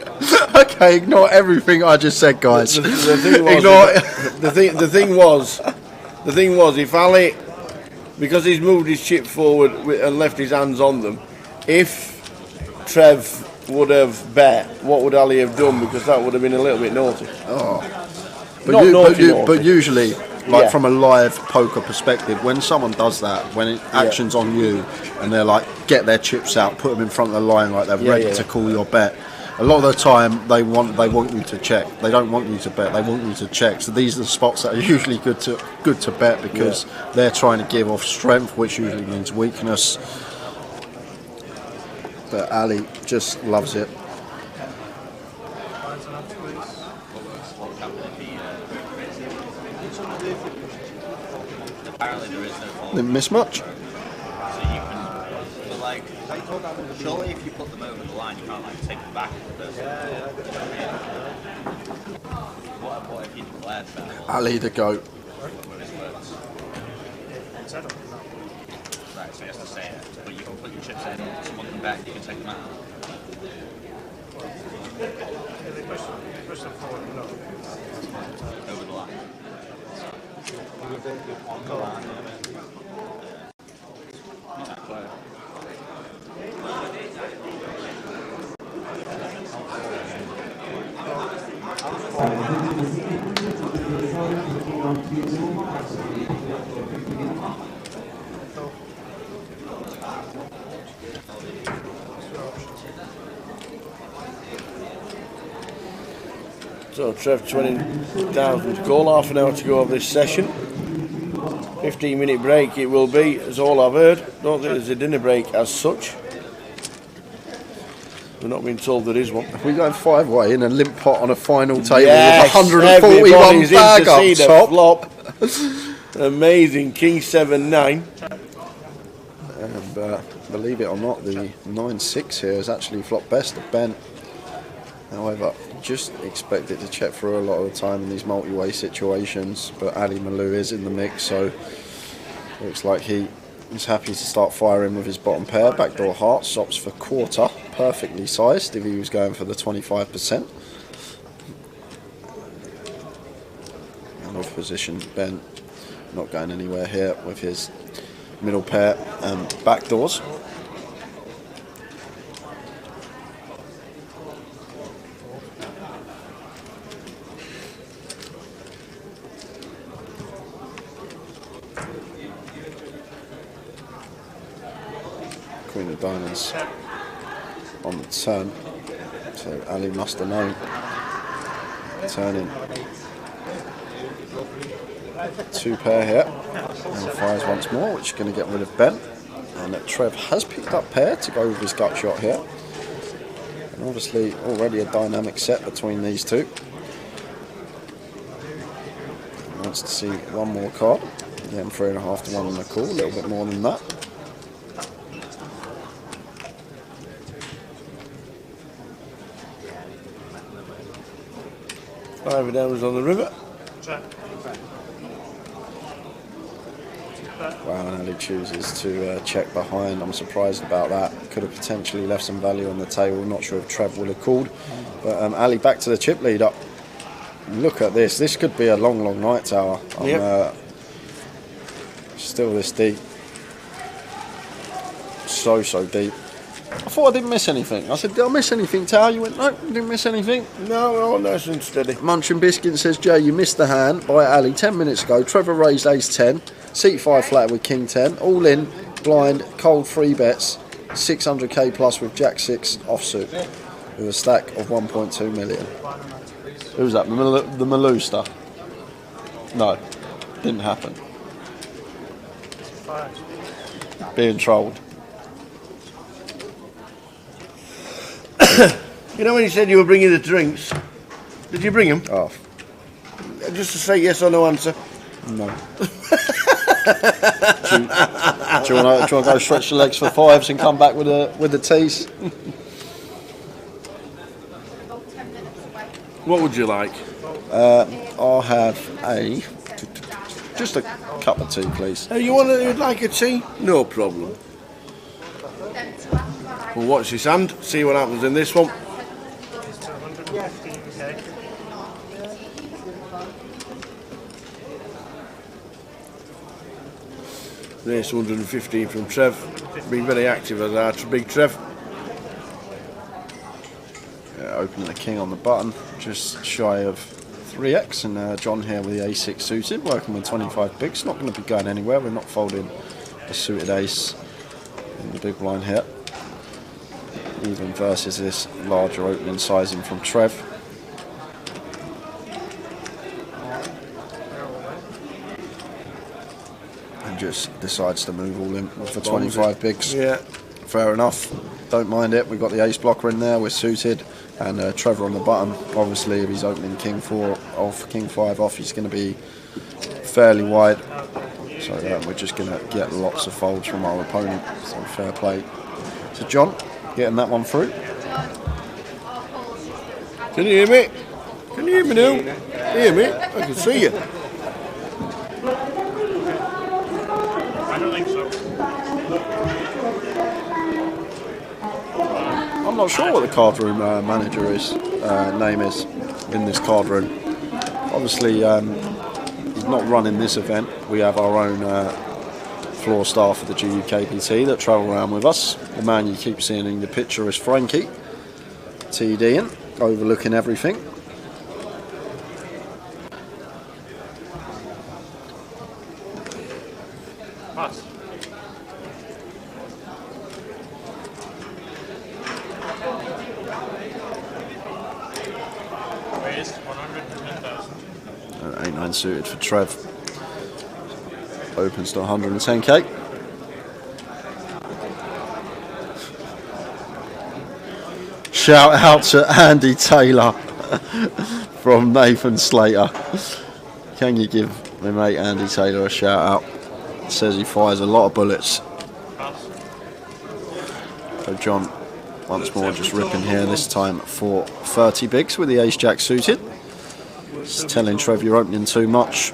Speaker 5: ignore everything I just said, guys.
Speaker 4: The thing was, if Ali, because he's moved his chip forward and left his hands on them, if Trev would have bet, what would Ali have done? Because that would have been a little bit naughty.
Speaker 5: But usually, like from a live poker perspective, when someone does that, when action's on you, and they're like, get their chips out, put them in front of the line, like they're ready to call your bet. A lot of the time, they want you to check. They don't want you to bet. They want you to check. So these are the spots that are usually good to bet because they're trying to give off strength, which usually means weakness. But Ali just loves it.
Speaker 7: Apparently there is no fault.
Speaker 5: Didn't miss much.
Speaker 7: So you can, but like, surely if you put them over the line, you can't like take them back. What if you declared that?
Speaker 5: Ali the GOAT.
Speaker 7: Right, so he has to say it, but you can put your chips in, someone can bet, you can take them out. Over the line. On the line,
Speaker 4: So Trev 20,000 call, half an hour to go of this session. 15-minute break it will be, is all I've heard. Don't think there's a dinner break as such. We're not being told there is one.
Speaker 5: We're going 5-way in a limp pot on a final table
Speaker 4: Yes,
Speaker 5: with 141 bag up top.
Speaker 4: Flop. Amazing, King 7-9.
Speaker 5: And believe it or not, the 9-6 here is actually flop best of Ben. However, just expect it to check through a lot of the time in these multi-way situations. But Ali Malou is in the mix, so looks like he is happy to start firing with his bottom pair. Backdoor heart stops for quarter, perfectly sized if he was going for the 25%. And off position, Ben not going anywhere here with his middle pair and backdoors. Queen of Diamonds on the turn, so Ali must have known. Turning 2 pair here, and fires once more, which is going to get rid of Ben. And Trev has picked up pair to go with his gut shot here. And obviously already a dynamic set between these two. Wants to see one more card. Again, 3.5 to 1 on the call, a little bit more than that.
Speaker 4: Five Downs on the river.
Speaker 5: Wow, and Ali chooses to check behind. I'm surprised about that. Could have potentially left some value on the table. Not sure if Trev would have called. But Ali back to the chip lead up. Look at this. This could be a long, long night, Tower. Still this deep. So deep. I thought I didn't miss anything. I said, did I miss anything, Tower? You went, no, didn't miss anything.
Speaker 4: No, nice and steady.
Speaker 5: Munching Biscuit says, Jay, you missed the hand by Ali 10 minutes ago. Trevor raised ace 10. Seat 5 flat with king 10. All in, blind, cold 3 bets. 600k plus with jack 6 offsuit. With a stack of 1.2 million. Who's that? The Malusta? No, didn't happen. Being trolled.
Speaker 4: You know when you said you were bringing the drinks, did you bring them?
Speaker 5: Oh.
Speaker 4: Just to say yes or no answer.
Speaker 5: No. do you want to go stretch the legs for 5s and come back with the teas?
Speaker 4: What would you like?
Speaker 5: I'll have just a cup of tea, please.
Speaker 4: You'd like a tea? No problem. We'll watch this hand, see what happens in this one. Race 115 from Trev. Been very active as our big Trev.
Speaker 5: Opening the king on the button, just shy of 3x, and John here with the A6 suited, working with 25 bigs. Not going to be going anywhere. We're not folding a suited ace in the big blind here. Even versus this larger opening sizing from Trev. And just decides to move all in with the 25 bigs.
Speaker 4: Yeah.
Speaker 5: Fair enough. Don't mind it. We've got the ace blocker in there. We're suited. And Trevor on the button. Obviously, if he's opening king 4 off, king 5 off, he's going to be fairly wide. So we're just going to get lots of folds from our opponent. So fair play to John. Getting that one through.
Speaker 4: Can you hear me? Can you hear me now? Hear me? I can see you.
Speaker 9: I don't think so.
Speaker 5: I'm not sure what the card room manager name is in this card room. Obviously, he's not running this event. We have our own floor staff of the GUKPT that travel around with us. The man you keep seeing in the picture is Frankie, TDing, overlooking everything.
Speaker 9: Pass. Raised 110,000.
Speaker 5: 8-9 suited for Trev. Opens to 110k. Shout out to Andy Taylor from Nathan Slater. Can you give my mate Andy Taylor a shout out? Says he fires a lot of bullets. So John once more just ripping here, this time for 30 bigs with the ace jack suited. Just telling Trev you're opening too much.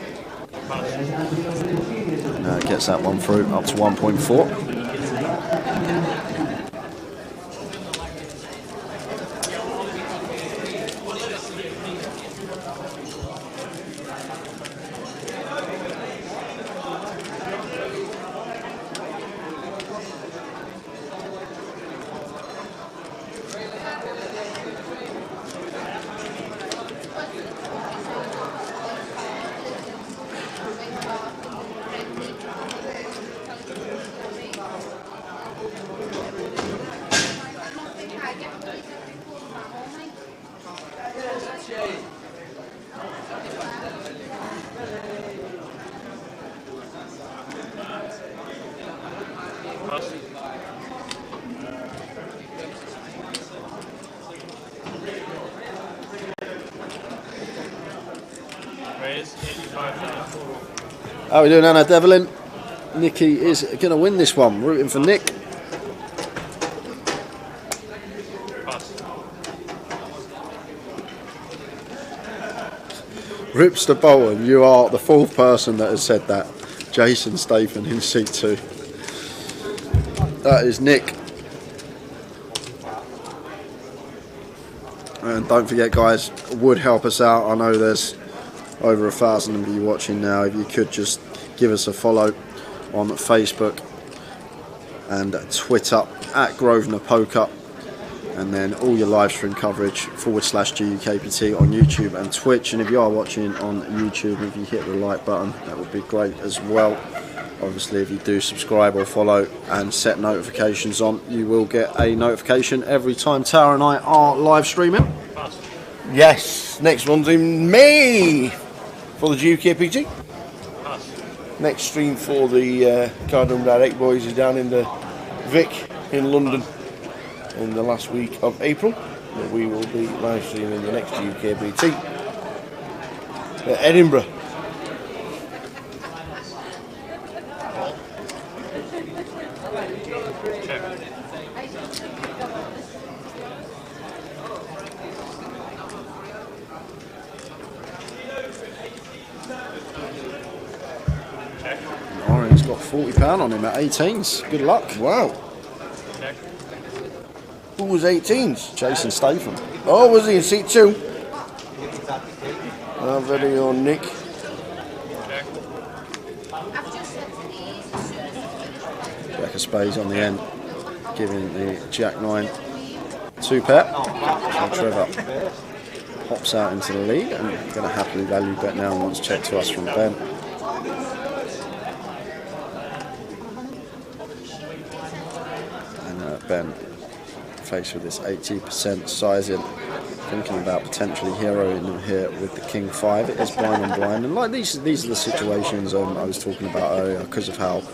Speaker 5: Gets that one through up to 1.4.
Speaker 9: is 85,000.
Speaker 5: How are we doing, Anna Devlin? Nicky is going to win this one. Rooting for Nick.
Speaker 9: Pass.
Speaker 5: Ripster Bolton, you are the fourth person that has said that. Jason Statham in seat 2. That is Nick. And don't forget, guys, would help us out. I know there's over 1,000 of you watching now. If you could just give us a follow on Facebook and Twitter at Grosvenor Poker, and then all your live stream coverage /GUKPT on YouTube and Twitch. And if you are watching on YouTube, if you hit the like button, that would be great as well. Obviously, if you do subscribe or follow and set notifications on, you will get a notification every time Tara and I are live streaming.
Speaker 4: Yes, next one's in May for the GUKPT. Next stream for the Cardinal Direct boys is down in the Vic in London in the last week of April. But we will be live streaming the next GUKPT at Edinburgh.
Speaker 5: Orange got £40 on him at 18s. Good luck.
Speaker 4: Wow. Who was 18s?
Speaker 5: Jason Statham.
Speaker 4: Oh, was he in seat 2? Very on Nick.
Speaker 5: Jack of spades on the end, giving the Jack 9 2 pair. So Trevor hops out into the lead and going to happily value bet now and wants check to us from Ben. And Ben faced with this 80% sizing, thinking about potentially heroing him here with the King 5. It is blind on blind, and like these are the situations I was talking about earlier because of how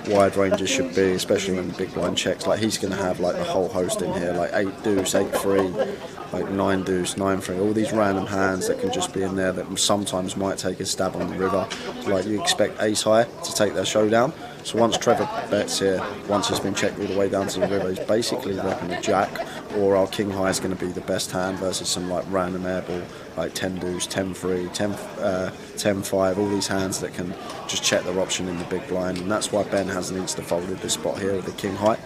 Speaker 5: wide ranges should be, especially when the big blind checks. Like he's going to have like the whole host in here, like 8 deuce, 8-3, like 9 deuce, 9-3, all these random hands that can just be in there that sometimes might take a stab on the river. Like you expect ace high to take their showdown. So once Trevor bets here, once he's been checked all the way down to the river, he's basically repping a jack, or our king high is going to be the best hand versus some like random airball like 10 deuce, 10-3, 10-5, all these hands that can just check their option in the big blind. And that's why Ben needs to fold this spot here with the king high.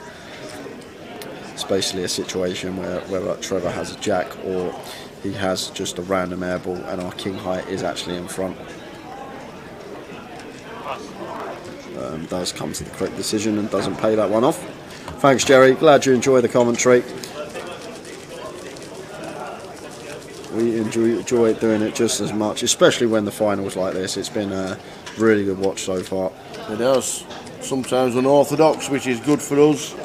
Speaker 5: It's basically a situation where Trevor has a jack or he has just a random airball and our king high is actually in front. Does come to the correct decision and doesn't pay that one off. Thanks, Jerry. Glad you enjoy the commentary. We enjoy doing it just as much, especially when the finals like this. It's been a really good watch so far.
Speaker 4: It does. Sometimes unorthodox, which is good for us.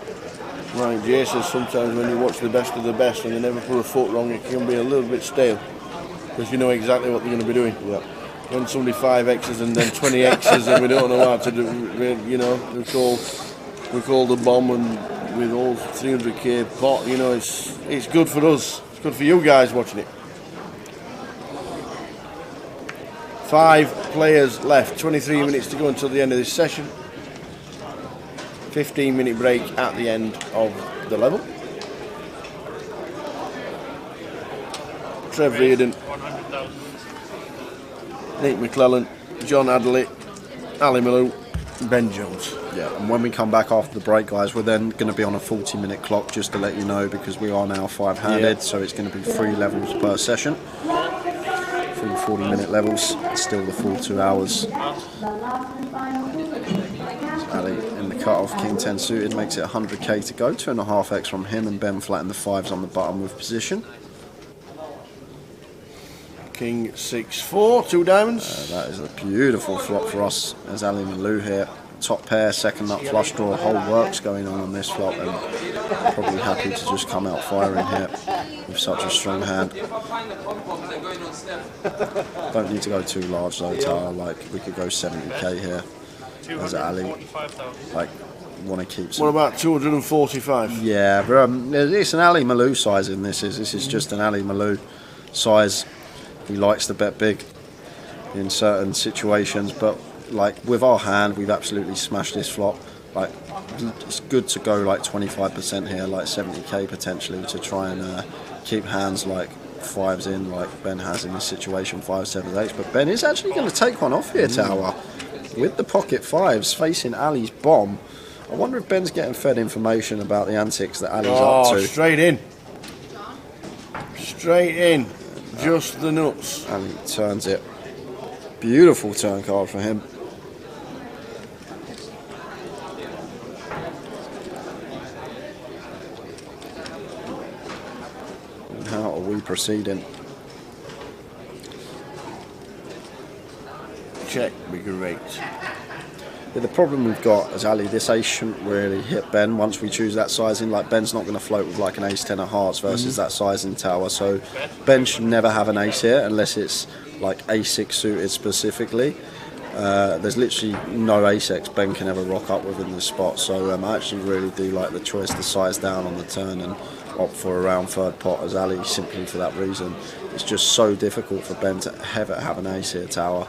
Speaker 4: Like Jay says, sometimes when you watch the best of the best and they never put a foot wrong, it can be a little bit stale because you know exactly what they're going to be doing.
Speaker 5: Yep.
Speaker 4: When somebody 5x's and then 20x's and we don't know how to do, you know, we call the bomb and with all 300k pot, you know, it's good for us. It's good for you guys watching it. 5 players left, 23 minutes to go until the end of this session. 15-minute break at the end of the level. Trev Reardon, Nick McClellan, John Adderley, Ali Malou, Ben Jones.
Speaker 5: Yeah, and when we come back after the break, guys, we're then going to be on a 40-minute clock, just to let you know, because we are now 5-handed, so it's going to be 3 levels per session. 3 40-minute levels, still the full 2 hours. Ali in the cut-off, King 10 suited, makes it 100k to go, 2.5x from him, and Ben flattened the 5s on the button with position.
Speaker 4: King 6-4, 2 diamonds.
Speaker 5: That is a beautiful flop for us as Ali Malou here. Top pair, second nut flush draw, whole works going on this flop, and probably happy to just come out firing here with such a strong hand. Don't need to go too large though, Tara. Like we could go 70k here as Ali. Like want to keep some.
Speaker 4: What about 245?
Speaker 5: Yeah, but it's an Ali Malou size in this. This is just an Ali Malou size. He likes to bet big. in certain situations, but like with our hand, we've absolutely smashed this flop. Like it's good to go like 25% here, like 70k potentially, to try and keep hands like fives in, like Ben has in this situation, 5, 7, 8. But Ben is actually going to take one off here, Tower, with the pocket fives facing Ali's bomb. I wonder if Ben's getting fed information about the antics that Ali's up to.
Speaker 4: Straight in. Straight in. Just the nuts.
Speaker 5: Ali turns it. Beautiful turn card for him. And how are we proceeding?
Speaker 4: Check, be great.
Speaker 5: Yeah, the problem we've got is Ali, this ace shouldn't really hit Ben once we choose that sizing. Like Ben's not going to float with like an ace 10 of hearts versus that sizing tower. So Ben should never have an ace here unless it's like ace 6 suited specifically. There's literally no ace X Ben can ever rock up with in this spot. So I actually really do like the choice to size down on the turn and opt for around third pot as Ali, simply for that reason. It's just so difficult for Ben to ever have an ace here, Tower.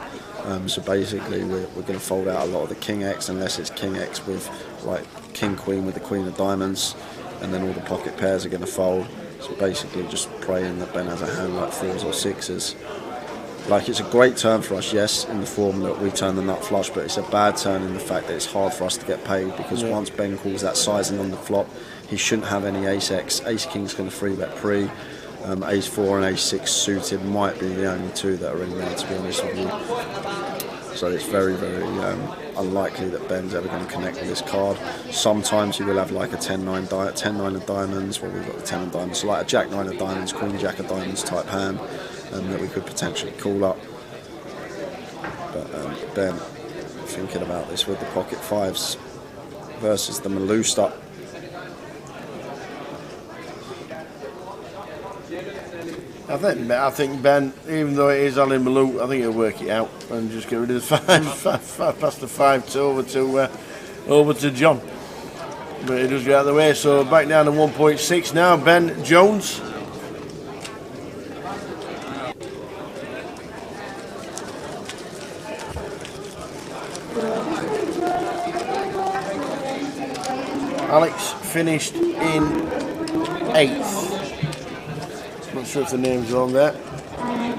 Speaker 5: So basically we're going to fold out a lot of the King X unless it's King X with like King Queen with the Queen of Diamonds, and then all the pocket pairs are going to fold. So basically just praying that Ben has a hand like 4s or 6s. Like it's a great turn for us, yes, in the form that we turn the nut flush, but it's a bad turn in the fact that it's hard for us to get paid, because once Ben calls that sizing on the flop, he shouldn't have any ace X. Ace King's going to 3-bet pre. Ace 4 and ace 6 suited might be the only two that are in there, to be honest with you. So it's very, very unlikely that Ben's ever going to connect with this card. Sometimes he will have like a 10-9 of diamonds, well, we've got the 10 of diamonds, so like a Jack 9 of diamonds, Queen Jack of diamonds type hand that we could potentially call up. But Ben, thinking about this with the pocket fives versus the Malusta.
Speaker 4: I think Ben, even though it is Ali Malou, I think he'll work it out and just get rid of the five past the 5 over to John. But he does get out of the way, so back down to 1.6 now. Ben Jones. Alex finished in 8th. Not sure if the names are on there.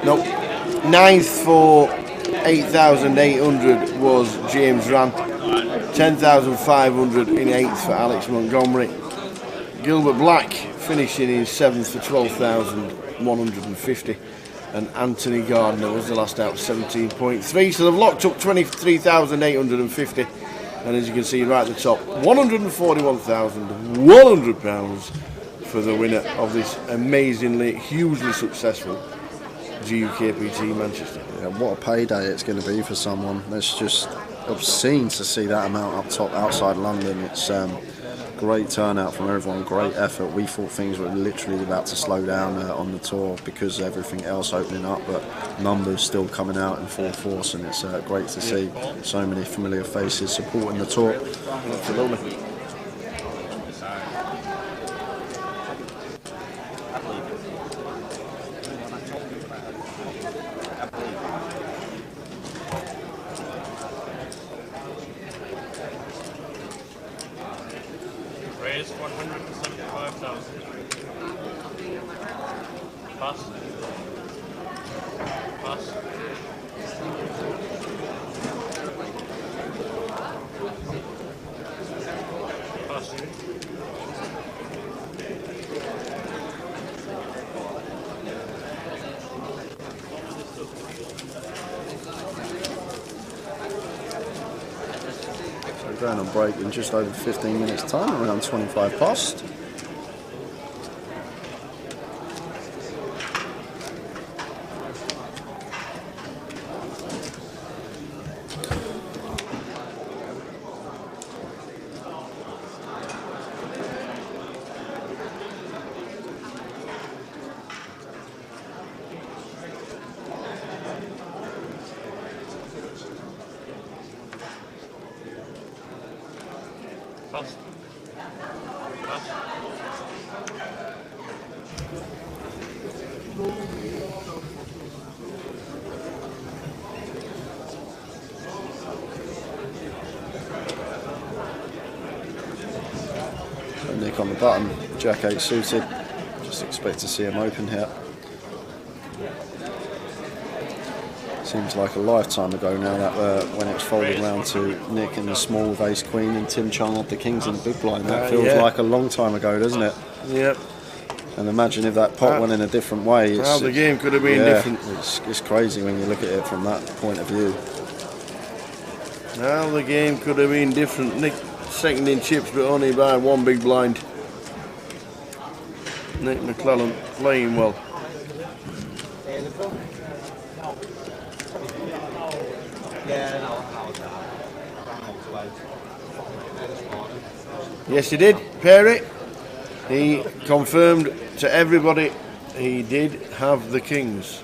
Speaker 4: Nope. 9th for 8,800 was James Ran. 10,500 in 8th for Alex Montgomery. Gilbert Black finishing in 7th for 12,150. And Anthony Gardner was the last out, 17.3. So they've locked up 23,850. And as you can see right at the top, £141,100 for the winner of this amazingly, hugely successful GUKPT Manchester.
Speaker 5: Yeah, what a payday it's going to be for someone. It's just obscene to see that amount up top outside London. It's great turnout from everyone, great effort. We thought things were literally about to slow down on the tour because of everything else opening up, but numbers still coming out in full force, and it's great to see so many familiar faces supporting the tour.
Speaker 4: Absolutely.
Speaker 9: Raise 175,000. Pass. Pass. Pass.
Speaker 5: Going on break in just over 15 minutes time, around 25 past.
Speaker 9: Pass. Pass.
Speaker 5: on the button. Jack 8 suited. Just expect to see him open here. Seems like a lifetime ago now that when it's folded round to Nick in the small with ace queen and Tim Chung had the kings in the big blind. That feels like a long time ago, doesn't it?
Speaker 4: Yep.
Speaker 5: And imagine if that pot went in a different way.
Speaker 4: How the game could have been different.
Speaker 5: It's crazy when you look at it from that point of view.
Speaker 4: How the game could have been different. Nick second in chips, but only by one big blind. Nick McClellan playing well. Yes, he did, Perry. He confirmed to everybody he did have the kings.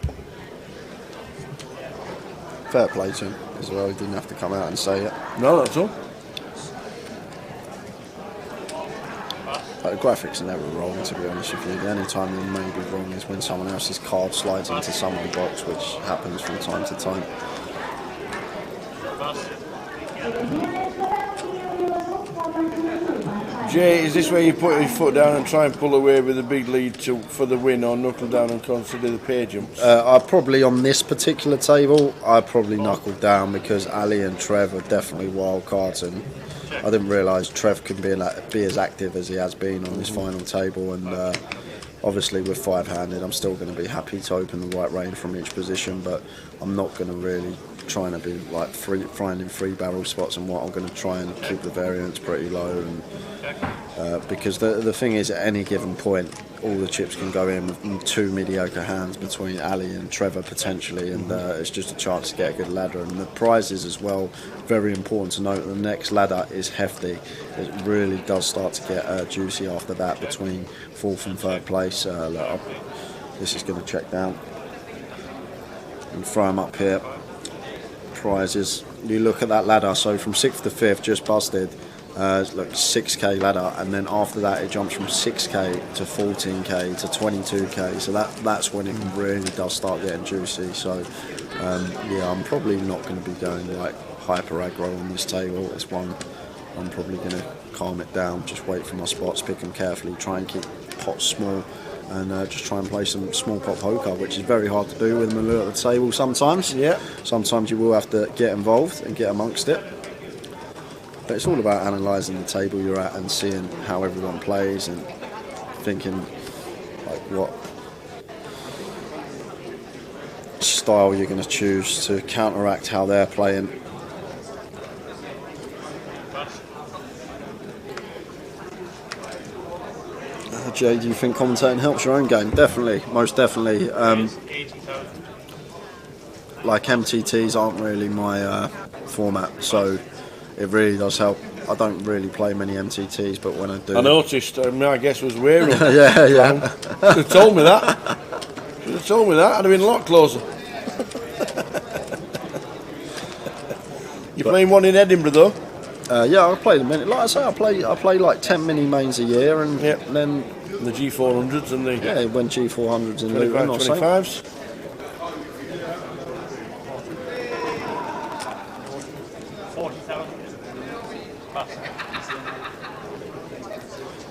Speaker 5: Fair play to him as well. He didn't have to come out and say it.
Speaker 4: No, that's all.
Speaker 5: The graphics are never wrong, to be honest with you. The only time they may be wrong is when someone else's card slides into someone's box, which happens from time to time.
Speaker 4: Jay, is this where you put your foot down and try and pull away with a big lead for the win, or knuckle down and consider the pay jumps?
Speaker 5: I probably, on this particular table, I probably knuckled down because Ali and Trev are definitely wild cards, and I didn't realise Trev can be as active as he has been on this final table, and obviously with five-handed I'm still going to be happy to open the right range from each position, but I'm not going to really trying to be like finding free barrel spots, and what I'm going to try and keep the variance pretty low, and because the thing is, at any given point all the chips can go in with two mediocre hands between Ali and Trevor potentially, and it's just a chance to get a good ladder. And the prizes as well, very important to note, the next ladder is hefty. It really does start to get juicy after that between fourth and third place. This is going to check down and throw them up here. Prizes, you look at that ladder, so from 6th to 5th just busted, like 6k ladder, and then after that it jumps from 6k to 14k to 22k, so that's when it really does start getting juicy. So yeah, I'm probably not going to be going like hyper aggro on this table. It's one I'm probably going to calm it down, just wait for my spots, pick them carefully, try and keep pots small, and just try and play some small pot poker, which is very hard to do with Malou at the table sometimes.
Speaker 4: Yeah.
Speaker 5: Sometimes you will have to get involved and get amongst it. But it's all about analysing the table you're at and seeing how everyone plays and thinking like what style you're going to choose to counteract how they're playing. Jay, do you think commentating helps your own game? Definitely, most definitely. Like MTTs aren't really my format, so it really does help. I don't really play many MTTs, but when I do,
Speaker 4: I noticed. My guess was wearing.
Speaker 5: yeah.
Speaker 4: Should have told me that. I'd have been a lot closer. You playing one in Edinburgh though?
Speaker 5: Yeah, I played a minute. Like I say, I play like 10 mini mains a year, and then
Speaker 4: the G400s and the
Speaker 5: when G400s in Luton or
Speaker 4: 25s.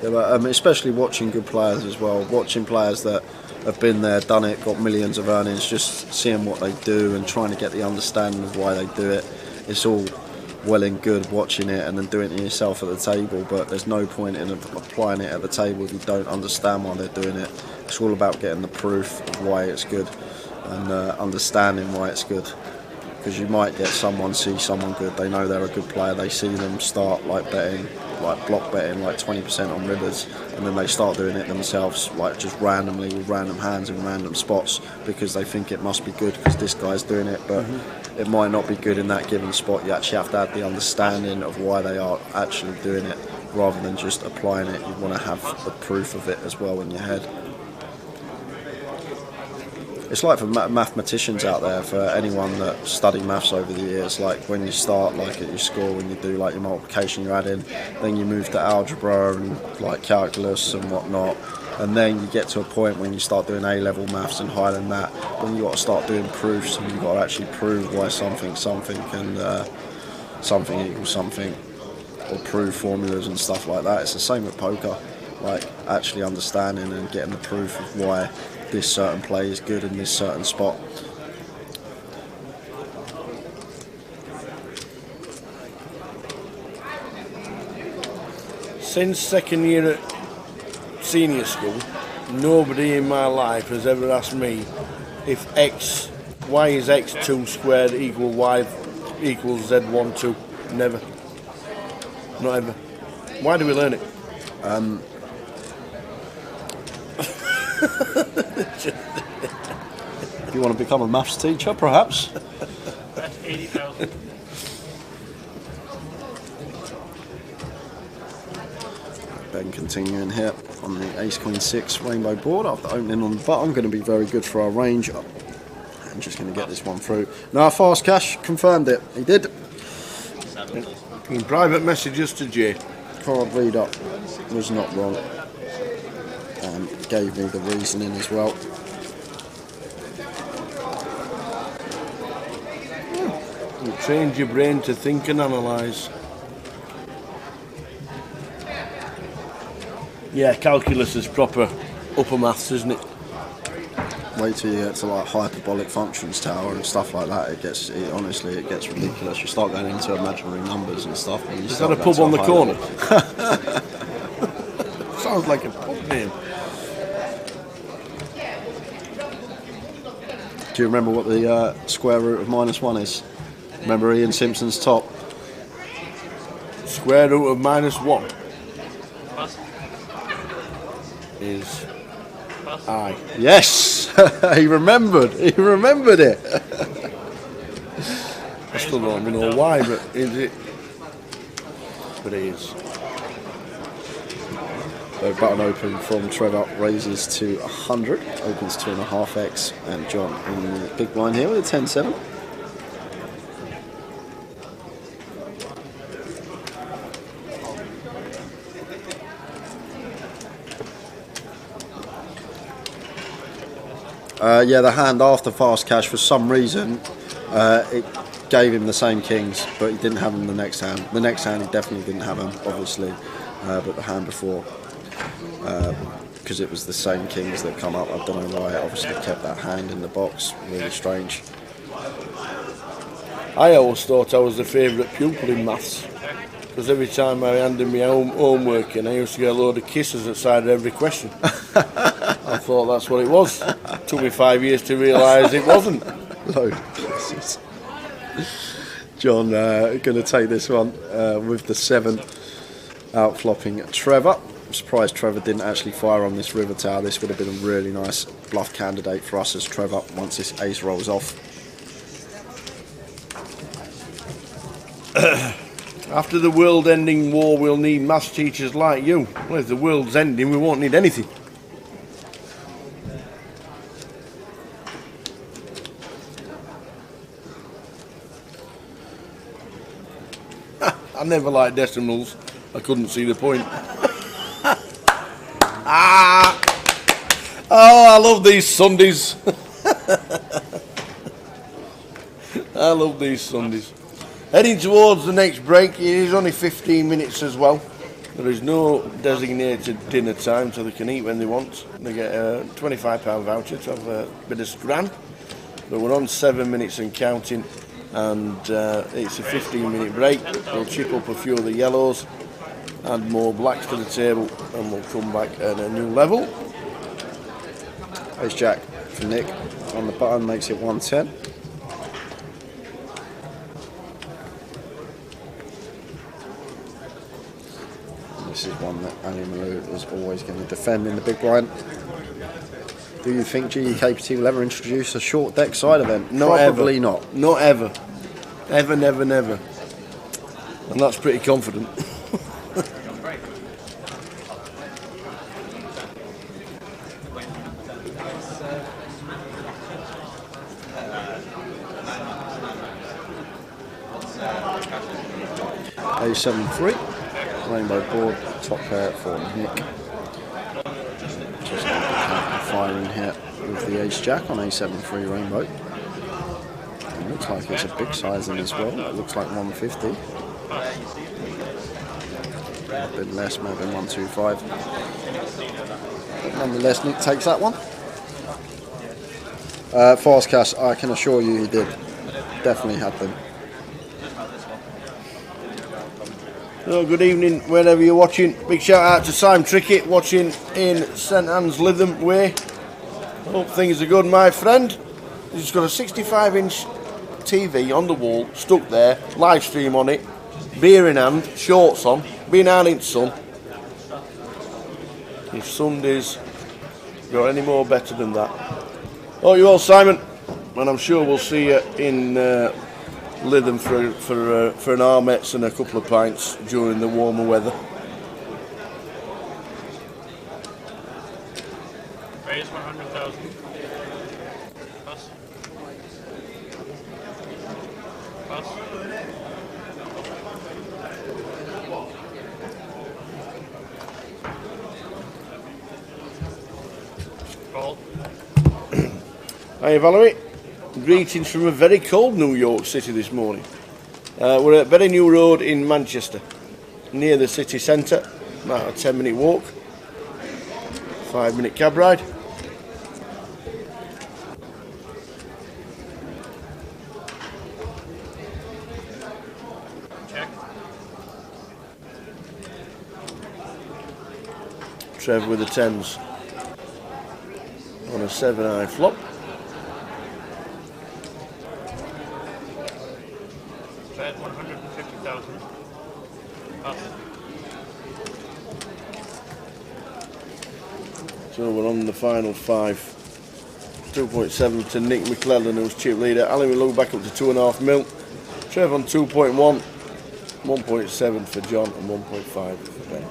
Speaker 5: Yeah, but especially watching good players as well, watching players that have been there, done it, got millions of earnings, just seeing what they do and trying to get the understanding of why they do it. It's all well and good watching it and then doing it yourself at the table, but there's no point in applying it at the table if you don't understand why they're doing it. It's all about getting the proof of why it's good and understanding why it's good. Because you might get someone, see someone good, they know they're a good player, they see them start like betting, like block betting like 20% on rivers, and then they start doing it themselves, like just randomly with random hands in random spots, because they think it must be good because this guy's doing it, but it might not be good in that given spot. You actually have to have the understanding of why they are actually doing it, rather than just applying it. You want to have the proof of it as well in your head. It's like for mathematicians out there, for anyone that studied maths over the years, like when you start like at your school, when you do like your multiplication, you're adding, then you move to algebra and like calculus and whatnot, and then you get to a point when you start doing A-level maths and higher than that, when you've got to start doing proofs, and you've got to actually prove why something and something equals something, or prove formulas and stuff like that. It's the same with poker. like actually understanding and getting the proof of why this certain play is good in this certain spot.
Speaker 4: Since second year at senior school, nobody in my life has ever asked me if y is x2 squared equal y equals z12. Never. Not ever. Why do we learn it?
Speaker 5: If you want to become a maths teacher, perhaps.
Speaker 9: That's 80,000.
Speaker 5: Ben continuing here on the Ace Queen 6 rainbow board after opening on the button. Going to be very good for our range. I'm just going to get this one through. Now Fast Cash confirmed it. He did.
Speaker 4: In private messages to Jay.
Speaker 5: Card read up was not wrong. And gave me the reasoning as well.
Speaker 4: You trained your brain to think and analyse. Yeah, calculus is proper upper maths, isn't it?
Speaker 5: Wait till you get to like hyperbolic functions tower and stuff like that. Honestly, it gets ridiculous. You start going into imaginary numbers and stuff. And
Speaker 4: Is that a pub on the corner? Sounds like a pub name.
Speaker 5: Do you remember what the square root of -1 is? Remember Ian Simpson's top?
Speaker 4: Square root of -1 is I.
Speaker 5: Yes, he remembered. He remembered it.
Speaker 4: I still don't know why, but is it? But it is.
Speaker 5: So button open from Trevor raises to 100, opens 2.5x, and John in the big blind here with a 10-7. Yeah, the hand after Fast Cash, for some reason, it gave him the same kings, but he didn't have them the next hand. The next hand he definitely didn't have them, obviously, but the hand before, because it was the same kings that come up. I don't know why it obviously kept that hand in the box. Really strange.
Speaker 4: I always thought I was the favourite pupil in maths, because every time I handed me homework in, I used to get a load of kisses at the side of every question. I thought that's what it was. It took me 5 years to realise it wasn't.
Speaker 5: Load of kisses. John going to take this one with the 7, outflopping Trevor. I'm surprised Trevor didn't actually fire on this river tower. This would have been a really nice bluff candidate for us as Trevor once this ace rolls off.
Speaker 4: After the world-ending war, we'll need maths teachers like you. Well, if the world's ending, we won't need anything. I never liked decimals. I couldn't see the point. Oh, I love these Sundays. I love these Sundays. Heading towards the next break. It is only 15 minutes as well. There is no designated dinner time, so they can eat when they want. They get a £25 voucher to have a bit of scran. But we're on 7 minutes and counting, and it's a 15-minute break. We'll chip up a few of the yellows, add more blacks to the table, and we'll come back at a new level.
Speaker 5: Ace Jack for Nick on the button, makes it 110. This is one that Ali Malou is always going to defend in the big blind. Do you think GEKPT will ever introduce a short deck side event? Probably not.
Speaker 4: Not ever. Ever, never, never. And that's pretty confident.
Speaker 5: A7-3, rainbow board, top pair for Nick. Just firing here with the Ace Jack on A7-3 rainbow. It looks like it's a big size in as well. It looks like 150. a bit less, maybe 125. But nonetheless, Nick takes that one. Fast cash, I can assure you he did. Definitely had them.
Speaker 4: Oh, good evening, wherever you're watching. Big shout out to Simon Trickett, watching in St Anne's Lytham Way. Hope things are good, my friend. He's got a 65-inch TV on the wall, stuck there, live stream on it, beer in hand, shorts on, been out in sun. If Sunday's got any more better than that. Oh, you all, Simon, and I'm sure we'll see you in Lytham for an Armets and a couple of pints during the warmer weather.
Speaker 9: Raise 100,000. Pass. Pass. Call.
Speaker 4: Hi Valerie, greetings from a very cold New York City this morning. We're at Berry New Road in Manchester, near the city centre, about a 10-minute walk, 5-minute cab ride.
Speaker 9: Check.
Speaker 4: Trev with the 10s on a 7-eye flop.
Speaker 9: Bet 150,000. Pass.
Speaker 4: So we're on the final 5. 2.7 to Nick McClellan, who's chip leader. Alan will look back up to 2.5 mil. Trev on 2.1. 1.7 for John and 1.5 for Ben.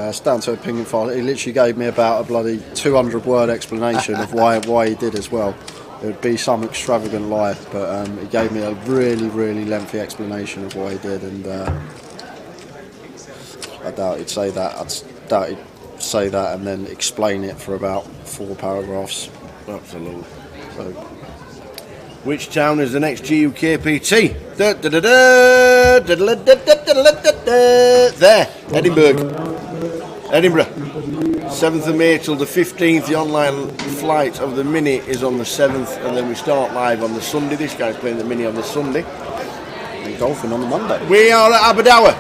Speaker 5: It's down to opinion file. He literally gave me about a bloody 200-word explanation of why he did as well. It would be some extravagant lie, but he gave me a really, really lengthy explanation of what he did, and I doubt he'd say that. I doubt he'd say that and then explain it for about 4 paragraphs.
Speaker 4: Absolutely. So, which town is the next GUKPT? There, Edinburgh. 7th of May till the 15th. The online flight of the Mini is on the 7th, and then we start live on the Sunday. This guy's playing the Mini on the Sunday.
Speaker 5: And golfing on the Monday.
Speaker 4: We are at Aberdour.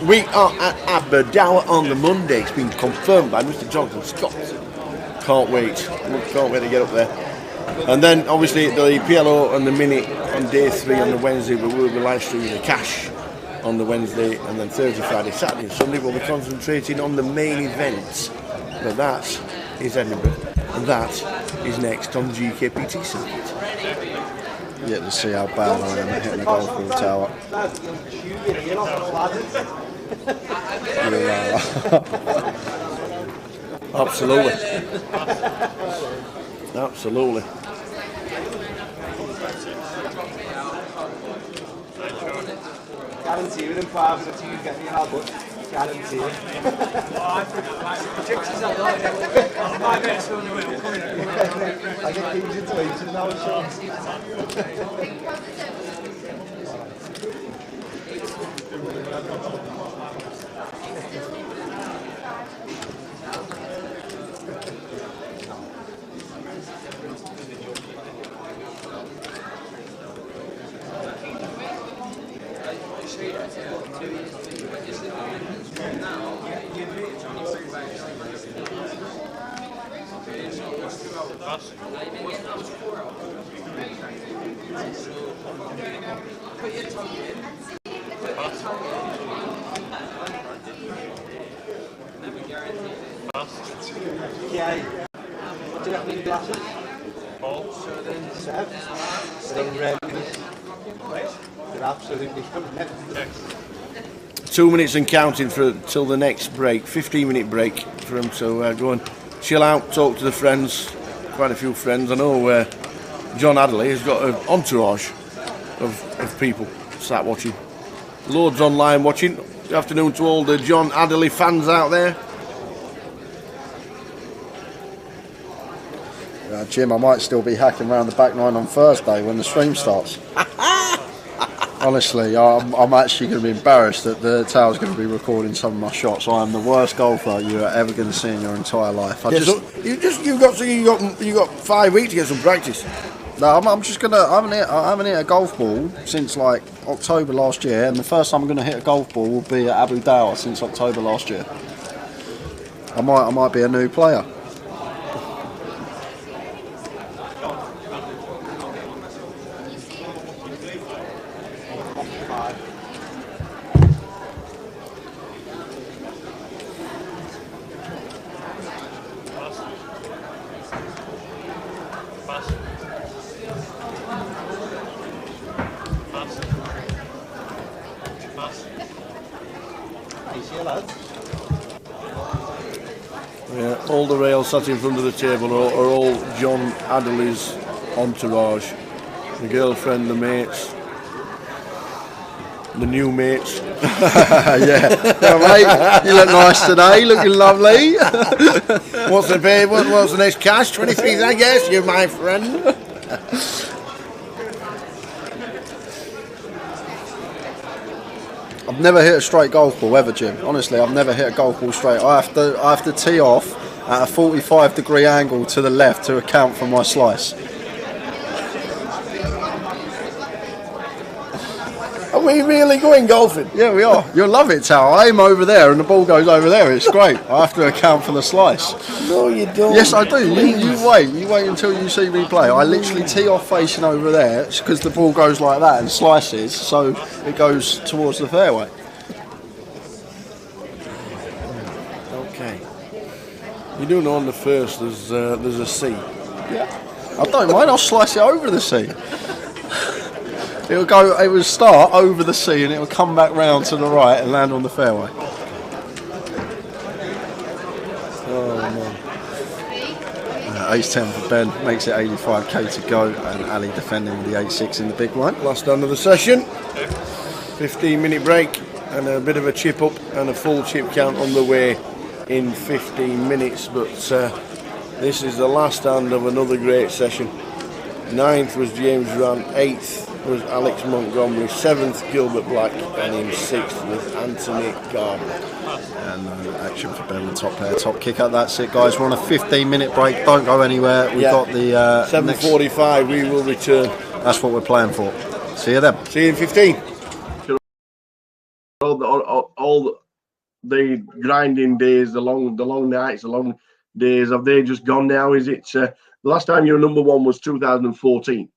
Speaker 4: We are at Aberdour on the Monday. It's been confirmed by Mr. Jonathan Scott. Can't wait. Can't wait to get up there. And then obviously the PLO and the Mini on day 3 on the Wednesday, but we'll be live streaming the cash on the Wednesday, and then Thursday, Friday, Saturday and Sunday we'll be concentrating on the main events. But that is Edinburgh, and that is next on GKPT circuit.
Speaker 5: Yet to see how bad I am at hitting a golf ball tower.
Speaker 4: Absolutely. Absolutely.
Speaker 6: Guarantee within 5 minutes you get me an album. Guarantee. I get things into it now, Yeah. What do you reckon glasses?
Speaker 9: Paul.
Speaker 6: Seb. They're red. They're absolutely
Speaker 9: Check.
Speaker 4: 2 minutes and counting till the next break. 15-minute break for them to go and chill out, talk to the friends. Quite a few friends. I know John Adderley has got an entourage of people sat watching. Loads online watching. Good afternoon to all the John Adderley fans out there.
Speaker 5: Jim, I might still be hacking around the back 9 on Thursday when the stream starts. I Honestly, I'm actually going to be embarrassed that the tower's going to be recording some of my shots. I am the worst golfer you're ever going to see in your entire life.
Speaker 4: So you got 5 weeks to get some practice.
Speaker 5: No, I'm just gonna. I haven't hit a golf ball since like October last year, and the first time I'm gonna hit a golf ball will be at Abu Dhabi since October last year. I might be a new player.
Speaker 4: Yeah, all the rails sat in front of the table are all John Adderley's entourage. The girlfriend, the mates, the new mates.
Speaker 5: Yeah, mate, you look nice today, looking lovely.
Speaker 4: What's the pay? What's the next cash? 23, I guess. You're my friend.
Speaker 5: I've never hit a straight golf ball ever, Jim. Honestly, I've never hit a golf ball straight. I have to tee off at a 45-degree angle to the left to account for my slice.
Speaker 4: Are we really going golfing?
Speaker 5: Yeah, we are. You'll love it, Tal. I aim over there and the ball goes over there. It's great. I have to account for the slice.
Speaker 4: No, you don't.
Speaker 5: Yes, I do. You wait until you see me play. I literally tee off facing over there because the ball goes like that and slices, so it goes towards the fairway.
Speaker 4: Okay. You do know on the first there's a C.
Speaker 5: Yeah. I don't mind. I'll slice it over the sea. It would start over the sea and it would come back round to the right and land on the fairway. Ace 10 for Ben, makes it 85k to go, and Ali defending with the 8-6 in the big one.
Speaker 4: Last down of the session, 15-minute break and a bit of a chip up and a full chip count on the way in 15 minutes, but this is the last hand of another great session. 9th was James Rann, 8th was Alex Montgomery, 7th Gilbert Black, and in 6th was Anthony Gardner.
Speaker 5: And action for Ben, the top pair, top kicker. That's it, guys. We're on a 15-minute break. Don't go anywhere. We've got the
Speaker 4: 7:45. We will return.
Speaker 5: That's what we're playing for. See you then.
Speaker 4: See you in 15.
Speaker 2: All the grinding days, the long nights, the long days, have they just gone now? Is it the last time you were number one was 2014?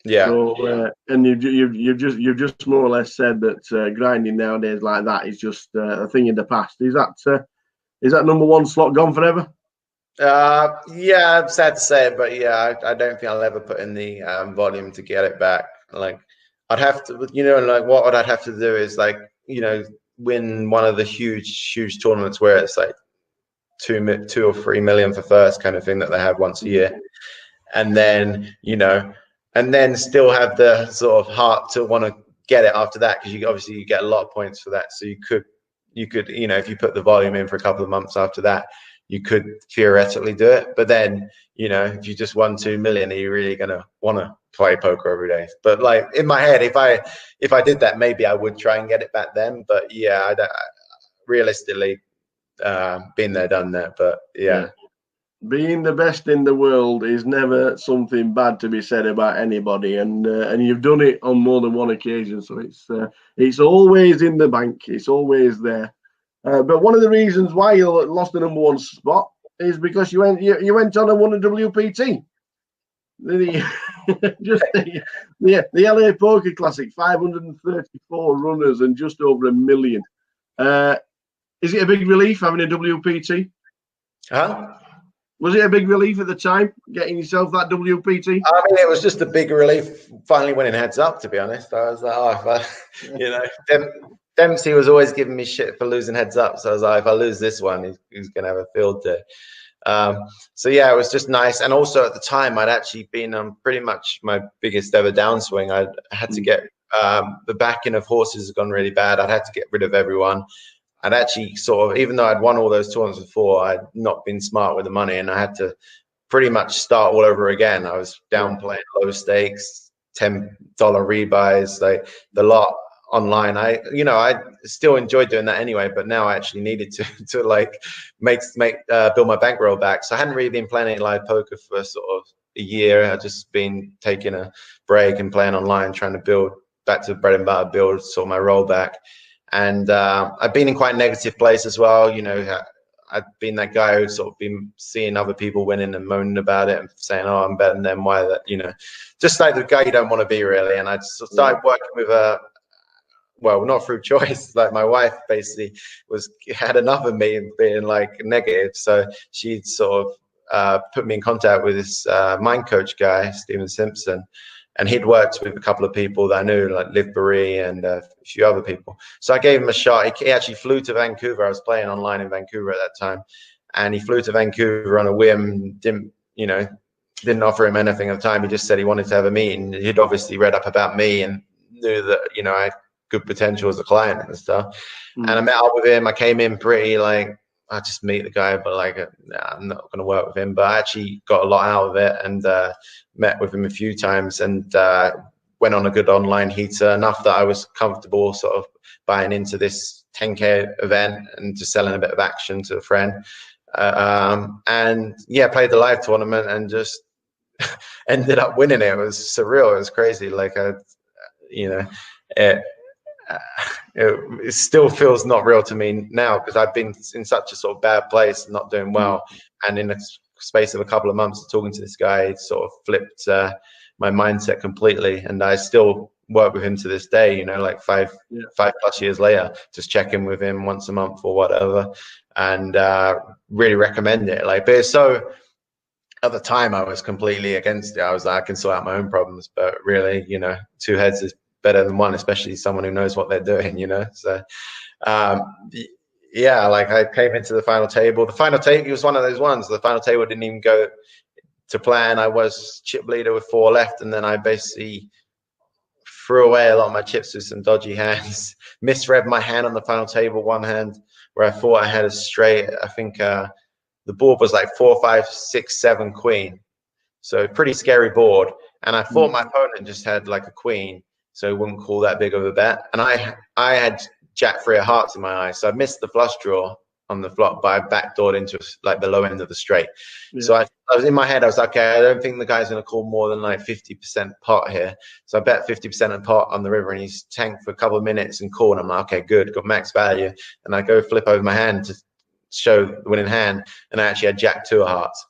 Speaker 1: Yeah.
Speaker 2: So, and you've just more or less said that grinding nowadays like that is just a thing in the past. Is that number one slot gone forever?
Speaker 1: Yeah, I'm sad to say it, but yeah, I don't think I'll ever put in the volume to get it back. Like, I'd have to, like what I'd have to do is like, win one of the huge tournaments where it's like 2 or 3 million for first kind of thing that they have once a year, and then and then still have the sort of heart to want to get it after that, because you get a lot of points for that. So you could if you put the volume in for a couple of months after that, you could theoretically do it. But then if you just won 2 million, are you really gonna want to play poker every day? But like in my head, if I did that, maybe I would try and get it back then. But yeah, I don't, realistically, been there, done that. But yeah.
Speaker 2: Being the best in the world is never something bad to be said about anybody, and you've done it on more than one occasion. So it's always in the bank. It's always there. But one of the reasons why you lost the number one spot is because you went on and won a WPT. The LA Poker Classic, 534 runners and just over 1 million. Is it a big relief having a WPT?
Speaker 1: Huh?
Speaker 2: Was it a big relief at the time, getting yourself that WPT?
Speaker 1: I mean, it was just a big relief finally winning Heads Up, to be honest. I was like, Dempsey was always giving me shit for losing Heads Up. So I was like, if I lose this one, he's going to have a field day. So yeah, it was just nice. And also at the time, I'd actually been on pretty much my biggest ever downswing. I had to get the backing of horses has gone really bad. I'd had to get rid of everyone. I'd actually sort of, even though I'd won all those tournaments before, I'd not been smart with the money, and I had to pretty much start all over again. I was down playing low stakes, $10 rebuys, like the lot online. I still enjoyed doing that anyway, but now I actually needed to like build my bankroll back. So I hadn't really been playing any live poker for sort of a year. I'd just been taking a break and playing online, trying to build back to bread and butter, build sort of my roll back. And I've been in quite a negative place as well. You know, I've been that guy who's sort of been seeing other people winning and moaning about it and saying, oh, I'm better than them. Why that, you know, just like the guy you don't want to be really. And I started working with well, not through choice. Like my wife basically had enough of me being like negative. So she'd sort of put me in contact with this mind coach guy, Stephen Simpson. And he'd worked with a couple of people that I knew, like Liv Barry and a few other people. So I gave him a shot. He actually flew to Vancouver. I was playing online in Vancouver at that time. And he flew to Vancouver on a whim, didn't offer him anything at the time. He just said he wanted to have a meeting. He'd obviously read up about me and knew that, you know, I had good potential as a client and stuff. And I met up with him. I came in pretty like, I just meet the guy, but like, nah, I'm not going to work with him. But I actually got a lot out of it and met with him a few times and went on a good online heater, enough that I was comfortable sort of buying into this 10K event and just selling a bit of action to a friend. And yeah, played the live tournament and just ended up winning it. It was surreal. It was crazy. Like, it still feels not real to me now because I've been in such a sort of bad place, not doing well, and in the space of a couple of months of talking to this guy, it sort of flipped my mindset completely. And I still work with him to this day, you know, like five plus years later, just check in with him once a month or whatever, and really recommend it. Like, but it's so, at the time I was completely against it. I was like, I can sort out my own problems, but really, you know, two heads is better than one, especially someone who knows what they're doing, you know. So yeah, like I came into the final table. The final table, it was one of those ones. The final table didn't even go to plan. I was chip leader with 4 left, and then I basically threw away a lot of my chips with some dodgy hands. Misread my hand on the final table, one hand where I thought I had a straight. I think the board was like 4, 5, 6, 7 queen. So pretty scary board. And I thought my opponent just had like a queen, so he wouldn't call that big of a bet. And I had Jack 3 of hearts in my eye, so I missed the flush draw on the flop, but I backdoored into like the low end of the straight. So I was in my head, I was like, okay, I don't think the guy's going to call more than like 50% pot here. So I bet 50% of pot on the river, and he's tanked for a couple of minutes and called. I'm like, okay, good, got max value. And I go flip over my hand to show the winning hand, and I actually had Jack 2 of hearts.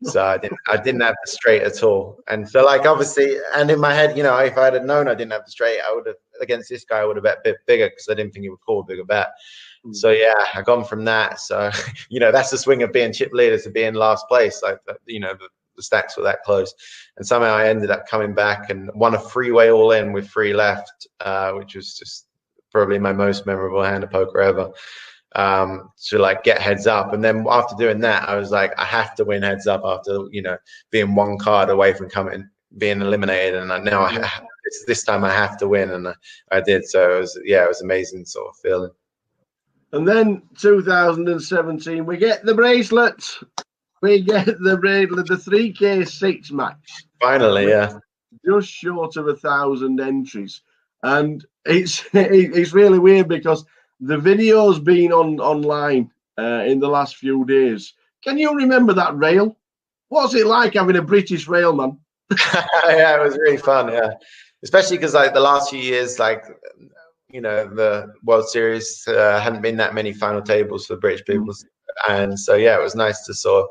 Speaker 1: So I didn't have the straight at all. And so like, obviously, and in my head, you know, if I had known I didn't have the straight, I would have, against this guy, I would have bet a bit bigger because I didn't think he would call a bigger bet. So yeah, I gone from that. So, you know, that's the swing of being chip leader to being last place. Like, you know, the stacks were that close. And somehow I ended up coming back and won a freeway all in with 3 left, which was just probably my most memorable hand of poker ever. To like get heads up. And then after doing that, I was like, I have to win heads up after, you know, being 1 card away from being eliminated. And this time I have to win. And I did. So it was amazing sort of feeling.
Speaker 2: And then 2017, we get the bracelet. We get the bracelet, the 3K6 match.
Speaker 1: Finally, yeah.
Speaker 2: Just short of 1,000 entries. And it's really weird because the video's been online in the last few days. Can you remember that rail? What's it like having a British rail, man?
Speaker 1: Yeah, it was really fun, yeah. Especially because like the last few years, like, you know, the World Series hadn't been that many final tables for British people. And so, yeah, it was nice to sort of,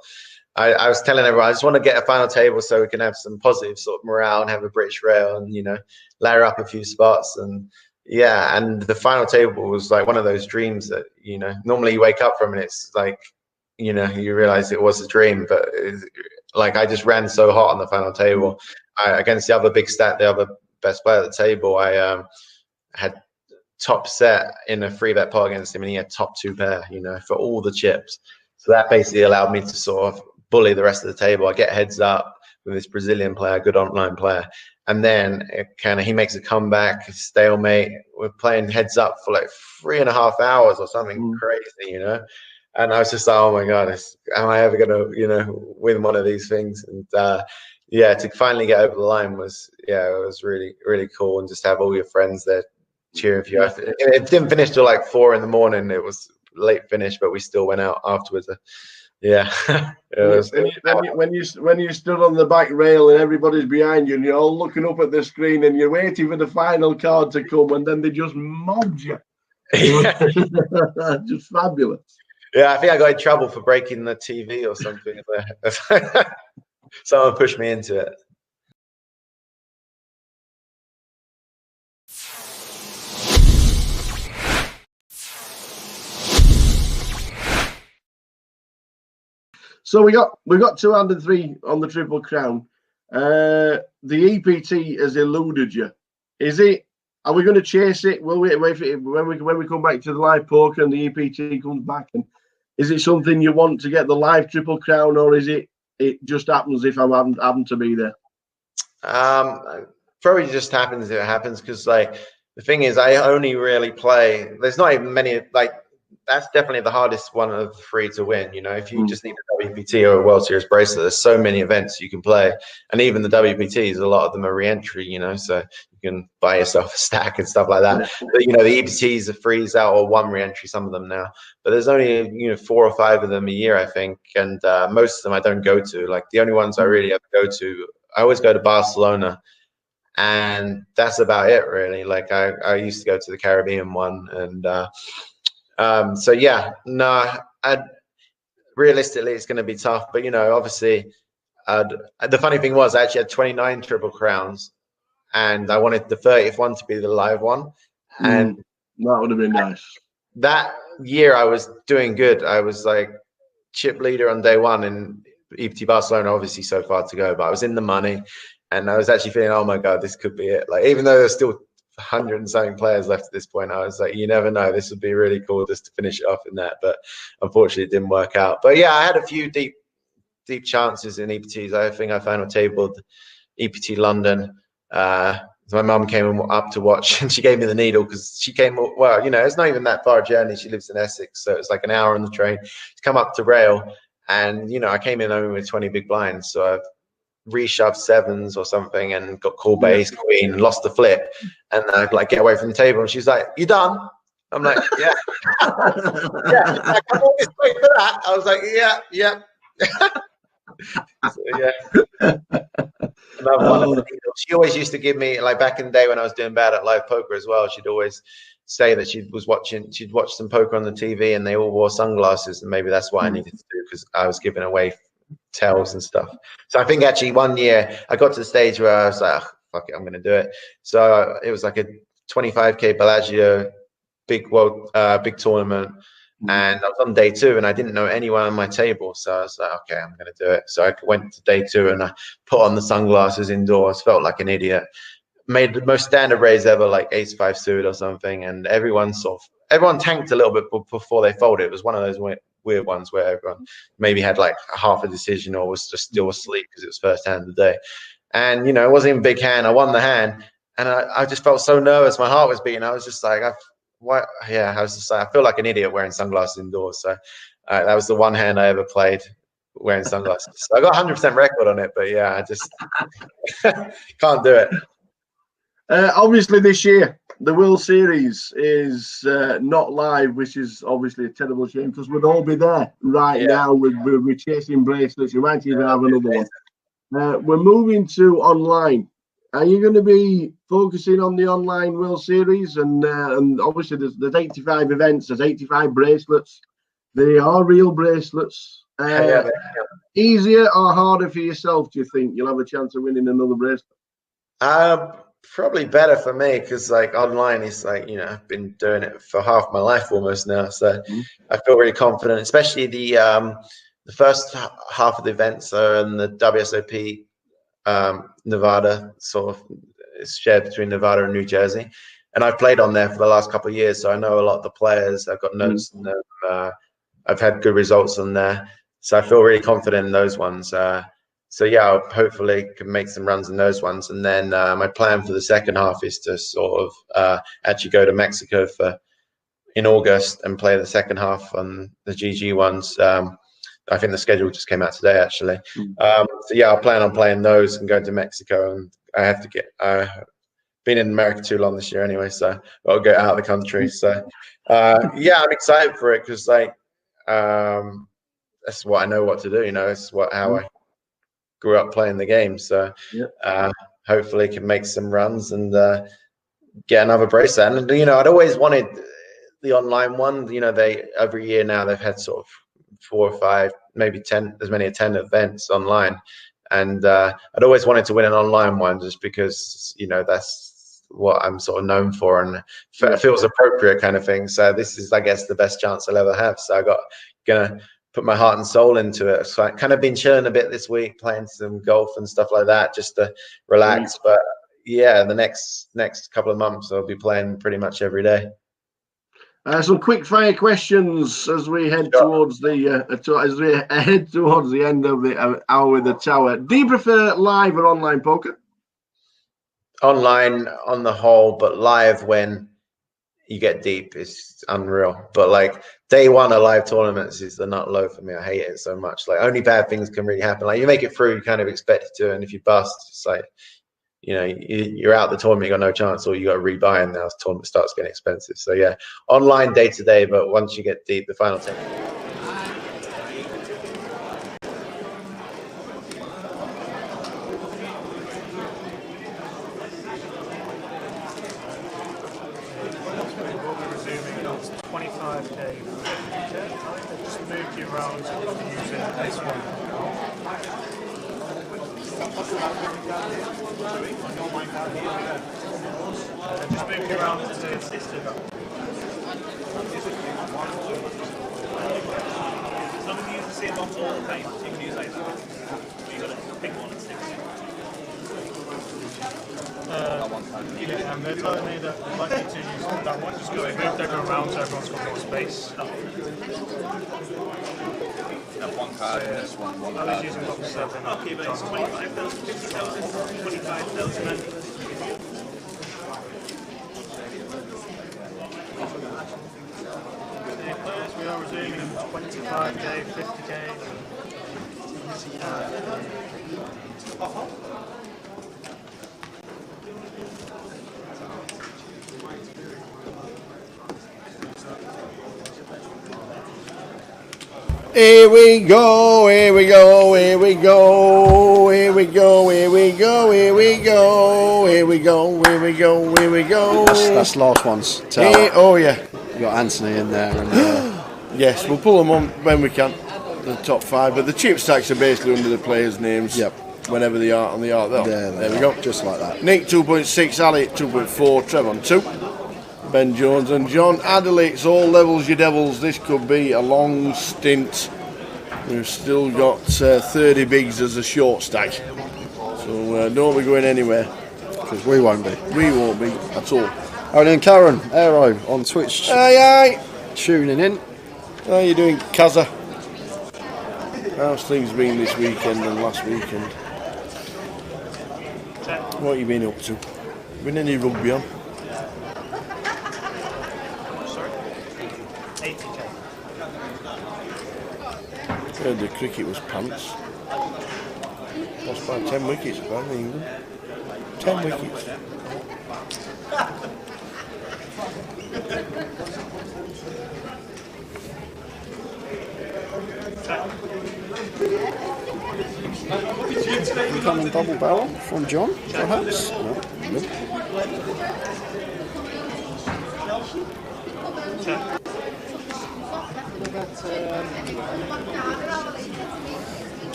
Speaker 1: I was telling everyone, I just want to get a final table so we can have some positive sort of morale and have a British rail and, you know, layer up a few spots. And yeah, and the final table was like one of those dreams that, you know, normally you wake up from and it's like, you know, you realize it was a dream, but like I just ran so hot on the final table. Against the other big stat, the other best player at the table, I had top set in a 3-bet pot against him, and he had top 2 pair, you know, for all the chips. So that basically allowed me to sort of bully the rest of the table. I get heads up with this Brazilian player, good online player. And then he makes a comeback, stalemate. We're playing heads up for like 3.5 hours or something crazy, you know. And I was just like, oh my God, am I ever going to, you know, win one of these things? And yeah, to finally get over the line was, yeah, it was really, really cool. And just have all your friends there cheering for you. It didn't finish till like 4 a.m. It was late finish, but we still went out afterwards. Yeah.
Speaker 2: When you stood on the back rail and everybody's behind you and you're all looking up at the screen and you're waiting for the final card to come, and then they just mobbed you. Just fabulous.
Speaker 1: Yeah, I think I got in trouble for breaking the TV or something. Someone pushed me into it.
Speaker 2: So we got 203 on the Triple Crown. The EPT has eluded you. Are we going to chase it? Will we wait for it when we come back to the live poker and the EPT comes back? And is it something you want to get the live Triple Crown, or is it just happens if I happen to be there?
Speaker 1: Probably just happens if it happens, because like the thing is, I only really play. There's not even many like. That's definitely the hardest one of the 3 to win. You know, if you just need a WPT or a World Series bracelet, there's so many events you can play, and even the WPTs, a lot of them are re-entry. You know, so you can buy yourself a stack and stuff like that. But you know, the EPTs are freeze out or 1 re-entry, some of them now. But there's only 4 or 5 of them a year, I think, and most of them I don't go to. Like the only ones I really ever go to, I always go to Barcelona. And that's about it, really. Like I used to go to the Caribbean one, and so yeah, no, realistically it's going to be tough, but you know, obviously the funny thing was I actually had 29 Triple Crowns and I wanted the 30th one to be the live one, and
Speaker 2: that would have been nice.
Speaker 1: That year I was doing good. I was like chip leader on day 1 in EPT Barcelona, obviously so far to go, but I was in the money and I was actually feeling, oh my god, this could be it. Like, even though there's still 100 and something players left at this point, I was like, you never know, this would be really cool just to finish it off in that, but unfortunately it didn't work out. But yeah, I had a few deep chances in EPTs. I think I final tabled EPT London. My mum came up to watch and she gave me the needle because she came, well, you know, it's not even that far a journey. She lives in Essex, so it's like an hour on the train to come up to rail. And you know, I came in only with 20 big blinds, so I've reshoved 7s or something and got called by ace queen and lost the flip, and I'd like get away from the table and she's like, you done? I'm like, yeah. Yeah, I come all this way for that. I was like, yeah. So, yeah. Another one. She always used to give me, like back in the day when I was doing bad at live poker as well, she'd always say that she'd watch some poker on the TV and they all wore sunglasses, and maybe that's what I needed to do because I was giving away tells and stuff. So I think actually one year I got to the stage where I was like, oh, fuck it, I'm gonna do it. So it was like a 25k Bellagio big tournament, and I was on day 2 and I didn't know anyone on my table, so I was like, okay, I'm gonna do it. So I went to day 2 and I put on the sunglasses indoors, felt like an idiot, made the most standard raise ever, like ace-5 suited or something, and everyone tanked a little bit before they folded. It was one of those weird ones where everyone maybe had like half a decision or was just still asleep because it was first hand of the day. And you know, it wasn't even a big hand. I won the hand, and I just felt so nervous. My heart was beating. I was just like, I was just like, I feel like an idiot wearing sunglasses indoors. So that was the one hand I ever played wearing sunglasses. So I got 100% record on it, but yeah, I just can't do it.
Speaker 2: Obviously, this year the World Series is not live, which is obviously a terrible shame because we'd all be there now. We're chasing bracelets. You might even have another one. We're moving to online. Are you going to be focusing on the online World Series? And obviously, there's 85 events. There's 85 bracelets. They are real bracelets. Easier or harder for yourself? Do you think you'll have a chance of winning another bracelet?
Speaker 1: Probably better for me because like online is like, you know, I've been doing it for half my life almost now, so I feel really confident, especially the first half of the events are in the WSOP Nevada, sort of it's shared between Nevada and New Jersey, and I've played on there for the last couple of years, so I know a lot of the players. I've got notes on them. I've had good results on there, so I feel really confident in those ones. So yeah, I'll hopefully can make some runs in those ones, and then my plan for the second half is to sort of actually go to Mexico in August and play the second half on the GG ones. I think the schedule just came out today, actually. So yeah, I plan on playing those and going to Mexico. And I have to get. Been in America too long this year anyway, so I'll get out of the country. So yeah, I'm excited for it because like that's what I know what to do. You know, it's how I grew up playing the game. So hopefully can make some runs and get another bracelet. And you know, I'd always wanted the online one. You know, they every year now they've had sort of 4 or 5, maybe 10, as many as 10 events online. And I'd always wanted to win an online one just because, you know, that's what I'm sort of known for and it feels appropriate kind of thing. So this is, I guess, the best chance I'll ever have. So gonna put my heart and soul into it. So I kind of been chilling a bit this week, playing some golf and stuff like that, just to relax. But yeah, the next couple of months I'll be playing pretty much every day.
Speaker 2: Some quick fire questions as we head towards the end of the hour with the tower. Do you prefer live or online poker?
Speaker 1: Online on the whole, but live when you get deep is unreal. But like day one of live tournaments is the nut low for me. I hate it so much. Like only bad things can really happen. Like you make it through, you kind of expect it to, and if you bust, it's like, you know, you're out the tournament, you got no chance, or you got to rebuy, and now the tournament starts getting expensive. So yeah, online day to day, but once you get deep, the final 10.
Speaker 9: And they're telling me that I'd like you to use that one. Just go ahead, they're going around so everyone's got more space.
Speaker 7: One card, this one
Speaker 9: I was using box 7.
Speaker 3: Okay, but it's 25,000, 50,000, 25,000.
Speaker 9: We are resuming 25k, 50k.
Speaker 4: Here we go, here we go, here we go, here we go, here we go, here we go, here we go, here we go, here we go.
Speaker 5: That's last one's.
Speaker 4: Oh yeah.
Speaker 5: You got Anthony in there. And,
Speaker 4: yes, we'll pull them on when we can, the top 5. But the chip stacks are basically under the players' names.
Speaker 5: Yep.
Speaker 4: Whenever they are on the art. There we go.
Speaker 5: Just like that.
Speaker 4: Nick 2.6, Ali 2.4, Trev on 2. Ben Jones and John Adderley. It's all levels, you devils. This could be a long stint. We've still got 30 bigs as a short stack. So don't be going anywhere.
Speaker 5: Because we won't be.
Speaker 4: We won't be at all.
Speaker 5: Oh, then Karen Aero on Twitch.
Speaker 4: Aye.
Speaker 5: Tuning in.
Speaker 4: How are you doing, Kaza? How's things been this weekend and last weekend? What have you been up to? Been any rugby on?
Speaker 9: Sorry? 80k.
Speaker 4: Heard the cricket was pants. Lost by 10 wickets apparently, England. 10 wickets.
Speaker 5: Incoming double barrel from John, perhaps? No.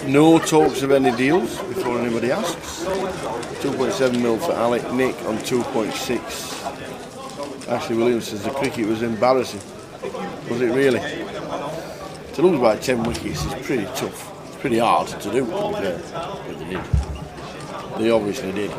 Speaker 4: No talks of any deals before anybody asks. 2.7 mil for Alec, Nick on 2.6. Ashley Williams says the cricket was embarrassing. Was it really? To lose by 10 wickets is pretty tough. It's pretty hard to do, to be fair. But they did. They obviously did.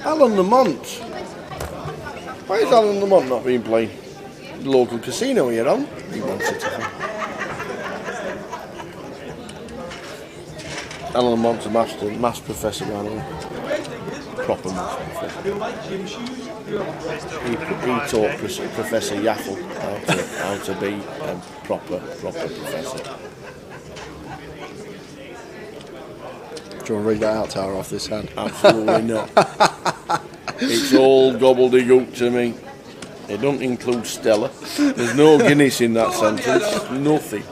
Speaker 4: Alan Lamont. Why is Alan Lamont not being playing? The local casino here on? He wants it, I think. Alan Lamont's a maths professor, by the way. Proper maths professor. He taught Professor Yaffle how to be a proper professor.
Speaker 5: Do you want to read that out, Tower, off this hand?
Speaker 4: Absolutely not. It's all gobbledygook to me. It don't include Stella. There's no Guinness in that sentence. Nothing.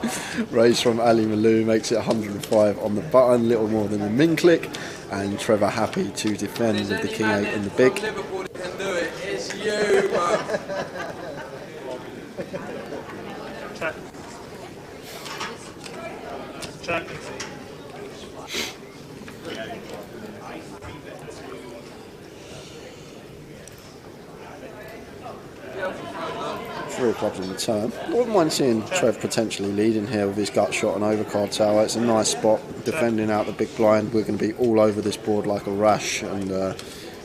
Speaker 5: Raise from Ali Malou makes it 105 on the button, little more than a min click. And Trevor happy to defend with the King 8 in the big.
Speaker 9: Check. Check.
Speaker 5: £3 in the turn. I wouldn't mind seeing Trev potentially leading here with his gut shot and overcard tower. It's a nice spot, defending out the big blind. We're going to be all over this board like a rash and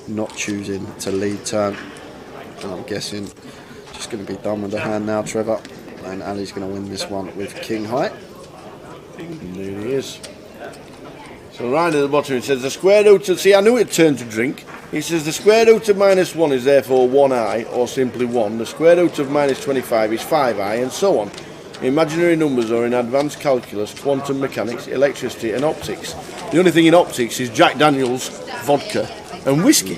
Speaker 5: not choosing to lead turn. And I'm guessing just going to be done with the hand now, Trevor. And Ali's going to win this one with King High.
Speaker 4: Indeed he is. So right at the bottom it says the square root of... See, I knew it turned to drink. It says the square root of -1 is therefore 1i, or simply 1. The square root of -25 is 5i, and so on. Imaginary numbers are in advanced calculus, quantum mechanics, electricity and optics. The only thing in optics is Jack Daniels, vodka and whiskey.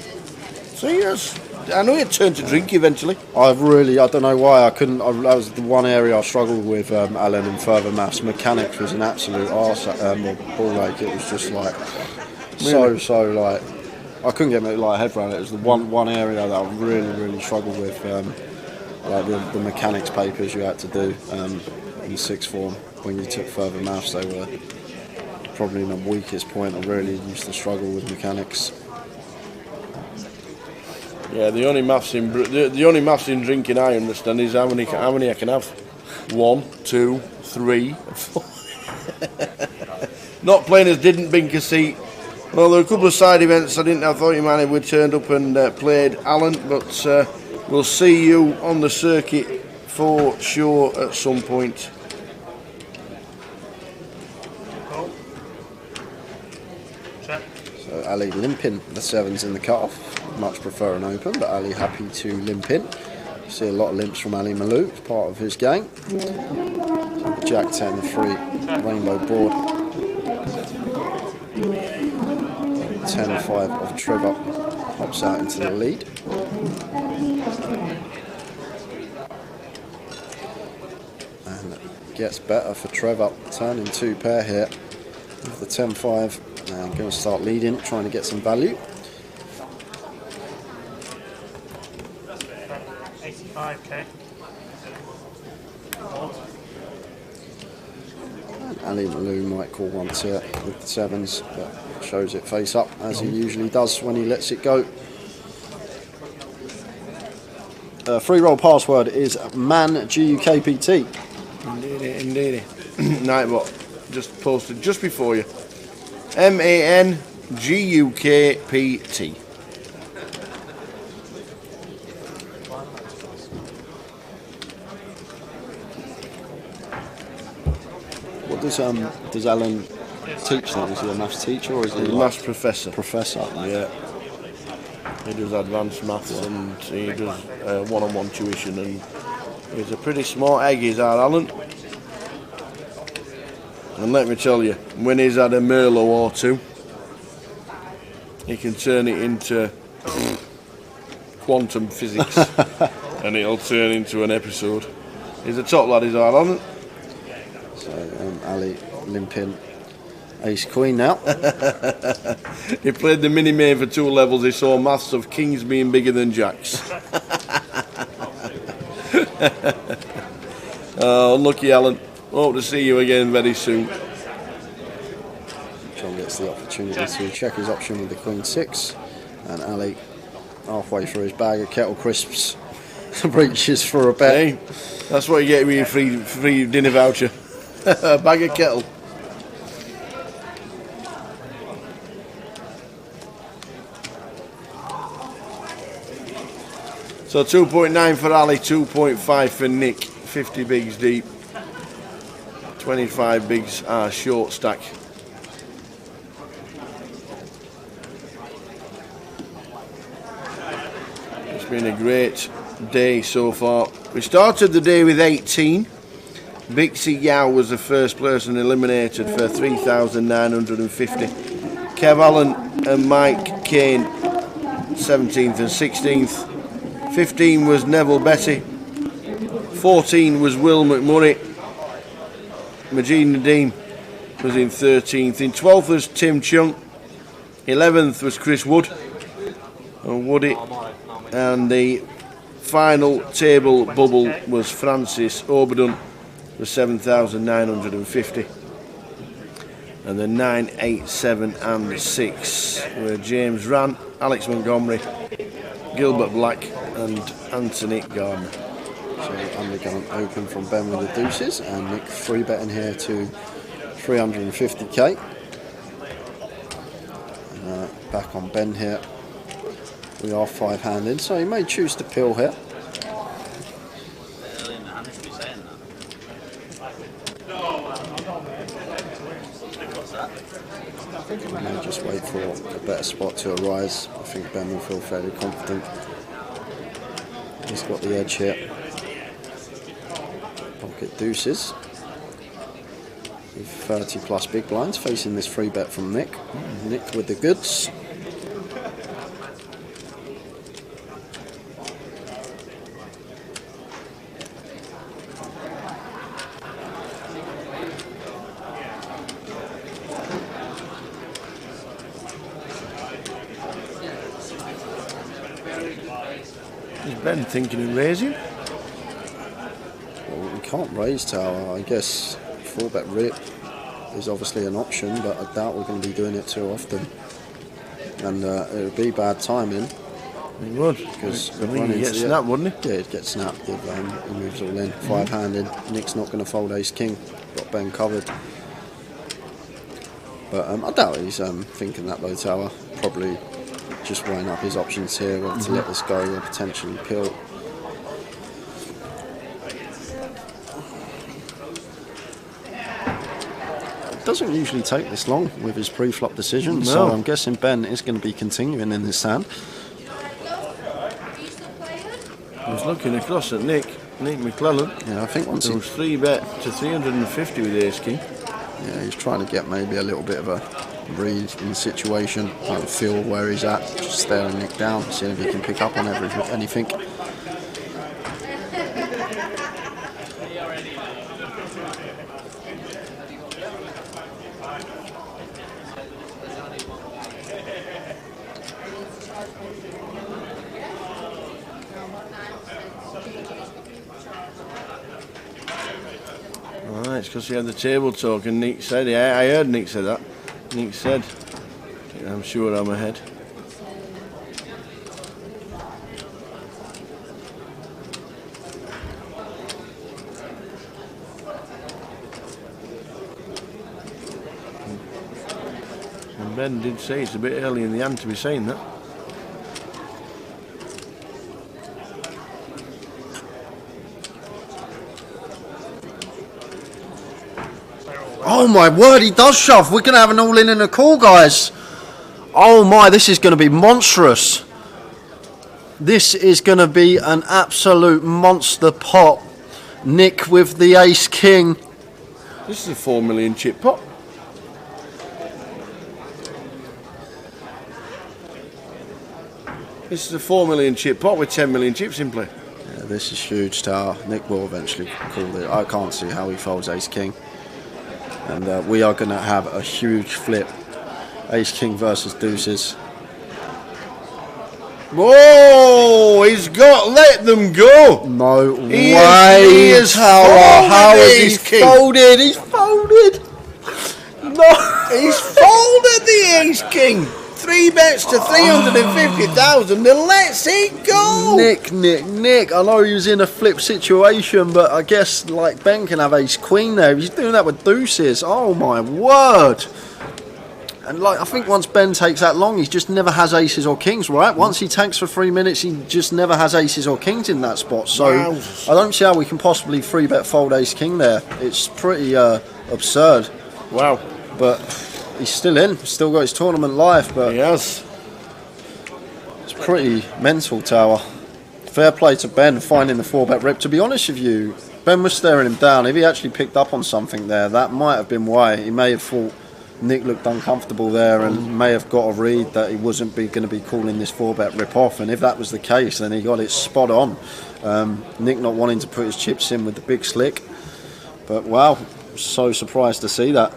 Speaker 4: So yes, I know it turned to drink eventually.
Speaker 5: I don't know why I couldn't. That was the one area I struggled with, Alan, in further maths. Mechanics was an absolute arse ball ache. It was just like so like I couldn't get my head around it. It was the one area that I really struggled with. Like the mechanics papers you had to do in sixth form when you took further maths, they were probably the weakest point. I really used to struggle with mechanics.
Speaker 4: Yeah, the only maths in drinking I understand is how many I can have. 1, 2, 3, 4. Not playing as didn't bink a seat. Well, there were a couple of side events I thought you might have turned up and played, Alan, but we'll see you on the circuit for sure at some point.
Speaker 9: Check.
Speaker 5: So Ali limping the sevens in the cut-off. Much prefer an open, but Ali happy to limp in. You see a lot of limps from Ali Malou, it's part of his game. So Jack 10, 3, rainbow board. 10 5 of Trevor hops out into the lead. And gets better for Trevor, turning 2 pair here with the 10 5 and going to start leading, trying to get some value.
Speaker 9: 85k.
Speaker 5: And Ali Malou might call once here with the sevens, but shows it face up as he usually does when he lets it go. Free roll password is MANGUKPT.
Speaker 4: Indeed. Nightbot just posted just before you. MANGUKPT.
Speaker 5: What does Alan teach then? Is he a maths teacher or is he
Speaker 4: a maths professor?
Speaker 5: Professor.
Speaker 4: Yeah. He does advanced maths and he does one-on-one tuition, and he's a pretty smart egg, is our Alan. And let me tell you, when he's had a Merlot or two, he can turn it into quantum physics and it'll turn into an episode. He's a top lad, is our Alan.
Speaker 5: So Ali limping ace queen now.
Speaker 4: He played the mini main for 2 levels. He saw maths of kings being bigger than jacks. Oh, unlucky Alan. Hope to see you again very soon.
Speaker 5: John gets the opportunity to check his option with the queen 6, and Ali, halfway through his bag of kettle crisps, reaches for a bet.
Speaker 4: Hey, that's what you get with your free dinner voucher. A bag of kettle. So 2.9 for Ali, 2.5 for Nick. 50 bigs deep. 25 bigs are short stack. It's been a great day so far. We started the day with 18. Bixie Yao was the first person eliminated for 3,950. Kev Allen and Mike Kane 17th and 16th. 15 was Neville Betty. 14 was Will McMurray. Majid Nadeem was in 13th. In 12th was Tim Chung. 11th was Chris Wood. And Woody. And the final table bubble was Francis Oberdon for 7,950. And the 9, 8, 7 and 6 were James Rann, Alex Montgomery, Gilbert Black and Anthony Gardner.
Speaker 5: So undergun open from Ben with the deuces, and Nick 3-betting here to 350k. Back on Ben here. We are 5-handed, so he may choose to pill here. We may just wait for a better spot to arise. I think Ben will feel fairly confident. He's got the edge here. Pocket deuces. With 30 plus big blinds facing this 3-bet from Nick. Nick with the goods.
Speaker 4: Is Ben thinking of raising?
Speaker 5: Well, we can't raise tower. I guess 4-bet rip is obviously an option, but I doubt we're going to be doing it too often. And it would be bad timing.
Speaker 4: It would.
Speaker 5: Because
Speaker 4: he'd get snapped, wouldn't he?
Speaker 5: Yeah, he'd get snapped if he moves all in. 5-handed. Nick's not going to fold ace-king. Got Ben covered. But I doubt he's thinking that low tower. Probably just weighing up his options here, whether to let this go or potentially pill. It doesn't usually take this long with his pre-flop decision, so I'm guessing Ben is going to be continuing in this hand.
Speaker 4: I was looking across at Nick McClellan.
Speaker 5: Yeah, I think once
Speaker 4: he was 3-bet to 350 with ace king.
Speaker 5: Yeah, he's trying to get maybe a little bit of a read in the situation, trying to feel where he's at, just staring Nick down, seeing if he can pick up on anything.
Speaker 4: Alright, it's because he had the table talk and Nick said, I heard Nick say that. Nick said, I'm sure I'm ahead. And Ben did say it's a bit early in the hand to be saying that.
Speaker 5: Oh my word, he does shove. We're going to have an all-in and a call, guys. Oh my, this is going to be monstrous. This is going to be an absolute monster pot. Nick with the ace-king.
Speaker 4: This is a 4 million chip pot. This is a 4 million chip pot with 10 million chips in play.
Speaker 5: Yeah, this is huge, tower. Nick will eventually call it. I can't see how he folds ace-king. And we are going to have a huge flip. Ace-king versus deuces.
Speaker 4: Whoa! He's got let them go.
Speaker 5: No way.
Speaker 4: He is
Speaker 5: tower. How is he folded? He's folded. No,
Speaker 4: he's folded the ace-king. 3-bets to 350,000 and lets it go.
Speaker 5: Nick. I know he was in a flip situation, but I guess like Ben can have ace-queen there. He's doing that with deuces. Oh my word. And like I think once Ben takes that long, he just never has aces or kings, right? Once he tanks for 3 minutes, he just never has aces or kings in that spot. So
Speaker 4: Wow.
Speaker 5: I don't see how we can possibly 3-bet fold ace king there. It's pretty absurd.
Speaker 4: Wow.
Speaker 5: But he's still in, still got his tournament life. But
Speaker 4: He has.
Speaker 5: it's pretty mental, Tower. Fair play to Ben finding the 4-bet rip. To be honest with you, Ben was staring him down. If he actually picked up on something there, that might have been why. He may have thought Nick looked uncomfortable there and may have got a read that he wasn't going to be calling this 4-bet rip off. And if that was the case, then he got it spot on. Nick not wanting to put his chips in with the big slick. But wow, so surprised to see that.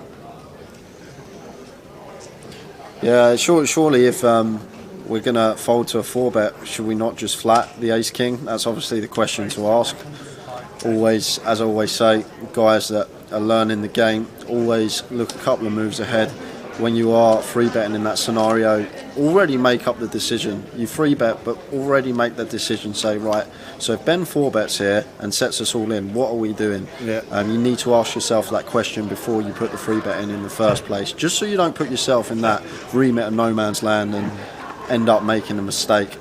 Speaker 5: Yeah, surely if we're going to fold to a 4-bet, should we not just flat the ace king? That's obviously the question to ask. Always, as I always say, guys that are learning the game, always look a couple of moves ahead. When you are 3-betting in that scenario, already make up the decision. You 3-bet, but already make the decision, say, right, so if Ben 4-bets here and sets us all in, what are we doing?
Speaker 4: Yeah.
Speaker 5: You need to ask yourself that question before you put the 3-bet in the first place, just so you don't put yourself in that remit of no man's land and end up making a mistake.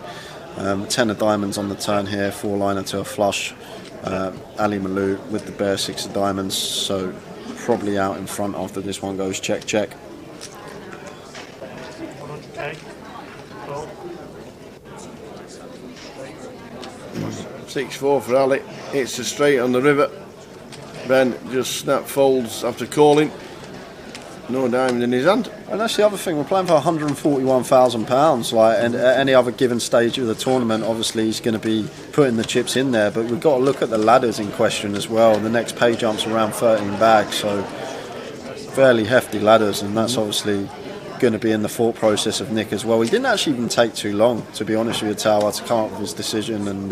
Speaker 5: 10 of diamonds on the turn here, 4-liner to a flush. Ali Malou with the bare 6 of diamonds, so probably out in front after this one goes check check.
Speaker 9: 100k. Cool.
Speaker 4: 6-4 for Ali. Hits a straight on the river. Ben just snap folds after calling. No diamond in his hand.
Speaker 5: And that's the other thing, we're playing for £141,000. Like, and at any other given stage of the tournament, obviously he's going to be putting the chips in there. But we've got to look at the ladders in question as well. The next pay jump's around 13 bags, so fairly hefty ladders, and that's obviously going to be in the thought process of Nick as well. He didn't actually even take too long, to be honest with you, Tower, to come up with his decision, and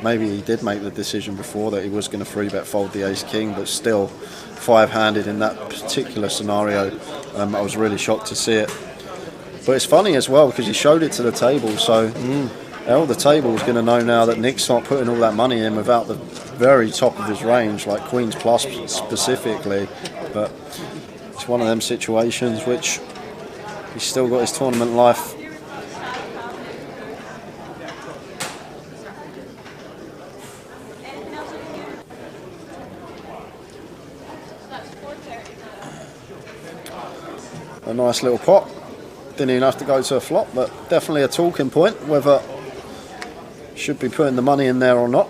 Speaker 5: maybe he did make the decision before that he was going to 3-bet fold the ace king, but still 5-handed in that particular scenario. I was really shocked to see it. But it's funny as well because he showed it to the table, so all the table is going to know now that Nick's not putting all that money in without the very top of his range, like Queen's Plus specifically. But it's one of them situations which he's still got his tournament life. A nice little pot. Didn't even have to go to a flop, but definitely a talking point whether should be putting the money in there or not.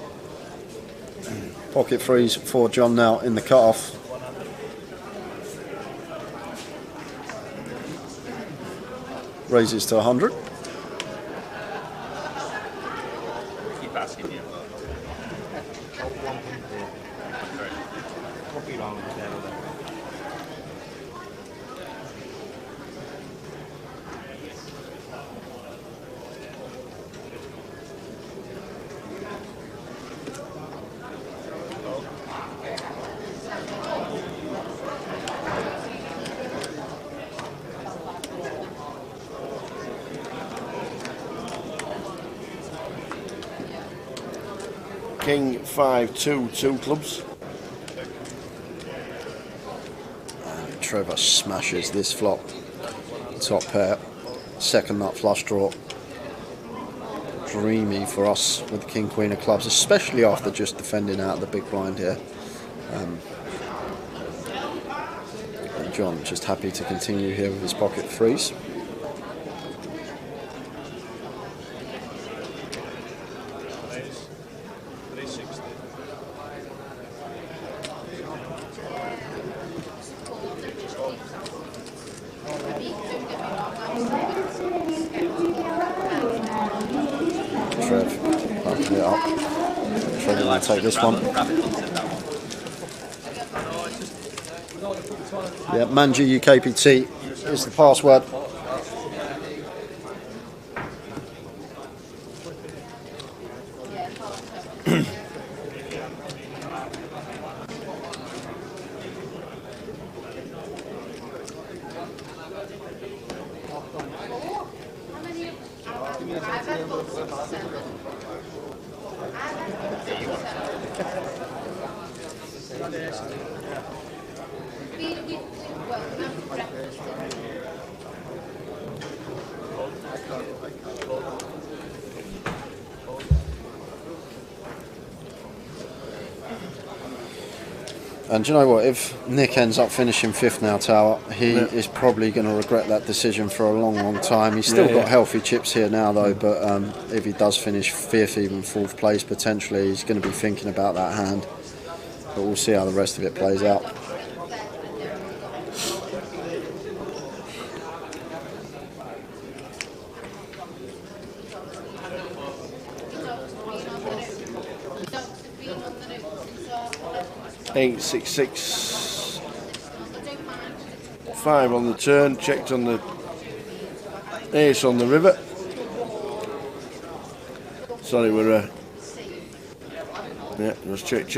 Speaker 5: Pocket threes for John now in the cut-off. Raises to 100.
Speaker 7: Keep asking you.
Speaker 4: King 5-2, 2 clubs.
Speaker 5: Trevor smashes this flop. Top pair. Second nut flush draw. Dreamy for us with the King Queen of clubs, especially after just defending out the big blind here. And John just happy to continue here with his pocket threes. Take this one. Yeah, Manji UKPT is the password. And do you know what? If Nick ends up finishing 5th now, Tower, he is probably going to regret that decision for a long, long time. He's still got healthy chips here now, though. But if he does finish 5th, even 4th place, potentially, he's going to be thinking about that hand. But we'll see how the rest of it plays out.
Speaker 4: Eight, 6, 6, 5 on the turn, checked on the ace on the river. Sorry, we're yeah, just check.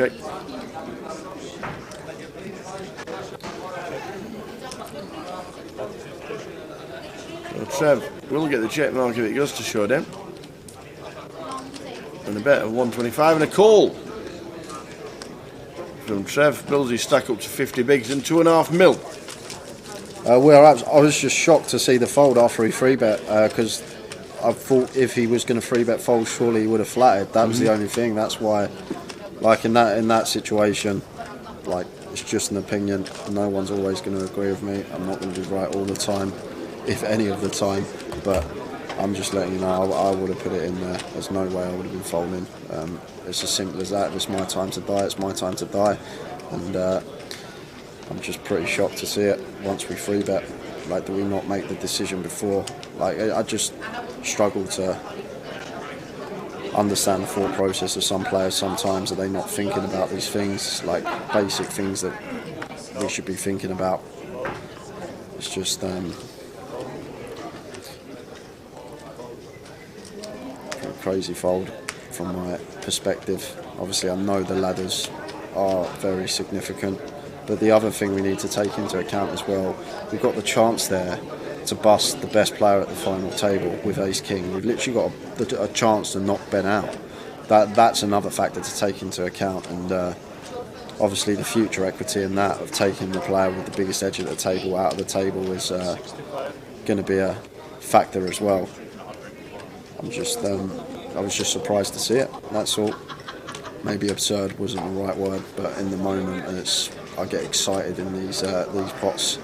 Speaker 4: So Trev will get the check mark if it goes to showdown. And a bet of 125 and a call from Trev. Builds his stack up to 50 bigs and 2.5 mil.
Speaker 5: I was just shocked to see the fold after he free bet because I thought if he was going to free bet fold, surely he would have flatted. That was the only thing. That's why, like in that situation, like it's just an opinion. No one's always going to agree with me. I'm not going to be right all the time, if any of the time. But I'm just letting you know I would have put it in there. There's no way I would have been folding. It's as simple as that. If it's my time to die, it's my time to die. And I'm just pretty shocked to see it once we free bet. Like, do we not make the decision before? Like, I just struggle to understand the thought process of some players sometimes. Are they not thinking about these things, like basic things that we should be thinking about? It's just crazy fold from my perspective. Obviously I know the ladders are very significant, but the other thing we need to take into account as well, we've got the chance there to bust the best player at the final table with ace king. We've literally got a chance to knock Ben out. That's another factor to take into account, and obviously the future equity in that of taking the player with the biggest edge at the table out of the table is going to be a factor as well. I was just surprised to see it, that's all. Maybe absurd wasn't the right word, but in the moment, I get excited in these pots.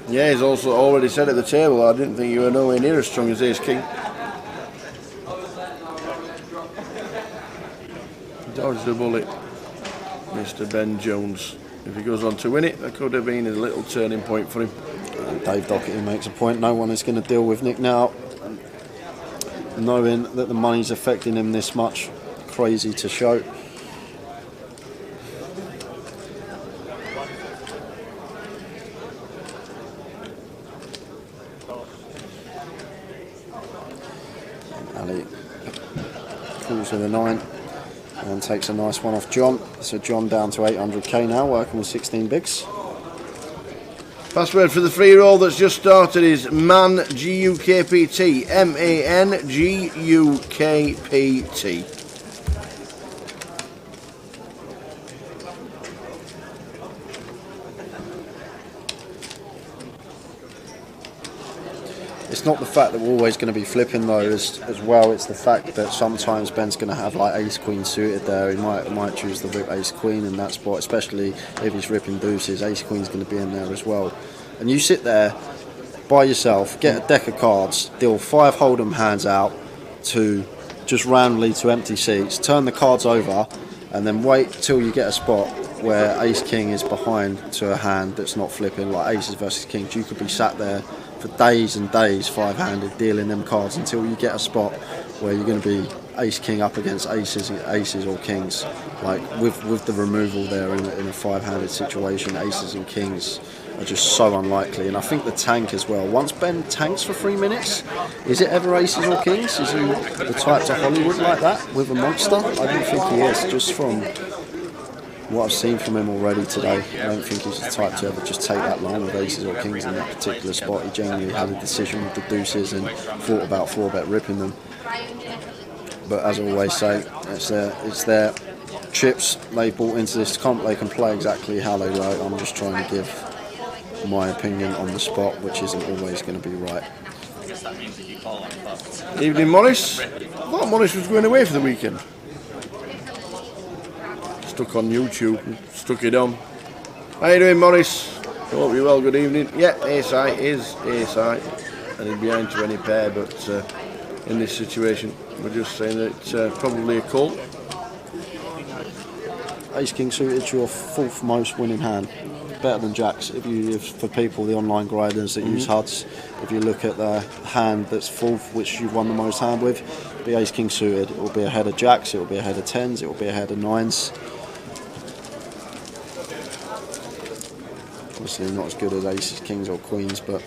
Speaker 4: Yeah, he's also already said at the table, I didn't think you were nowhere near as strong as ace king. Dodged the bullet, Mr. Ben Jones. If he goes on to win it, that could have been a little turning point for him.
Speaker 5: Dave Doherty makes a point. No one is going to deal with Nick now, knowing that the money's affecting him this much. Crazy to show. Ali calls with a 9 and takes a nice one off John. So John down to 800k now, working with 16 bigs.
Speaker 4: Password for the free roll that's just started is MAN GUKPT. MAN GUKPT.
Speaker 5: It's not the fact that we're always going to be flipping though as well, it's the fact that sometimes Ben's going to have like ace queen suited there. He might choose the rip ace queen in that spot, especially if he's ripping deuces. Ace queen's going to be in there as well, and you sit there by yourself, get a deck of cards, deal 5 hold'em hands out to just randomly to empty seats, turn the cards over and then wait till you get a spot where ace king is behind to a hand that's not flipping, like aces versus kings. You could be sat there for days and days 5-handed dealing them cards until you get a spot where you're going to be ace king up against aces or kings. Like with the removal there in a 5-handed situation, aces and kings are just so unlikely. And I think the tank as well, once Ben tanks for 3 minutes, is it ever aces or kings? Is he the type to Hollywood like that with a monster? I don't think he is, just from what I've seen from him already today. I don't think he's the type to ever just take that line with aces or kings in that particular spot. He genuinely had a decision with the deuces and thought about 4-bet ripping them. But as I always say, it's there. chips they brought into this comp, they can play exactly how they like. I'm just trying to give my opinion on the spot, which isn't always going to be right.
Speaker 7: I guess that means that you call on Fox.
Speaker 4: Evening, Morris. I thought Morris was going away for the weekend. Stuck on YouTube, stuck it on. How you doing, Morris? Hope you're well, good evening. Yeah, ASI is ASI. And he'd be behind to any pair, but in this situation, we're just saying that it's probably a call.
Speaker 5: Ace King suited your 4th most winning hand, better than Jacks. If for people, the online grinders that use HUDs, if you look at the hand that's 4th, which you've won the most hand with, be Ace King suited. It will be ahead of Jacks, it will be ahead of 10s, it will be ahead of 9s. Obviously not as good as Aces, Kings or Queens, but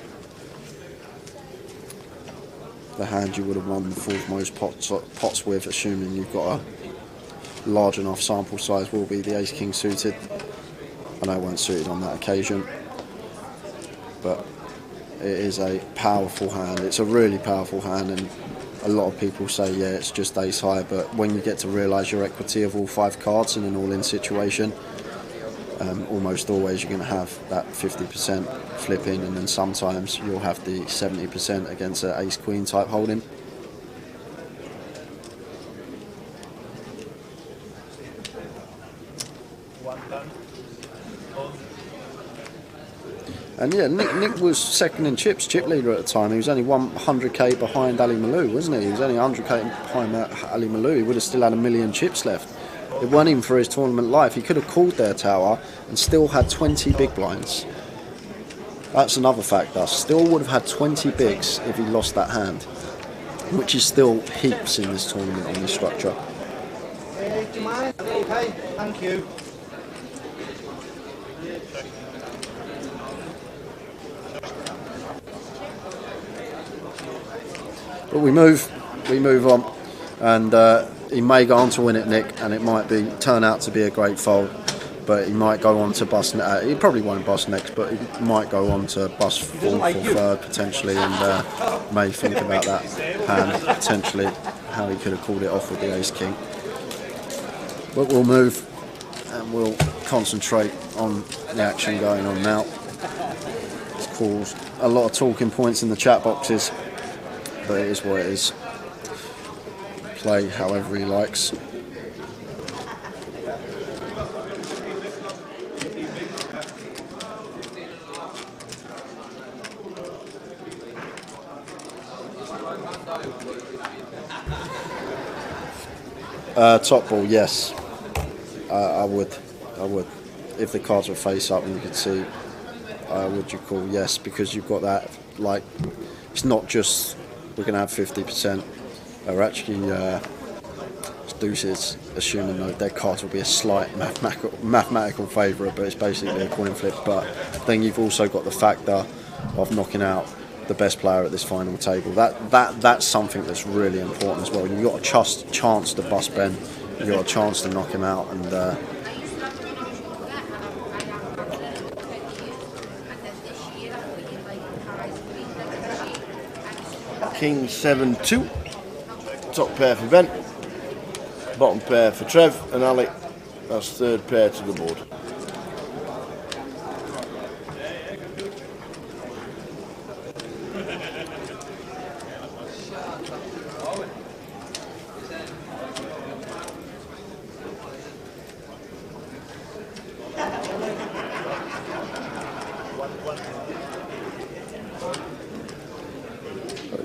Speaker 5: the hand you would have won the 4th most pots with, assuming you've got a large enough sample size, will be the Ace King suited. I know it weren't suited on that occasion, but it is a powerful hand. It's a really powerful hand, and a lot of people say, yeah, it's just ace high, but when you get to realise your equity of all 5 cards in an all-in situation, almost always you're going to have that 50% flipping, and then sometimes you'll have the 70% against an ace-queen type holding. And yeah, Nick was second in chips, chip leader at the time. He was only 100k behind Ali Malou, wasn't he? He was only 100k behind Ali Malou. He would have still had 1 million chips left. It weren't even for his tournament life. He could have called their tower and still had 20 big blinds. That's another factor. Still would have had 20 bigs if he lost that hand, which is still heaps in this tournament on this structure.
Speaker 8: Hey, do you mind? Okay, thank you.
Speaker 5: But we move on, and he may go on to win it, Nick, and it might turn out to be a great fold. But he might go on to bust. He probably won't bust next, but he might go on to bust 4th or 3rd potentially, and may think about that hand potentially, how he could have called it off with the Ace King. But we'll move and we'll concentrate on the action going on now. It's caused a lot of talking points in the chat boxes, but it is what it is. Play however he likes. Top ball, yes. I would. If the cards were face up and you could see, would you call yes? Because you've got that, like, it's not just we're going to have 50%. Or actually, deuces, assuming though their cards will be a slight mathematical favourite, but it's basically a coin flip. But then you've also got the factor of knocking out the best player at this final table. That's something that's really important as well. You've got a chance to bust Ben. You've got a chance to knock him out, and
Speaker 4: King 7-2. Top pair for Ben. Bottom pair for Trev and Ali. That's 3rd pair to the board.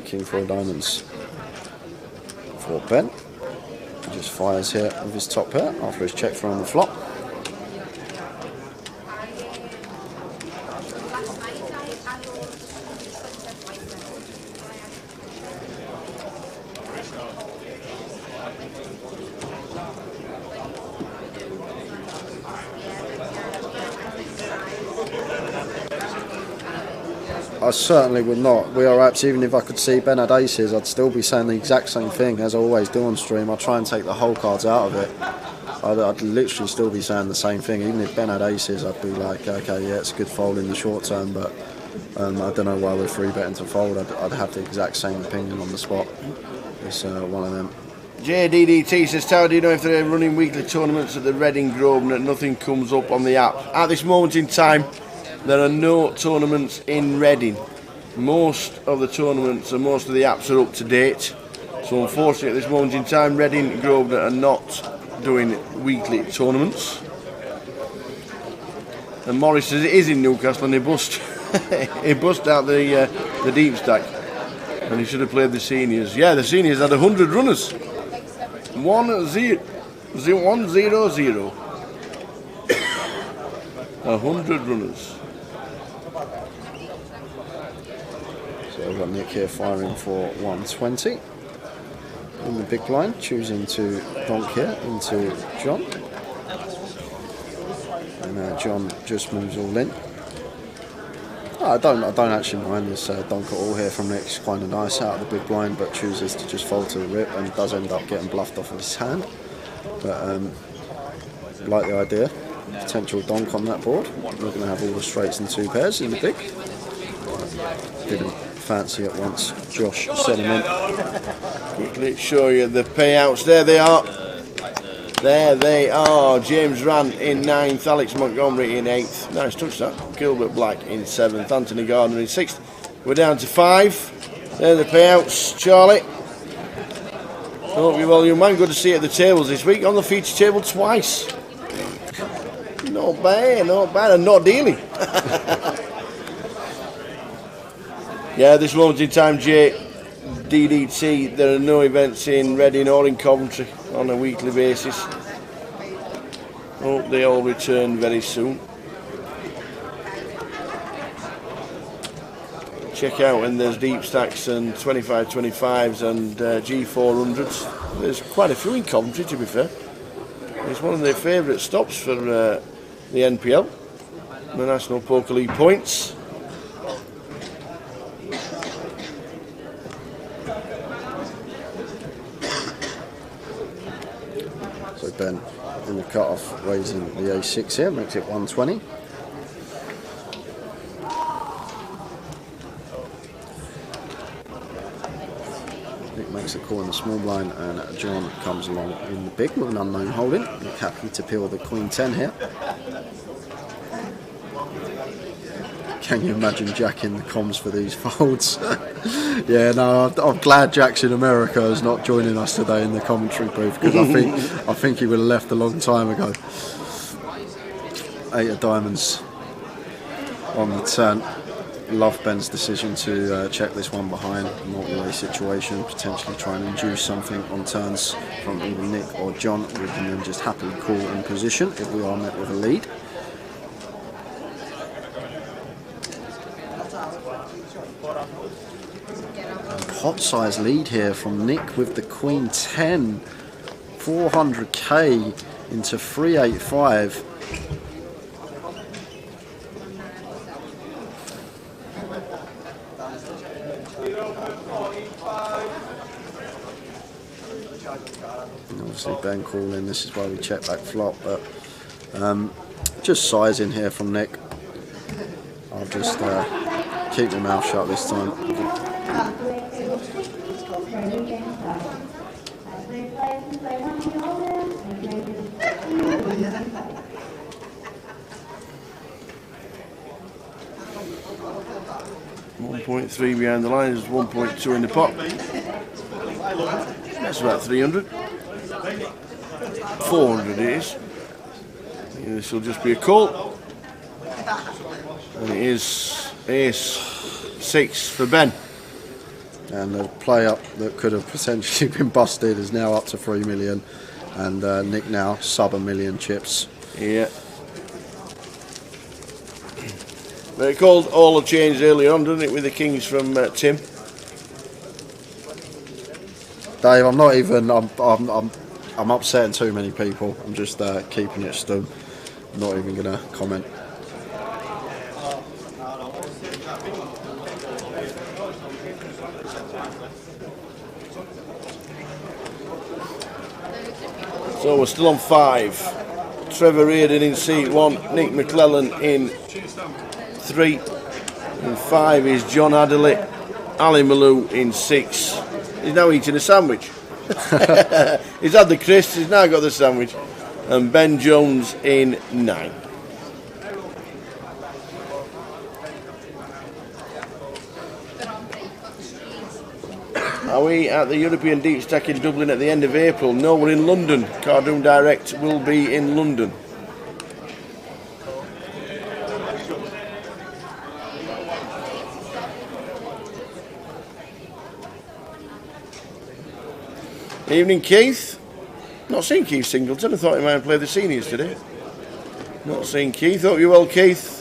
Speaker 5: King 4 diamonds for Ben. He just fires here with his top pair after his check from the flop. I certainly would not. We are apps, even if I could see Ben had aces, I'd still be saying the exact same thing as I always do on stream. I try and take the whole cards out of it. I'd literally still be saying the same thing. Even if Ben had aces, I'd be like, okay, yeah, it's a good fold in the short term, but I don't know why we're 3-betting to fold. I'd have the exact same opinion on the spot. It's one of them.
Speaker 4: JDDT says, Tower, do you know if they're running weekly tournaments at the Reading Grosvenor? Nothing comes up on the app. At this moment in time, there are no tournaments in Reading. Most of the tournaments and most of the apps are up to date. So unfortunately, at this moment in time, Reading and Grosvenor are not doing weekly tournaments. And Morris says it is in Newcastle and he bust out the deep stack. And he should have played the seniors. Yeah, the seniors had 100 runners. 1-0-0. 100 runners.
Speaker 5: So we've got Nick here firing for 120 in the big blind, choosing to donk here into John. And John just moves all in. I don't actually mind this donk at all here from Nick. It's kind of nice out of the big blind, but chooses to just fold to the rip and does end up getting bluffed off of his hand. But like the idea, potential donk on that board. We're going to have all the straights and 2 pairs in the big. Didn't fancy it once Josh set him in.
Speaker 4: Quickly show you the payouts. There they are. There they are. James Rand in 9th, Alex Montgomery in 8th. Nice touch that. Gilbert Black in 7th, Anthony Gardner in 6th. We're down to 5. There are the payouts, Charlie. Hope you're well, young man. Good to see you at the tables this week. On the feature table twice. Not bad, and not dealing. Yeah, this moment in time, JDDT, there are no events in Reading or in Coventry on a weekly basis. Hope they all return very soon. Check out when there's deep stacks and 25-25s and G400s. There's quite a few in Coventry, to be fair. It's one of their favourite stops for the NPL, the National Poker League points.
Speaker 5: So Ben in the cut-off raising the A6 here, makes it 120. Nick makes the call in the small blind and John comes along in the big with an unknown holding. Nick happy to peel the Queen 10 here. Can you imagine Jack in the comms for these folds? Yeah, no, I'm glad Jack's in America is not joining us today in the commentary booth, because I think he would have left a long time ago. 8 of diamonds on the turn. Love Ben's decision to check this one behind, multi-way situation, potentially try and induce something on turns from either Nick or John. We can then just happily call in position if we are met with a lead. Hot size lead here from Nick with the Queen 10, 400k into 385. And obviously Ben calling, this is why we check back flop, but just sizing here from Nick. I'll just keep my mouth shut this time.
Speaker 4: 1.3 behind the line, there's 1.2 in the pot. That's about 300. 400 it is. This will just be a call. And it is ace 6 for Ben.
Speaker 5: And the play up that could have potentially been busted is now up to 3 million. And Nick now sub $1 million chips.
Speaker 4: Yeah. But it called all have changed earlier on, didn't it, with the Kings from Tim?
Speaker 5: Dave, I'm not even. I'm upsetting too many people. I'm just keeping it stum. I'm not even gonna comment.
Speaker 4: So we're still on 5. Trevor Reardon in seat 1, Nick McClellan in 3, and 5 is John Adderley. Ali Malou in 6. He's now eating a sandwich. He's had the crisps, he's now got the sandwich. And Ben Jones in 9. Are we at the European Deep Stack in Dublin at the end of April? No, we're in London. Cardoon Direct will be in London. Evening, Keith. Not seen Keith Singleton. I thought he might have played the seniors today. Not seen Keith. Hope you're well, Keith.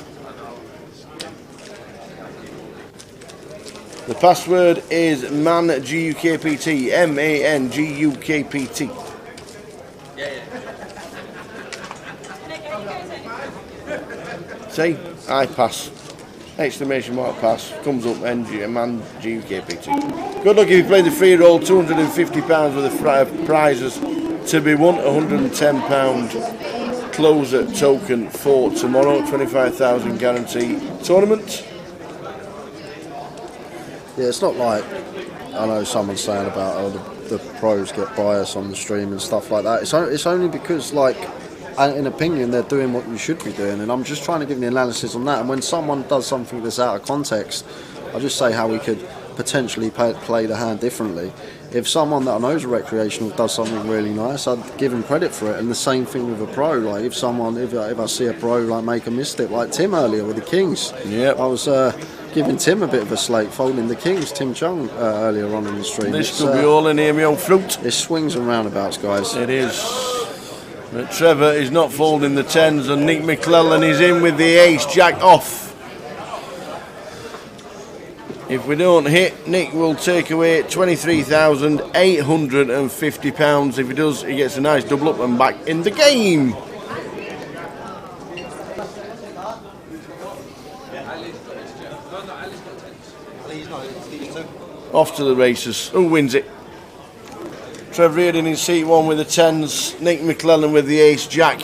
Speaker 4: The password is MANGUKPT. MANGUKPT. See? I pass. Exclamation mark pass. Comes up MANGUKPT. Good luck if you play the free roll. £250 worth of prizes to be won. £110 closer token for tomorrow. 25,000 guarantee tournament.
Speaker 5: Yeah, it's not like, I know someone's saying about the pros get bias on the stream and stuff like that. It's only because, like, in opinion, they're doing what you should be doing, and I'm just trying to give the analysis on that. And when someone does something that's out of context, I just say how we could potentially play the hand differently. If someone that I know is recreational does something really nice, I'd give him credit for it. And the same thing with a pro. Like if I see a pro like make a misstep, like Tim earlier with the Kings.
Speaker 4: Yep.
Speaker 5: I was giving Tim a bit of a slate, folding the Kings, Tim Chung, earlier on in the stream.
Speaker 4: This could be all in here, my old fruit.
Speaker 5: It swings and roundabouts, guys.
Speaker 4: It is. But Trevor is not folding the 10s, and Nick McClellan is in with the ace jack off. If we don't hit, Nick will take away £23,850. If he does, he gets a nice double up and back in the game. Off to the races. Who wins it? Trev Reardon in seat 1 with the 10s. Nick McClellan with the ace jack.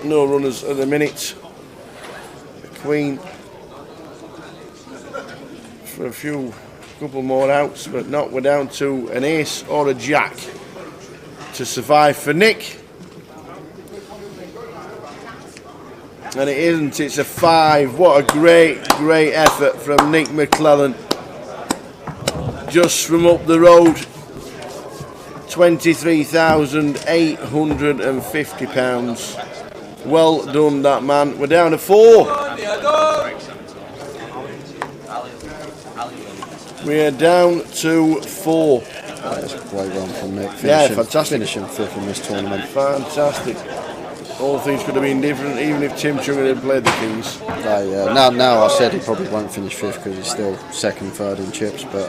Speaker 4: No runners at the minute. The Queen. For a couple more outs, but not. We're down to an ace or a jack to survive for Nick. And it isn't, it's a 5. What a great effort from Nick McClellan. Just from up the road. £23,850. Well done, that man. We're down to 4. We are down to 4.
Speaker 5: That is a great run from Nick.
Speaker 4: Fantastic.
Speaker 5: Finishing 5th in this tournament.
Speaker 4: Fantastic. All things could have been different, even if Tim Chung had played the Kings.
Speaker 5: Now I said he probably won't finish 5th because he's still 2nd, 3rd in chips, but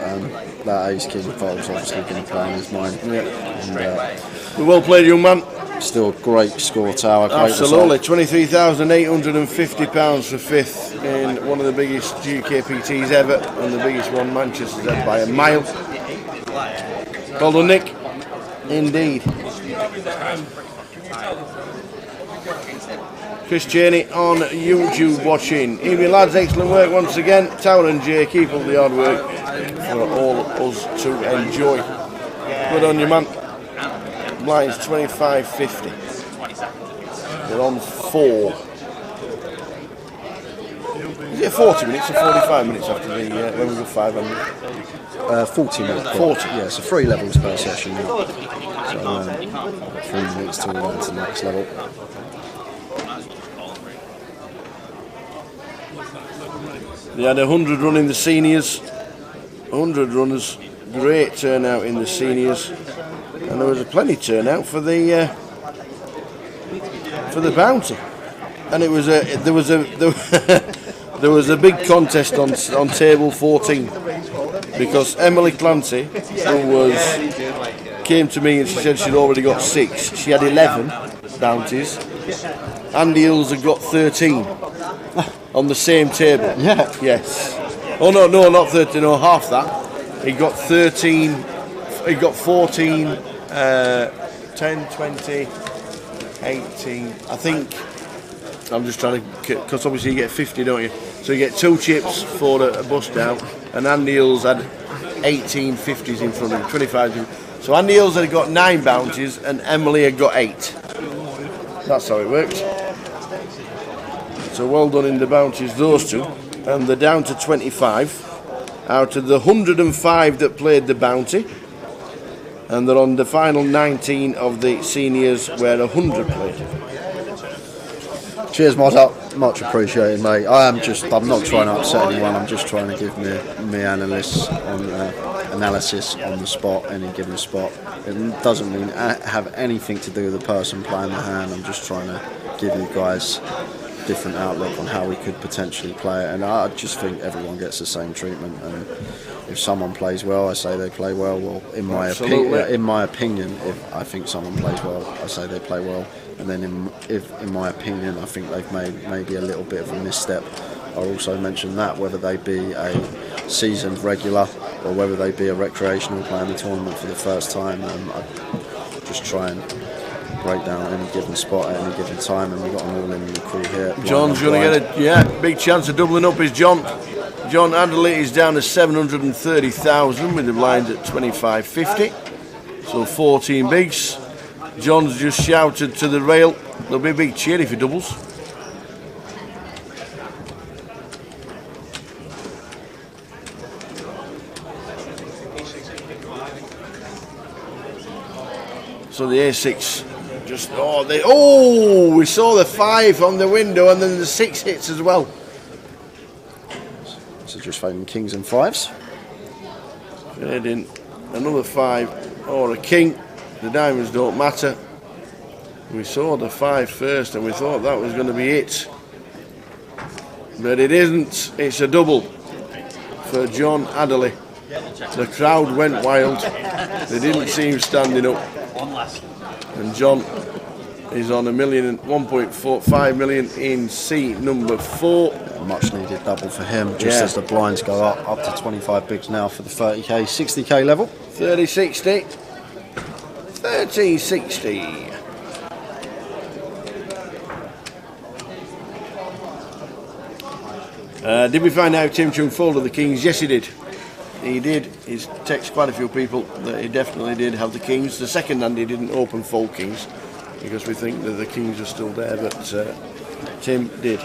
Speaker 5: that ace king fold's obviously going to play in his mind.
Speaker 4: Yeah. And, well played, young man.
Speaker 5: Still a great score, Tower.
Speaker 4: Absolutely. £23,850 for 5th in one of the biggest GKPTs ever, and the biggest one Manchester's had by a mile. Well done, Nick. Indeed. Chris Cheney on YouTube watching. Evening, lads. Excellent work once again. Tower and Jay, keep up the hard work for all of us to enjoy. Good on you, man. Blinds 25.50. We're on 4. Is it 40 minutes or 45 minutes after the when we go 500?
Speaker 5: 40 minutes.
Speaker 4: 40.
Speaker 5: Yeah, so 3 levels per session. So 3 minutes to the next level.
Speaker 4: They had 100 running the seniors. 100 runners. Great turnout in the seniors. And there was a plenty turnout for the bounty, and it was there was a big contest on table 14 because Emily Clancy, who came to me and she said she'd already got 6. She had 11 bounties. Andy Hills had got 13 on the same table.
Speaker 5: Yeah.
Speaker 4: Yes. Oh no, not 13. No, half that. He got 13. He got 14. 10, 20, 18, I think. I'm just trying to, because obviously you get 50, don't you? So you get 2 chips for a bust out, and Andy Hills had 18 50s in front of him, 25. So Andy Hills had got 9 bounties and Emily had got 8. That's how it worked. So well done in the bounties, those two. And they're down to 25 out of the 105 that played the bounty. And they're on the final 19 of the seniors where 100 played.
Speaker 5: Cheers, Mod Up. Much appreciated, mate. I'm not trying to upset anyone. I'm just trying to give me analysis on the spot, any given spot. It doesn't mean have anything to do with the person playing the hand. I'm just trying to give you guys different outlook on how we could potentially play it, and I just think everyone gets the same treatment. And if someone plays well, I say they play well. Well, in my opinion, if I think someone plays well, I say they play well. And then in my opinion, I think they've made maybe a little bit of a misstep, I also mention that, whether they be a seasoned regular or whether they be a recreational playing the tournament for the first time. I just try and break down any given spot at any given time, and we've got them all in the crew here.
Speaker 4: John's going to get a big chance of doubling up. Is John Adderley is down to 730,000 with the blinds at 25.50, so 14 bigs. John's just shouted to the rail, there'll be a big cheer if he doubles. So the A6 just, we saw the 5 on the window and then the 6 hits as well.
Speaker 5: So just fading kings and 5s.
Speaker 4: Fading another 5 or a king. The diamonds don't matter. We saw the 5 first and we thought that was going to be it. But it isn't. It's a double for John Adderley. The crowd went wild. They didn't see him standing up. And John is on 1.45 million in C number 4.
Speaker 5: A much needed double for him, just as the blinds go up to 25 bigs now for the 30k, 60k level.
Speaker 4: 30-60. 30-60. Did we find out Tim Chung folded the kings? Yes, he did. He did. He's texted quite a few people that he definitely did have the kings. The second hand he didn't open fold kings because we think that the kings are still there, but Tim did.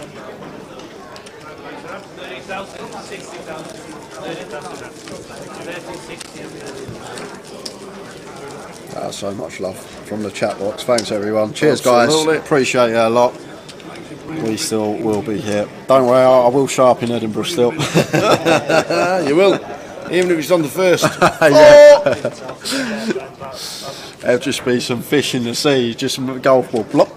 Speaker 5: So much love from the chat box. Thanks everyone. Cheers guys. Appreciate it a lot. We still will be here. Don't worry, I will show up in Edinburgh still.
Speaker 4: You will, even if it's on the first.
Speaker 5: There'll just be some fish in the sea, just some golf ball plop.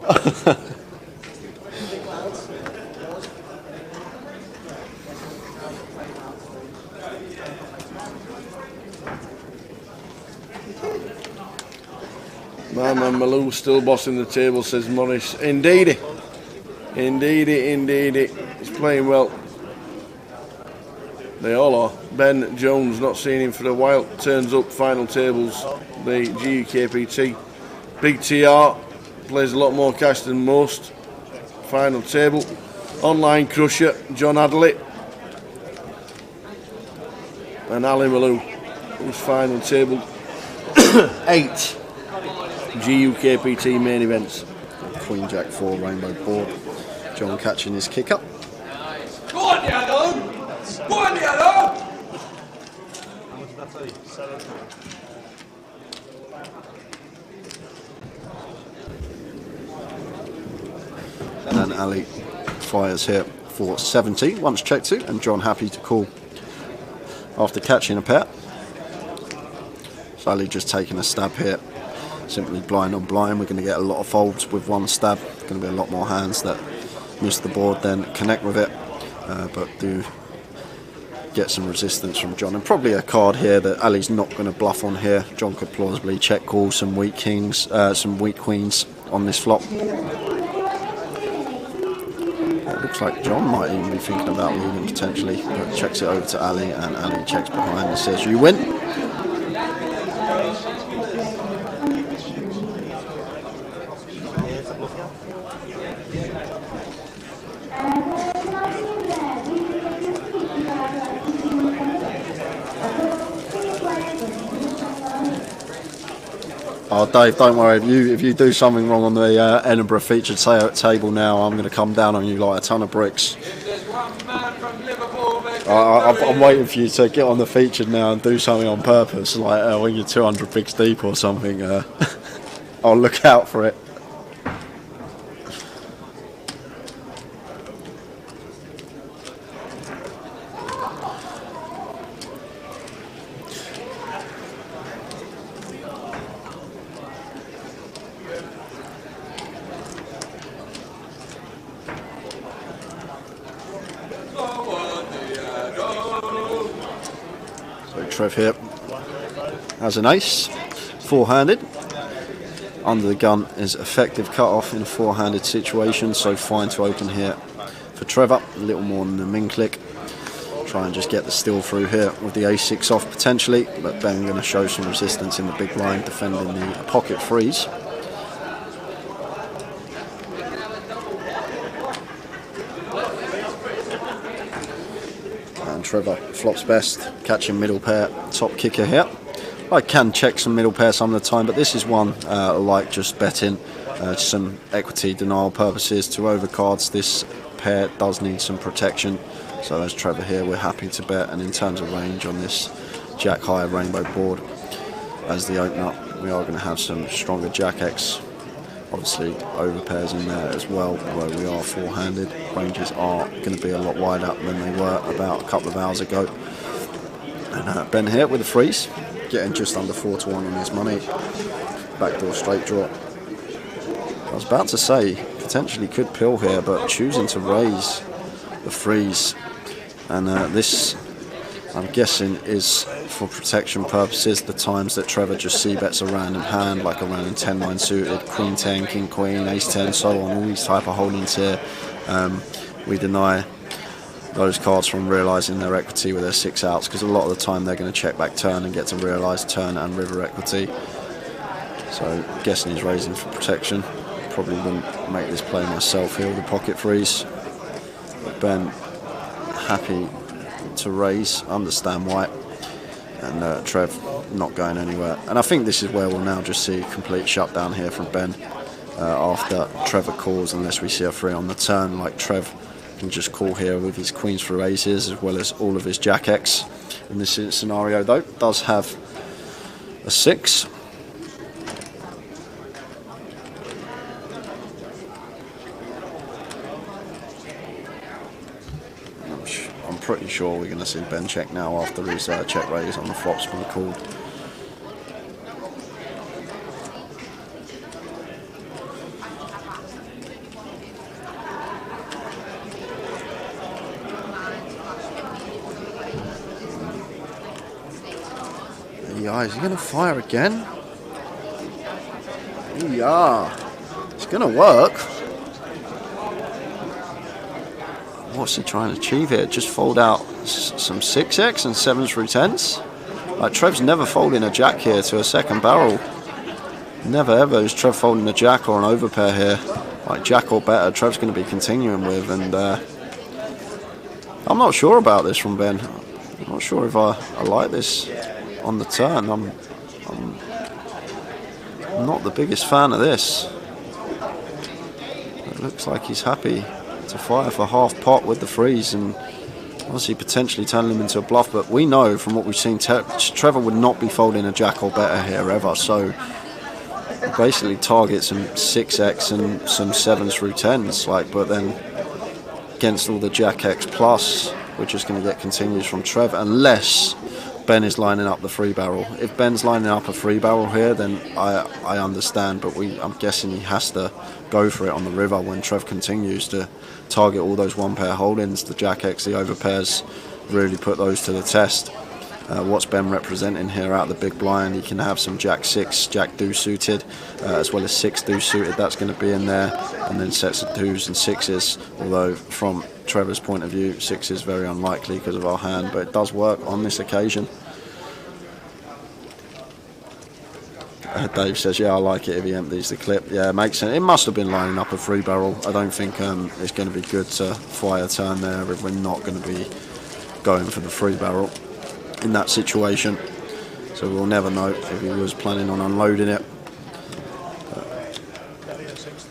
Speaker 4: My man Malou still bossing the table, says Morris. Indeedy. He's playing well. They all are. Ben Jones, not seen him for a while, turns up final tables, the GUKPT. Big TR, plays a lot more cash than most. Final table. Online crusher, John Adderley. And Ali Malou, who's final table. 8 GUKPT main events.
Speaker 5: Queen Jack 4 rainbow board. John catching his kick up.
Speaker 10: Go on, Diallo! Go on, Diallo!
Speaker 5: And Ali fires here for 70, once checked to, and John happy to call after catching a pair. So Ali just taking a stab here. Simply blind on blind. We're going to get a lot of folds with one stab. Going to be a lot more hands that miss the board then connect with it, but do get some resistance from John, and probably a card here that Ali's not going to bluff on here. John could plausibly check call some weak kings, some weak queens on this flop. It looks like John might even be thinking about moving potentially, but checks it over to Ali, and Ali checks behind and says you win. Oh, Dave, don't worry. If you do something wrong on the Edinburgh featured table now, I'm going to come down on you like a ton of bricks. I'm waiting for you to get on the featured now and do something on purpose, like when you're 200 bigs deep or something. I'll look out for it. Trev here has an ace, four-handed. Under the gun is effective cut-off in a four-handed situation, so fine to open here for Trevor. A little more than a min click. Try and just get the steal through here with the ace-6 off potentially, but Ben going to show some resistance in the big blind, defending the pocket freeze. Trevor flops best, catching middle pair, top kicker here. I can check some middle pair some of the time, but this is one I like just betting. Some equity denial purposes to overcards. This pair does need some protection, so as Trevor here, we're happy to bet. And in terms of range on this Jack high rainbow board, as the opener, we are going to have some stronger Jack X. Obviously over pairs in there as well, although we are four-handed. Ranges are going to be a lot wider than they were about a couple of hours ago. And Ben here with a freeze, getting just under 4-1 on his money. Backdoor straight draw. I was about to say, potentially could pill here, but choosing to raise the freeze. And this, I'm guessing, is for protection purposes. The times that Trevor just c-bets a random hand, like a random 10-9 suited, Queen 10, King Queen, Ace 10, so on, all these type of holdings here. We deny those cards from realising their equity with their 6 outs, because a lot of the time they're going to check back turn and get to realise turn and river equity. So guessing he's raising for protection. Probably wouldn't make this play myself here with the pocket freeze. But Ben happy to raise, understand why. And Trev not going anywhere. And I think this is where we'll now just see a complete shutdown here from Ben after Trevor calls, unless we see a 3 on the turn. Like Trev can just call here with his queens through aces, as well as all of his Jack X. In this scenario though, does have a 6. Pretty sure we're going to see Ben check now after his check raise on the flop's been called. Yeah, is he going to fire again? Yeah, it's going to work. What's he trying to achieve here? Just fold out some 6x and 7s through 10s? Like, Trev's never folding a jack here to a second barrel. Never ever is Trev folding a jack or an overpair here. Like, jack or better, Trev's going to be continuing with. And I'm not sure about this from Ben. I'm not sure if I like this on the turn. I'm not the biggest fan of this. It looks like he's happy to fire for half pot with the freeze, and obviously potentially turning him into a bluff, but we know from what we've seen Trevor would not be folding a jack or better here ever, so basically target some 6x and some 7s through 10s, like, but then against all the Jack X plus we're just going to get continues from Trev, unless Ben is lining up the 3 barrel. If Ben's lining up a 3 barrel here, then I understand, but I'm guessing he has to go for it on the river when Trev continues to target all those 1 pair holdings. The Jack X, the overpairs, really put those to the test. What's Ben representing here out of the big blind? He can have some Jack 6, Jack deuce suited, as well as 6 deuce suited. That's going to be in there, and then sets of 2s and 6s. Although from Trevor's point of view, 6 is very unlikely because of our hand, but it does work on this occasion. Dave says, yeah, I like it if he empties the clip. Yeah, it makes sense. It must have been lining up a 3 barrel. I don't think it's going to be good to fire a turn there if we're not going to be going for the 3 barrel in that situation. So we'll never know if he was planning on unloading it.
Speaker 9: 60.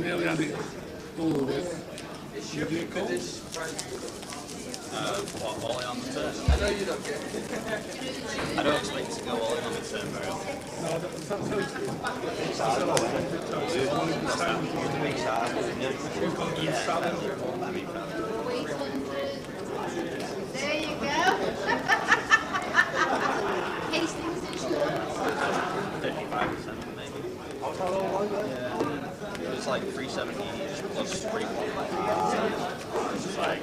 Speaker 10: Nearly had it all of it. You get called?
Speaker 7: What, all in on the turn? I don't expect to go all in on the turn very often.
Speaker 11: There you go. Hastings and Shore.
Speaker 7: 35% maybe. Yeah. It was like 370 each plus 340. It's like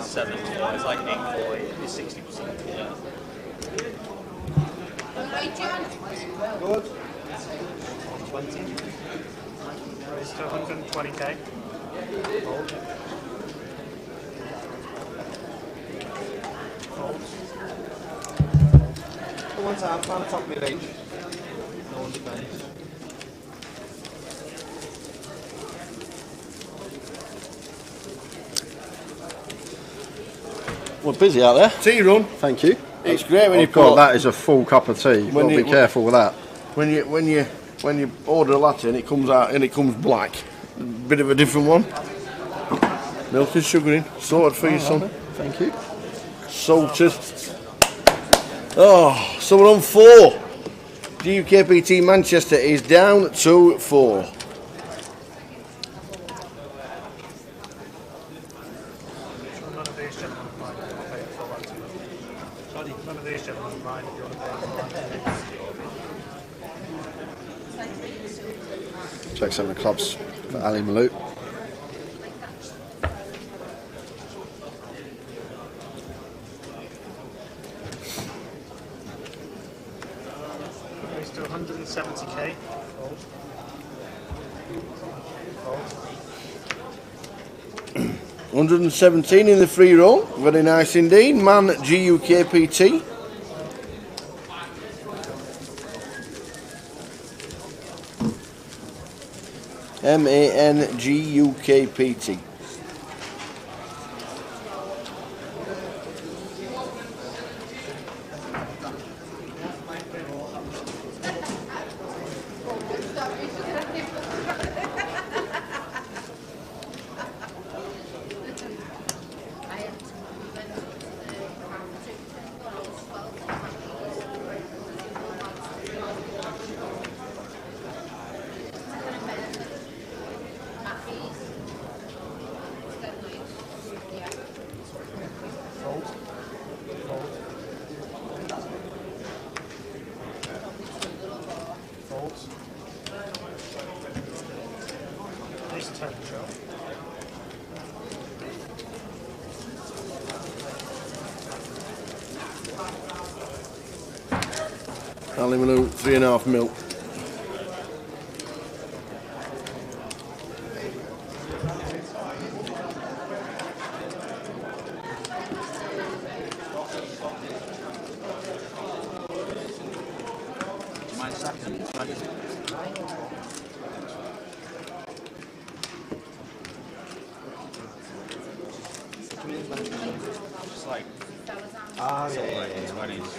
Speaker 7: 7. It's like 840. It's 60%. Yeah.
Speaker 11: Right, John?
Speaker 9: Good. 20. Raised to 120k. Hold. Hold.
Speaker 8: One time, trying to top me range. No one defends.
Speaker 5: We're busy out there.
Speaker 4: Tea run.
Speaker 5: Thank you.
Speaker 4: It's great when
Speaker 5: Oh
Speaker 4: you
Speaker 5: God,
Speaker 4: put
Speaker 5: that is a full cup of tea. You've got to be careful with that.
Speaker 4: When you order a latte and it comes out and it comes black. Bit of a different one. Milk and sugar in. Sorted for you, son.
Speaker 5: Thank you.
Speaker 4: Salted. Oh, so we're on 4. GUKPT Manchester is down to 4.
Speaker 9: None of these gentlemen mind if you want to pay for that. Sorry? None of these gentlemen mind if you want to pay for that.
Speaker 5: Check some of the clubs for Ali Maloot.
Speaker 9: Raised to 170k. Hold. Hold.
Speaker 4: 117 in the free roll. Very nice indeed. Man GUKPT. MANGUKPT.
Speaker 9: These 10 show.
Speaker 4: Ali Maloot, 3.5 mil.
Speaker 7: My second. Just like, yeah. 20s.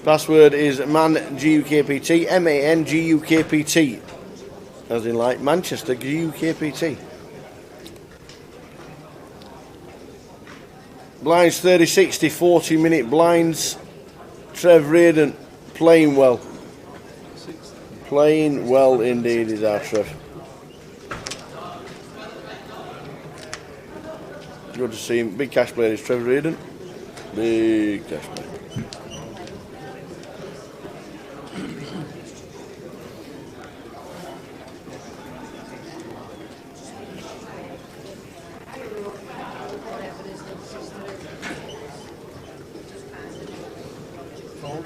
Speaker 4: Password is man GUKPT, MANGUKPT, as in like Manchester GUKPT. Blinds 30, 60, 40-minute blinds. Trev Reardon playing well. Playing well indeed is our Trev. Good to see him. Big cash player is Trev Reardon. Big cash player.
Speaker 9: Hold.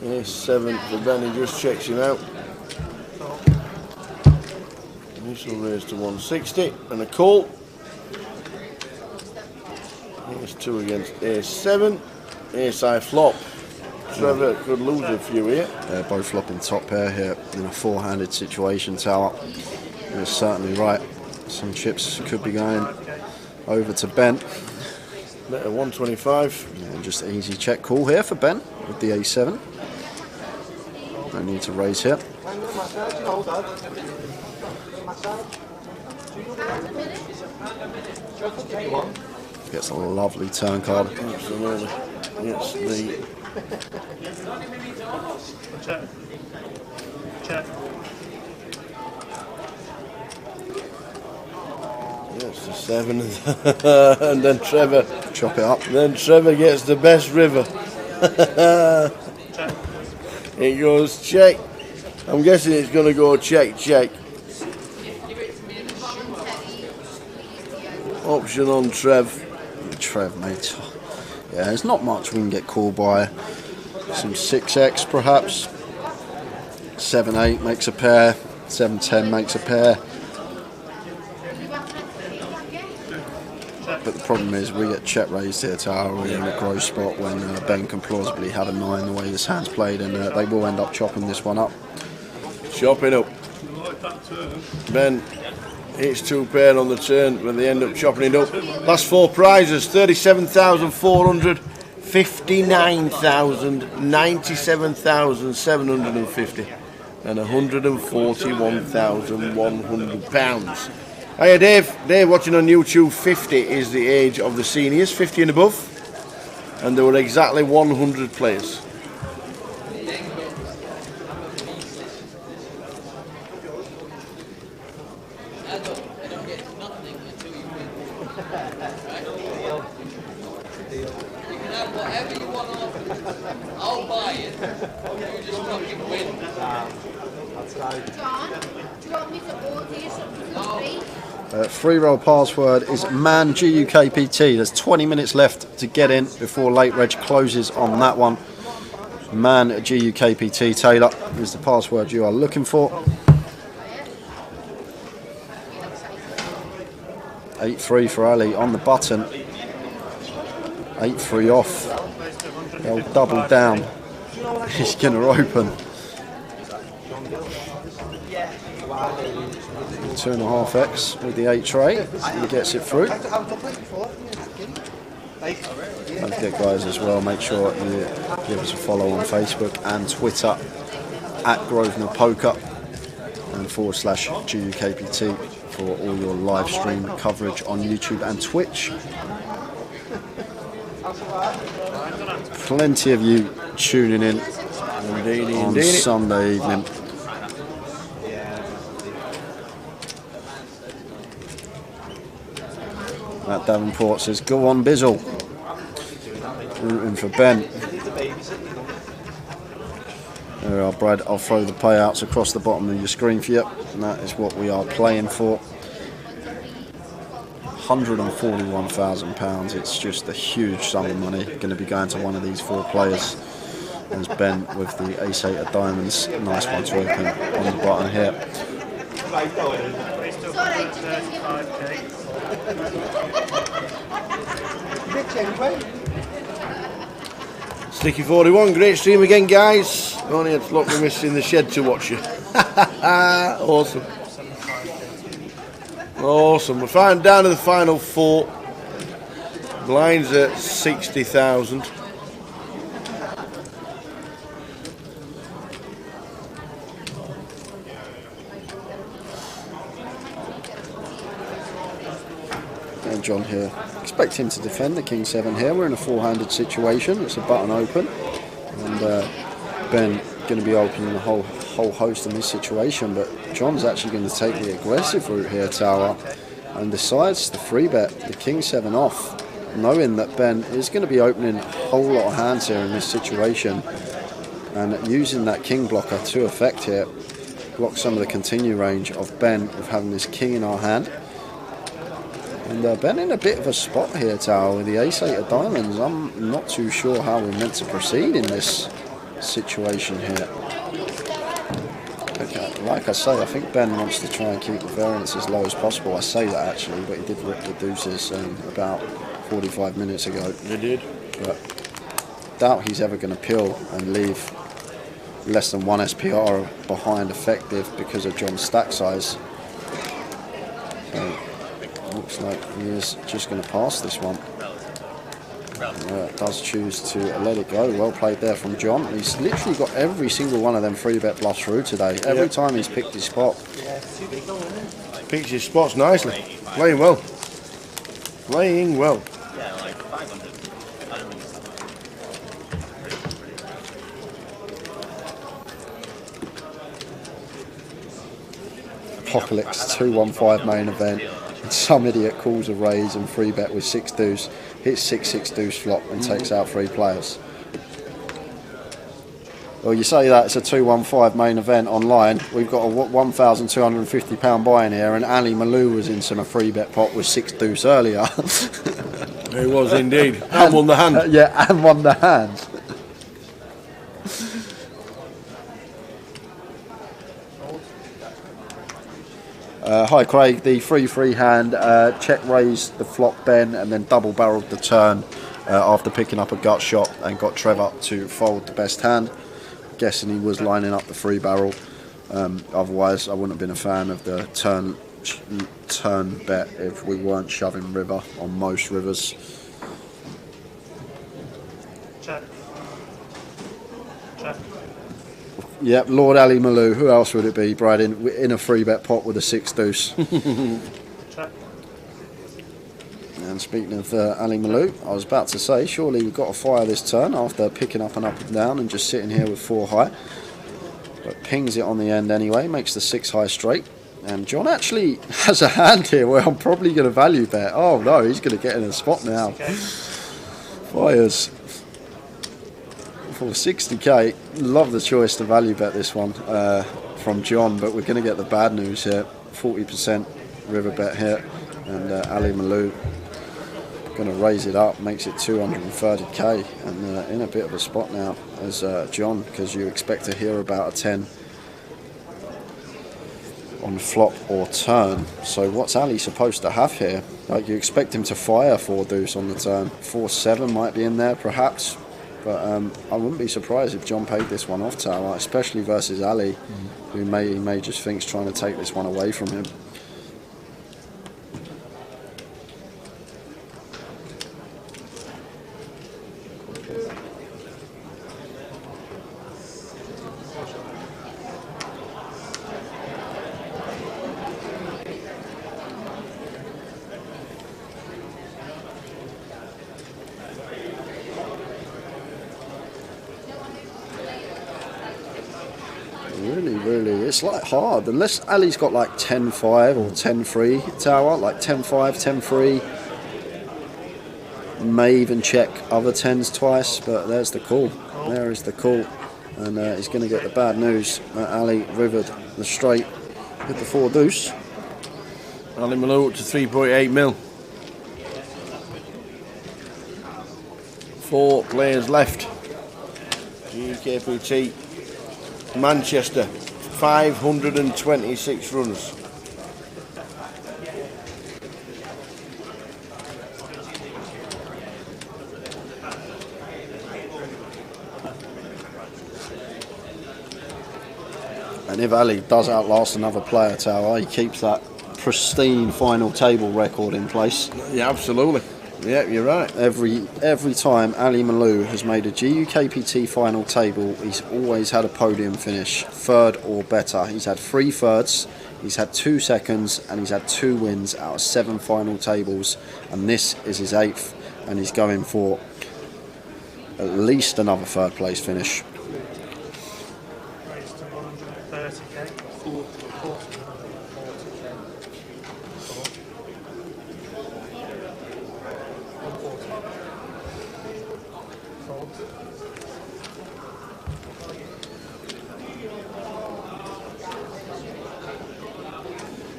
Speaker 4: Yes, 7 for Benny, just checks him out. This will raise to 160 and a call. Ace 2 against Ace 7. Ace high flop. Trevor could lose a few here.
Speaker 5: They're both flopping top pair here in a four-handed situation, Tower. You're certainly right. Some chips could be going over to Ben.
Speaker 4: Better 125.
Speaker 5: Yeah, just an easy check call here for Ben with the A7. No need to raise here. Gets a lovely turn card.
Speaker 4: Absolutely. Yes, the
Speaker 9: Check. Check.
Speaker 4: yes, the 7 and then Trevor
Speaker 5: chop it up.
Speaker 4: Then Trevor gets the best river. It goes check. I'm guessing it's going to go check, check. Option on Trev.
Speaker 5: Trev, mate. Yeah, there's not much we can get called by. Some 6x perhaps. 7-8 makes a pair. 7-10 makes a pair. But the problem is we get check raised here, Tower. We're in a gross spot when Ben can plausibly have a 9 the way this hand's played, and they will end up chopping this one up.
Speaker 4: Chopping up. Ben hits 2 pair on the turn when they end up chopping it up. Last 4 prizes: 37,400, 59,000, 97,750, and £141,100. Hiya Dave. Dave watching on YouTube. 50 is the age of the seniors, 50 and above, and there were exactly 100 players.
Speaker 10: I'll buy it. You just fucking win.
Speaker 11: John, do you want me to order you something for free?
Speaker 5: Free roll password is MAN GUKPT. There's 20 minutes left to get in before late reg closes on that one. MAN GUKPT Taylor is the password you are looking for. 8-3 for Ali on the button. 8-3 off. They'll double down. He's going to open. 2.5x with the 8 tray. He gets it through. Don't forget, guys, as well, make sure you give us a follow on Facebook and Twitter at Grosvenor Poker and /GUKPT for all your live stream coverage on YouTube and Twitch. Plenty of you tuning in on Sunday evening. Matt Davenport says, go on Bizzle. Rooting for Ben. There we are, Brad. I'll throw the payouts across the bottom of your screen for you. And that is what we are playing for. £141,000. It's just a huge sum of money going to be going to one of these 4 players. There's Ben with the ace-8 of diamonds. Nice one to open on the button here.
Speaker 4: Sticky 41, great stream again, guys. Only had luck with missing the shed to watch you. Awesome. Awesome. We're down to the final 4. Blinds at 60,000.
Speaker 5: And John here. Expect him to defend the King 7 here. We're in a 4-handed situation. It's a button open. And Ben going to be opening a whole host in this situation, but John's actually going to take the aggressive route here, Tower, and decides to 3-bet the King 7 off, knowing that Ben is going to be opening a whole lot of hands here in this situation, and using that King blocker to effect here, block some of the continue range of Ben of having this King in our hand. And Ben in a bit of a spot here, Tower, with the ace-8 of diamonds. I'm not too sure how we're meant to proceed in this situation here. Like I say, I think Ben wants to try and keep the variance as low as possible. I say that actually, but he did rip the deuces about 45 minutes ago.
Speaker 4: He did.
Speaker 5: But doubt he's ever going to peel and leave less than 1 SPR behind effective because of John's stack size. So looks like he is just going to pass this one. Does choose to let it go. Well played there from John. He's literally got every single one of them 3-bet bluffs through today. Every time he's picked his spot.
Speaker 4: Picks his spots nicely. Playing well. Playing well.
Speaker 7: Yeah, like 500.
Speaker 5: Apocalypse 215 main event. And some idiot calls a raise and 3-bet with 6 deuce. Hits 6-6 deuce flop and takes out 3 players. Well, you say that it's a 215 main event online. We've got a £1,250 buy in here, and Ali Malou was in some 3-bet pot with 6 deuce earlier.
Speaker 4: He was indeed. And won the hand.
Speaker 5: Yeah, and won the hand. Hi Craig, the 3-3 hand, check raised the flop Ben and then double barreled the turn after picking up a gut shot and got Trevor to fold the best hand. Guessing he was lining up the 3 barrel. Otherwise I wouldn't have been a fan of the turn bet if we weren't shoving river on most rivers.
Speaker 9: Check. Check.
Speaker 5: Yep, Lord Ali Malou. Who else would it be, Brad, in a 3-bet pot with a 6 deuce?
Speaker 9: Check.
Speaker 5: And speaking of Ali Malou, I was about to say, surely we've got to fire this turn after picking up and up and down and just sitting here with 4 high. But pings it on the end anyway, makes the 6 high straight. And John actually has a hand here where I'm probably going to value bet. Oh no, he's going to get in a spot now.
Speaker 9: Okay.
Speaker 5: Fires. For 60k, love the choice to value bet this one from John, but we're going to get the bad news here. 40% river bet here, and Ali Malou going to raise it up, makes it 230k, and in a bit of a spot now as John, because you expect to hear about a 10 on flop or turn. So what's Ali supposed to have here? Like, you expect him to fire 4 deuce on the turn. 4-7 might be in there perhaps. But I wouldn't be surprised if John paid this one off tower, especially versus Ali, who may just think's trying to take this one away from him. Really, it's like hard unless Ali's got like 10-5 or 10-3 tower, like 10-5, 10-3. May even check other 10s twice, but there's the call. There is the call, and he's going to get the bad news. Ali rivered the straight with the 4 deuce.
Speaker 4: Ali Malou up to 3.8 mil. 4 players left. GKPT Manchester, 526 runners.
Speaker 5: And if Ali does outlast another player tower, he keeps that pristine final table record in place.
Speaker 4: Yeah, absolutely. Yeah, you're right.
Speaker 5: Every time Ali Malou has made a GUKPT final table, he's always had a podium finish, 3rd or better. He's had 3 thirds, he's had 2 seconds, and he's had 2 wins out of 7 final tables. And this is his 8th, and he's going for at least another 3rd place finish.
Speaker 9: Raised to 130k. 40.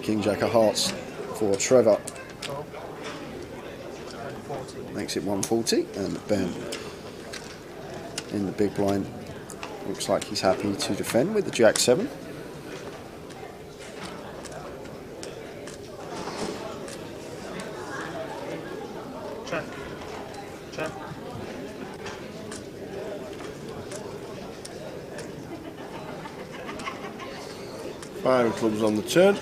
Speaker 5: King Jack of Hearts for Trevor. Makes it 140, and Ben in the big blind looks like he's happy to defend with the Jack 7.
Speaker 9: Check. Check.
Speaker 4: Five clubs on the turn.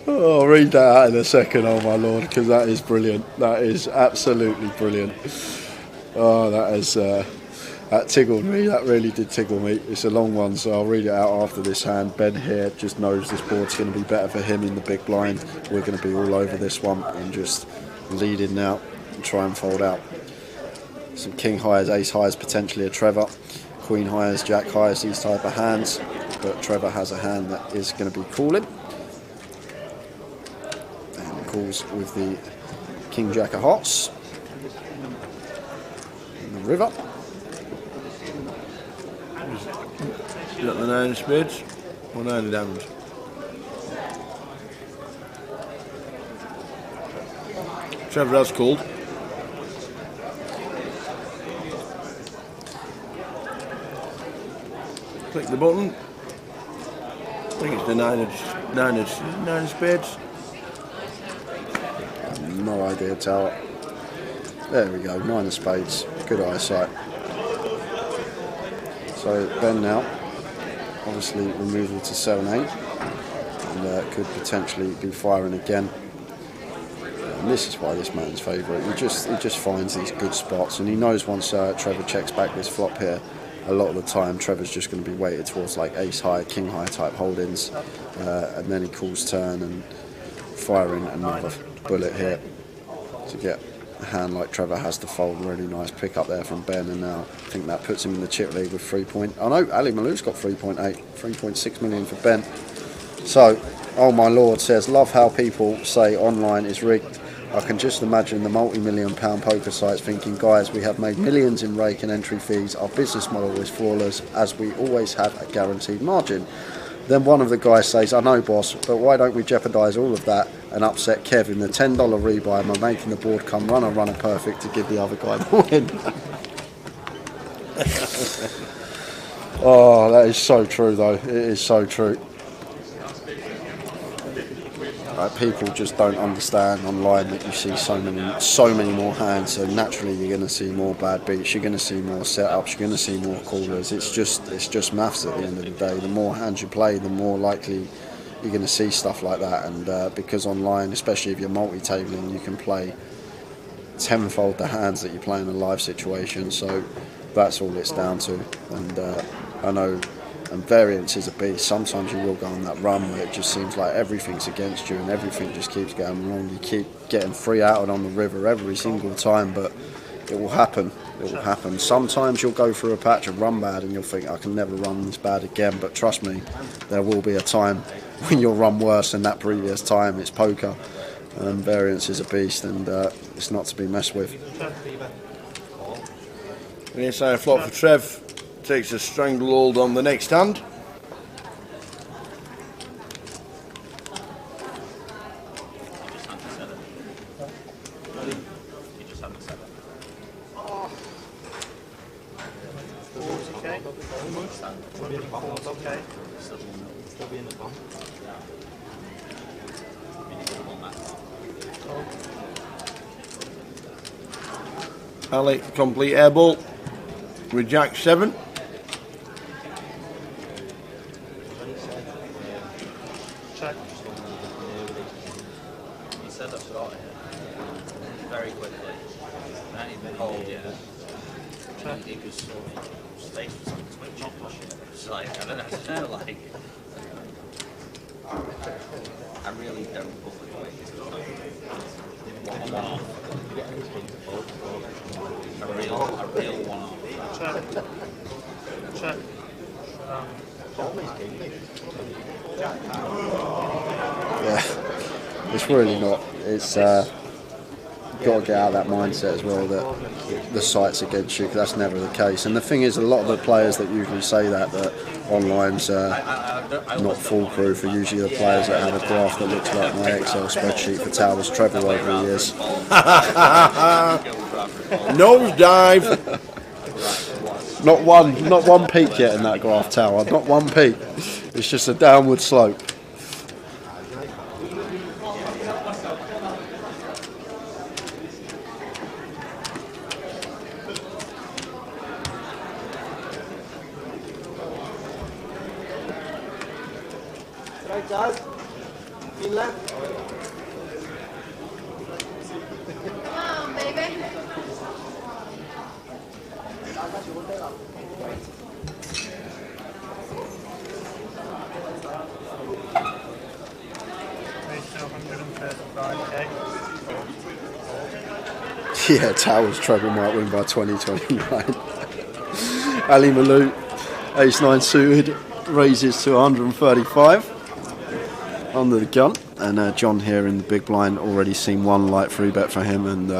Speaker 5: Oh, I'll read that out in a second, oh my lord, because that is brilliant. That is absolutely brilliant. Oh, that tickled me. That really did tickle me. It's a long one, so I'll read it out after this hand. Ben here just knows this board's going to be better for him in the big blind. We're going to be all over this one and just leading now and try and fold out. Some king highs, ace highs, potentially a Trevor. Queen highs, jack highs, these type of hands. But Trevor has a hand that is going to be calling. And calls with the king jack of hearts. And the river.
Speaker 4: You got the 9 of spades or 9 of diamonds? Trevor has called. Click the button. I think it's the 9 of spades.
Speaker 5: No idea, Tower. There we go, 9 of spades. Good eyesight. So Ben now, obviously removal to 7-8, and could potentially be firing again. And this is why this man's favourite. He just finds these good spots, and he knows once Trevor checks back this flop here, a lot of the time Trevor's just going to be weighted towards like ace high, king high type holdings, and then he calls turn and firing another bullet here to get a hand like Trevor has to fold. Really nice pick up there from Ben, and now I think that puts him in the chip league with 3 point. Oh no, Ali Malou's got 3.8, 3.6 million for Ben. So, oh my lord says, love how people say online is rigged. I can just imagine the multi-million pound poker sites thinking, guys, we have made millions in rake and entry fees. Our business model is flawless as we always have a guaranteed margin. Then one of the guys says, I know, boss, but why don't we jeopardise all of that and upset Kev in the $10 rebuy by making the board come runner perfect to give the other guy more in? Oh, that is so true, though. It is so true. People just don't understand online that you see so many more hands. So naturally, you're going to see more bad beats. You're going to see more setups. You're going to see more callers. It's just maths at the end of the day. The more hands you play, the more likely you're going to see stuff like that. And because online, especially if you're multi-tabling, you can play tenfold the hands that you play in a live situation. So that's all it's down to. And I know. And variance is a beast. Sometimes you will go on that run where it just seems like everything's against you and everything just keeps going wrong. You keep getting 3 out on the river every single time, but it will happen. It will happen. Sometimes you'll go through a patch and run bad and you'll think, I can never run this bad again. But trust me, there will be a time when you'll run worse than that previous time. It's poker. And variance is a beast, and it's not to be messed with.
Speaker 4: The inside flop for Trev. Takes a stranglehold on the next hand. Ali, complete airball with Jack 7.
Speaker 9: Check.
Speaker 7: He said that's right. Very quickly. Not even cold yet. He was stage was on Twitch. It's like, I don't know, like, I really don't believe a real one-off.
Speaker 9: Check. Check.
Speaker 5: Yeah, it's really not. It's you've got to get out of that mindset as well that the site's against you, because that's never the case. And the thing is, a lot of the players that usually say that online's not foolproof are usually the players that have a graph that looks like my Excel spreadsheet for Towers Trevor over the years.
Speaker 4: Nosedive.
Speaker 5: Not one peak yet in that graph, Tower. Not one peak. It's just a downward slope.
Speaker 11: Right, Dad. In left. Come on, baby.
Speaker 5: Yeah, Towers treble might win by 2029. Ali Malou, ace 9 suited, raises to 135 under the gun. And John here in the big blind, already seen one light free bet for him, and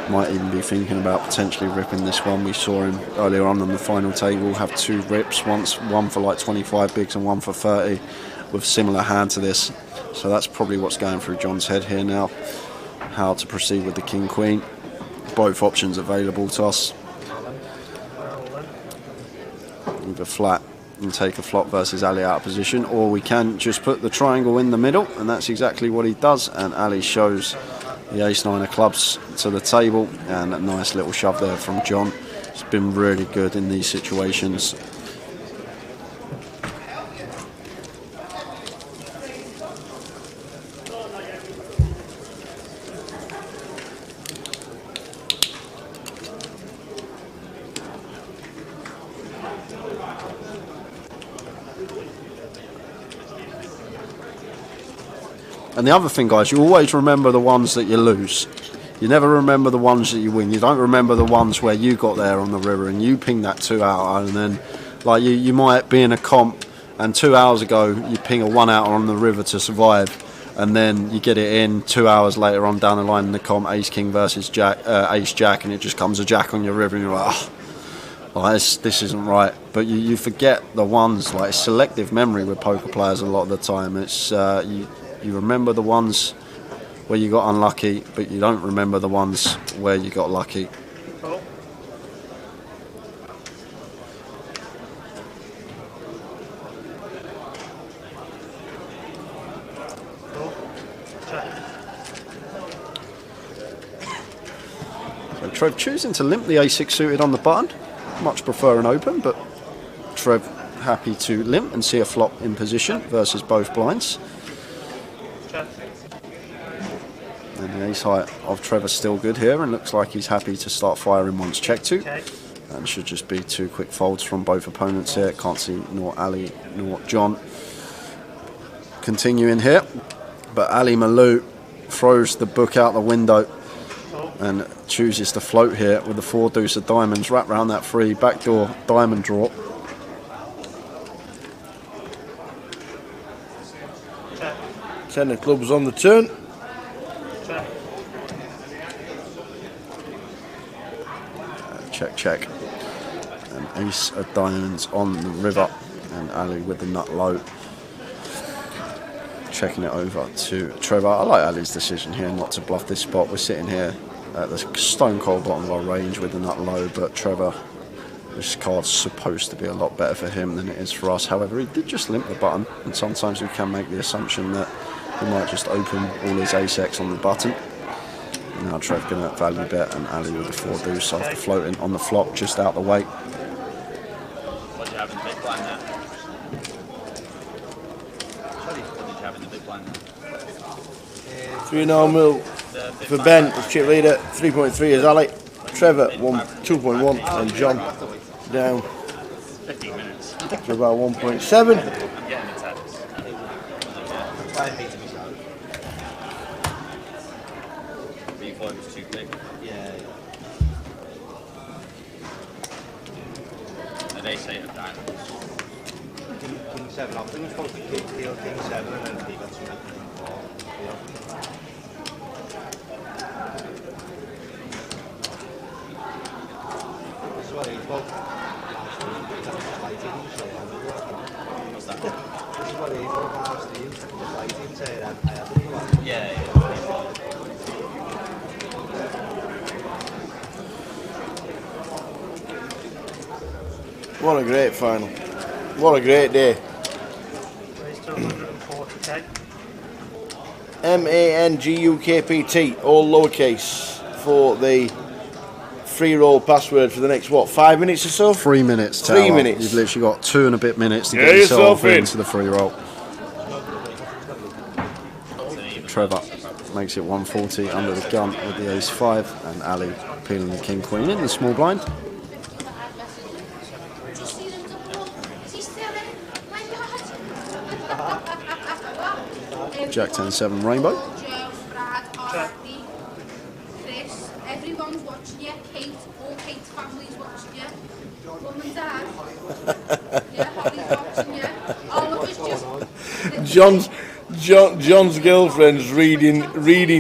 Speaker 5: might even be thinking about potentially ripping this one. We saw him earlier on the final table have 2 rips, one for like 25 bigs and one for 30 with similar hand to this. So that's probably what's going through John's head here now, how to proceed with the King Queen. Both options available to us. Either flat and take a flop versus Ali out of position, or we can just put the triangle in the middle, and that's exactly what he does. And Ali shows the ace-9 of clubs to the table, and a nice little shove there from John. It's been really good in these situations. And the other thing, guys, you always remember the ones that you lose. You never remember the ones that you win. You don't remember the ones where you got there on the river and you pinged that 2 out, and then like you might be in a comp and 2 hours ago you ping a 1 out on the river to survive, and then you get it in 2 hours later on down the line in the comp, ace king versus jack, ace jack, and it just comes a jack on your river and you're like, oh, this isn't right. But you forget the ones, like selective memory with poker players a lot of the time. It's you remember the ones where you got unlucky, but you don't remember the ones where you got lucky.
Speaker 9: Cool.
Speaker 5: So Trev choosing to limp the a6 suited on the button. Much prefer an open, but Trev happy to limp and see a flop in position versus both blinds. And the ace high of Trevor's still good here, and looks like he's happy to start firing once check to. And should just be 2 quick folds from both opponents here. Can't see nor Ali nor John continuing here. But Ali Malou throws the book out the window and chooses to float here with the 4 deuce of diamonds, wrap around that 3 backdoor diamond draw.
Speaker 4: Ten of clubs on the turn.
Speaker 5: Check, check. And ace of diamonds on the river, and Ali with the nut low. Checking it over to Trevor. I like Ali's decision here not to bluff this spot. We're sitting here at the stone cold bottom of our range with the nut low, but Trevor, this card's supposed to be a lot better for him than it is for us. However, he did just limp the button, and sometimes we can make the assumption that he might just open all his ace-x on the button. Now Trev going to value bet, and Ali with the 4 deuce after floating on the flop just out the way.
Speaker 7: What did you have in the big blind there? Sorry, what did you have in the big blind there?
Speaker 4: 3.5 mil for Ben as chip leader, 3.3 is Ali. Trevor 2.1 and John down
Speaker 7: 15 minutes.
Speaker 4: to about 1.7.
Speaker 7: I'm getting the text. You thought it was too big? Yeah. And they say of diamonds.
Speaker 8: King 7, I think it's supposed to be King 7 and then he got some King 4. This is what he spoke last week. What's that? This is what he spoke last week. The lighting saying I had the one.
Speaker 7: Yeah.
Speaker 4: What a great final. What a great day. MANGUKPT, all lowercase, for the free roll password for the next, what, 5 minutes or so?
Speaker 5: 3 minutes,
Speaker 4: 3 minutes.
Speaker 5: You've literally got 2 and a bit minutes to get yourself into the free roll. Trevor makes it 140 under the gun with the ace-5, and Ali peeling the king-queen in the small blind. Jack 10-7 rainbow.
Speaker 11: Chris, everyone's watching you. Kate, all Kate's family's watching you. Mum and Dad. Yeah, Holly's watching you. All of us just...
Speaker 4: John's girlfriend's reading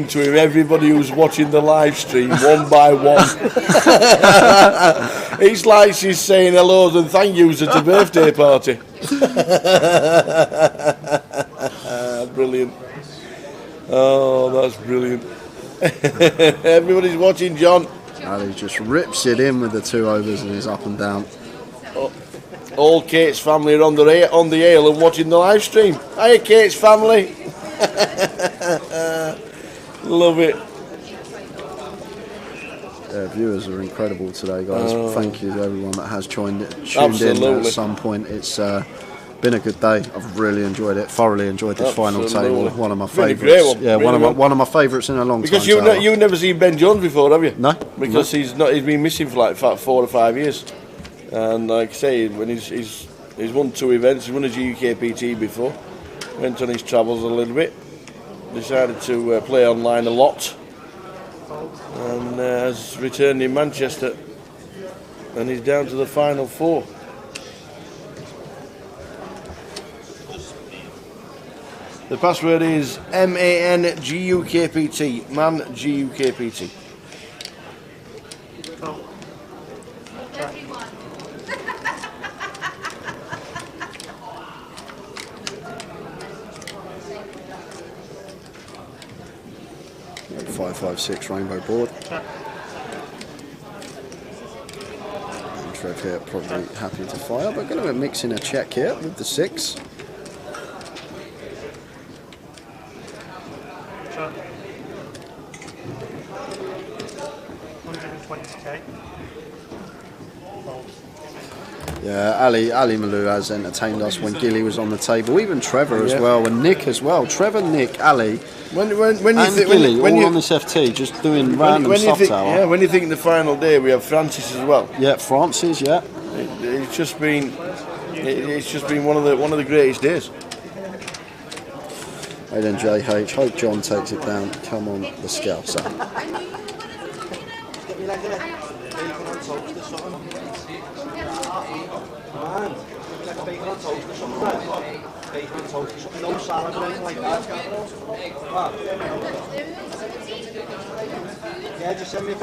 Speaker 4: to him everybody who's watching the live stream one by one. It's like she's saying hellos and thank yous at a birthday party. Brilliant. Oh, that's brilliant. Everybody's watching John.
Speaker 5: Ali just rips it in with the 2 overs and is up and down.
Speaker 4: All Kate's family are on the ale and watching the live stream. Hiya, Kate's family. Love it.
Speaker 5: Viewers are incredible today, guys. Thank you to everyone that has tuned in at some point. It's been a good day. I've really enjoyed it. Thoroughly enjoyed this final table. One of my favourites. Yeah, one of my favourites in a long time.
Speaker 4: Because you've never seen Ben Jones before, have you?
Speaker 5: No.
Speaker 4: Because he's been missing for like 4 or 5 years. And like I say, when he's won 2 events, he's won a GUKPT before, went on his travels a little bit, decided to play online a lot, and has returned in Manchester, and he's down to the final 4. The password is MANGUKPT, Man GUKPT.
Speaker 5: 5-5-6 rainbow board. And Trev here probably happy to fire, but going to mix in a check here with the 6.
Speaker 9: Sure. 120k.
Speaker 5: Yeah, Ali Malou has entertained us when Gilly was on the table, even Trevor as well, and Nick as well. Trevor, Nick, Ali,
Speaker 4: when you
Speaker 5: and Gilly all on this FT, just doing random stuff.
Speaker 4: Yeah, when you think the final day, we have Francis as well.
Speaker 5: Yeah, Francis. Yeah,
Speaker 4: it's just been one of the greatest days.
Speaker 5: Hey then, JH. Hope John takes it down. Come on, the Scouser.
Speaker 8: Man, like bacon on toast or something like that. Bacon on toast or something, no salad or anything like that. Yeah, just send me a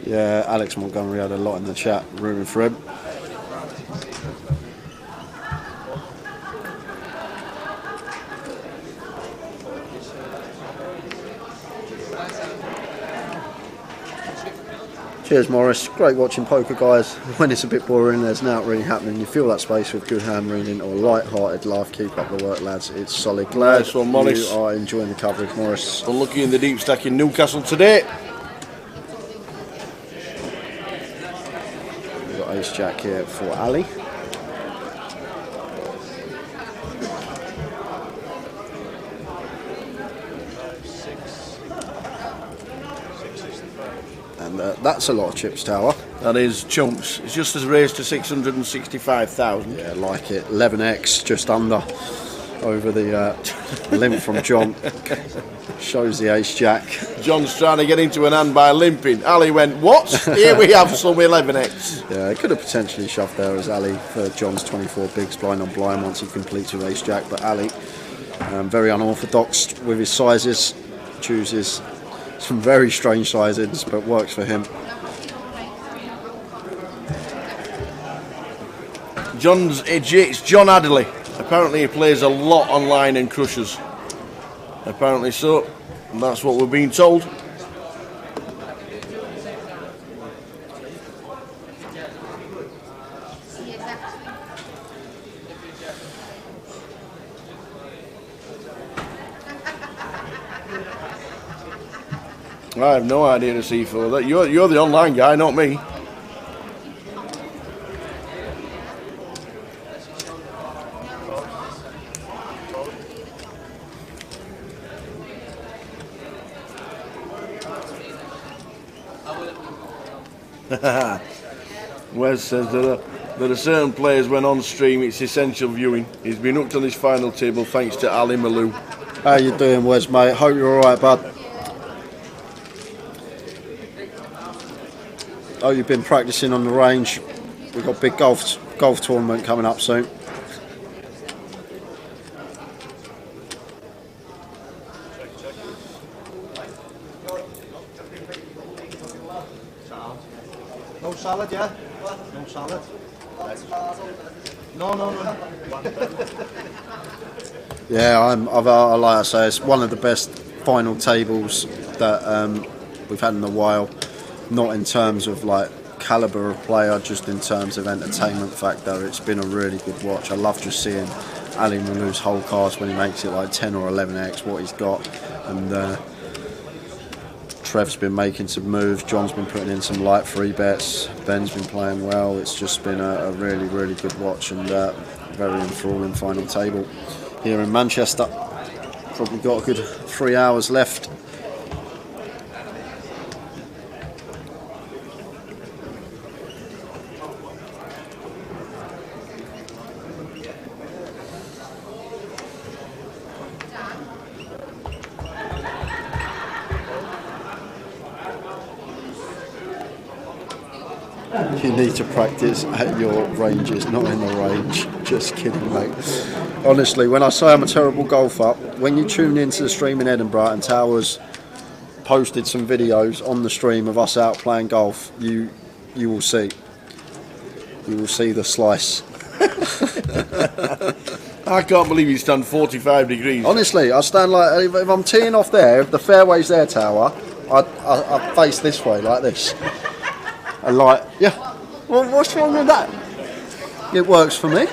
Speaker 5: Yeah, Alex Montgomery had a lot in the chat, rooting for him. Cheers, Morris. Great watching poker, guys. When it's a bit boring, there's now really happening. You fill that space with good hand reading or light-hearted laugh. Keep up the work, lads. It's solid. Glad
Speaker 4: nice one, Morris.
Speaker 5: You are enjoying the coverage, Morris.
Speaker 4: Unlucky in the deep stack in Newcastle today.
Speaker 5: We've got Ace Jack here for Ali. And that's a lot of chips, Tower.
Speaker 4: That is chunks. It's just as raised to 665,000.
Speaker 5: Yeah, like it. 11x, just under. Over the limp from John. Shows the ace jack.
Speaker 4: John's trying to get into an hand by limping. Ali went, what? Here we have some 11x.
Speaker 5: Yeah, it could have potentially shoved there as Ali for John's 24 bigs blind on blind once he completes a ace jack. But Ali, very unorthodox with his sizes, chooses some very strange sizings, but works for him.
Speaker 4: It's John Adderley. Apparently he plays a lot online and crushes. Apparently so. And that's what we're being told. I have no idea to see for that. You're the online guy, not me. Wes says that are certain players when on stream it's essential viewing. He's been hooked on his final table thanks to Ali Malou.
Speaker 5: How you doing, Wes, mate? Hope you're alright, bud. Oh, you've been practicing on the range. We've got a big golf tournament coming up soon.
Speaker 8: No salad, yeah? No salad. No.
Speaker 5: Yeah, like I say, it's one of the best final tables that we've had in a while. Not in terms of like caliber of player, just in terms of entertainment factor. It's been a really good watch. I love just seeing Ali Malou's whole cards when he makes it like 10 or 11x what he's got, and Trev's been making some moves. John's been putting in some light free bets. Ben's been playing well. It's just been a really, really good watch, and very enthralling final table here in Manchester. Probably got a good 3 hours left. You need to practice at your ranges, not in the range. Just kidding, mate. Honestly, when I say I'm a terrible golfer, when you tune into the stream in Edinburgh and Towers posted some videos on the stream of us out playing golf, you will see. You will see the slice.
Speaker 4: I can't believe he's done 45 degrees.
Speaker 5: Honestly, I stand like, if I'm teeing off there, if the fairway's there, Tower, I face this way, like this. And like, yeah. Well, what's wrong with that? It works for me.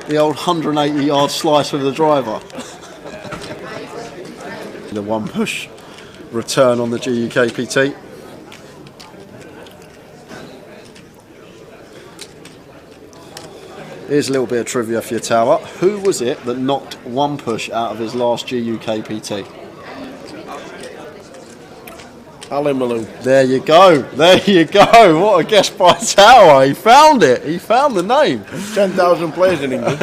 Speaker 5: The old 180-yard slice with the driver. The one push return on the GUKPT. Here's a little bit of trivia for your Tower. Who was it that knocked one push out of his last GUKPT?
Speaker 4: Ali Malou.
Speaker 5: There you go. There you go. What a guess by Tower. He found it. He found the name.
Speaker 4: 10,000 players in England.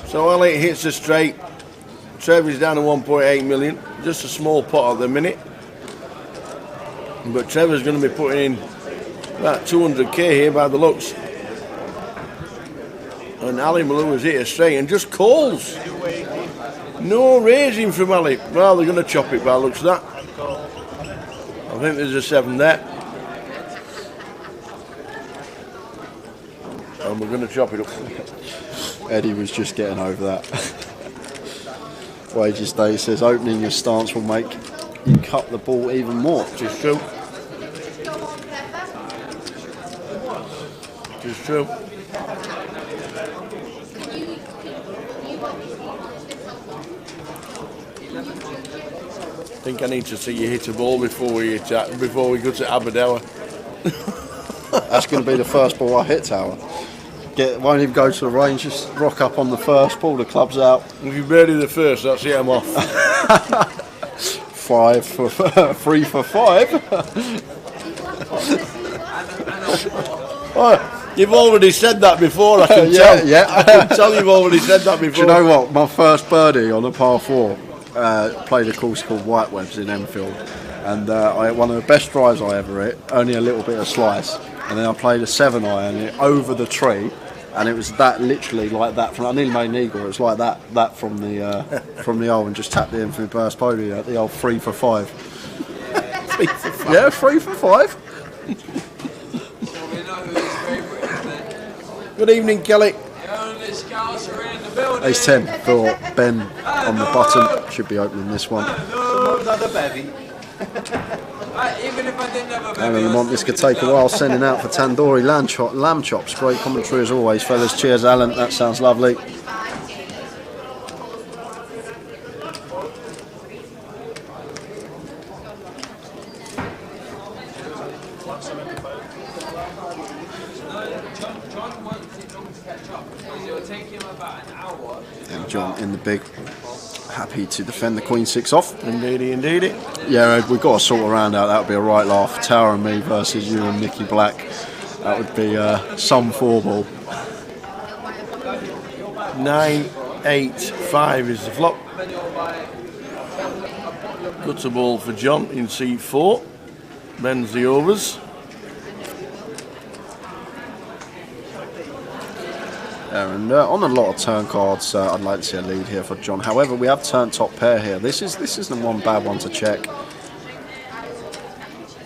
Speaker 4: So Ali hits the straight. Trevor's down to 1.8 million. Just a small pot at the minute. But Trevor's going to be putting in about 200k here by the looks. And Ali Malou has hit a straight and just calls. No raising from Ali. Well, they're going to chop it by the looks of that. I think there's a 7 there. And we're going to chop it up.
Speaker 5: Eddie was just getting over that. Wages Day says opening your stance will make you cut the ball even more.
Speaker 4: Which is true. Which is true. I think I need to see you hit a ball before we go to Aberdour.
Speaker 5: That's going to be the first ball I hit, Tower. Won't even go to the range, just rock up on the first, pull the clubs out.
Speaker 4: If you birdie the first, that's it, I'm off.
Speaker 5: 3 for 5.
Speaker 4: Oh, you've already said that before, I can tell.
Speaker 5: Yeah.
Speaker 4: I can tell you've already said that before.
Speaker 5: Do you know what? My first birdie on a par 4, played a course called Whitewebs in Enfield, and I had one of the best drives I ever hit, only a little bit of slice, and then I played a 7-iron over the tree, and it was that literally like that. I nearly made an eagle. It was like that from the hole, and just tapped it in for the burst bogey at the old 3 for 5.
Speaker 4: 3 for 5.
Speaker 5: Yeah, 3 for 5.
Speaker 4: Good evening, Kelly.
Speaker 5: Ace 10 for Ben on the button. Should be opening this one. Aaron Lamont, this could take a while. Sending out for Tandoori lamb chops. Great commentary as always, fellas. Cheers, Alan. That sounds lovely. And John in the big, happy to defend the Queen 6 off.
Speaker 4: Indeedy.
Speaker 5: Yeah, we've got to sort a round out. That would be a right laugh. Tower and me versus you and Nicky Black. That would be some 4-ball.
Speaker 4: 9-8-5 is the flop. Gutter ball for John in C4. Ben's the overs.
Speaker 5: And on a lot of turn cards, I'd like to see a lead here for John. However, we have turn top pair here. This isn't one bad one to check.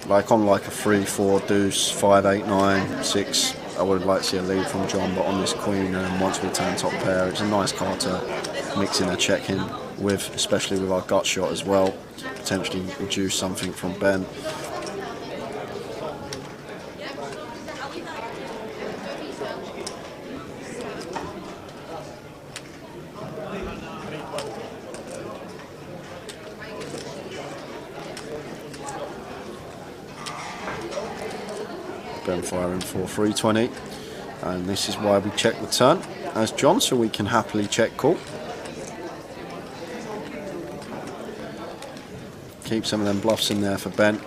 Speaker 5: Like on like a 3-4 deuce, 5-8-9, 6. I would like to see a lead from John, but on this Queen, once we turn top pair, it's a nice card to mix in a check in with, especially with our gut shot as well. Potentially reduce something from Ben. Ben firing for 320, and this is why we check the turn as John, so we can happily check call. Keep some of them bluffs in there for Ben.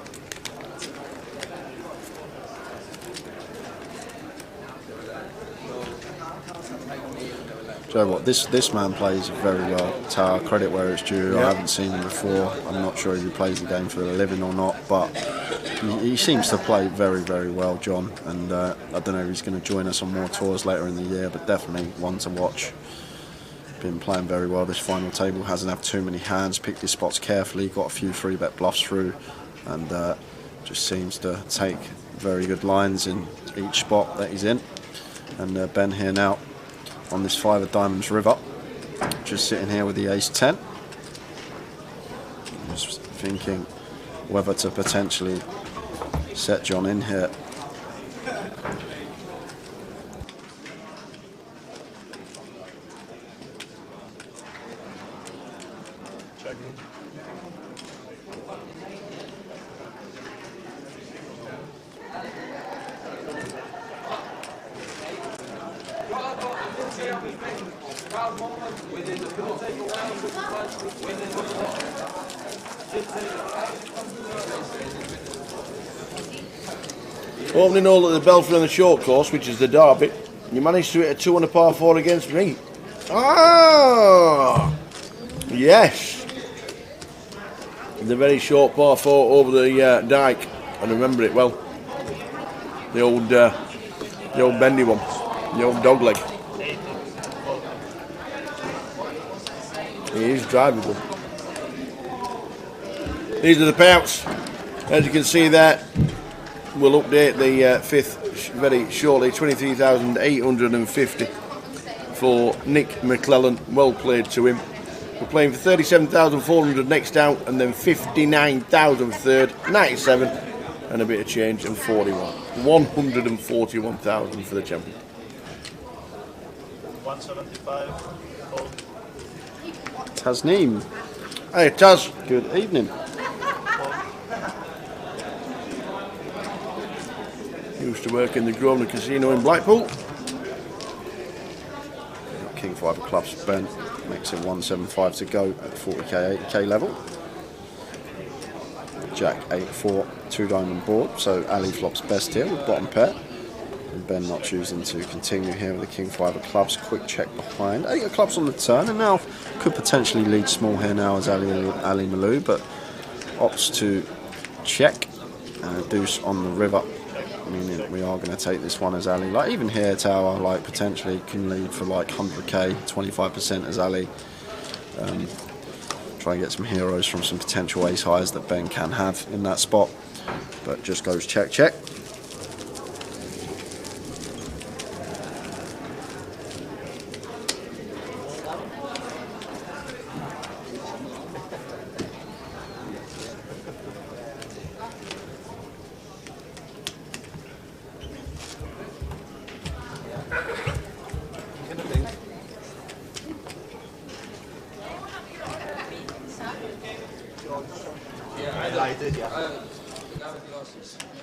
Speaker 5: Do you know what, this man plays very well. Tower, credit where it's due. I haven't seen him before. I'm not sure if he plays the game for a living or not, but he seems to play very, very well, John. And I don't know if he's going to join us on more tours later in the year, but definitely one to watch. Been playing very well this final table. Hasn't had too many hands. Picked his spots carefully. Got a few 3-bet bluffs through, and just seems to take very good lines in each spot that he's in. And Ben here now on this 5 of diamonds river, just sitting here with the ace 10, just thinking whether to potentially set John in here.
Speaker 4: Opening hole at the Belfry on the short course, which is the Derby. You managed to hit a 2 on a par 4 against me. Ah, yes. The very short par 4 over the dike. I remember it well. The old bendy one, the old dog leg. He is drivable. These are the payouts. As you can see there, we'll update the fifth very shortly. 23,850 for Nick McClellan. Well played to him. We're playing for 37,400 next out, and then 59,000 third, 97, and a bit of change, and 41. 141,000 for the champion.
Speaker 3: 175.
Speaker 5: Tasneem.
Speaker 4: Hey, Taz.
Speaker 5: Good evening.
Speaker 4: Used to work in the Grosvenor Casino in Blackpool.
Speaker 5: King 5 of clubs, Ben makes it 175 to go at 40k, 80k level. Jack 8-4, 2 diamond board, so Ali flops best here with bottom pair. And Ben not choosing to continue here with the King 5 of clubs. Quick check behind. 8 of clubs on the turn, and now could potentially lead small here now as Ali Malou, but opts to check. Deuce on the river, meaning we are going to take this one as Ali. Like even here, Tower like potentially can lead for like 100k, 25% as Ali. Try and get some heroes from some potential ace highs that Ben can have in that spot, but just goes check, check.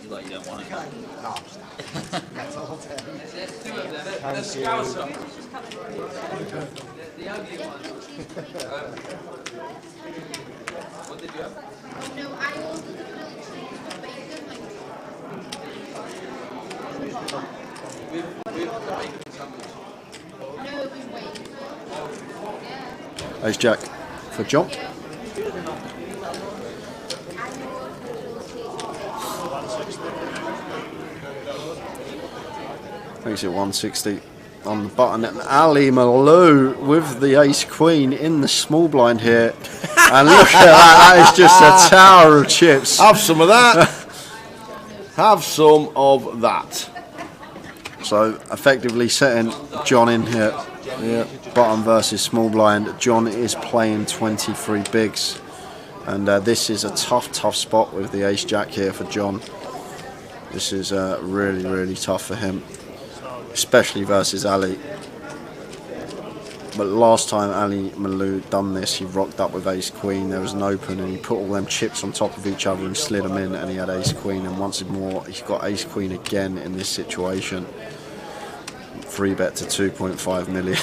Speaker 7: You like you don't want it.
Speaker 10: What did you have?
Speaker 11: No, I ordered the grilled cheese with bacon.
Speaker 10: With the bacon sandwich.
Speaker 11: No, it was Wakefield. Yeah.
Speaker 5: Ace Jack for John. Makes it 160 on the button. And Ali Malou with the ace queen in the small blind here. And look at that, that is just a tower of chips.
Speaker 4: Have some of that. Have some of that.
Speaker 5: So effectively setting John in here. Yeah. Bottom versus small blind. John is playing 23 bigs. And this is a tough spot with the ace jack here for John. This is really tough for him, especially versus Ali. But last time Ali Malou done this, he rocked up with ace queen. There was an open and he put all them chips on top of each other and slid them in, and he had ace queen. And once more, he's got ace queen again in this situation. 3 bet to 2.5 million.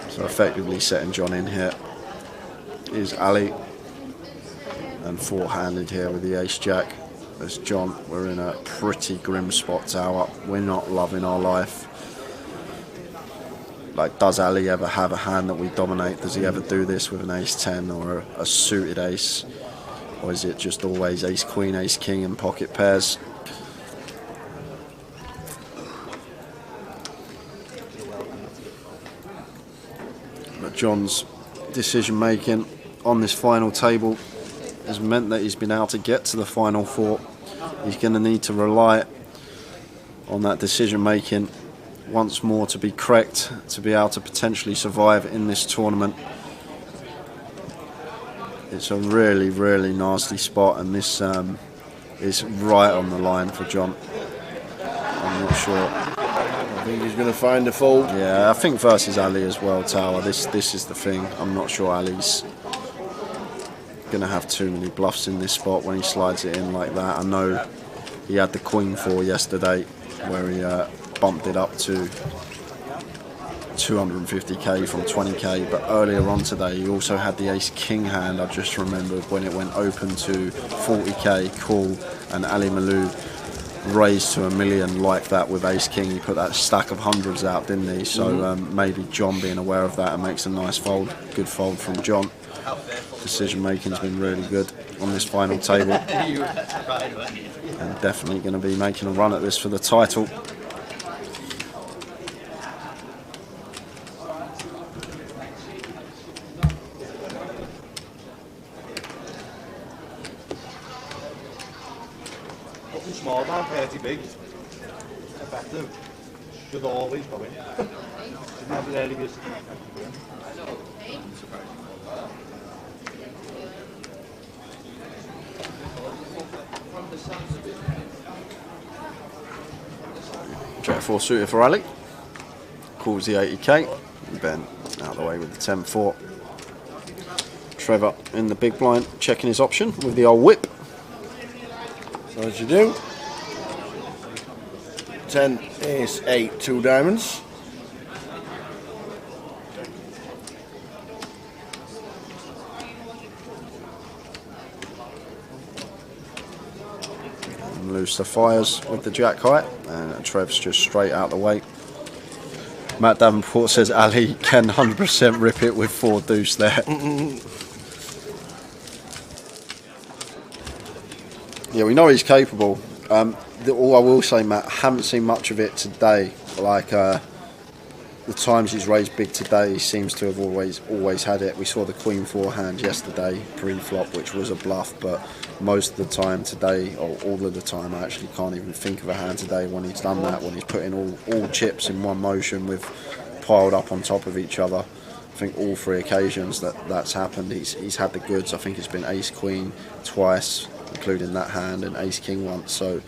Speaker 5: So effectively setting John in here is Ali, and 4-handed here with the ace jack. As John, we're in a pretty grim spot, Tower. We're not loving our life. Like, does Ali ever have a hand that we dominate? Does he ever do this with an ace 10 or a suited ace? Or is it just always ace queen, ace king and pocket pairs? But John's decision making on this final table has meant that he's been able to get to the final 4. He's going to need to rely on that decision making once more to be correct, to be able to potentially survive in this tournament. It's a really nasty spot, and this is right on the line for John. I'm not sure.
Speaker 4: I think he's going to find a fold.
Speaker 5: Yeah, I think versus Ali as well, Tower. This is the thing. I'm not sure Ali's going to have too many bluffs in this spot when he slides it in like that. I know he had the queen 4 yesterday where he bumped it up to 250k from 20k, but earlier on today he also had the ace king hand. I just remembered when it went open to 40k call, and Ali Malou raised to 1 million like that with ace king. He put that stack of hundreds out, didn't he? So maybe John being aware of that and makes a nice fold. Good fold from John. Decision making has been really good on this final table, and definitely going to be making a run at this for the title.
Speaker 8: Small down 30 big. Effective. Should always go in. Should never really be.
Speaker 5: Jack 4 suited for Ali. Calls the 80k. Ben out of the way with the 10-4. Trevor in the big blind checking his option with the old whip.
Speaker 4: As you do. 10, ace, 8, 2 diamonds.
Speaker 5: And loose the fires with the jack high, and Trev's just straight out the way. Matt Davenport says Ali can 100% rip it with 4 deuce there. Yeah, we know he's capable. All I will say, Matt, haven't seen much of it today. Like the times he's raised big today, he seems to have always had it. We saw the Queen 4 hand yesterday, pre-flop, which was a bluff, but most of the time today, or all of the time, I actually can't even think of a hand today when he's done that, when he's put in all chips in one motion with piled up on top of each other. I think all 3 occasions that's happened, he's had the goods. I think it's been ace queen twice, including that hand, and ace king once. So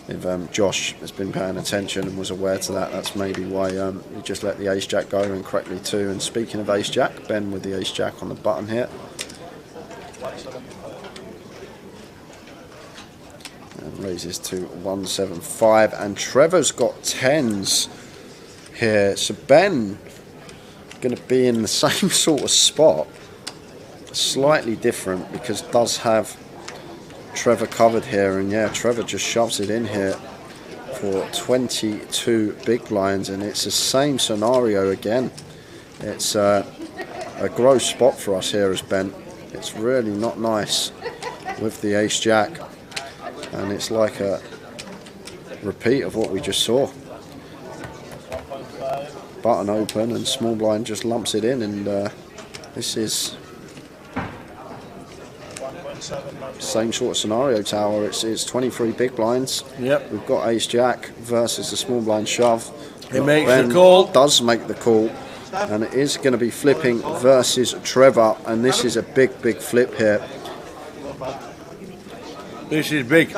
Speaker 5: if Josh has been paying attention and was aware to that, that's maybe why he just let the ace jack go incorrectly too. And speaking of ace jack, Ben with the ace jack on the button here. And raises to 175, and Trevor's got 10s here. So Ben going to be in the same sort of spot, slightly different, because does have Trevor covered here, and yeah, Trevor just shoves it in here for 22 big blinds, and it's the same scenario again. It's a gross spot for us here as Ben. It's really not nice with the ace jack, and it's like a repeat of what we just saw. Button open and small blind just lumps it in, and this is same sort of scenario, Tower. It's 23 big blinds.
Speaker 4: Yep.
Speaker 5: We've got ace jack versus the small blind shove.
Speaker 4: He makes the call.
Speaker 5: Does make the call, and it is going to be flipping versus Trevor, and this is a big flip here.
Speaker 4: This is big.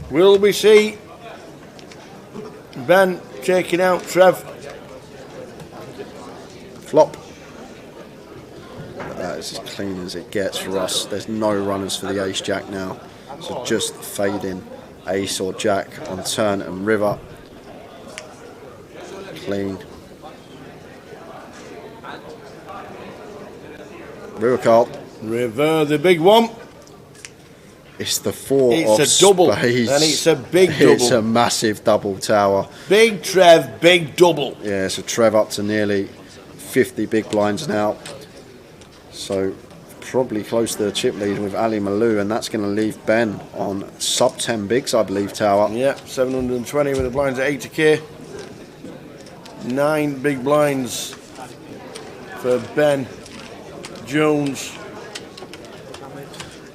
Speaker 4: Will we see Ben taking out Trev?
Speaker 5: Flop. That is as clean as it gets for us. There's no runners for the ace jack now, so just fading ace or jack on turn and river. Clean. River card.
Speaker 4: River, the big one.
Speaker 5: It's the 4
Speaker 4: it's
Speaker 5: of
Speaker 4: a double,
Speaker 5: spades.
Speaker 4: and it's a big double.
Speaker 5: It's a massive double, Tower.
Speaker 4: Big Trev, big double.
Speaker 5: Yeah, so Trev up to nearly 50 big blinds now. So probably close to the chip lead with Ali Malou, and that's going to leave Ben on sub 10 bigs, I believe, Tower.
Speaker 4: Yeah, 720 with the blinds at 80k. 9 big blinds for Ben Jones.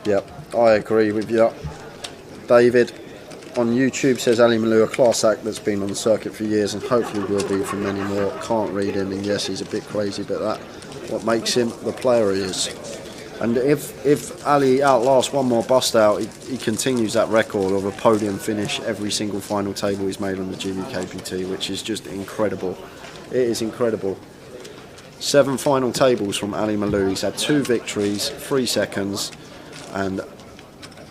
Speaker 5: Yep, I agree with you. David on YouTube says Ali Malou, a class act that's been on the circuit for years and hopefully will be for many more. Can't read him, and yes, he's a bit crazy, but that's what makes him the player he is. And if Ali outlasts one more bust out, he continues that record of a podium finish every single final table he's made on the GUKPT, which is just incredible. It is incredible. 7 final tables from Ali Malou. He's had 2 victories, 3 seconds, and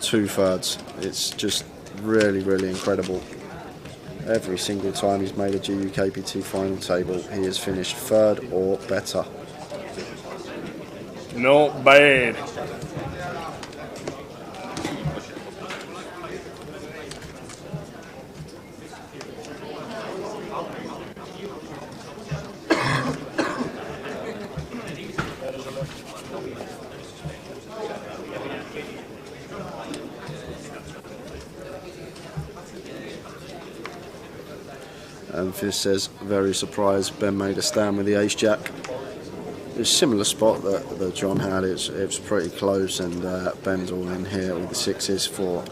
Speaker 5: 2 thirds. It's just really incredible. Every single time he's made a GUKPT final table, he has finished 3rd or better.
Speaker 4: Not bad.
Speaker 5: And Fizz says, very surprised Ben made a stand with the ace jack. It's a similar spot that John had. It was pretty close, and Ben's all in here with the 6s for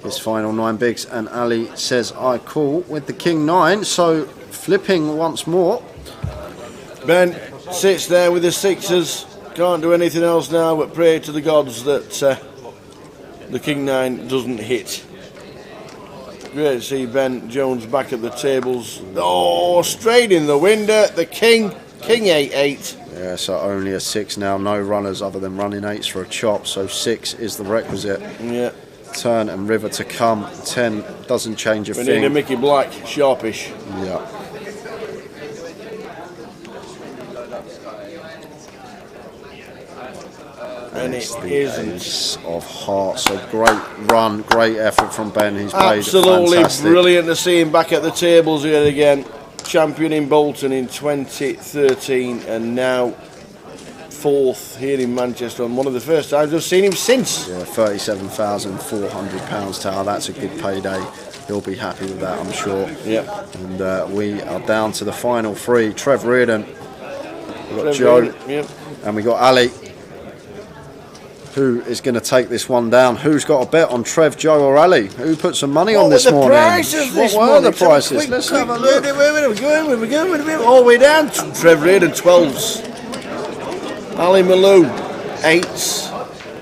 Speaker 5: his final 9 bigs. And Ali says, I call with the king 9, so flipping once more.
Speaker 4: Ben sits there with the 6s, can't do anything else now but pray to the gods that the king 9 doesn't hit. Great to see Ben Jones back at the tables. Oh, straight in the window, the king. King 8-8.
Speaker 5: Yeah, so only a 6 now. No runners other than running 8s for a chop. So 6 is the requisite.
Speaker 4: Yeah.
Speaker 5: Turn and river to come. 10 doesn't change a
Speaker 4: We
Speaker 5: thing.
Speaker 4: need a Mickey Black, sharpish.
Speaker 5: Yeah.
Speaker 4: And
Speaker 5: it's
Speaker 4: it
Speaker 5: the
Speaker 4: isn't.
Speaker 5: ace of hearts. So great run, great effort from Ben. He's played
Speaker 4: Absolutely
Speaker 5: fantastic.
Speaker 4: brilliant to see him back at the tables here again. Champion in Bolton in 2013 and now 4th here in Manchester on one of the first times I've seen him since.
Speaker 5: Yeah, £37,400 tower. That's a good payday. He'll be happy with that, I'm sure.
Speaker 4: Yeah.
Speaker 5: And we are down to the final 3. Trev Reardon, we've got
Speaker 4: Trev
Speaker 5: Joe,
Speaker 4: Reardon, yep.
Speaker 5: and we got Ali. Who is going to take this one down? Who's got a bet on Trev, Joe, or Ali? Who put some money on this morning? What were the prices? Let's have a look.
Speaker 4: We're all the way down. Trev Reardon 12s. Ali Malou 8s.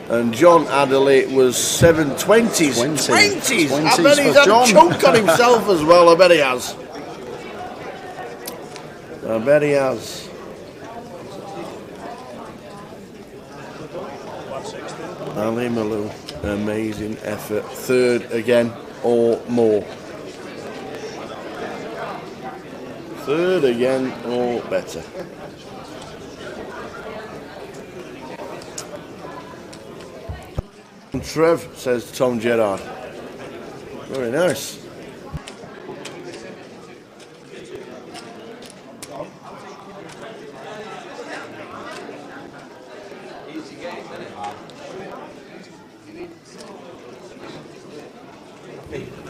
Speaker 4: And John Adderley was 720s. 20s. I bet he's had a chunk on himself as well. I bet he has. I bet he has. Ali Malou, amazing effort. 3rd again or more. 3rd again or better. And Trev, says Tom Gerrard. Very nice.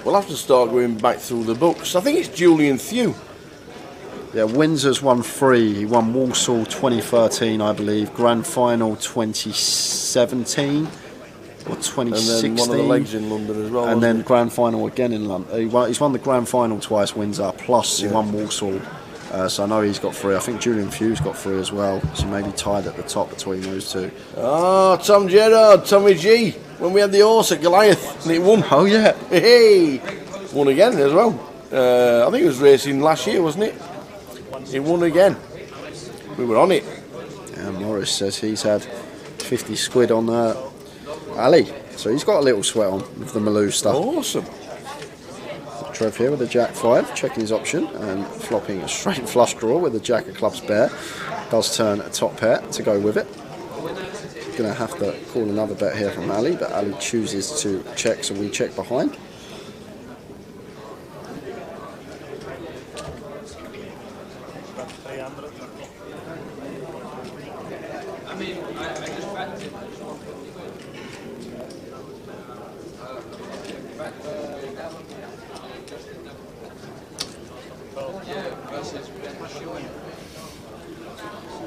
Speaker 4: We'll have to start going back through the books. I think it's Julian Thew.
Speaker 5: Yeah, Windsor's won 3. He won Walsall 2013, I believe. Grand Final 2017 or 2016.
Speaker 4: And then one of the legs in London as well.
Speaker 5: And then Grand Final again in London. He's won the Grand Final twice, Windsor. Plus he won Walsall. So I know he's got 3. I think Julian Thew's got 3 as well. So maybe tied at the top between those two.
Speaker 4: Oh, Tom Gerrard, Tommy G. When we had the horse at Goliath and it won.
Speaker 5: Oh yeah.
Speaker 4: Hey, won again as well. I think it was racing last year, wasn't it? It won again. We were on it.
Speaker 5: Yeah, Morris says he's had 50 squid on Ali. So he's got a little sweat on with the Malou stuff.
Speaker 4: Awesome.
Speaker 5: Trev here with a Jack 5, checking his option and flopping a straight flush draw with the Jack of clubs bear. Does turn a top pair to go with it. Going to have to call another bet here from Ali, but Ali chooses to check, so we check behind.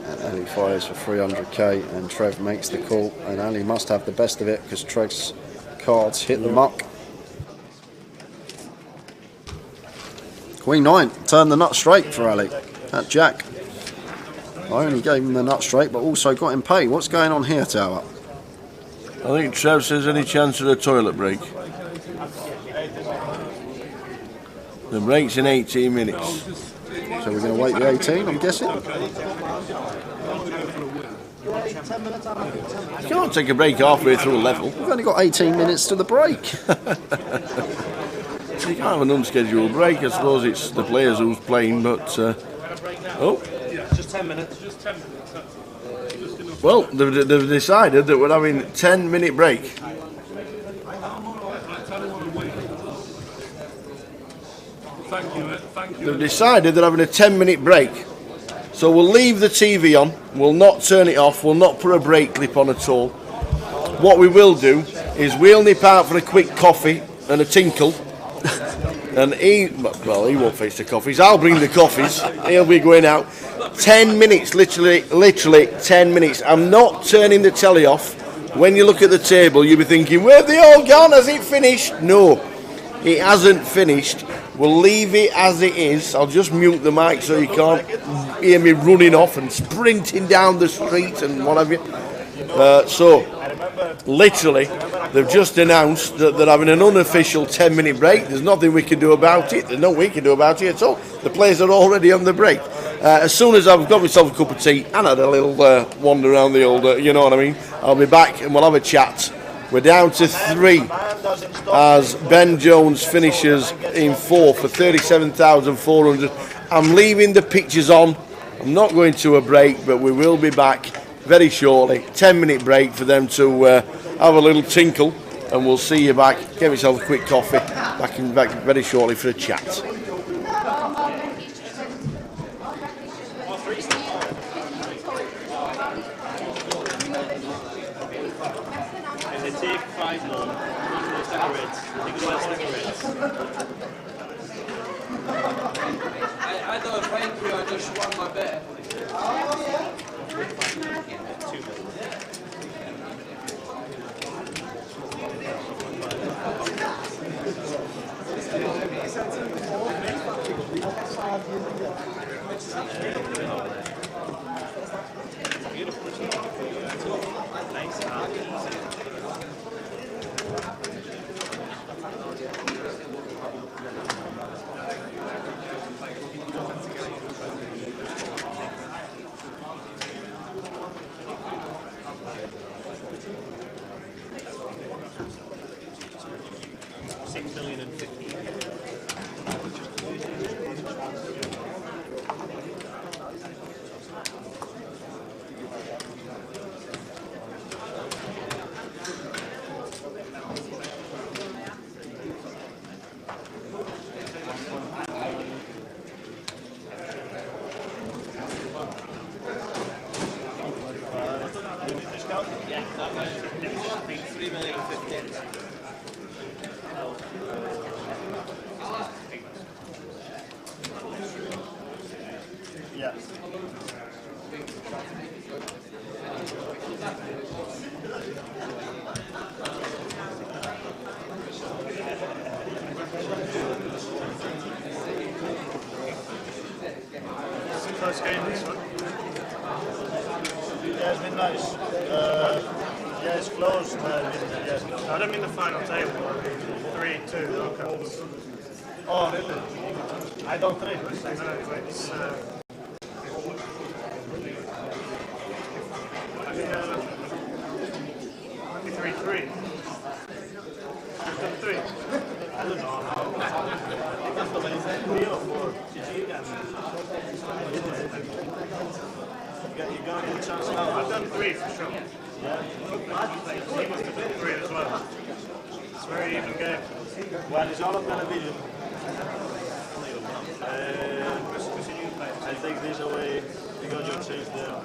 Speaker 5: And Ali fires for 300k and Trev makes the call, and Ali must have the best of it because Trev's cards hit the muck. Queen 9, turn the nut straight for Ali. That Jack. I only gave him the nut straight but also got him paid. What's going on here, Tower?
Speaker 4: I think Trev says any chance of a toilet break. The break's in 18 minutes.
Speaker 5: So we're going to wait the 18, I'm guessing?
Speaker 4: You can't take a break halfway through a level.
Speaker 5: We've only got 18 minutes to the break.
Speaker 4: You can't have an unscheduled break. I suppose it's the players who's playing, but... oh.
Speaker 9: Just 10 minutes. Just 10 minutes.
Speaker 4: Well, they've decided that we're having a 10-minute break.
Speaker 9: Thank you.
Speaker 4: They've decided they're having a 10-minute break. So we'll leave the TV on, we'll not turn it off, we'll not put a break clip on at all. What we will do is we'll nip out for a quick coffee and a tinkle. And he won't fetch the coffees, I'll bring the coffees, he'll be going out. 10 minutes, literally 10 minutes. I'm not turning the telly off. When you look at the table, you'll be thinking, where have they all gone? Has it finished? No, it hasn't finished. We'll leave it as it is. I'll just mute the mic so you can't hear me running off and sprinting down the street and what have you. So, literally, they've just announced that they're having an unofficial 10-minute break. There's nothing we can do about it. There's nothing we can do about it at all. The players are already on the break. As soon as I've got myself a cup of tea and had a little wander around the old, you know what I mean, I'll be back and we'll have a chat. We're down to 3 as Ben Jones finishes in 4 for 37,400. I'm leaving the pictures on. I'm not going to a break, but we will be back very shortly. 10-minute break for them to have a little tinkle, and we'll see you back. Get yourself a quick coffee. Back very shortly for a chat.
Speaker 10: I don't thank you, I just won my bet.
Speaker 9: First game, this one.
Speaker 8: Yeah, it's been nice. Yeah, it's close.
Speaker 9: I don't mean the final table. 3-2. Okay.
Speaker 8: Oh, really? I don't think.
Speaker 9: It's 3-3. I've done 3. I don't know.
Speaker 8: That's the way it's 3 or 4. You got a good chance now.
Speaker 9: I've done 3 for sure.
Speaker 8: Yeah.
Speaker 9: He must have done 3 as well. It's a very even game.
Speaker 8: Well, it's all on television. I think there's a way to go to change there.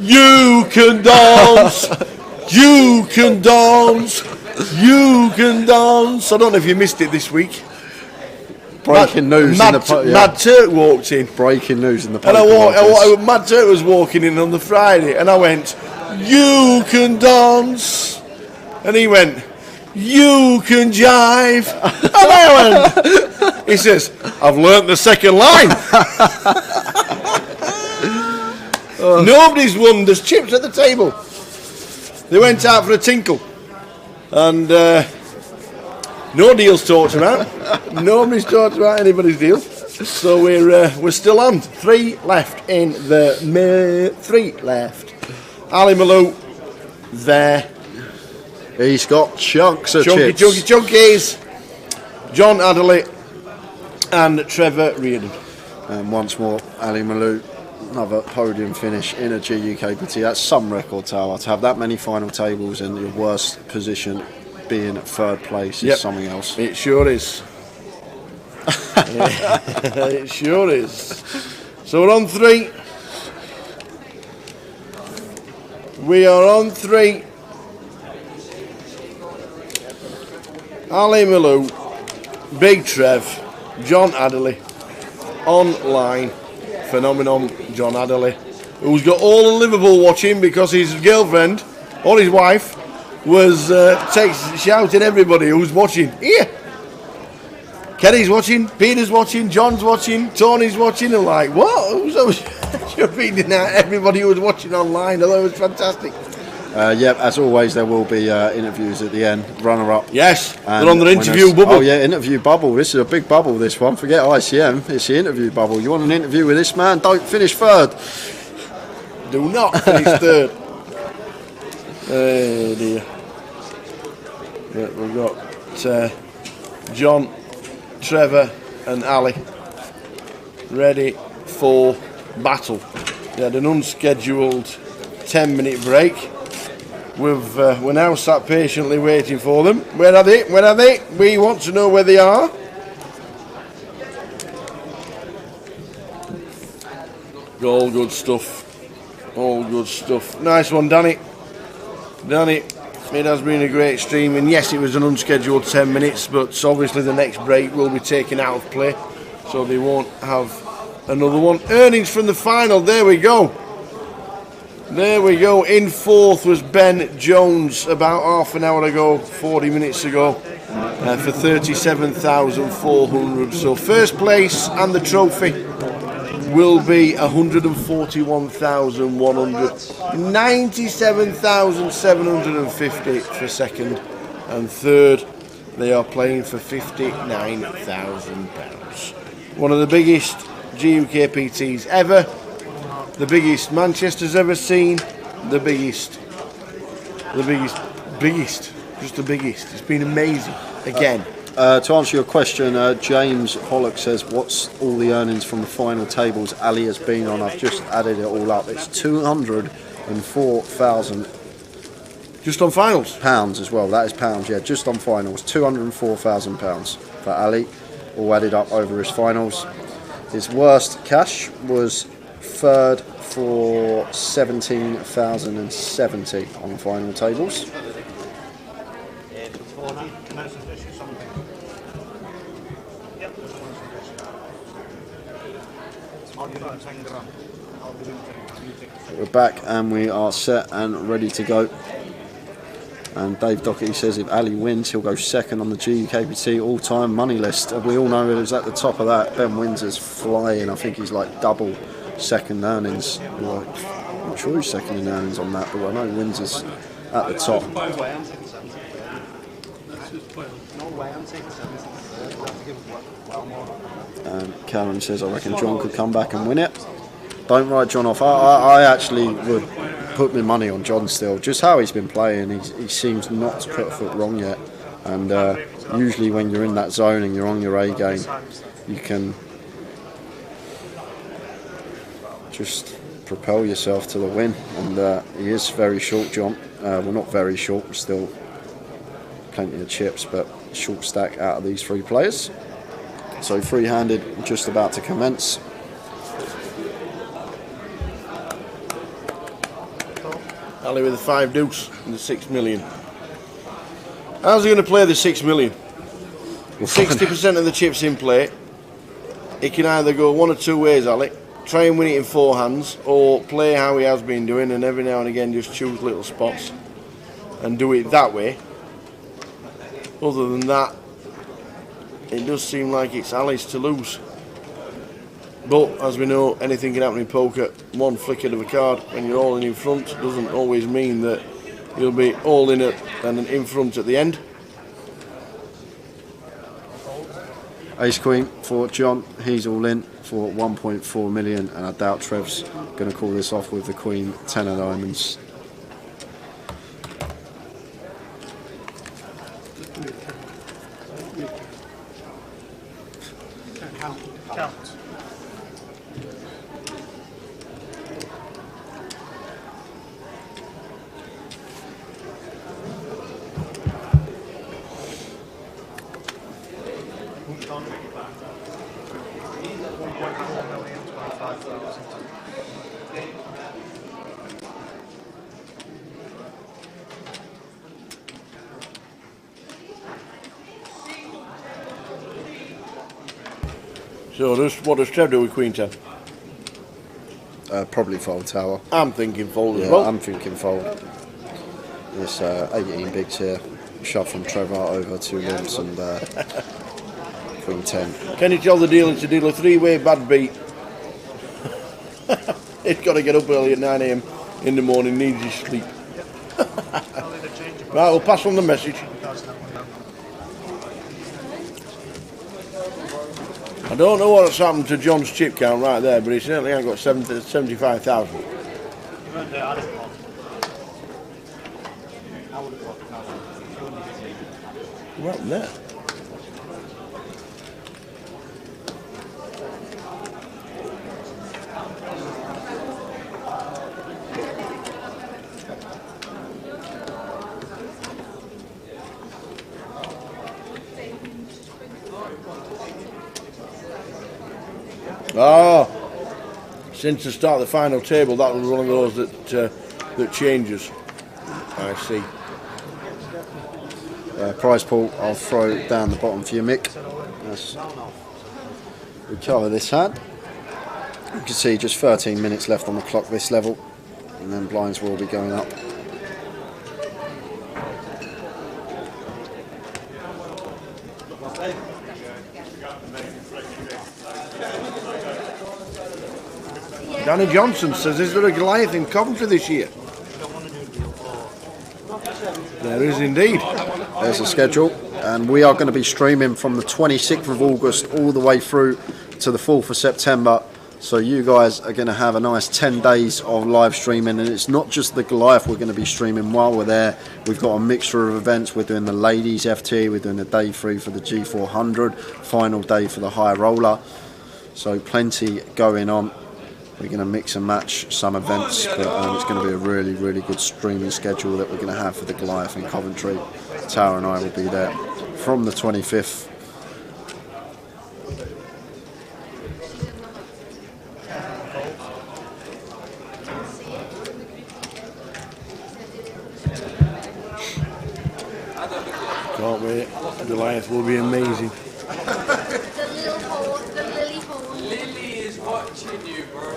Speaker 4: You can dance. You can dance. You can dance. I don't know if you missed it this week.
Speaker 5: Breaking news.
Speaker 4: Mad Turk walked in.
Speaker 5: Breaking news in the
Speaker 4: paper. And Mad Turk was walking in on the Friday, and I went, "You can dance," and he went, "You can jive," and I went. He says, "I've learnt the second line." Nobody's won. There's chips at the table. They went out for a tinkle, and no deals talked about. Nobody's talked about anybody's deal. So we're still on. 3 left in the 3 left. Ali Malou there.
Speaker 5: He's got chunks of chips.
Speaker 4: Chunkies. John Adderley and Trevor Reardon.
Speaker 5: And once more, Ali Malou. Another podium finish in a GUKPT. That's some record, Tower. To have that many final tables and your worst position being at 3rd place is something else.
Speaker 4: It sure is. It sure is. So we're on 3. We are on 3. Ali Malou, Big Trev, John Adderley, online. Phenomenon John Adderley, who's got all of Liverpool watching because his girlfriend or his wife was shouting everybody who's watching. Here, Kenny's watching, Peter's watching, John's watching, Tony's watching. And like, what? So you're reading out everybody who was watching online. Although it was fantastic.
Speaker 5: Yeah, as always, there will be interviews at the end. Runner-up.
Speaker 4: Yes, they're on their interview
Speaker 5: winners.
Speaker 4: bubble.
Speaker 5: Oh yeah, interview bubble. This is a big bubble. This one. Forget ICM. It's the interview bubble. You want an interview with this man? Don't finish third.
Speaker 4: Do not finish third. Oh dear. Yeah, we've got John, Trevor, and Ali ready for battle. They had an unscheduled 10-minute break. We're now sat patiently waiting for them. Where are they? Where are they? We want to know where they are. All good stuff. All good stuff. Nice one, Danny. Danny, it has been a great stream, and yes, it was an unscheduled 10 minutes, but obviously the next break will be taken out of play, so they won't have another one. Earnings from the final, there we go. There we go. In fourth was Ben Jones about half an hour ago, 40 minutes ago, for 37,400. So first place and the trophy will be 141,100. 97,750 for second, and third they are playing for £59,000. One of the biggest GUKPTs ever. The biggest Manchester's ever seen, the biggest, just the biggest. It's been amazing, again.
Speaker 5: To answer your question, James Pollock says, what's all the earnings from the final tables Ali has been on? I've just added it all up. It's 204,000.
Speaker 4: Just on finals?
Speaker 5: Pounds as well, that is pounds, yeah, just on finals. £204,000 for Ali, all added up over his finals. His worst cash was third for 17,070 on final tables. We're back and we are set and ready to go. And Dave Doherty says if Ali wins, he'll go second on the GUKPT all-time money list. We all know who's at the top of that. Ben Windsor's flying. I think he's like double second earnings. I'm not sure who's second in earnings on that, but I know Windsor's at the top. Karen says, I reckon John could come back and win it. Don't write John off. I actually would put my money on John still. Just how he's been playing, he seems not to put a foot wrong yet. And usually when you're in that zone and you're on your A game, you can just propel yourself to the win. And he is very short, John. Well, not very short, still plenty of chips, but short stack out of these three players. So free-handed, just about to commence.
Speaker 4: Ali with the 5 deuce and the 6 million. How's he going to play the 6 million? 60% of the chips in play. He can either go one or two ways, Ali. Try and win it in four hands, or play how he has been doing and every now and again just choose little spots and do it that way. Other than that, it does seem like it's Ali's to lose. But as we know, anything can happen in poker. One flick of a card when you're all in front doesn't always mean that you'll be all in it and in front at the end.
Speaker 5: Ace Queen for John. He's all in for 1.4 million, and I doubt Trev's going to call this off with the Queen 10 of diamonds.
Speaker 9: Count.
Speaker 4: So what does Trev do with Queen 10?
Speaker 5: Probably fold tower.
Speaker 4: I'm thinking fold
Speaker 5: yeah,
Speaker 4: as well.
Speaker 5: I'm thinking fold. There's 18 bigs here. Shove from Trevor over 2 limps and Queen 10.
Speaker 4: Can you tell the dealer to deal a 3-way bad beat? He's got to get up early at 9 AM in the morning, needs his sleep. Right, we'll pass on the message. I don't know what's happened to John's chip count right there, but he certainly ain't got 75,000. What happened there? Oh, since the start of the final table, that was one of those that changes. I see.
Speaker 5: Prize pool, I'll throw it down the bottom for you, Mick. We cover this hand. You can see just 13 minutes left on the clock this level, and then blinds will be going up.
Speaker 4: Danny Johnson says, is there a Goliath in Coventry this year? There is indeed.
Speaker 5: There's the schedule, and we are going to be streaming from the 26th of August all the way through to the 4th of September. So you guys are going to have a nice 10 days of live streaming, and it's not just the Goliath we're going to be streaming while we're there. We've got a mixture of events. We're doing the ladies FT, we're doing the day 3 for the G400, final day for the high roller. So plenty going on. We're going to mix and match some events, but it's going to be a really, really good streaming schedule that we're going to have for the Goliath in Coventry. Tower and I will be there from the 25th.
Speaker 4: Can't wait. Goliath will be amazing.
Speaker 10: Lily is watching you, bro.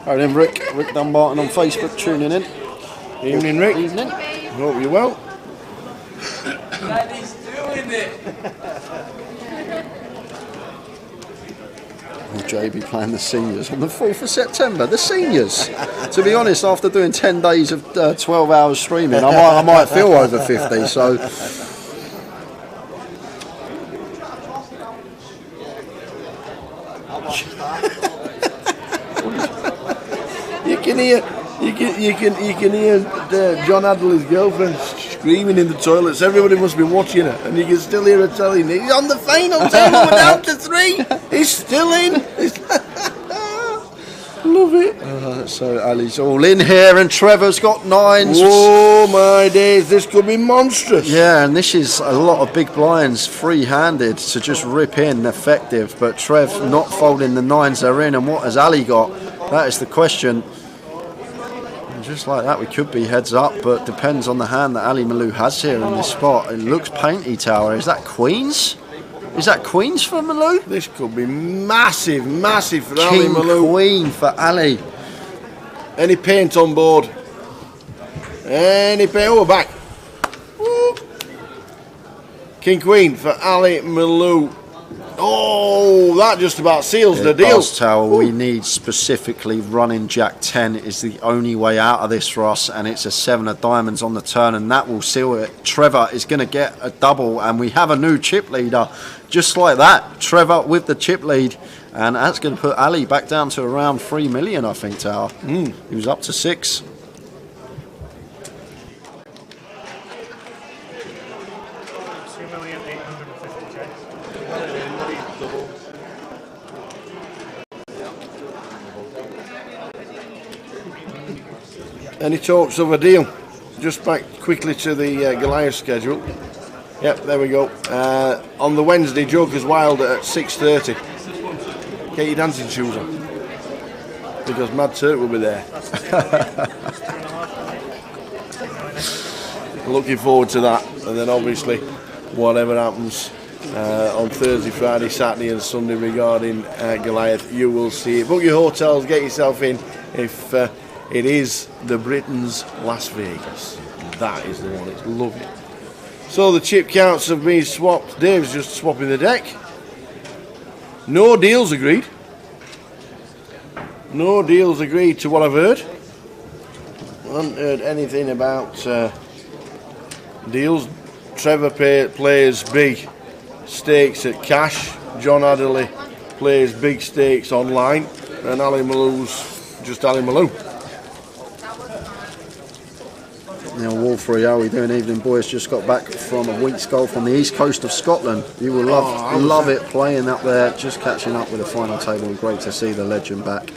Speaker 5: Right then, Rick Dunbarton on Facebook tuning in.
Speaker 4: Evening, Rick.
Speaker 5: Evening.
Speaker 4: Hope you're well.
Speaker 10: Daddy's doing it.
Speaker 5: Will Jay be playing the seniors on the 4th of September? The seniors. To be honest, after doing 10 days of 12 hours streaming, I might feel over 50. So.
Speaker 4: You can hear John Adley's girlfriend screaming in the toilets. Everybody must be watching her, and you can still hear her telling he's on the final table. We're down to 3. He's still in. Love it.
Speaker 5: So Ali's all in here, and Trevor's got 9s.
Speaker 4: Oh my days, this could be monstrous.
Speaker 5: Yeah, and this is a lot of big blinds free-handed to just rip in effective, but Trev not folding the 9s they're in. And what has Ali got? That is the question. And just like that, we could be heads up, but depends on the hand that Ali Malou has here in this spot. It looks painty, Tower. Is that Queens? Is that Queens for Malou?
Speaker 4: This could be massive for Ali Malou.
Speaker 5: King Queen for Ali.
Speaker 4: Any paint on board? Any paint? Oh, we're back. Woo. King Queen for Ali Malou. Oh, that just about seals the deal.
Speaker 5: Tower, we need specifically running Jack 10 is the only way out of this for us, and it's a 7 of diamonds on the turn, and that will seal it. Trevor is going to get a double, and we have a new chip leader. Just like that, Trevor with the chip lead, and that's going to put Ali back down to around 3 million, I think, Tower. He was up to 6.
Speaker 4: Any talks of a deal? Just back quickly to the Goliath schedule. Yep, there we go. On the Wednesday, Joker's Wild at 6:30. Get your dancing shoes on, because Mad Turk will be there. Looking forward to that, and then obviously whatever happens on Thursday, Friday, Saturday and Sunday regarding Goliath, you will see it. Book your hotels, get yourself in if it is the Britain's Las Vegas. That is the one, it's lovely. So the chip counts have been swapped. Dave's just swapping the deck. No deals agreed. No deals agreed to what I've heard. I haven't heard anything about deals. Trevor plays big stakes at cash. John Adderley plays big stakes online, and Ali Malou's just Ali Malou.
Speaker 5: Neil Wolfrey, how are we doing? Evening, boys. Just got back from a week's golf on the east coast of Scotland. You will love it playing up there, just catching up with the final table, and great to see the legend back.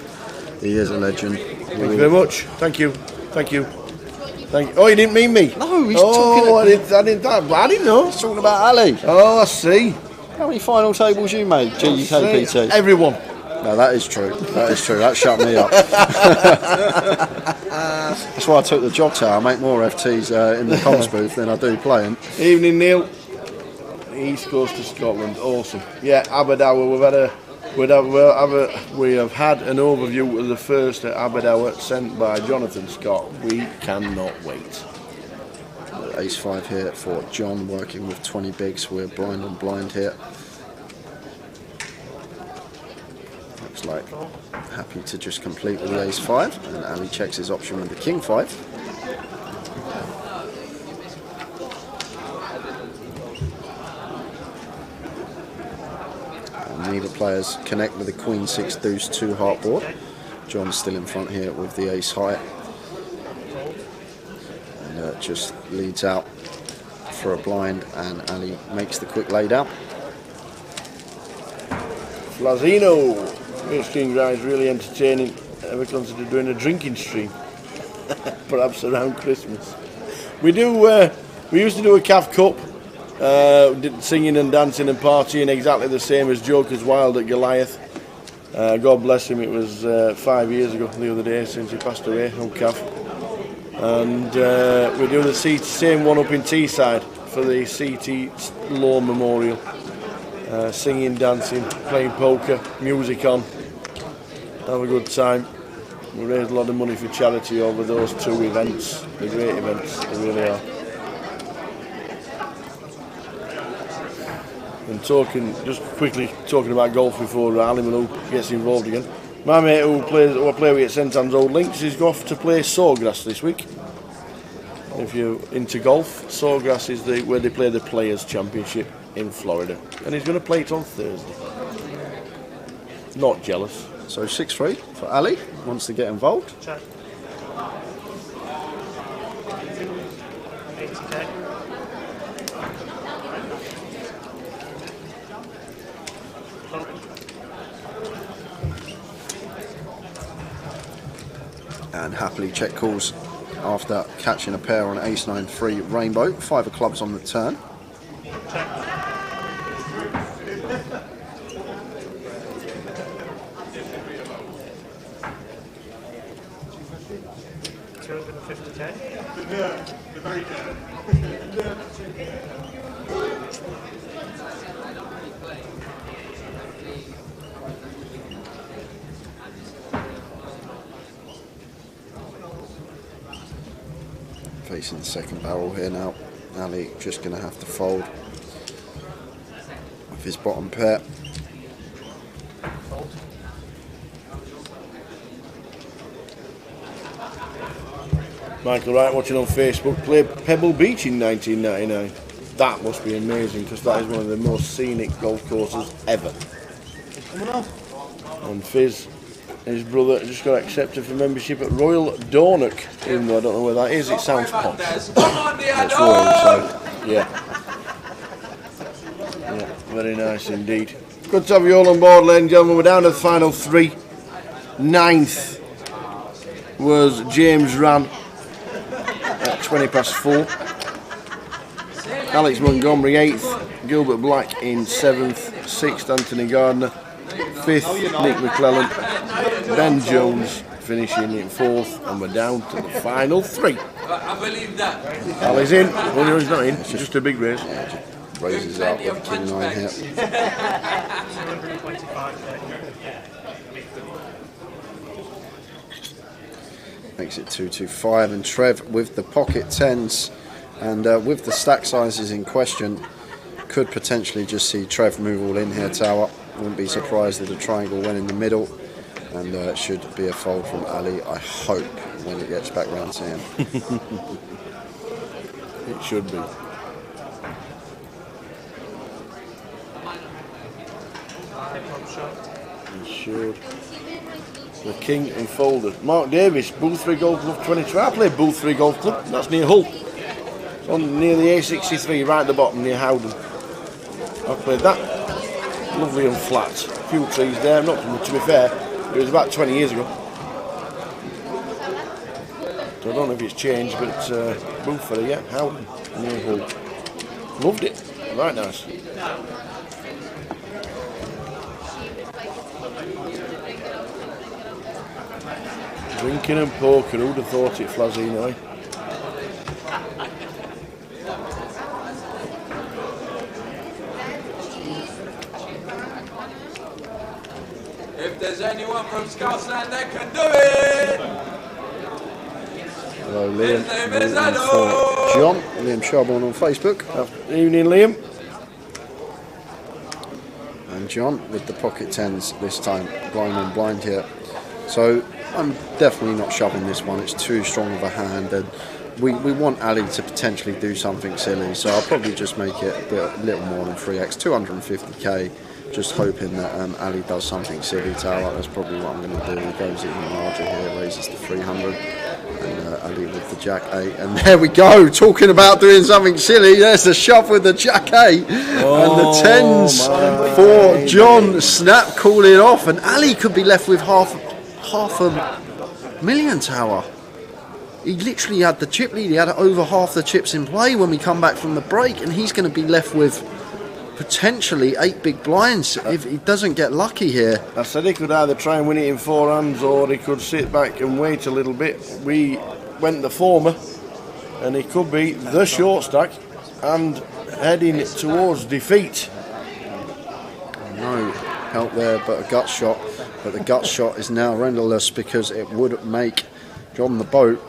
Speaker 5: He is a legend.
Speaker 4: Thank you very much. Thank you. Thank you. Thank you. Oh, you didn't mean me?
Speaker 5: No, he's talking.
Speaker 4: I didn't know.
Speaker 5: He's talking about Ali.
Speaker 4: Oh, I see.
Speaker 5: How many final tables you made, GUKPT?
Speaker 4: Everyone.
Speaker 5: No, that is true. That is true. That shut me up. That's why I took the job tower. I make more FTs in the comms booth than I do playing.
Speaker 4: Evening, Neil. East Coast of Scotland. Awesome. Yeah, Aberdour. We have had an overview of the first at Aberdour sent by Jonathan Scott. We cannot wait.
Speaker 5: Ace-5 here for John, working with 20 bigs. We're blind on blind here. Looks like happy to just complete with the Ace-5, and Ali checks his option with the King-5. Neither players connect with the Queen-6 Deuce 2 heart board. John's still in front here with the Ace high, and just leads out for a blind, and Ali makes the quick lay down.
Speaker 4: Flazino, stream guys, really entertaining. Ever considered doing a drinking stream? Perhaps around Christmas. We used to do a Cav Cup. Did singing and dancing and partying exactly the same as Joker's Wild at Goliath. God bless him, it was 5 years ago the other day since he passed away, old Cav. And we do the same one up in Teesside for the CT Law Memorial. Singing, dancing, playing poker, music on, have a good time. We raised a lot of money for charity over those two events. They're great events, they really are. And just quickly talking about golf before Ali Malou gets involved again. My mate who I play with at St Anne's Old Links is off to play Sawgrass this week. If you're into golf, Sawgrass is where they play the Players' Championship in Florida, and he's going to play it on Thursday. Not jealous.
Speaker 5: So 6-3 for Ali. Wants to get involved.
Speaker 9: Check. 80k.
Speaker 5: And happily check calls after catching a pair on Ace-9-3 Rainbow. 5 of clubs on the turn.
Speaker 9: Check. 250k.
Speaker 5: Facing the second barrel here now. Ali just going to have to fold with his bottom pair.
Speaker 4: Michael Wright watching on Facebook, played Pebble Beach in 1999. That must be amazing, because that is one of the most scenic golf courses ever. And Fizz and his brother just got accepted for membership at Royal Dornoch, even though I don't know where that is. It sounds posh. That's Royal, so yeah. Yeah, very nice indeed. Good to have you all on board, ladies and gentlemen. We're down to the final three. 9th was James Rann at 4:20. Alex Montgomery 8th, Gilbert Black in 7th, 6th Anthony Gardner, 5th Nick McClellan, Ben Jones finishing in 4th, and we're down to the final three.
Speaker 10: I believe that.
Speaker 4: Ali's in. Well, no, he's not in. It's just a big race.
Speaker 5: Raises out with King 9 here.
Speaker 9: 225k.
Speaker 5: Makes it 225, and Trev with the pocket 10s, and with the stack sizes in question, could potentially just see Trev move all in here, Tower. Wouldn't be surprised if the triangle went in the middle, and it should be a fold from Ali, I hope, when it gets back round to him.
Speaker 4: It should be. It should. The King and Folded. Mark Davis, Boothbury Golf Club 22. I played Boothbury Golf Club. That's near Hull. It's on near the A63, right at the bottom, near Howden. I played that. Lovely and flat. A few trees there. Not to be fair, it was about 20 years ago. So I don't know if it's changed, but Boothbury, yeah, Howden, near Hull. Loved it. Right nice. Drinking and poker, who'd have thought it, Flazino, eh?
Speaker 10: If there's anyone from Scotsland that can do it!
Speaker 5: Hello, Liam. For John, Liam Sharborn on Facebook.
Speaker 4: Evening, Liam.
Speaker 5: And John with the pocket tens this time, blind on blind here. So I'm definitely not shoving this one. It's too strong of a hand, and we want Ali to potentially do something silly. So I'll probably just make it a little more than 3x, 250k. Just hoping that Ali does something silly. Tower. That's probably what I'm going to do. He goes even larger here, raises to 300, and Ali with the Jack 8. And there we go. Talking about doing something silly. There's the shove with the Jack 8 and the tens for John. Snap calling off, and Ali could be left with half $1,000,000. Tower. He literally had the chip lead. He had over half the chips in play when we come back from the break, and he's going to be left with potentially 8 big blinds if he doesn't get lucky here.
Speaker 4: I said he could either try and win it in 4 hands, or he could sit back and wait a little bit. We went the former, and he could be the short stack and heading towards defeat.
Speaker 5: No help there, but a gut shot. But the gut shot is now renderless because it would make John the boat.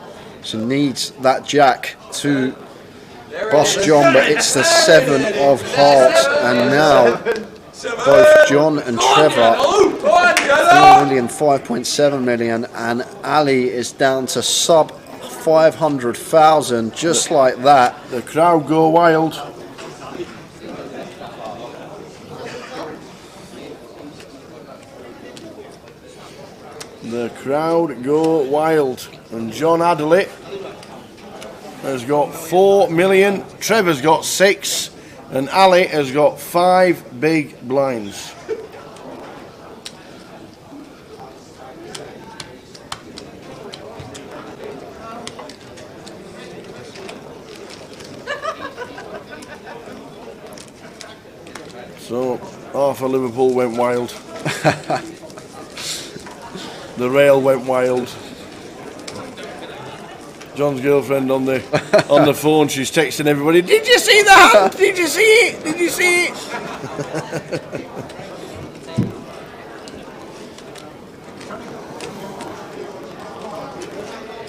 Speaker 5: So needs that Jack to boss John, but it's the 7 of hearts, and now both John and Trevor 4 million, 5.7 million, and Ali is down to sub 500,000 just like that.
Speaker 4: The crowd go wild. The crowd go wild, and John Adderley has got 4 million, Trevor's got 6, and Ali has got 5 big blinds. So half of Liverpool went wild. The rail went wild. John's girlfriend on the phone, she's texting everybody, did you see the hand? Did you see it? Did you see it?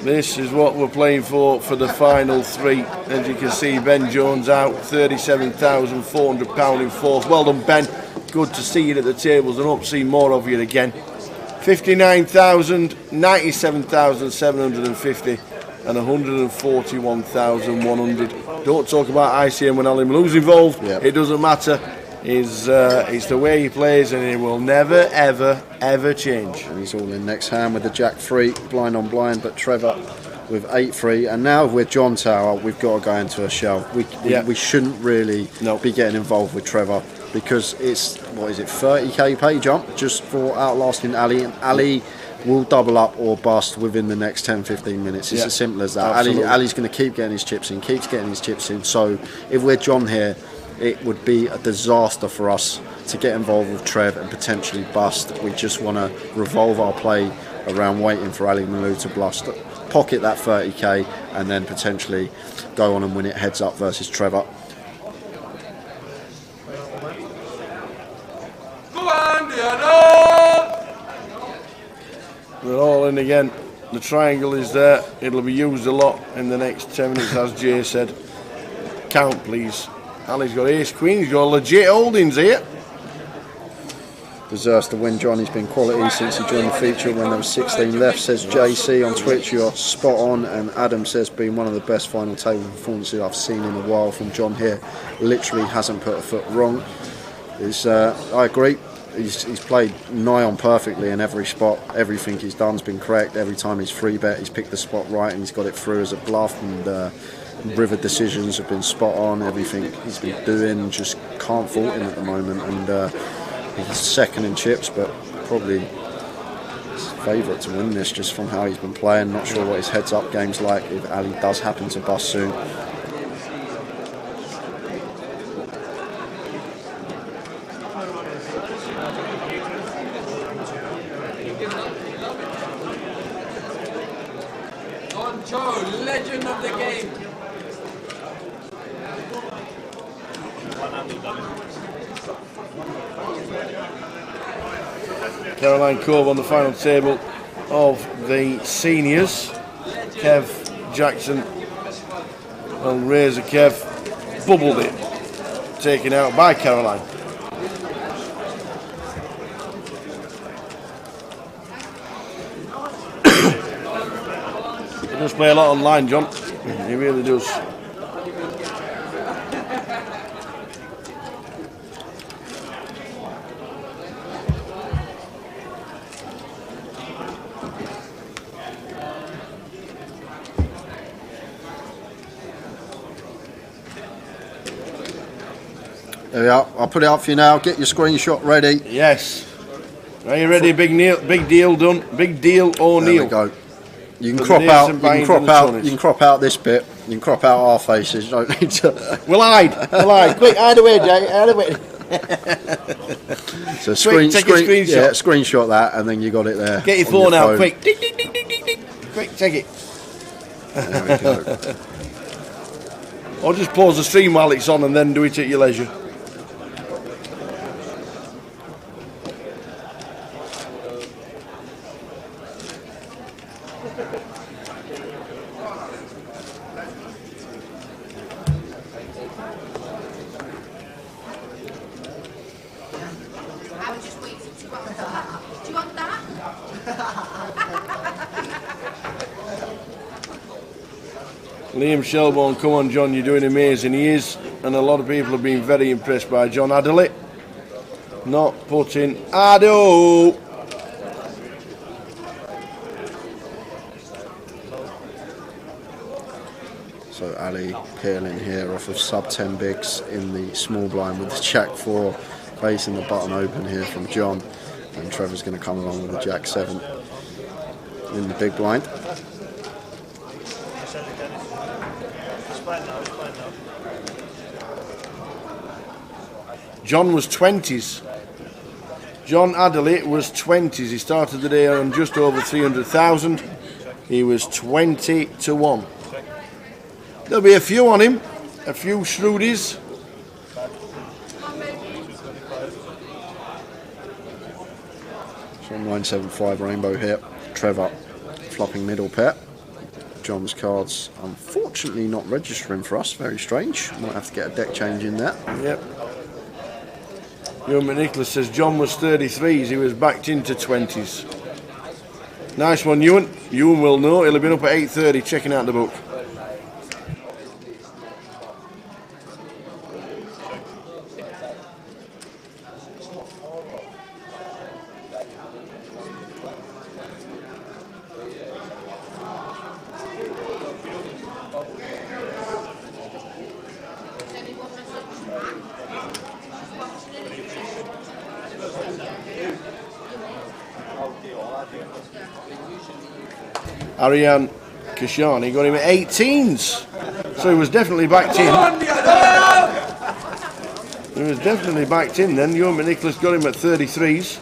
Speaker 4: This is what we're playing for the final 3. As you can see, Ben Jones out, £37,400 in 4th. Well done, Ben. Good to see you at the tables, and hope to see more of you again. 59,000, 97,750. And 141,100. Don't talk about ICM when Ali Malou's involved. Yep. It doesn't matter. It's the way he plays, and it will never, ever, ever change.
Speaker 5: And he's all in next hand with the Jack 3, blind on blind, but Trevor with 8-3. And now with John Tower, we've got to go into a shell. We shouldn't really be getting involved with Trevor, because it's, what is it, 30k pay jump just for outlasting Ali, and Ali will double up or bust within the next 10-15 minutes. It's as simple as that. Ali's going to keep getting his chips in, keeps getting his chips in. So if we're John here, it would be a disaster for us to get involved with Trev and potentially bust. We just want to revolve our play around waiting for Ali Malou to bust, pocket that 30k, and then potentially go on and win it heads up versus Trevor.
Speaker 4: They're all in again. The triangle is there. It'll be used a lot in the next 10 minutes, as Jay said. Count, please. Ali's got ace queen. He's got legit holdings here.
Speaker 5: deserves to win, John. He's been quality since he joined the feature when there was 16 left, says JC on Twitch. You're spot on. And Adam says, been one of the best final table performances I've seen in a while from John here. Literally hasn't put a foot wrong. I agree. He's played nigh on perfectly in every spot. Everything he's done's been correct. Every time he's free bet, he's picked the spot right and he's got it through as a bluff. And river decisions have been spot on. Everything he's been doing, just can't fault him at the moment. And he's second in chips, but probably his favourite to win this just from how he's been playing. Not sure what his heads-up game's like if Ali does happen to bust soon.
Speaker 10: Legend of the game.
Speaker 4: Caroline Cove on the final table of the seniors. Kev Jackson and Razor Kev bubbled it, taken out by Caroline. He does play a lot online, John. He really does.
Speaker 5: There we are. I'll put it up for you now. Get your screenshot ready.
Speaker 4: Yes. Are you ready? Big deal done. Big deal O'Neill.
Speaker 5: There we go. You can crop out. You can crop out this bit. You can crop out our faces. You don't need to.
Speaker 4: We'll hide. Quick, hide away, Jay. Hide away.
Speaker 5: So
Speaker 4: screenshot.
Speaker 5: Yeah, screenshot that, and then you got it there.
Speaker 4: Get your phone out, quick. Ding, ding, ding, ding, ding, ding. Quick, take it.
Speaker 5: There we go.
Speaker 4: Or just pause the stream while it's on, and then do it at your leisure. Liam Shelbourne, come on John, you're doing amazing. He is, and a lot of people have been very impressed by John Adderley. Not putting Addo.
Speaker 5: So Ali peeling here off of sub 10 bigs in the small blind with the Jack 4 facing the button open here from John, and Trevor's going to come along with the Jack 7 in the big blind.
Speaker 4: John was 20s. John Adderley was 20s. He started the day on just over 300,000. He was 20 to 1. There'll be a few on him, a few shrewdies.
Speaker 5: So 975 rainbow here. Trevor flopping middle pair. John's cards unfortunately not registering for us. Very strange. Might have to get a deck change in there.
Speaker 4: Yep. Ewan McNicholas says John was 33s. He was backed into 20s. Nice one, Ewan. Ewan will know. He'll have been up at 8:30 checking out the book. Ariane Kashani got him at 18s, so he was definitely backed in. He was definitely backed in then. Ewan McNicholas got him at 33s.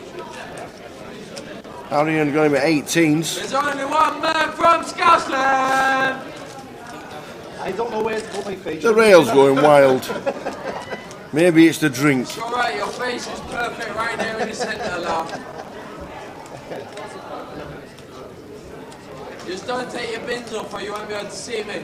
Speaker 4: Ariane got him at 18s.
Speaker 10: There's only one man from Scotland.
Speaker 8: I don't know where to put my face.
Speaker 4: The rail's going wild. Maybe it's the drink.
Speaker 10: It's alright, your face is perfect right there in the centre, love. Just don't take your bins off or you won't be able to see me.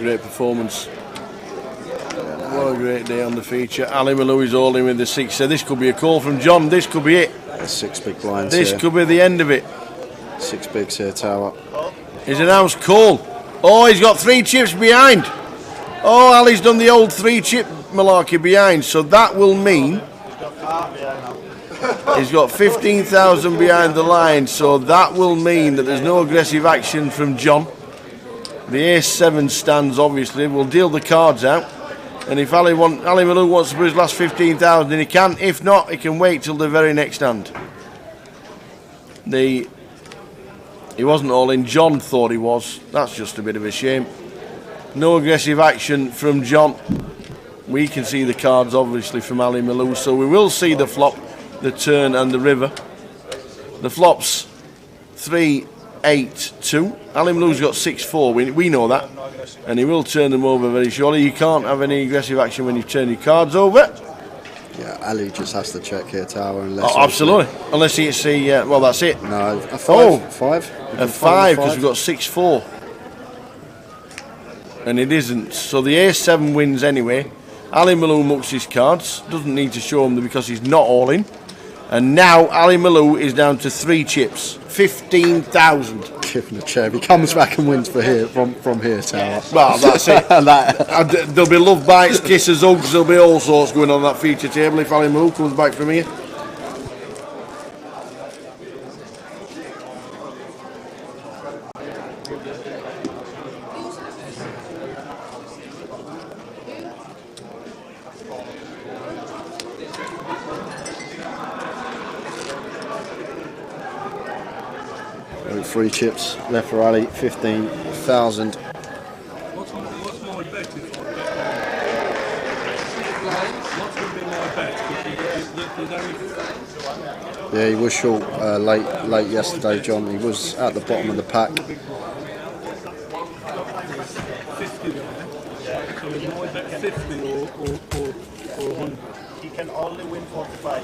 Speaker 4: great performance. What a great day on the feature. Ali Malou is holding with the 6. So this could be a call from John. This could be it.
Speaker 5: 6 big blinds.
Speaker 4: This could be the end of it.
Speaker 5: 6 bigs here, Tower.
Speaker 4: He's announced call. Oh, he's got 3 chips behind. Oh, Ali's done the old 3 chip malarkey behind. So that will mean he's got 15,000 behind the line. So that will mean that there's no aggressive action from John. The ace-7 stands, obviously. We'll deal the cards out. And if Ali Malou wants to put his last 15,000, then he can. If not, he can wait till the very next hand. He wasn't all in. John thought he was. That's just a bit of a shame. No aggressive action from John. We can see the cards, obviously, from Ali Malou. So we will see the flop, the turn, and the river. The flops 3, 8, 2. Ali Malou's got 6-4. We know that. And he will turn them over very shortly. You can't have any aggressive action when you turn your cards over.
Speaker 5: Yeah, Ali just has to check here, Tower. Unless
Speaker 4: absolutely. Unless it's a, well, that's it.
Speaker 5: No, a 5.
Speaker 4: Oh,
Speaker 5: 5?
Speaker 4: A 5, because we've got 6-4. And it isn't. So the ace-7 wins anyway. Ali Malou mucks his cards. Doesn't need to show them because he's not all in. And now Ali Malou is down to 3 chips. 15,000.
Speaker 5: Chip in the chair. If he comes back and wins from here, Tower.
Speaker 4: Well, that's it. There'll be love bites, kisses, hugs. There'll be all sorts going on that feature table if Ali Malou comes back from here.
Speaker 5: Three chips left for Ali, 15,000.
Speaker 9: What's my bet? What's going to be my bet?
Speaker 5: Yeah, he was short late yesterday, John. He was at the bottom of the pack.
Speaker 9: 50. So is my bet 50 or 100?
Speaker 3: You can only win 45.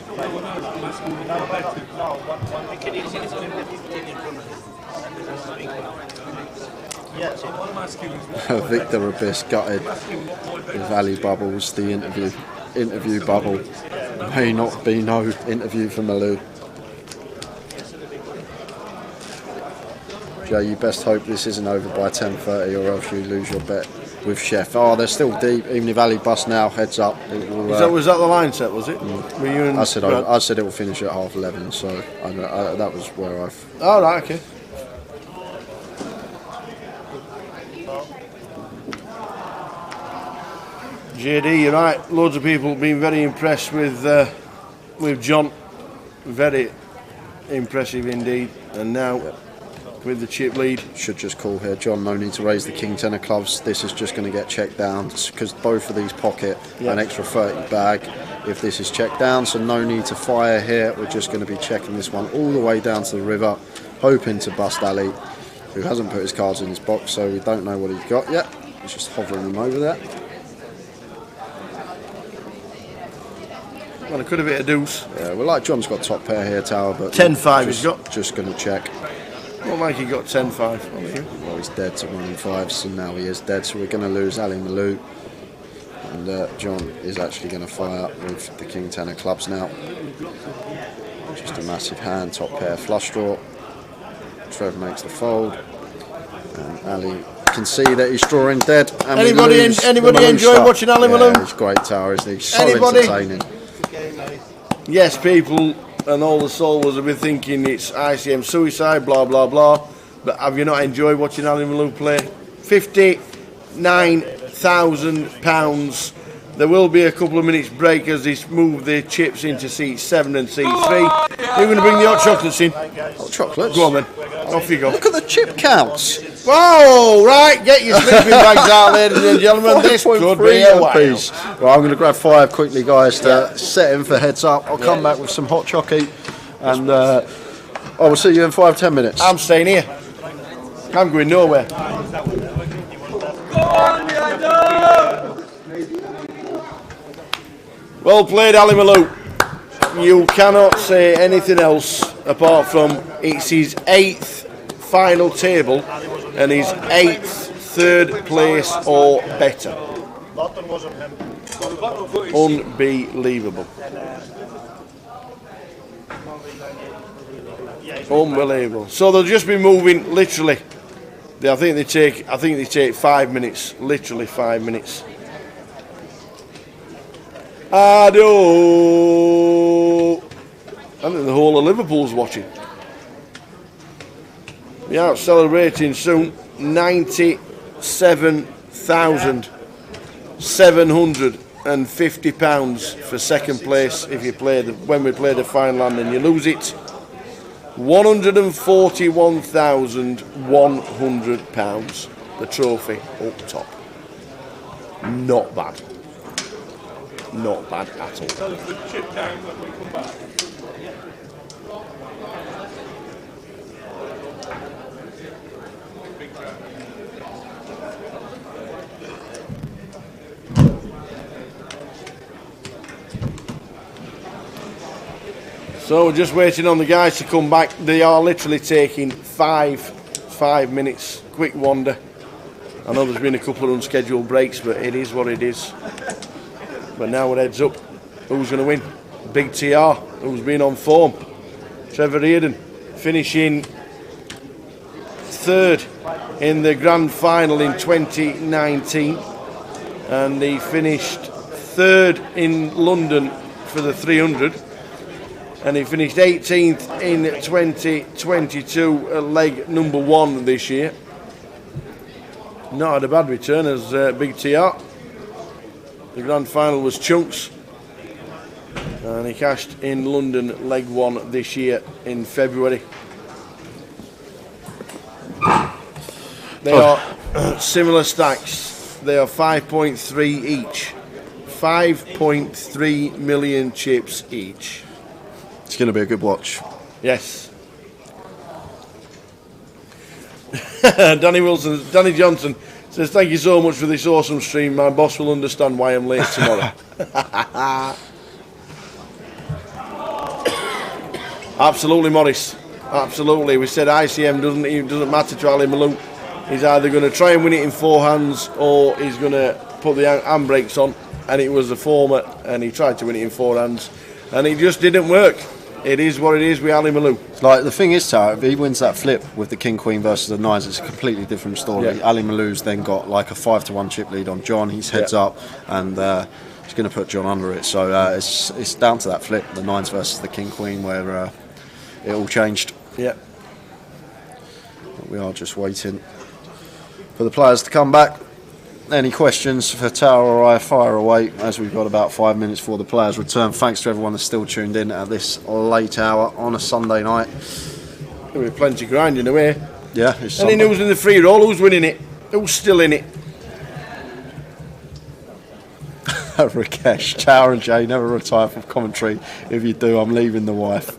Speaker 5: Victor Abyss gutted with Ali Bubbles, the interview bubble. May not be no interview for Malou. Joe, you best hope this isn't over by 10:30 or else you lose your bet with Chef. Oh, they're still deep. Even if Ali busts now, heads up. It will,
Speaker 4: was that the line set, was it? Were you and
Speaker 5: I said it will finish at 11:30, so that was where I've...
Speaker 4: Oh, right, okay. JD, you're right. Loads of people have been very impressed with John. Very impressive indeed. And now... with the chip lead.
Speaker 5: Should just call here, John. No need to raise the king 10 of clubs. This is just going to get checked down because both of these pocket an extra 30 bag if this is checked down. So no need to fire here. We're just going to be checking this one all the way down to the river, hoping to bust Ali, who hasn't put his cards in his box, so we don't know what he's got yet. He's just hovering them over there.
Speaker 4: Well, it could have hit a deuce.
Speaker 5: Yeah, well, like John's got top pair here, Tower, but
Speaker 4: 10-5 he's got.
Speaker 5: Just going to check.
Speaker 4: Not like he got 10-5.
Speaker 5: Well, he's dead to 1-5, so now he is dead. So we're going to lose Ali Malou. And John is actually going to fire up with the king 10 of clubs now. Just a massive hand, top pair flush draw. Trev makes the fold. And Ali can see that he's drawing dead. And
Speaker 4: anybody enjoy watching Ali Malou?
Speaker 5: Yeah, he's great, Tower, isn't he? He's so entertaining.
Speaker 4: Yes, people and all the solvers have been thinking it's ICM suicide, blah, blah, blah. But have you not enjoyed watching Ali Malou play? £59,000. There will be a couple of minutes break as they move the chips into seat 7 and seat 3. You're going to bring the hot chocolates in.
Speaker 5: Hot chocolates?
Speaker 4: Go on then. Off you go.
Speaker 5: Look at the chip counts.
Speaker 4: Whoa, right. Get your sleeping bags out, ladies and gentlemen. This could be a while.
Speaker 5: Right, I'm going to grab 5 quickly, guys, to set him for heads up. I'll come back with some hot chocolate. And I will see you in 5-10 minutes.
Speaker 4: I'm staying here. I'm going nowhere. Well played, Ali Malou. You cannot say anything else apart from it's his 8th final table and his 8th third place or better. Unbelievable. Unbelievable. So they'll just be moving literally. I think they take 5 minutes. Literally 5 minutes. Ado. I think the whole of Liverpool's watching. We're out celebrating soon. 97,750 pounds for second place if you play when we play the final hand and you lose it. 141,100 pounds. The trophy up top. Not bad. Not bad at all.
Speaker 3: Tell us the chip down when we come back.
Speaker 4: So we're just waiting on the guys to come back. They are literally taking 5 minutes. Quick wonder. I know there's been a couple of unscheduled breaks, but it is what it is. But now we're heads up. Who's going to win? Big TR, who's been on form. Trevor Reardon finishing third in the grand final in 2019. And he finished third in London for the 300. And he finished 18th in 2022 at leg number 1 this year. Not had a bad return as Big TR. The grand final was Chunks. And he cashed in London leg 1 this year in February. They are similar stacks. They are 5.3 each. 5.3 million chips each.
Speaker 5: It's going to be a good watch.
Speaker 4: Yes. Danny Johnson says, thank you so much for this awesome stream. My boss will understand why I'm late tomorrow. Absolutely, Morris. Absolutely. We said ICM doesn't matter to Ali Malou. He's either going to try and win it in 4 hands or he's going to put the handbrakes on. And it was the former, and he tried to win it in 4 hands. And it just didn't work. It is what it is with Ali Malou.
Speaker 5: Like the thing is, Tara, if he wins that flip with the King Queen versus the Nines, it's a completely different story.
Speaker 4: Yeah.
Speaker 5: Ali Malou's then got like a 5-1 chip lead on John. He's heads up, and he's going to put John under it. So it's down to that flip, the Nines versus the King Queen, where it all changed.
Speaker 4: Yeah.
Speaker 5: We are just waiting for the players to come back. Any questions for Tara or I, fire away, as we've got about 5 minutes before the players return. Thanks to everyone that's still tuned in at this late hour on a Sunday night.
Speaker 4: There'll be plenty grinding away.
Speaker 5: Yeah.
Speaker 4: Any news in the free roll? Who's winning it? Who's still in it?
Speaker 5: Rakesh, Tara and Jay never retire from commentary. If you do, I'm leaving the wife.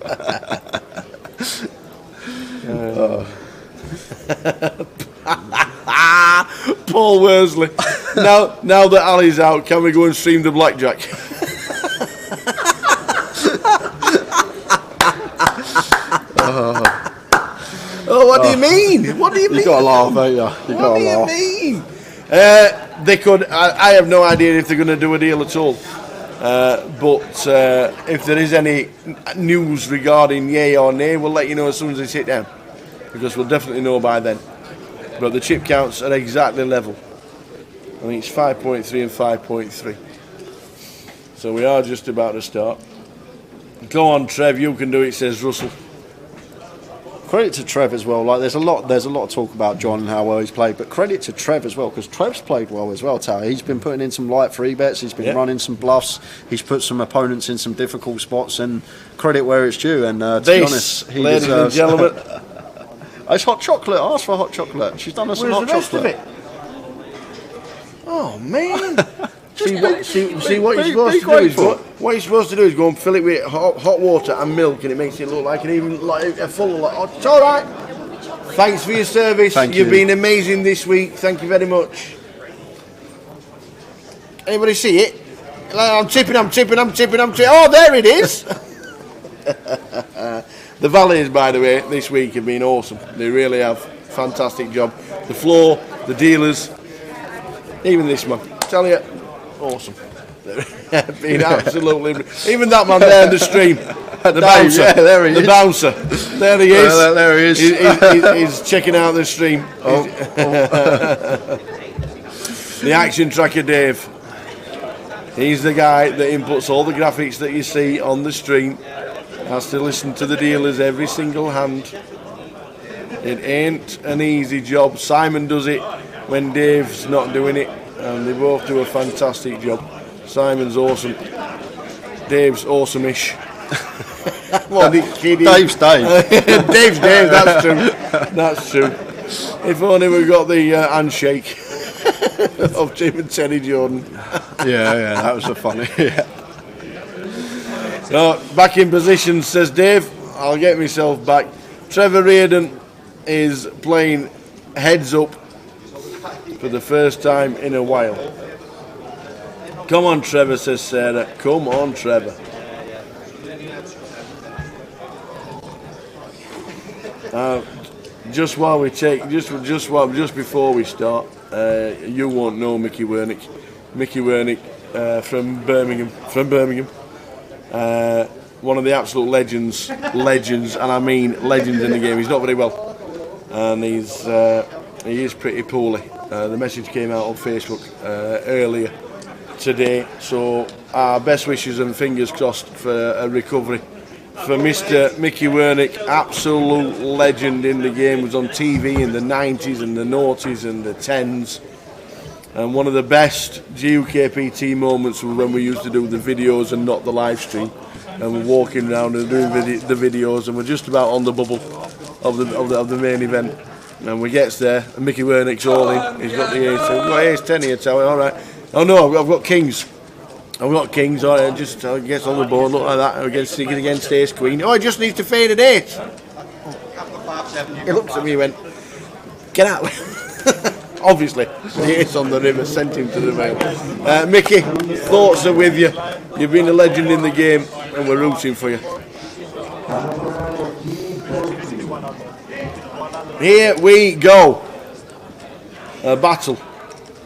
Speaker 4: Paul Worsley. Now that Ali's out, can we go and stream the blackjack? What do you mean? What do you mean?
Speaker 5: You got to laugh, ain't you?
Speaker 4: What do you mean? They could. I have no idea if they're going to do a deal at all. But if there is any news regarding yay or nay, we'll let you know as soon as they sit down, because we'll definitely know by then. But the chip counts are exactly level. I think it's 5.3 and 5.3. So we are just about to start. Go on, Trev, you can do it, says Russell.
Speaker 5: Credit to Trev as well. Like there's a lot of talk about John and how well he's played, but credit to Trev as well, because Trev's played well as well. Tara, he's been putting in some light free bets. He's been running some bluffs. He's put some opponents in some difficult spots, and credit where it's due. And to be honest, he
Speaker 4: ladies and gentlemen,
Speaker 5: it's hot chocolate. Ask for hot chocolate. She's done us some hot chocolate.
Speaker 4: Oh man! See what you're supposed to do is what you're supposed to do is go and fill it with hot water and milk, and it makes it look like a full. It's all right. Thanks for your service. You've been amazing this week. Thank you very much. Anybody see it? I'm tipping. Oh, there it is. The valets, by the way, this week have been awesome. They really have. Fantastic job. The floor the dealers, even this man. Tell you, awesome. Been absolutely. Even that man there in the stream, the bouncer.
Speaker 5: Yeah, there he is.
Speaker 4: The bouncer. There he is.
Speaker 5: There he is.
Speaker 4: He's checking out the stream. The Action Tracker Dave. He's the guy that inputs all the graphics that you see on the stream. Has to listen to the dealers every single hand. It ain't an easy job. Simon does it when Dave's not doing it, and they both do a fantastic job. Simon's awesome. Dave's awesome-ish.
Speaker 5: Dave's Dave.
Speaker 4: Dave's Dave, that's true. That's true. If only we got the handshake of Jim and Terry Jordan.
Speaker 5: Yeah, that was a funny. Yeah.
Speaker 4: So, back in position, says Dave. I'll get myself back. Trevor Reardon is playing heads up for the first time in a while. Come on, Trevor, says Sarah. Come on, Trevor. Just while we take, just before we start, you won't know Mickey Wernick. Mickey Wernick from Birmingham. One of the absolute legends, and I mean legends in the game. He's not very well, and he is pretty poorly. The message came out on Facebook earlier today, so our best wishes and fingers crossed for a recovery for Mr. Mickey Wernick. Absolute legend in the game. Was on TV in the 90s and the noughties and the 10s, and one of the best GUKPT moments was when we used to do the videos and not the live stream, and we're walking around and doing the videos, and we're just about on the bubble of the main event, and we gets there and Mickey Wernick's all in. He's got the ace. We've got ace 10 here, Towie. All right. Oh no, I've got kings. All right, just gets on the board, look like that, against ace queen. Oh, he just needs to fade an ace. He looks at me and went, get out. Obviously, the ace on the river sent him to the rail. Mickey, thoughts are with you. You've been a legend in the game, and we're rooting for you. Here we go. A battle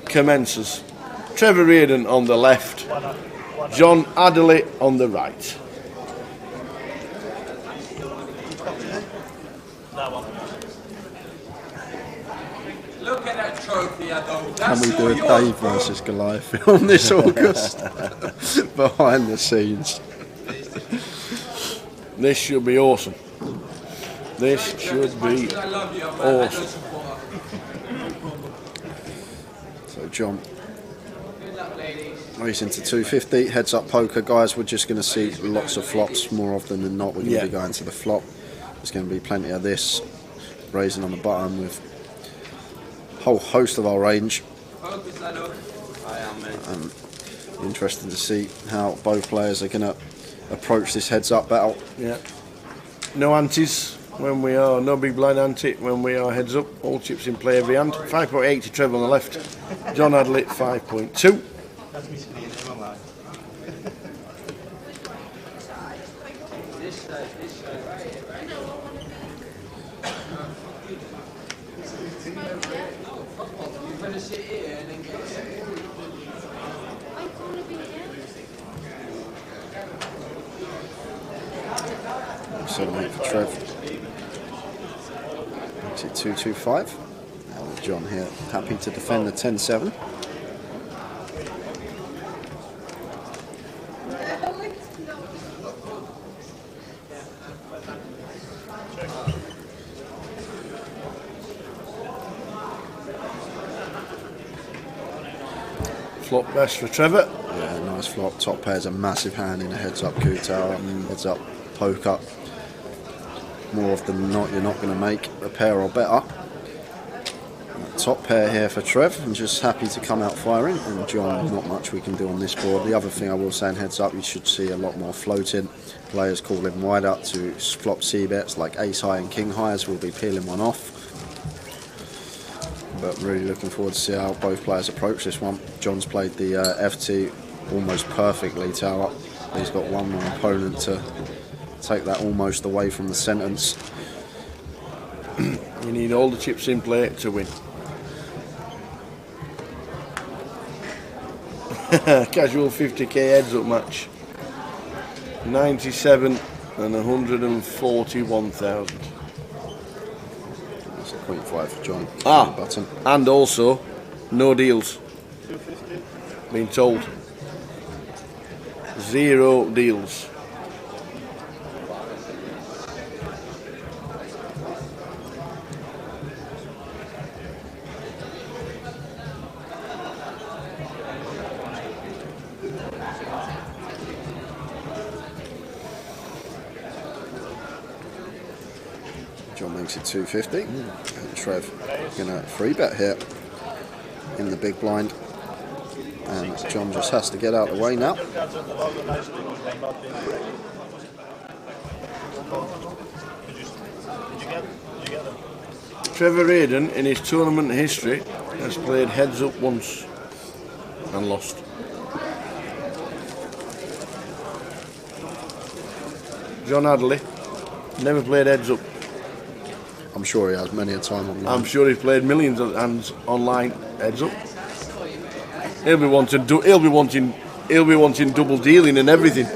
Speaker 4: commences. Trevor Reardon on the left, John Adderley on the right.
Speaker 10: Look at that trophy,
Speaker 5: Can we do a Dave versus Goliath film this August? Behind the scenes.
Speaker 4: This should be awesome. This should be awesome.
Speaker 5: So John racing to 250. Heads up poker, guys. We're just going to see lots of flops. More often than not, we're going to be going to the flop. There's going to be plenty of this. Raising on the button with a whole host of our range. Interesting to see how both players are going to approach this heads up battle.
Speaker 4: Yeah. No antes when we are, no big blind ante when we are heads up. All chips in play every hand. 5.8 to Trevor on the left. John Adderley 5.2.
Speaker 5: So for Trev. 225. Now with John here, happy to defend the 10-7.
Speaker 4: Flop best for Trevor.
Speaker 5: Yeah, nice flop. Top pair's a massive hand in a heads up coup tower, heads up poker. More often than not, you're not going to make a pair or better. Top pair here for Trev, and just happy to come out firing. And John, not much we can do on this board. The other thing I will say in heads up, you should see a lot more floating. Players calling wide up to flop C-bets like ace high and king highs. We'll be peeling one off. But really looking forward to see how both players approach this one. John's played the FT almost perfectly tower. He's got one more opponent to take that almost away from the sentence.
Speaker 4: You need all the chips in play to win. Casual 50k heads up match. 97 and 141,000.
Speaker 5: That's a 0.5 for John.
Speaker 4: Button. And also, no deals. Been told. 0 deals.
Speaker 5: John makes it 250. And Trev gonna free bet here in the big blind. And John just has to get out of the way now.
Speaker 4: Trevor Reardon, in his tournament history, has played heads up once and lost. John Adderley never played heads up.
Speaker 5: I'm sure he has many a time online.
Speaker 4: I'm sure he's played millions of hands online heads up. He'll be wanting double dealing and everything.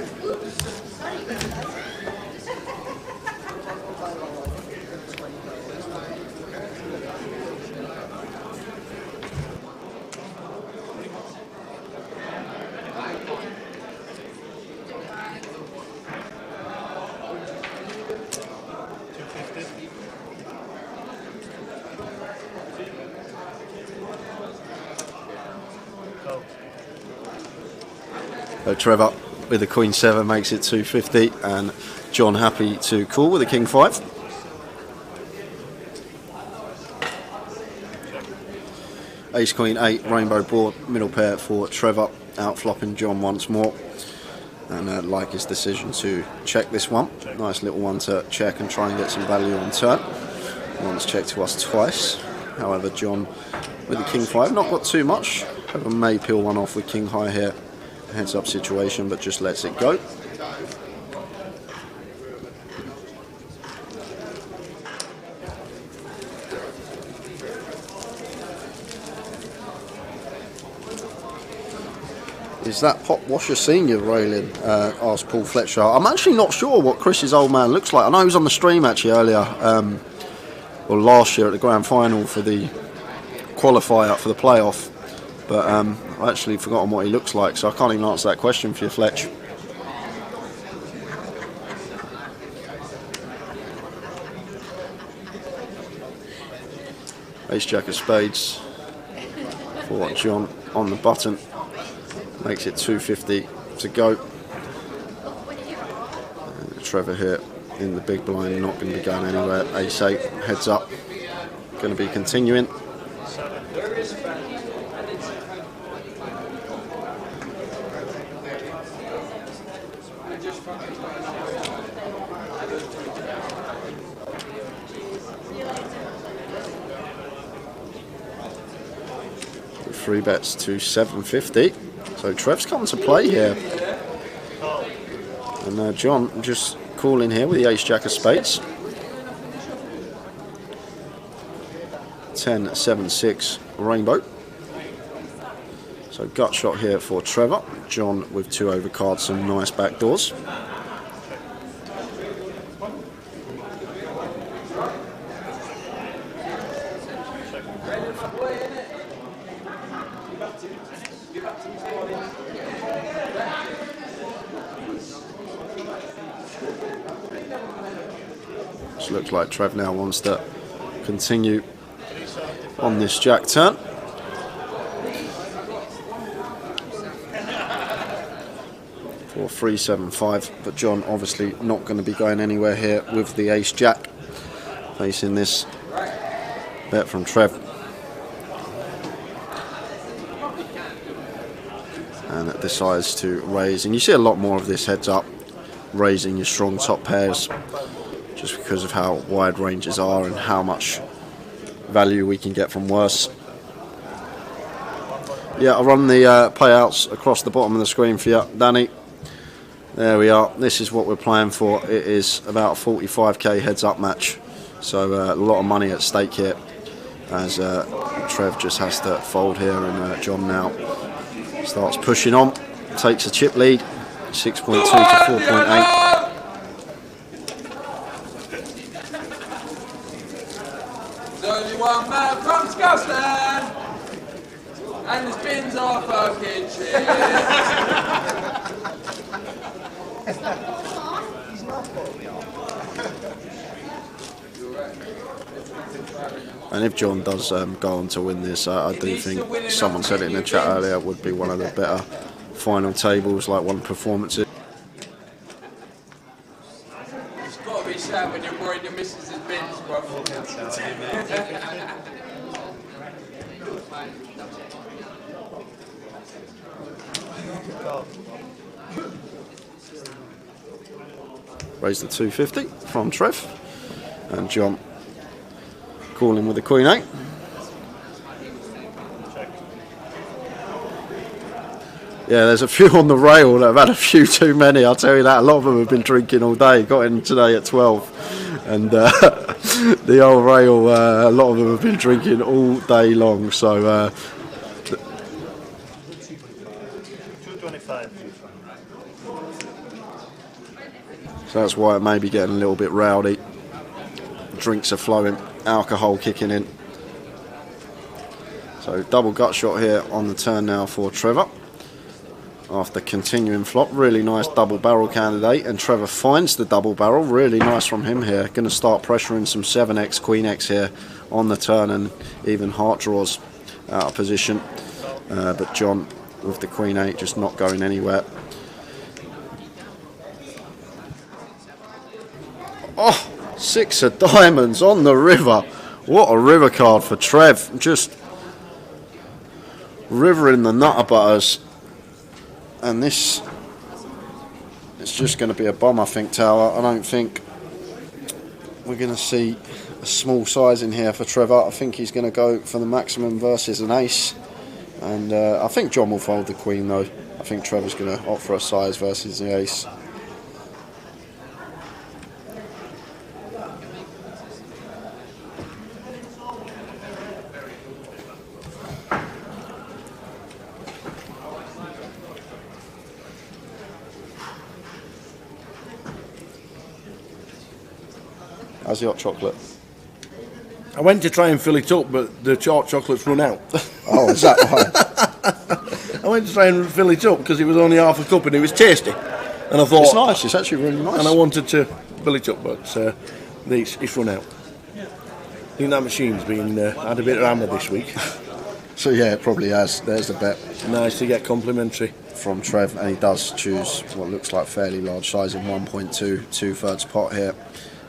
Speaker 5: So Trevor with the Queen 7 makes it 250, and John happy to call with a King 5. Ace Queen 8, rainbow board, middle pair for Trevor, out flopping John once more. And like his decision to check this one. Nice little one to check and try and get some value on turn. Once checked to us twice. However, John with the King 5, not got too much. However, may peel one off with King High here. Heads up situation, but just lets it go. Is that Pop Washer Senior railing? Asked Paul Fletcher. I'm actually not sure what Chris's old man looks like. I know he was on the stream actually earlier, or last year at the grand final for the qualifier for the playoff. But I've actually forgotten what he looks like, so I can't even answer that question for you, Fletch. Ace Jack of Spades for John on the button. Makes it 250 to go. And Trevor here in the big blind, not going to be going anywhere. Ace 8, heads up. Going to be continuing. Three bets to 750. So Trev's come to play here. And John just calling here with the Ace Jack of Spades. 10, 7, 6 rainbow. So gut shot here for Trevor. John with 2 overcards, some nice back doors. This looks like Trev now wants to continue on this jack turn. For 375, but John obviously not going to be going anywhere here with the Ace Jack, facing this bet from Trev. And it decides to raise, and you see a lot more of this heads up, raising your strong top pairs, just because of how wide ranges are and how much value we can get from worse. Yeah, I'll run the payouts across the bottom of the screen for you, Danny. There we are. This is what we're playing for. It is about a 45k heads up match, so a lot of money at stake here, as Trev just has to fold here, and John now Starts pushing on, takes a chip lead, 6.2 to 4.8.
Speaker 10: There's only one man from Scotland, and the spins are fucking shit.
Speaker 5: And if John does go on to win this, I do think, someone said it in the chat earlier, it would be one of the better final tables, like one performances.
Speaker 10: It's got to be sad when you're worried your missus is bins, bro.
Speaker 5: Raise the 250 from Trev, and John calling with the Queen 8. Yeah, there's a few on the rail that have had a few too many, I'll tell you that. A lot of them have been drinking all day. Got in today at 12, and the old rail, a lot of them have been drinking all day long. So
Speaker 9: 225.
Speaker 5: so that's why it may be getting a little bit rowdy. Drinks are flowing, alcohol kicking in. So double gut shot here on the turn now for Trevor. After continuing flop, really nice double barrel candidate, and Trevor finds the double barrel. Really nice from him here. Going to start pressuring some 7x, Queen X here on the turn, and even heart draws out of position. But John with the Queen 8 just not going anywhere. Oh, 6 of diamonds on the river. What a river card for Trev. Just rivering the nutter butters. And this, it's just going to be a bomb, I think, Tower. I don't think we're going to see a small size in here for Trevor. I think he's going to go for the maximum versus an ace. And I think John will fold the Queen, though. I think Trevor's going to opt for a size versus the ace. How's the hot chocolate?
Speaker 4: I went to try and fill it up, but the hot chocolate's run out.
Speaker 5: Oh, is that right?
Speaker 4: I went to try and fill it up because it was only half a cup and it was tasty. And I thought...
Speaker 5: It's nice, it's actually really nice.
Speaker 4: And I wanted to fill it up, but it's run out. I think that machine's been had a bit of hammer this week.
Speaker 5: So yeah, it probably has. There's the bet.
Speaker 4: Nice to get complimentary.
Speaker 5: From Trev, and he does choose what looks like fairly large size in 1.2, 2/3 pot here.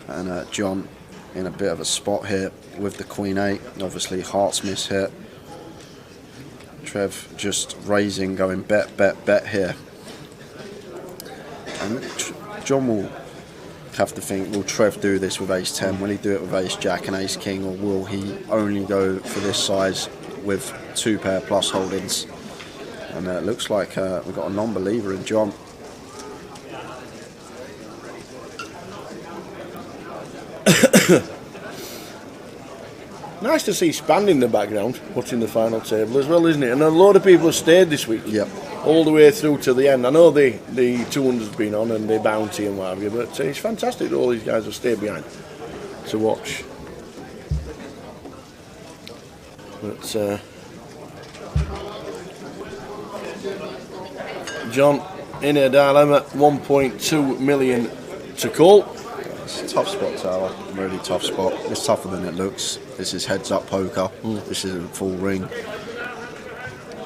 Speaker 5: And John in a bit of a spot here with the Queen 8. Obviously hearts miss here. Trev just raising, going bet, bet, bet here. And John will have to think, will Trev do this with ace 10? Will he do it with ace jack and ace king? Or will he only go for this size with 2 pair plus holdings? And it looks like we've got a non-believer in John.
Speaker 4: Nice to see Span in the background watching the final table as well, isn't it? And a lot of people have stayed this week.
Speaker 5: Yep.
Speaker 4: All the way through to the end. I know the 200's been on and the bounty and what have you, but it's fantastic that all these guys have stayed behind to watch. But John in a dilemma, 1.2 million to call.
Speaker 5: It's a tough spot, Tower. Really tough spot. It's tougher than it looks. This is heads up poker. This isn't full ring.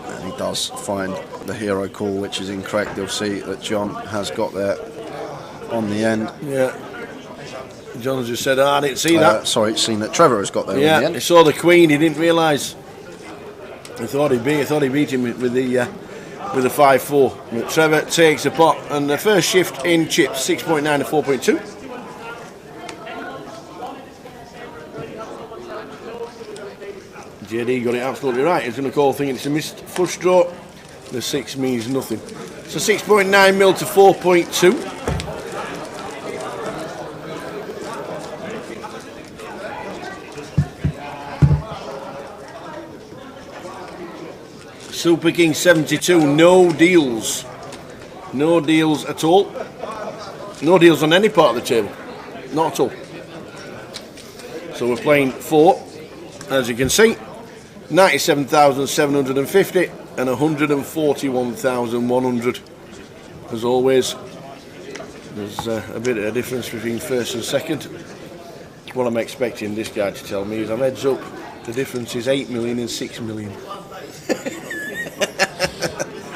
Speaker 5: And he does find the hero call, which is incorrect. You'll see that John has got there on the end.
Speaker 4: Yeah. John just said, I didn't see that.
Speaker 5: Sorry, seen that Trevor has got there on the end.
Speaker 4: He saw the Queen, he didn't realise. He thought he beat him with the 5-4. But Trevor takes the pot, and the first shift in chips, 6.9 to 4.2. JD got it absolutely right. He's going to call thinking it's a missed flush draw. The 6 means nothing. So 6.9 mil to 4.2. Super King 72, no deals. No deals at all. No deals on any part of the table. Not at all. So we're playing 4, as you can see. 97,750 and 141,100. As always, there's a bit of a difference between first and second. What I'm expecting this guy to tell me is I'm heads up. The difference is 8 million and 6 million.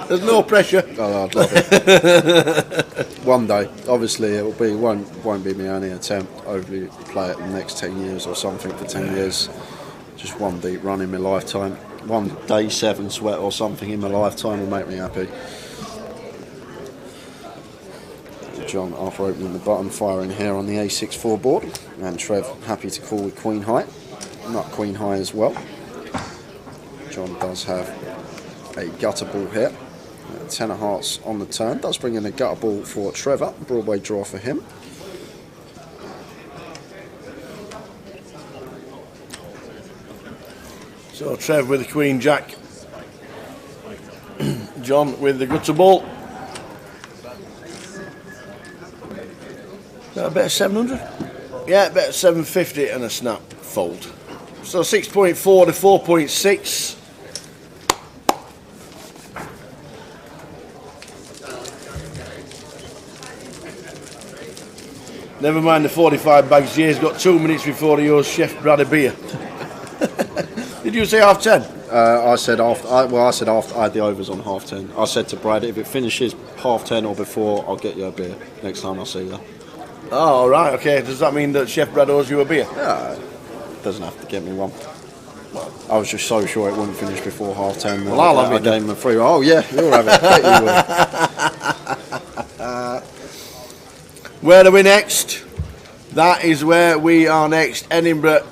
Speaker 4: There's no pressure.
Speaker 5: Oh, I'd love it. One day, obviously, it won't be my only attempt. Hopefully, play it in the next 10 years or something for 10 years. Just one deep run in my lifetime. One day 7 sweat or something in my lifetime will make me happy. John, after opening the button, firing here on the A64 board, and Trev happy to call with Queen High. Not Queen High as well. John does have a gutter ball here. 10 of hearts on the turn. Does bring in a gutter ball for Trevor. Broadway draw for him.
Speaker 4: So Trev with the Queen Jack. John with the gutter ball. Is that a bet of 700? Yeah, bet of 750 and a snap fold. So 6.4 to 4.6. Never mind the 45 bags. Jay's got 2 minutes before he owes Chef Brad a beer. Did you say half 10?
Speaker 5: I said after. I said after. I had the overs on half 10. I said to Brad, if it finishes half 10 or before, I'll get you a beer next time I see you.
Speaker 4: Oh, right, okay. Does that mean that Chef Brad owes you a beer?
Speaker 5: Yeah, doesn't have to get me one. I was just so sure it wouldn't finish before half 10.
Speaker 4: Well, I'll have it.
Speaker 5: I gave him a free. Oh yeah, you'll have it. Bet you will.
Speaker 4: Where are we next? That is where we are next. Edinburgh,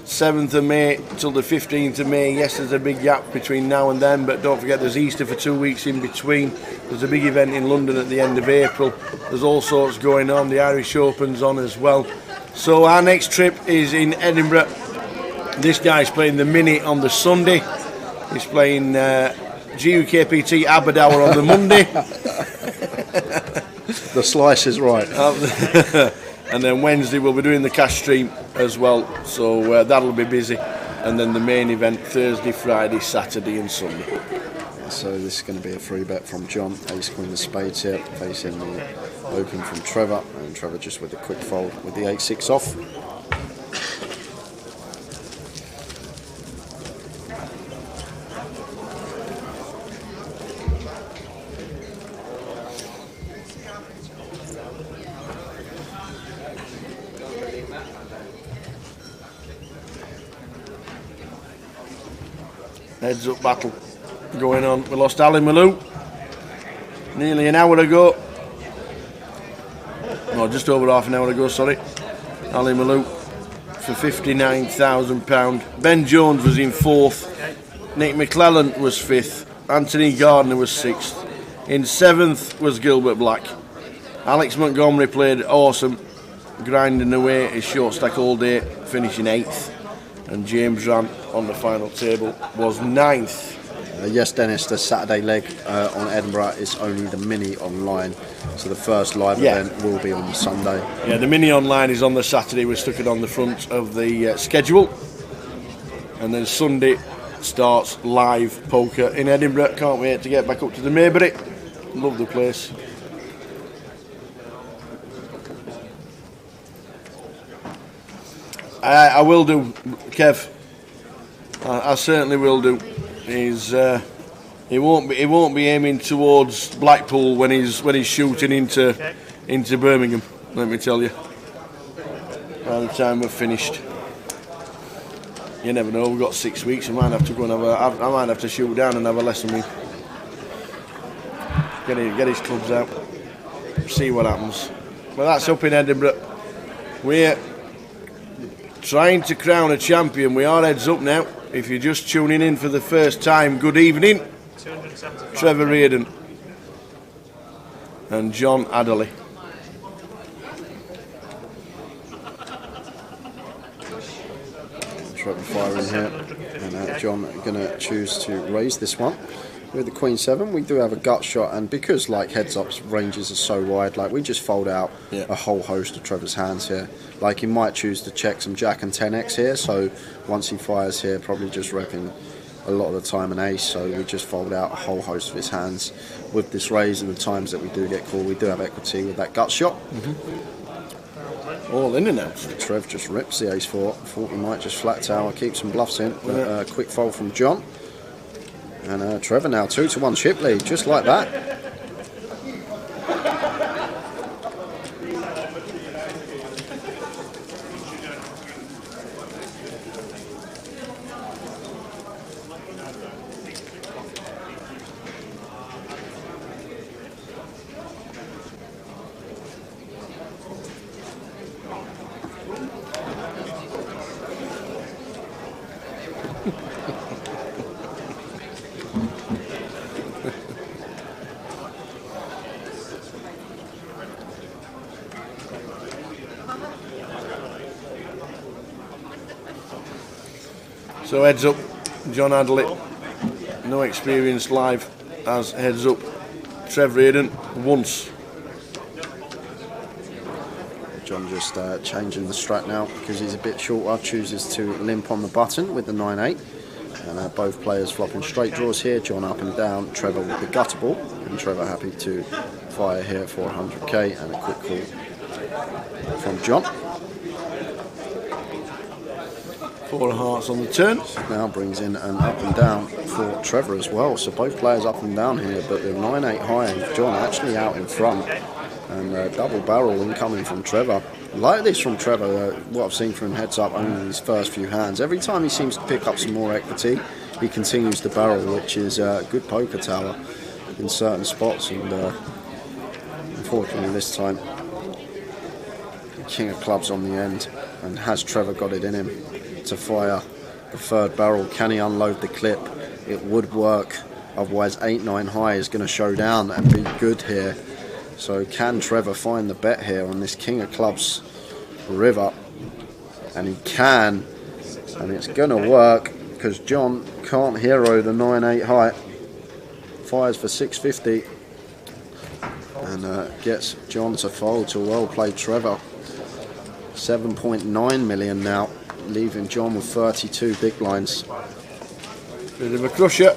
Speaker 4: 7th of May till the 15th of May. Yes, there's a big gap between now and then, but don't forget there's Easter for 2 weeks in between. There's a big event in London at the end of April. There's all sorts going on. The Irish Open's on as well. So our next trip is in Edinburgh. This guy's playing the Mini on the Sunday. He's playing GUKPT Aberdour on the Monday.
Speaker 5: The slice is right.
Speaker 4: And then Wednesday we'll be doing the cash stream as well, so that'll be busy. And then the main event Thursday, Friday, Saturday and Sunday.
Speaker 5: So this is going to be a free bet from John. Ace Queen of Spades here, facing the open from Trevor, and Trevor just with a quick fold with the 8-6 off.
Speaker 4: Heads up battle going on. We lost Ali Malou nearly an hour ago. No, just over half an hour ago, sorry. Ali Malou for £59,000. Ben Jones was in 4th. Nick McClellan was 5th. Anthony Gardner was 6th. In 7th was Gilbert Black. Alex Montgomery played awesome, grinding away his short stack all day, finishing 8th. And James Ran on the final table was 9th.
Speaker 5: Yes, Dennis, the Saturday leg on Edinburgh is only the Mini online. So the first live event will be on Sunday.
Speaker 4: Yeah, the Mini online is on the Saturday. We stuck it on the front of the schedule. And then Sunday starts live poker in Edinburgh. Can't wait to get back up to the Maybury. Love the place. I will do, Kev. I certainly will do. He won't be aiming towards Blackpool when he's shooting into Birmingham. Let me tell you. By the time we're finished, you never know. We've got 6 weeks. I might have to go and I might have to shoot down and have a lesson with. Get his clubs out. See what happens. But that's up in Edinburgh. We're trying to crown a champion. We are heads up now. If you're just tuning in for the first time, good evening. Trevor Reardon and John Adderley.
Speaker 5: Trevor firing here. And John going to choose to raise this one. With the Queen 7, we do have a gut shot, and because like heads up's ranges are so wide, like we just fold out a whole host of Trevor's hands here. Like he might choose to check some Jack and 10x here, so once he fires here, probably just repping a lot of the time an ace, so we just fold out a whole host of his hands. With this raise and the times that we do get called, we do have equity with that gut shot.
Speaker 4: All in and out.
Speaker 5: Trev just rips the ace 4. Thought he might just flat tower, keep some bluffs in, but quick fold from John. And Trevor now 2-1 chip lead, just like that.
Speaker 4: So heads up, John Adderley, no experience live as heads up. Trev Reardon once.
Speaker 5: John just changing the strat now because he's a bit shorter, chooses to limp on the button with the 9-8. And both players flopping straight draws here, John up and down, Trevor with the gutter ball, and Trevor happy to fire here for 100k, and a quick call from John.
Speaker 4: 4 of hearts on the turn.
Speaker 5: Now brings in an up and down for Trevor as well, so both players up and down here, but the 9-8 high and John actually out in front, and double barrel incoming from Trevor. Like this from Trevor, what I've seen from heads up only his first few hands. Every time he seems to pick up some more equity, he continues to barrel, which is a good poker tower in certain spots, and unfortunately this time King of clubs on the end, and has Trevor got it in him to fire the third barrel? Can he unload the clip? It would work, otherwise 8-9 high is going to show down and be good here. So can Trevor find the bet here on this King of clubs river? And he can, and it's going to work because John can't hero the 9-8 high. Fires for 650 and gets John to fold. To well played Trevor. 7.9 million now, leaving John with 32 big blinds.
Speaker 4: Bit of a crusher.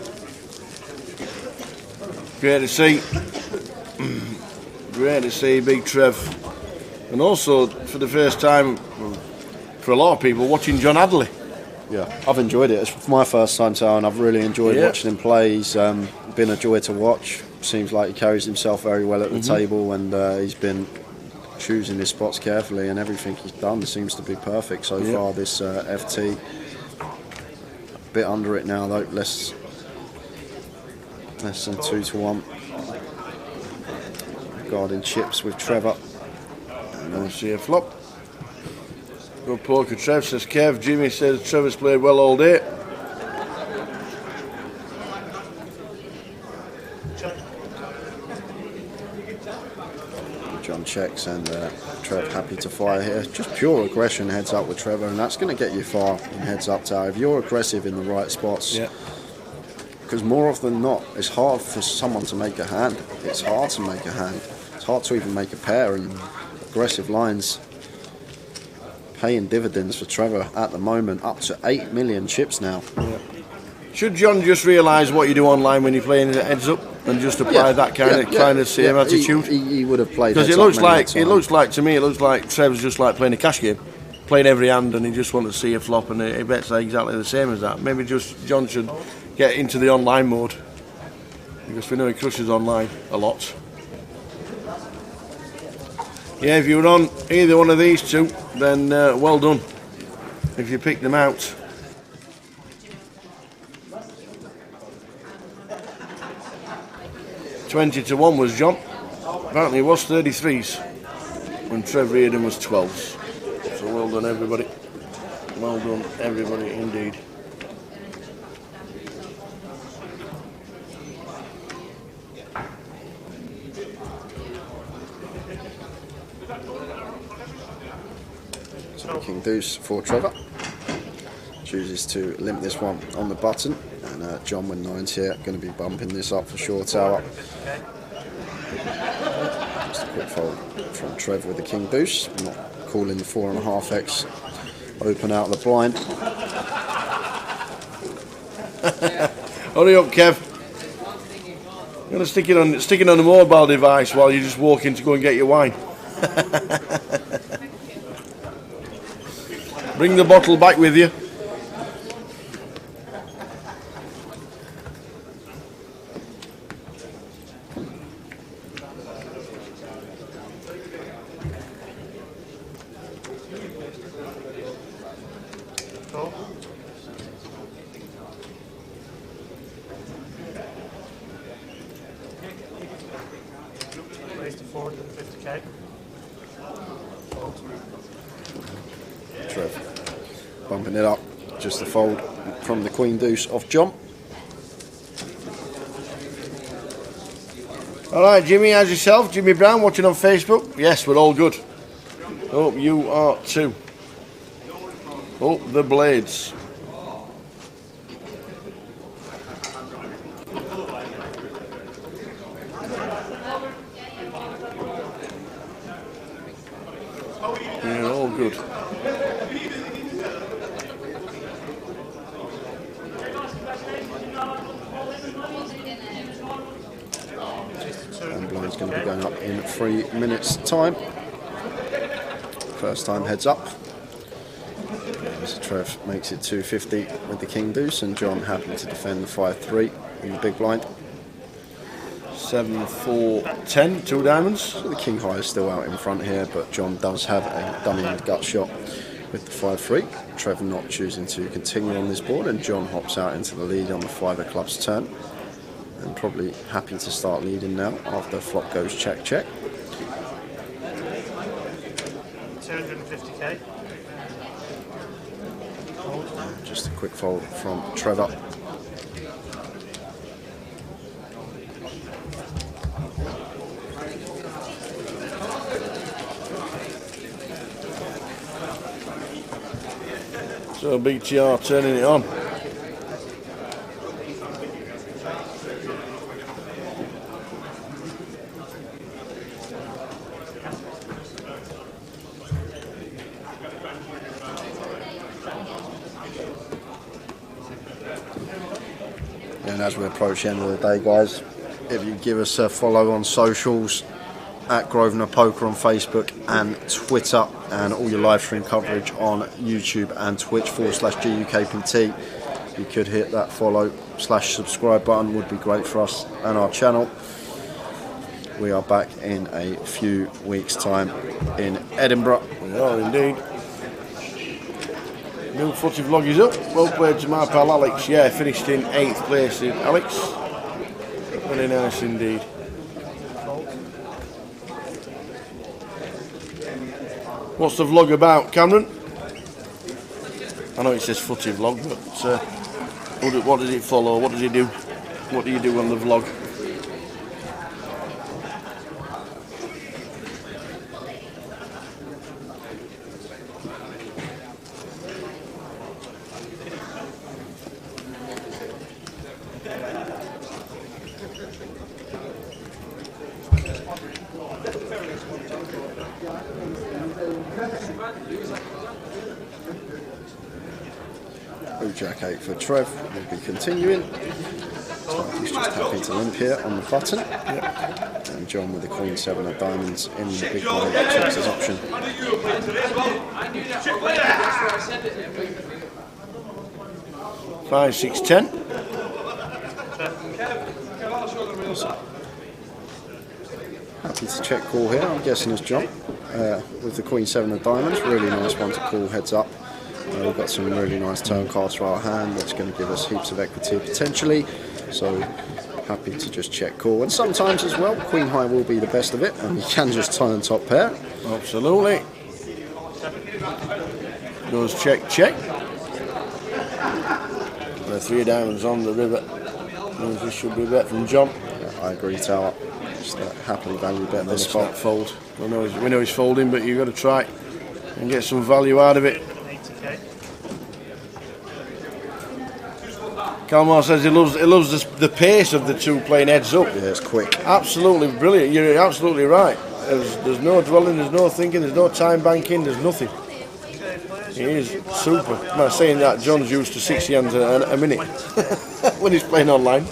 Speaker 4: Great to see. Great to see Big Trev. And also, for the first time, for a lot of people, watching John Adderley.
Speaker 5: Yeah, I've enjoyed it. It's my first time to, and I've really enjoyed watching him play. He's been a joy to watch. Seems like he carries himself very well at the table, and he's been choosing his spots carefully, and everything he's done seems to be perfect so far. This FT, a bit under it now though, less than 2-1. Guarding chips with Trevor.
Speaker 4: And then see a flop. Good poker, Trev, says Kev. Jimmy says Trevor's played well all day.
Speaker 5: John checks, and Trev happy to fire here. Just pure aggression heads up with Trevor, and that's going to get you far in heads up tower if you're aggressive in the right spots. Because more often than not, it's hard for someone to make a hand. It's hard to make a hand. It's hard to even make a pair, and aggressive lines paying dividends for Trevor at the moment, up to 8 million chips now.
Speaker 4: Should John just realise what you do online when you're playing heads up and just apply that kind of same attitude?
Speaker 5: He would have played.
Speaker 4: Because it looks like to me, it looks like Trev's just like playing a cash game, playing every hand, and he just wants to see a flop, and he bets exactly the same as that. Maybe just John should get into the online mode, because we know he crushes online a lot. Yeah, if you were on either one of these two, then well done if you picked them out. $20-1 was John. Apparently it was 33s when Trev Reardon was 12s. So well done everybody. Well done everybody indeed.
Speaker 5: So King Deuce for Trevor. chooses to limp this one on the button, and John with 9s here going to be bumping this up for short tower. Just a quick fold from Trev with the king deuce, not calling the 4.5x open out of the blind.
Speaker 4: Hurry up, Kev. You're going to stick it on a mobile device while you're just walking to go and get your wine. Bring the bottle back with you.
Speaker 9: Raised to 450k.
Speaker 5: Trev bumping it up, just a fold from the queen deuce off John.
Speaker 4: Alright, Jimmy, how's yourself? Jimmy Brown watching on Facebook? Yes, we're all good. Hope you are too. Oh, the blades. Yeah, all good.
Speaker 5: And blind's going to be going up in 3 minutes time. First time heads up. So Trev makes it 250 with the king deuce, and John happy to defend the 5-3 in the big blind.
Speaker 4: 7-4-10, 2 diamonds.
Speaker 5: So the king high is still out in front here, but John does have a dummy and gut shot with the 5-3. Trevor not choosing to continue on this board, and John hops out into the lead on the 5 of clubs turn, and probably happy to start leading now after flop goes check check.
Speaker 9: 250k.
Speaker 5: Just a quick fold from Trevor.
Speaker 4: So BTR turning it on.
Speaker 5: And as we approach the end of the day, guys, if you give us a follow on socials at Grosvenor Poker on Facebook and Twitter, and all your live stream coverage on YouTube and Twitch /GUKPT, you could hit that follow/subscribe button, would be great for us and our channel. We are back in a few weeks' time in Edinburgh.
Speaker 4: We are indeed. New footy vlog is up. Well played to my pal Alex. Yeah, finished in 8th place in Alex. Very nice indeed. What's the vlog about, Cameron? I know it says footy vlog, but what does it follow? What does he do? What do you do on the vlog?
Speaker 5: Jack 8 for Trev will be continuing. He's just happy to limp here on the button. Yep. And John with the queen 7 of diamonds in the big blind checks his option.
Speaker 4: 5, 6, 10.
Speaker 5: Happy to check call here, I'm guessing it's John. With the queen 7 of diamonds, really nice one to call heads up. We've got some really nice turn cards for our hand that's going to give us heaps of equity potentially, so happy to just check call. And sometimes as well, queen high will be the best of it, and you can just turn top pair.
Speaker 4: Absolutely. Goes check check. The 3 diamonds on the river. This should be a bet from John.
Speaker 5: Yeah, I agree, Tower. Just a happily value bet this spot.
Speaker 4: Fold. We know he's folding, but you've got to try and get some value out of it. Calmar says he loves the pace of the two playing heads up.
Speaker 5: Yeah, it's quick.
Speaker 4: Absolutely brilliant. You're absolutely right. There's no dwelling, there's no thinking, there's no time banking, there's nothing. He is super. I'm saying that John's used to 60 hands a minute when he's playing online.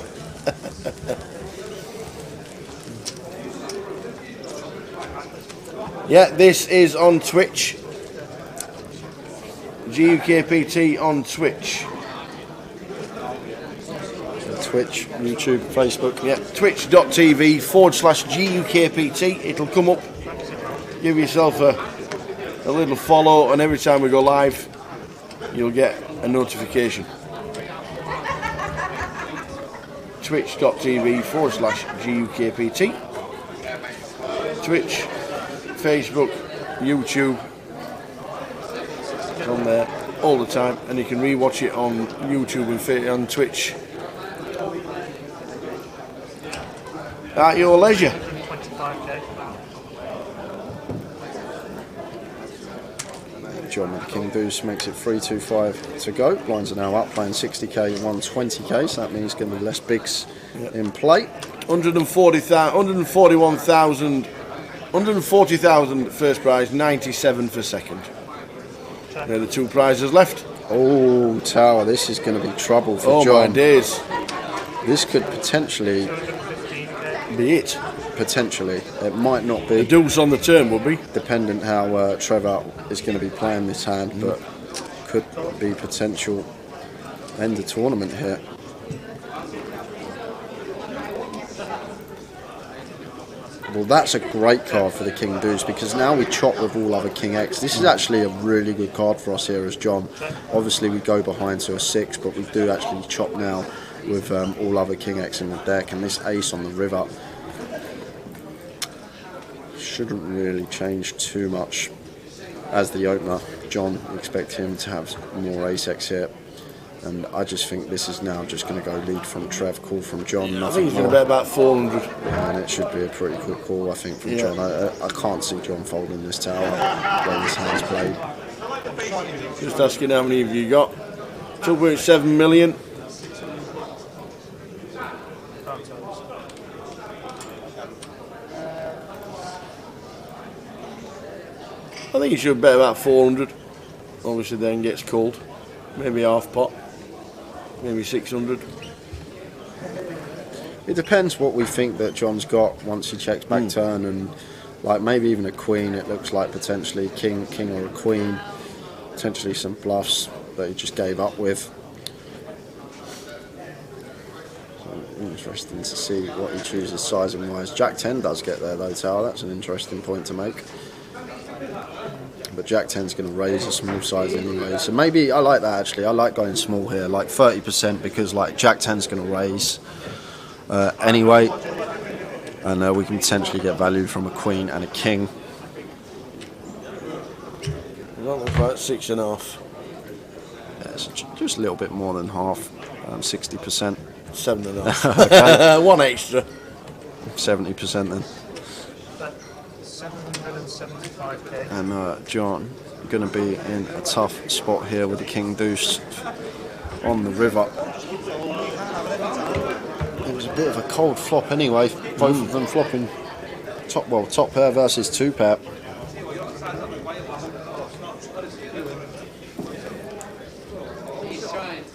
Speaker 4: Yeah, this is on Twitch. GUKPT on Twitch.
Speaker 5: Twitch, YouTube, Facebook.
Speaker 4: Yeah, twitch.tv/GUKPT. It'll come up. Give yourself a little follow, and every time we go live, you'll get a notification. Twitch.tv/GUKPT. Twitch, Facebook, YouTube. It's on there all the time, and you can rewatch it on YouTube and on Twitch. At your leisure.
Speaker 9: 25k.
Speaker 5: John with the King Deuce makes it 3-2-5 to go. Blinds are now up, playing 60k, 120k, so that means there's going to be less bigs in play.
Speaker 4: 140,000 first prize, 97 for second. There are the two prizes left.
Speaker 5: Oh, Tower, this is going to be trouble for John.
Speaker 4: Oh my days.
Speaker 5: This could potentially
Speaker 4: be it.
Speaker 5: Potentially. It might not be.
Speaker 4: The deuce on the turn will be.
Speaker 5: Dependent how Trevor is going to be playing this hand, but could be potential end of tournament here. Well, that's a great card for the King Deuce, because now we chop with all other King X. This is actually a really good card for us here as John. Obviously we go behind to a 6, but we do actually chop now with all other King X in the deck, and this ace on the river shouldn't really change too much as the opener. John, we expect him to have more ace X here, and I just think this is now just going to go lead from Trev, call from John.
Speaker 4: I think he's going to bet about 400.
Speaker 5: And it should be a pretty quick call, I think, from John. I can't see John folding this tower when this hand's played.
Speaker 4: Just asking how many have you got? 2.7 million. I think he should bet about 400. Obviously then gets called. Maybe half pot. Maybe 600.
Speaker 5: It depends what we think that John's got once he checks back turn, and like maybe even a queen. It looks like potentially king or a queen. Potentially some bluffs that he just gave up with. So interesting to see what he chooses sizing wise. Jack 10 does get there though, Tower. That's an interesting point to make. But Jack 10's going to raise a small size anyway, so maybe I like that actually. I like going small here, like 30%, because like Jack 10's going to raise anyway, and we can potentially get value from a queen and a king.
Speaker 4: That looks like 6.5.
Speaker 5: Yeah, it's just a little bit more than half, 60%.
Speaker 4: 7.5.
Speaker 5: Okay.
Speaker 4: One extra.
Speaker 5: 70% then.
Speaker 9: 775k.
Speaker 5: And John going to be in a tough spot here with the King Deuce on the river. It was a bit of a cold flop anyway. Both of them flopping top pair versus 2 pair.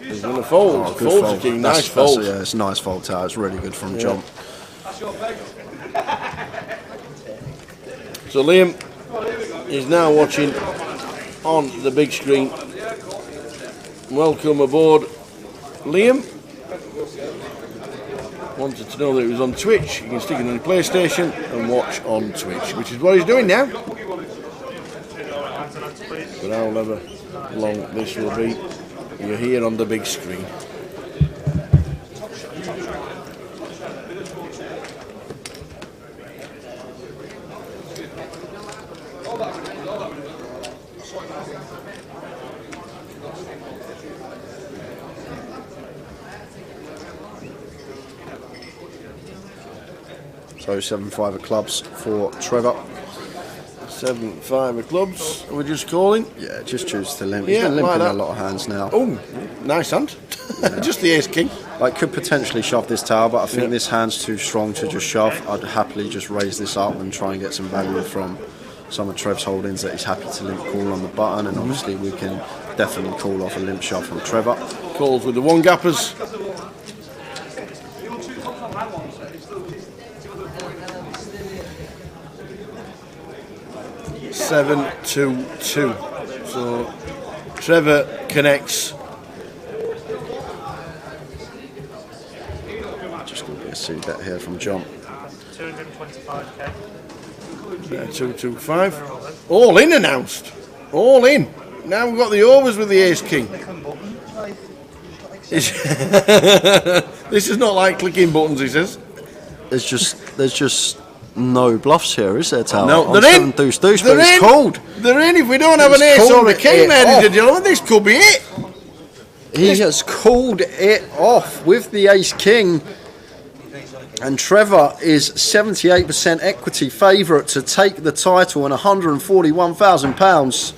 Speaker 4: He's going to fold.
Speaker 5: Oh, good
Speaker 4: Fold's
Speaker 5: fold.
Speaker 4: a king. Nice fold.
Speaker 5: Yeah, it's a nice fold, Tower. It's really good from John.
Speaker 4: So Liam is now watching on the big screen. Welcome aboard, Liam. Wanted to know that it was on Twitch. You can stick it on your PlayStation and watch on Twitch, which is what he's doing now. But however long this will be, you're here on the big screen.
Speaker 5: So 7-5 of clubs for Trevor.
Speaker 4: 7-5 of clubs. We're just calling.
Speaker 5: Yeah, just choose to limp. He's been limping a lot of hands now.
Speaker 4: Oh, nice hand. Just the ace king.
Speaker 5: Like, could potentially shove this tower, but I think this hand's too strong to just shove. I'd happily just raise this up and try and get some value from some of Trev's holdings that he's happy to limp call on the button, and obviously we can definitely call off a limp shove from Trevor.
Speaker 4: Calls with the one gappers. Seven, 2, 2. So Trevor connects.
Speaker 5: Just going to be a suit bet here from John.
Speaker 9: 225k.
Speaker 4: 225. All in announced. All in. Now we've got the overs with the ace king. This is not like clicking buttons, he says.
Speaker 5: There's just no bluffs here, is there, Tal?
Speaker 4: No, they're in.
Speaker 5: Deuce, but it's cold.
Speaker 4: They're in. If we don't have an ace or a king, ladies and gentlemen, this could be it.
Speaker 5: He has called it off with the ace king. And Trevor is 78% equity favourite to take the title and £141,000.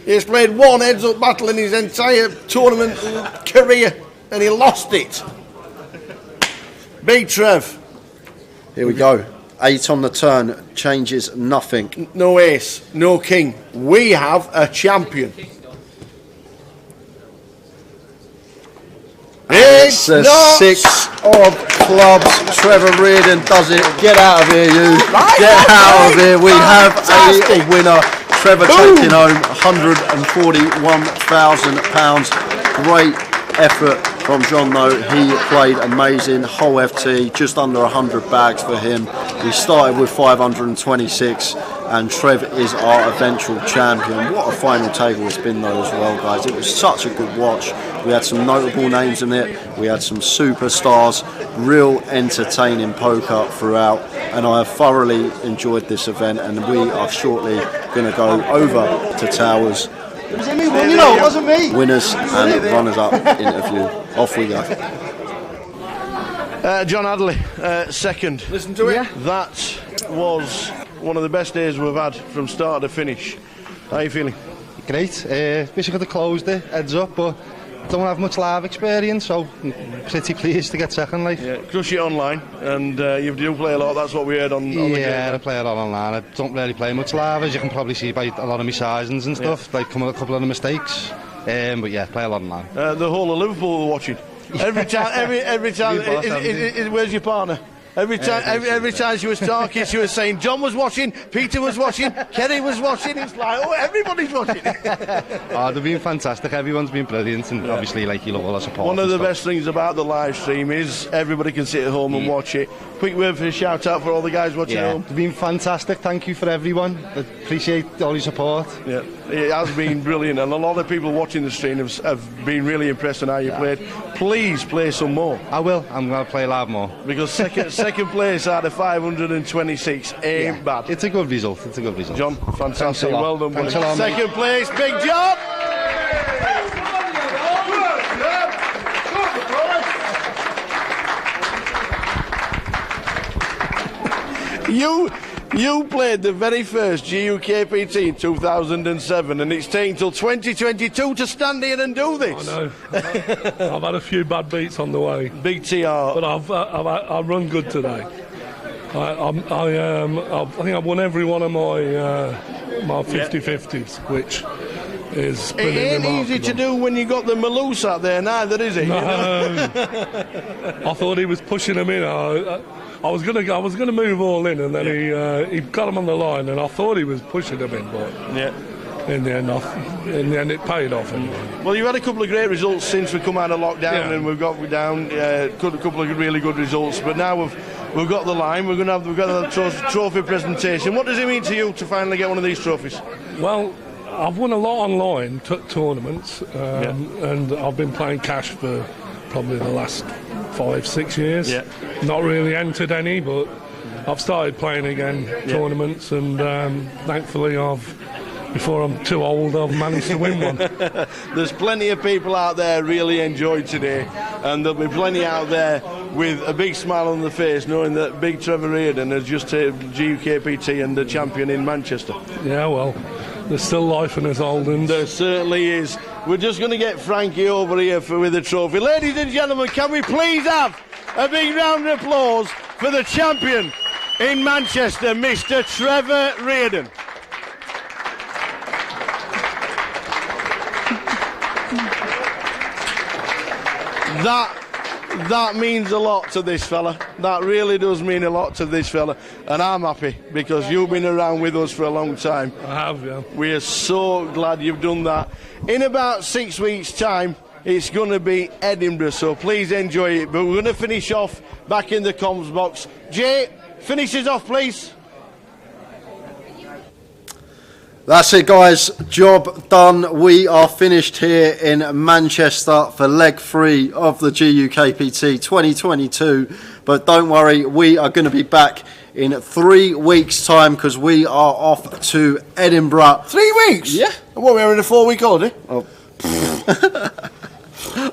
Speaker 4: He's played one heads-up battle in his entire tournament career, and he lost it. Big Trev.
Speaker 5: Here we go. 8 on the turn, changes nothing.
Speaker 4: No ace, no king. We have a champion.
Speaker 5: It's a 6 of clubs. Trevor Reardon does it. Get out of here, you. Get out of here. We have a winner. Trevor taking home £141,000. Great effort from John, though. He played amazing. Whole FT, just under 100 bags for him. We started with 526, and Trev is our eventual champion. What a final table it's been, though, as well, guys. It was such a good watch. We had some notable names in it. We had some superstars. Real entertaining poker throughout, and I have thoroughly enjoyed this event. And we are shortly going to go over to Towers.
Speaker 8: It was me, you know, it wasn't me.
Speaker 5: Winners and runners-up interview. Off we go.
Speaker 4: John Adderley, second.
Speaker 12: Listen to it.
Speaker 4: That was one of the best days we've had from start to finish. How are you feeling?
Speaker 8: Great. Wish I could have closed it, heads up, but don't have much live experience, so I'm pretty pleased to get second. Like.
Speaker 4: Yeah, crush it online, and you do play a lot. That's what we heard on the game.
Speaker 8: Yeah, I play a lot online. I don't really play much live, as you can probably see by a lot of my sizings and stuff. Like, come with a couple of the mistakes. But yeah, play a lot online.
Speaker 4: The whole of Liverpool were watching. Every time. Where's your partner? Every time she was talking, she was saying John was watching, Peter was watching, Kerry was watching. It's like, oh, everybody's watching.
Speaker 8: Oh, they've been fantastic. Everyone's been brilliant, and obviously, like, you love all the support.
Speaker 4: One of the best things about the live stream is everybody can sit at home and watch it. Quick word for a shout out for all the guys watching at home.
Speaker 8: They've been fantastic. Thank you for everyone. I appreciate all your support.
Speaker 4: Yeah, it has been brilliant, and a lot of people watching the stream have been really impressed on how you played. Please play some more.
Speaker 8: I will. I'm going to play live more.
Speaker 4: Because second place out of 526 ain't bad.
Speaker 8: It's a good result. It's a good result.
Speaker 4: John, fantastic. Well done, buddy.
Speaker 8: Thanks a lot,
Speaker 4: second place, big job. You played the very first GUKPT in 2007, and it's taken till 2022 to stand here and do this.
Speaker 12: I know. I've had a few bad beats on the way.
Speaker 4: Big TR.
Speaker 12: But I've run good today. I think I've won every one of my 50-50s, which is pretty
Speaker 4: It ain't easy to do when you got the Malus out there neither, is it?
Speaker 12: No. I thought he was pushing him in. I was gonna move all in, and then he got him on the line, and I thought he was pushing him in, but in the end it paid off anyway.
Speaker 4: Well, you've had a couple of great results since we come out of lockdown, and we've got down a couple of really good results. But now we've got the line. We've got the trophy presentation. What does it mean to you to finally get one of these trophies?
Speaker 12: Well, I've won a lot online tournaments, and I've been playing cash for probably the last 5-6 years. Not really entered any, but I've started playing again tournaments, and thankfully before I'm too old, I've managed to win one.
Speaker 4: There's plenty of people out there really enjoyed today, and there'll be plenty out there with a big smile on the face, knowing that big Trevor Reardon has just taken GUKPT and the champion in Manchester.
Speaker 12: Yeah, well, there's still life in us, Alden.
Speaker 4: There certainly is. We're just going to get Frankie over here with the trophy. Ladies and gentlemen, can we please have a big round of applause for the champion in Manchester, Mr. Trevor Reardon. That means a lot to this fella. That really does mean a lot to this fella. And I'm happy because you've been around with us for a long time.
Speaker 12: I have, yeah.
Speaker 4: We are so glad you've done that. In about 6 weeks' time, it's going to be Edinburgh, so please enjoy it. But we're going to finish off back in the comms box. Jay, finish us off, please.
Speaker 5: That's it, guys. Job done. We are finished here in Manchester for leg 3 of the GUKPT 2022. But don't worry, we are going to be back in 3 weeks' time because we are off to Edinburgh.
Speaker 4: 3 weeks?
Speaker 5: Yeah.
Speaker 4: What, we're in a 4-week holiday?
Speaker 5: Oh.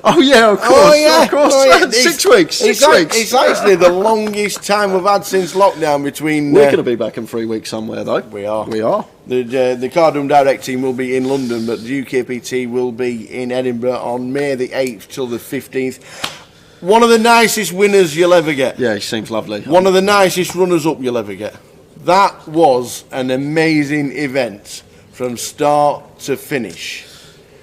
Speaker 5: Oh yeah, of course.
Speaker 4: Oh, yeah.
Speaker 5: Of course.
Speaker 4: Oh, yeah.
Speaker 5: 6 weeks. 6 weeks.
Speaker 4: It's actually the longest time we've had since lockdown between...
Speaker 5: We're going to be back in 3 weeks somewhere, though.
Speaker 4: We are.
Speaker 5: We are.
Speaker 4: The Cardroom Direct team will be in London, but the UKPT will be in Edinburgh on May the 8th till the 15th. One of the nicest winners you'll ever get.
Speaker 5: Yeah, he seems lovely.
Speaker 4: One of the nicest runners-up you'll ever get. That was an amazing event from start to finish.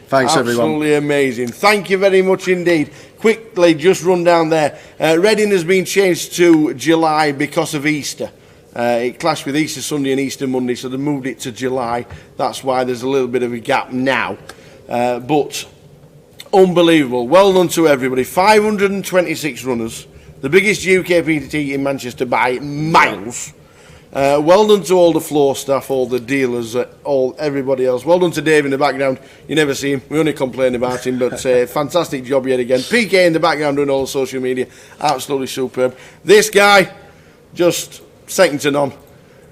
Speaker 5: Thanks, everyone.
Speaker 4: Absolutely amazing. Thank you very much indeed. Quickly, just run down there. Reading has been changed to July because of Easter. It clashed with Easter Sunday and Easter Monday, so they moved it to July. That's why there's a little bit of a gap now. But unbelievable. Well done to everybody. 526 runners. The biggest UKPT in Manchester by miles. Well done to all the floor staff, all the dealers, everybody else. Well done to Dave in the background. You never see him. We only complain about him, but fantastic job yet again. PK in the background doing all the social media. Absolutely superb. This guy, just second to none.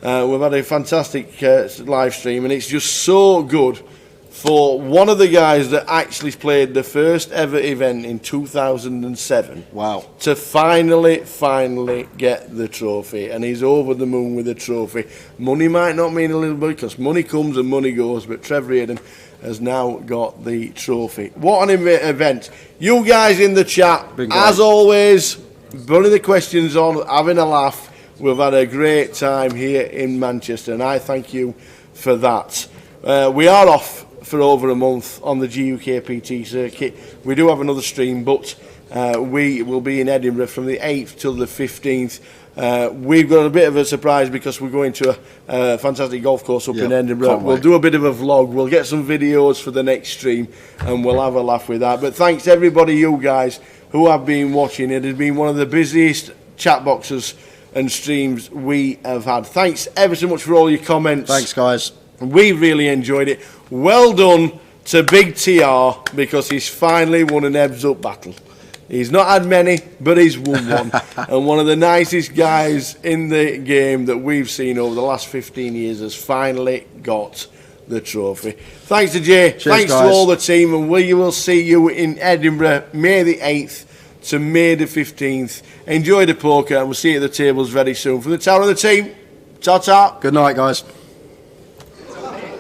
Speaker 4: We've had a fantastic live stream, and it's just so good for one of the guys that actually played the first ever event in 2007.
Speaker 5: Wow.
Speaker 4: To finally get the trophy, and he's over the moon with the trophy. Money might not mean a little bit because money comes and money goes, but Trevor Reardon has now got the trophy. What an event. You guys in the chat, as always, putting the questions on, having a laugh. We've had a great time here in Manchester, and I thank you for that. We are off for over a month on the GUKPT circuit. We do have another stream, but we will be in Edinburgh from the 8th till the 15th. We've got a bit of a surprise because we're going to a fantastic golf course up in Edinburgh. We'll do a bit of a vlog. We'll get some videos for the next stream, and we'll have a laugh with that. But thanks to everybody, you guys, who have been watching. It has been one of the busiest chat boxes and streams we have had. Thanks ever so much for all your comments.
Speaker 5: Thanks, guys.
Speaker 4: We really enjoyed it. Well done to Big TR because he's finally won an Ebbs Up battle. He's not had many, but he's won one. And one of the nicest guys in the game that we've seen over the last 15 years has finally got the trophy. Thanks to Jay.
Speaker 5: Cheers,
Speaker 4: thanks
Speaker 5: guys.
Speaker 4: to all the team. And we will see you in Edinburgh, May the 8th to May the 15th. Enjoy the poker, and we'll see you at the tables very soon. From the Tower of the team, ta-ta.
Speaker 5: Good night, guys.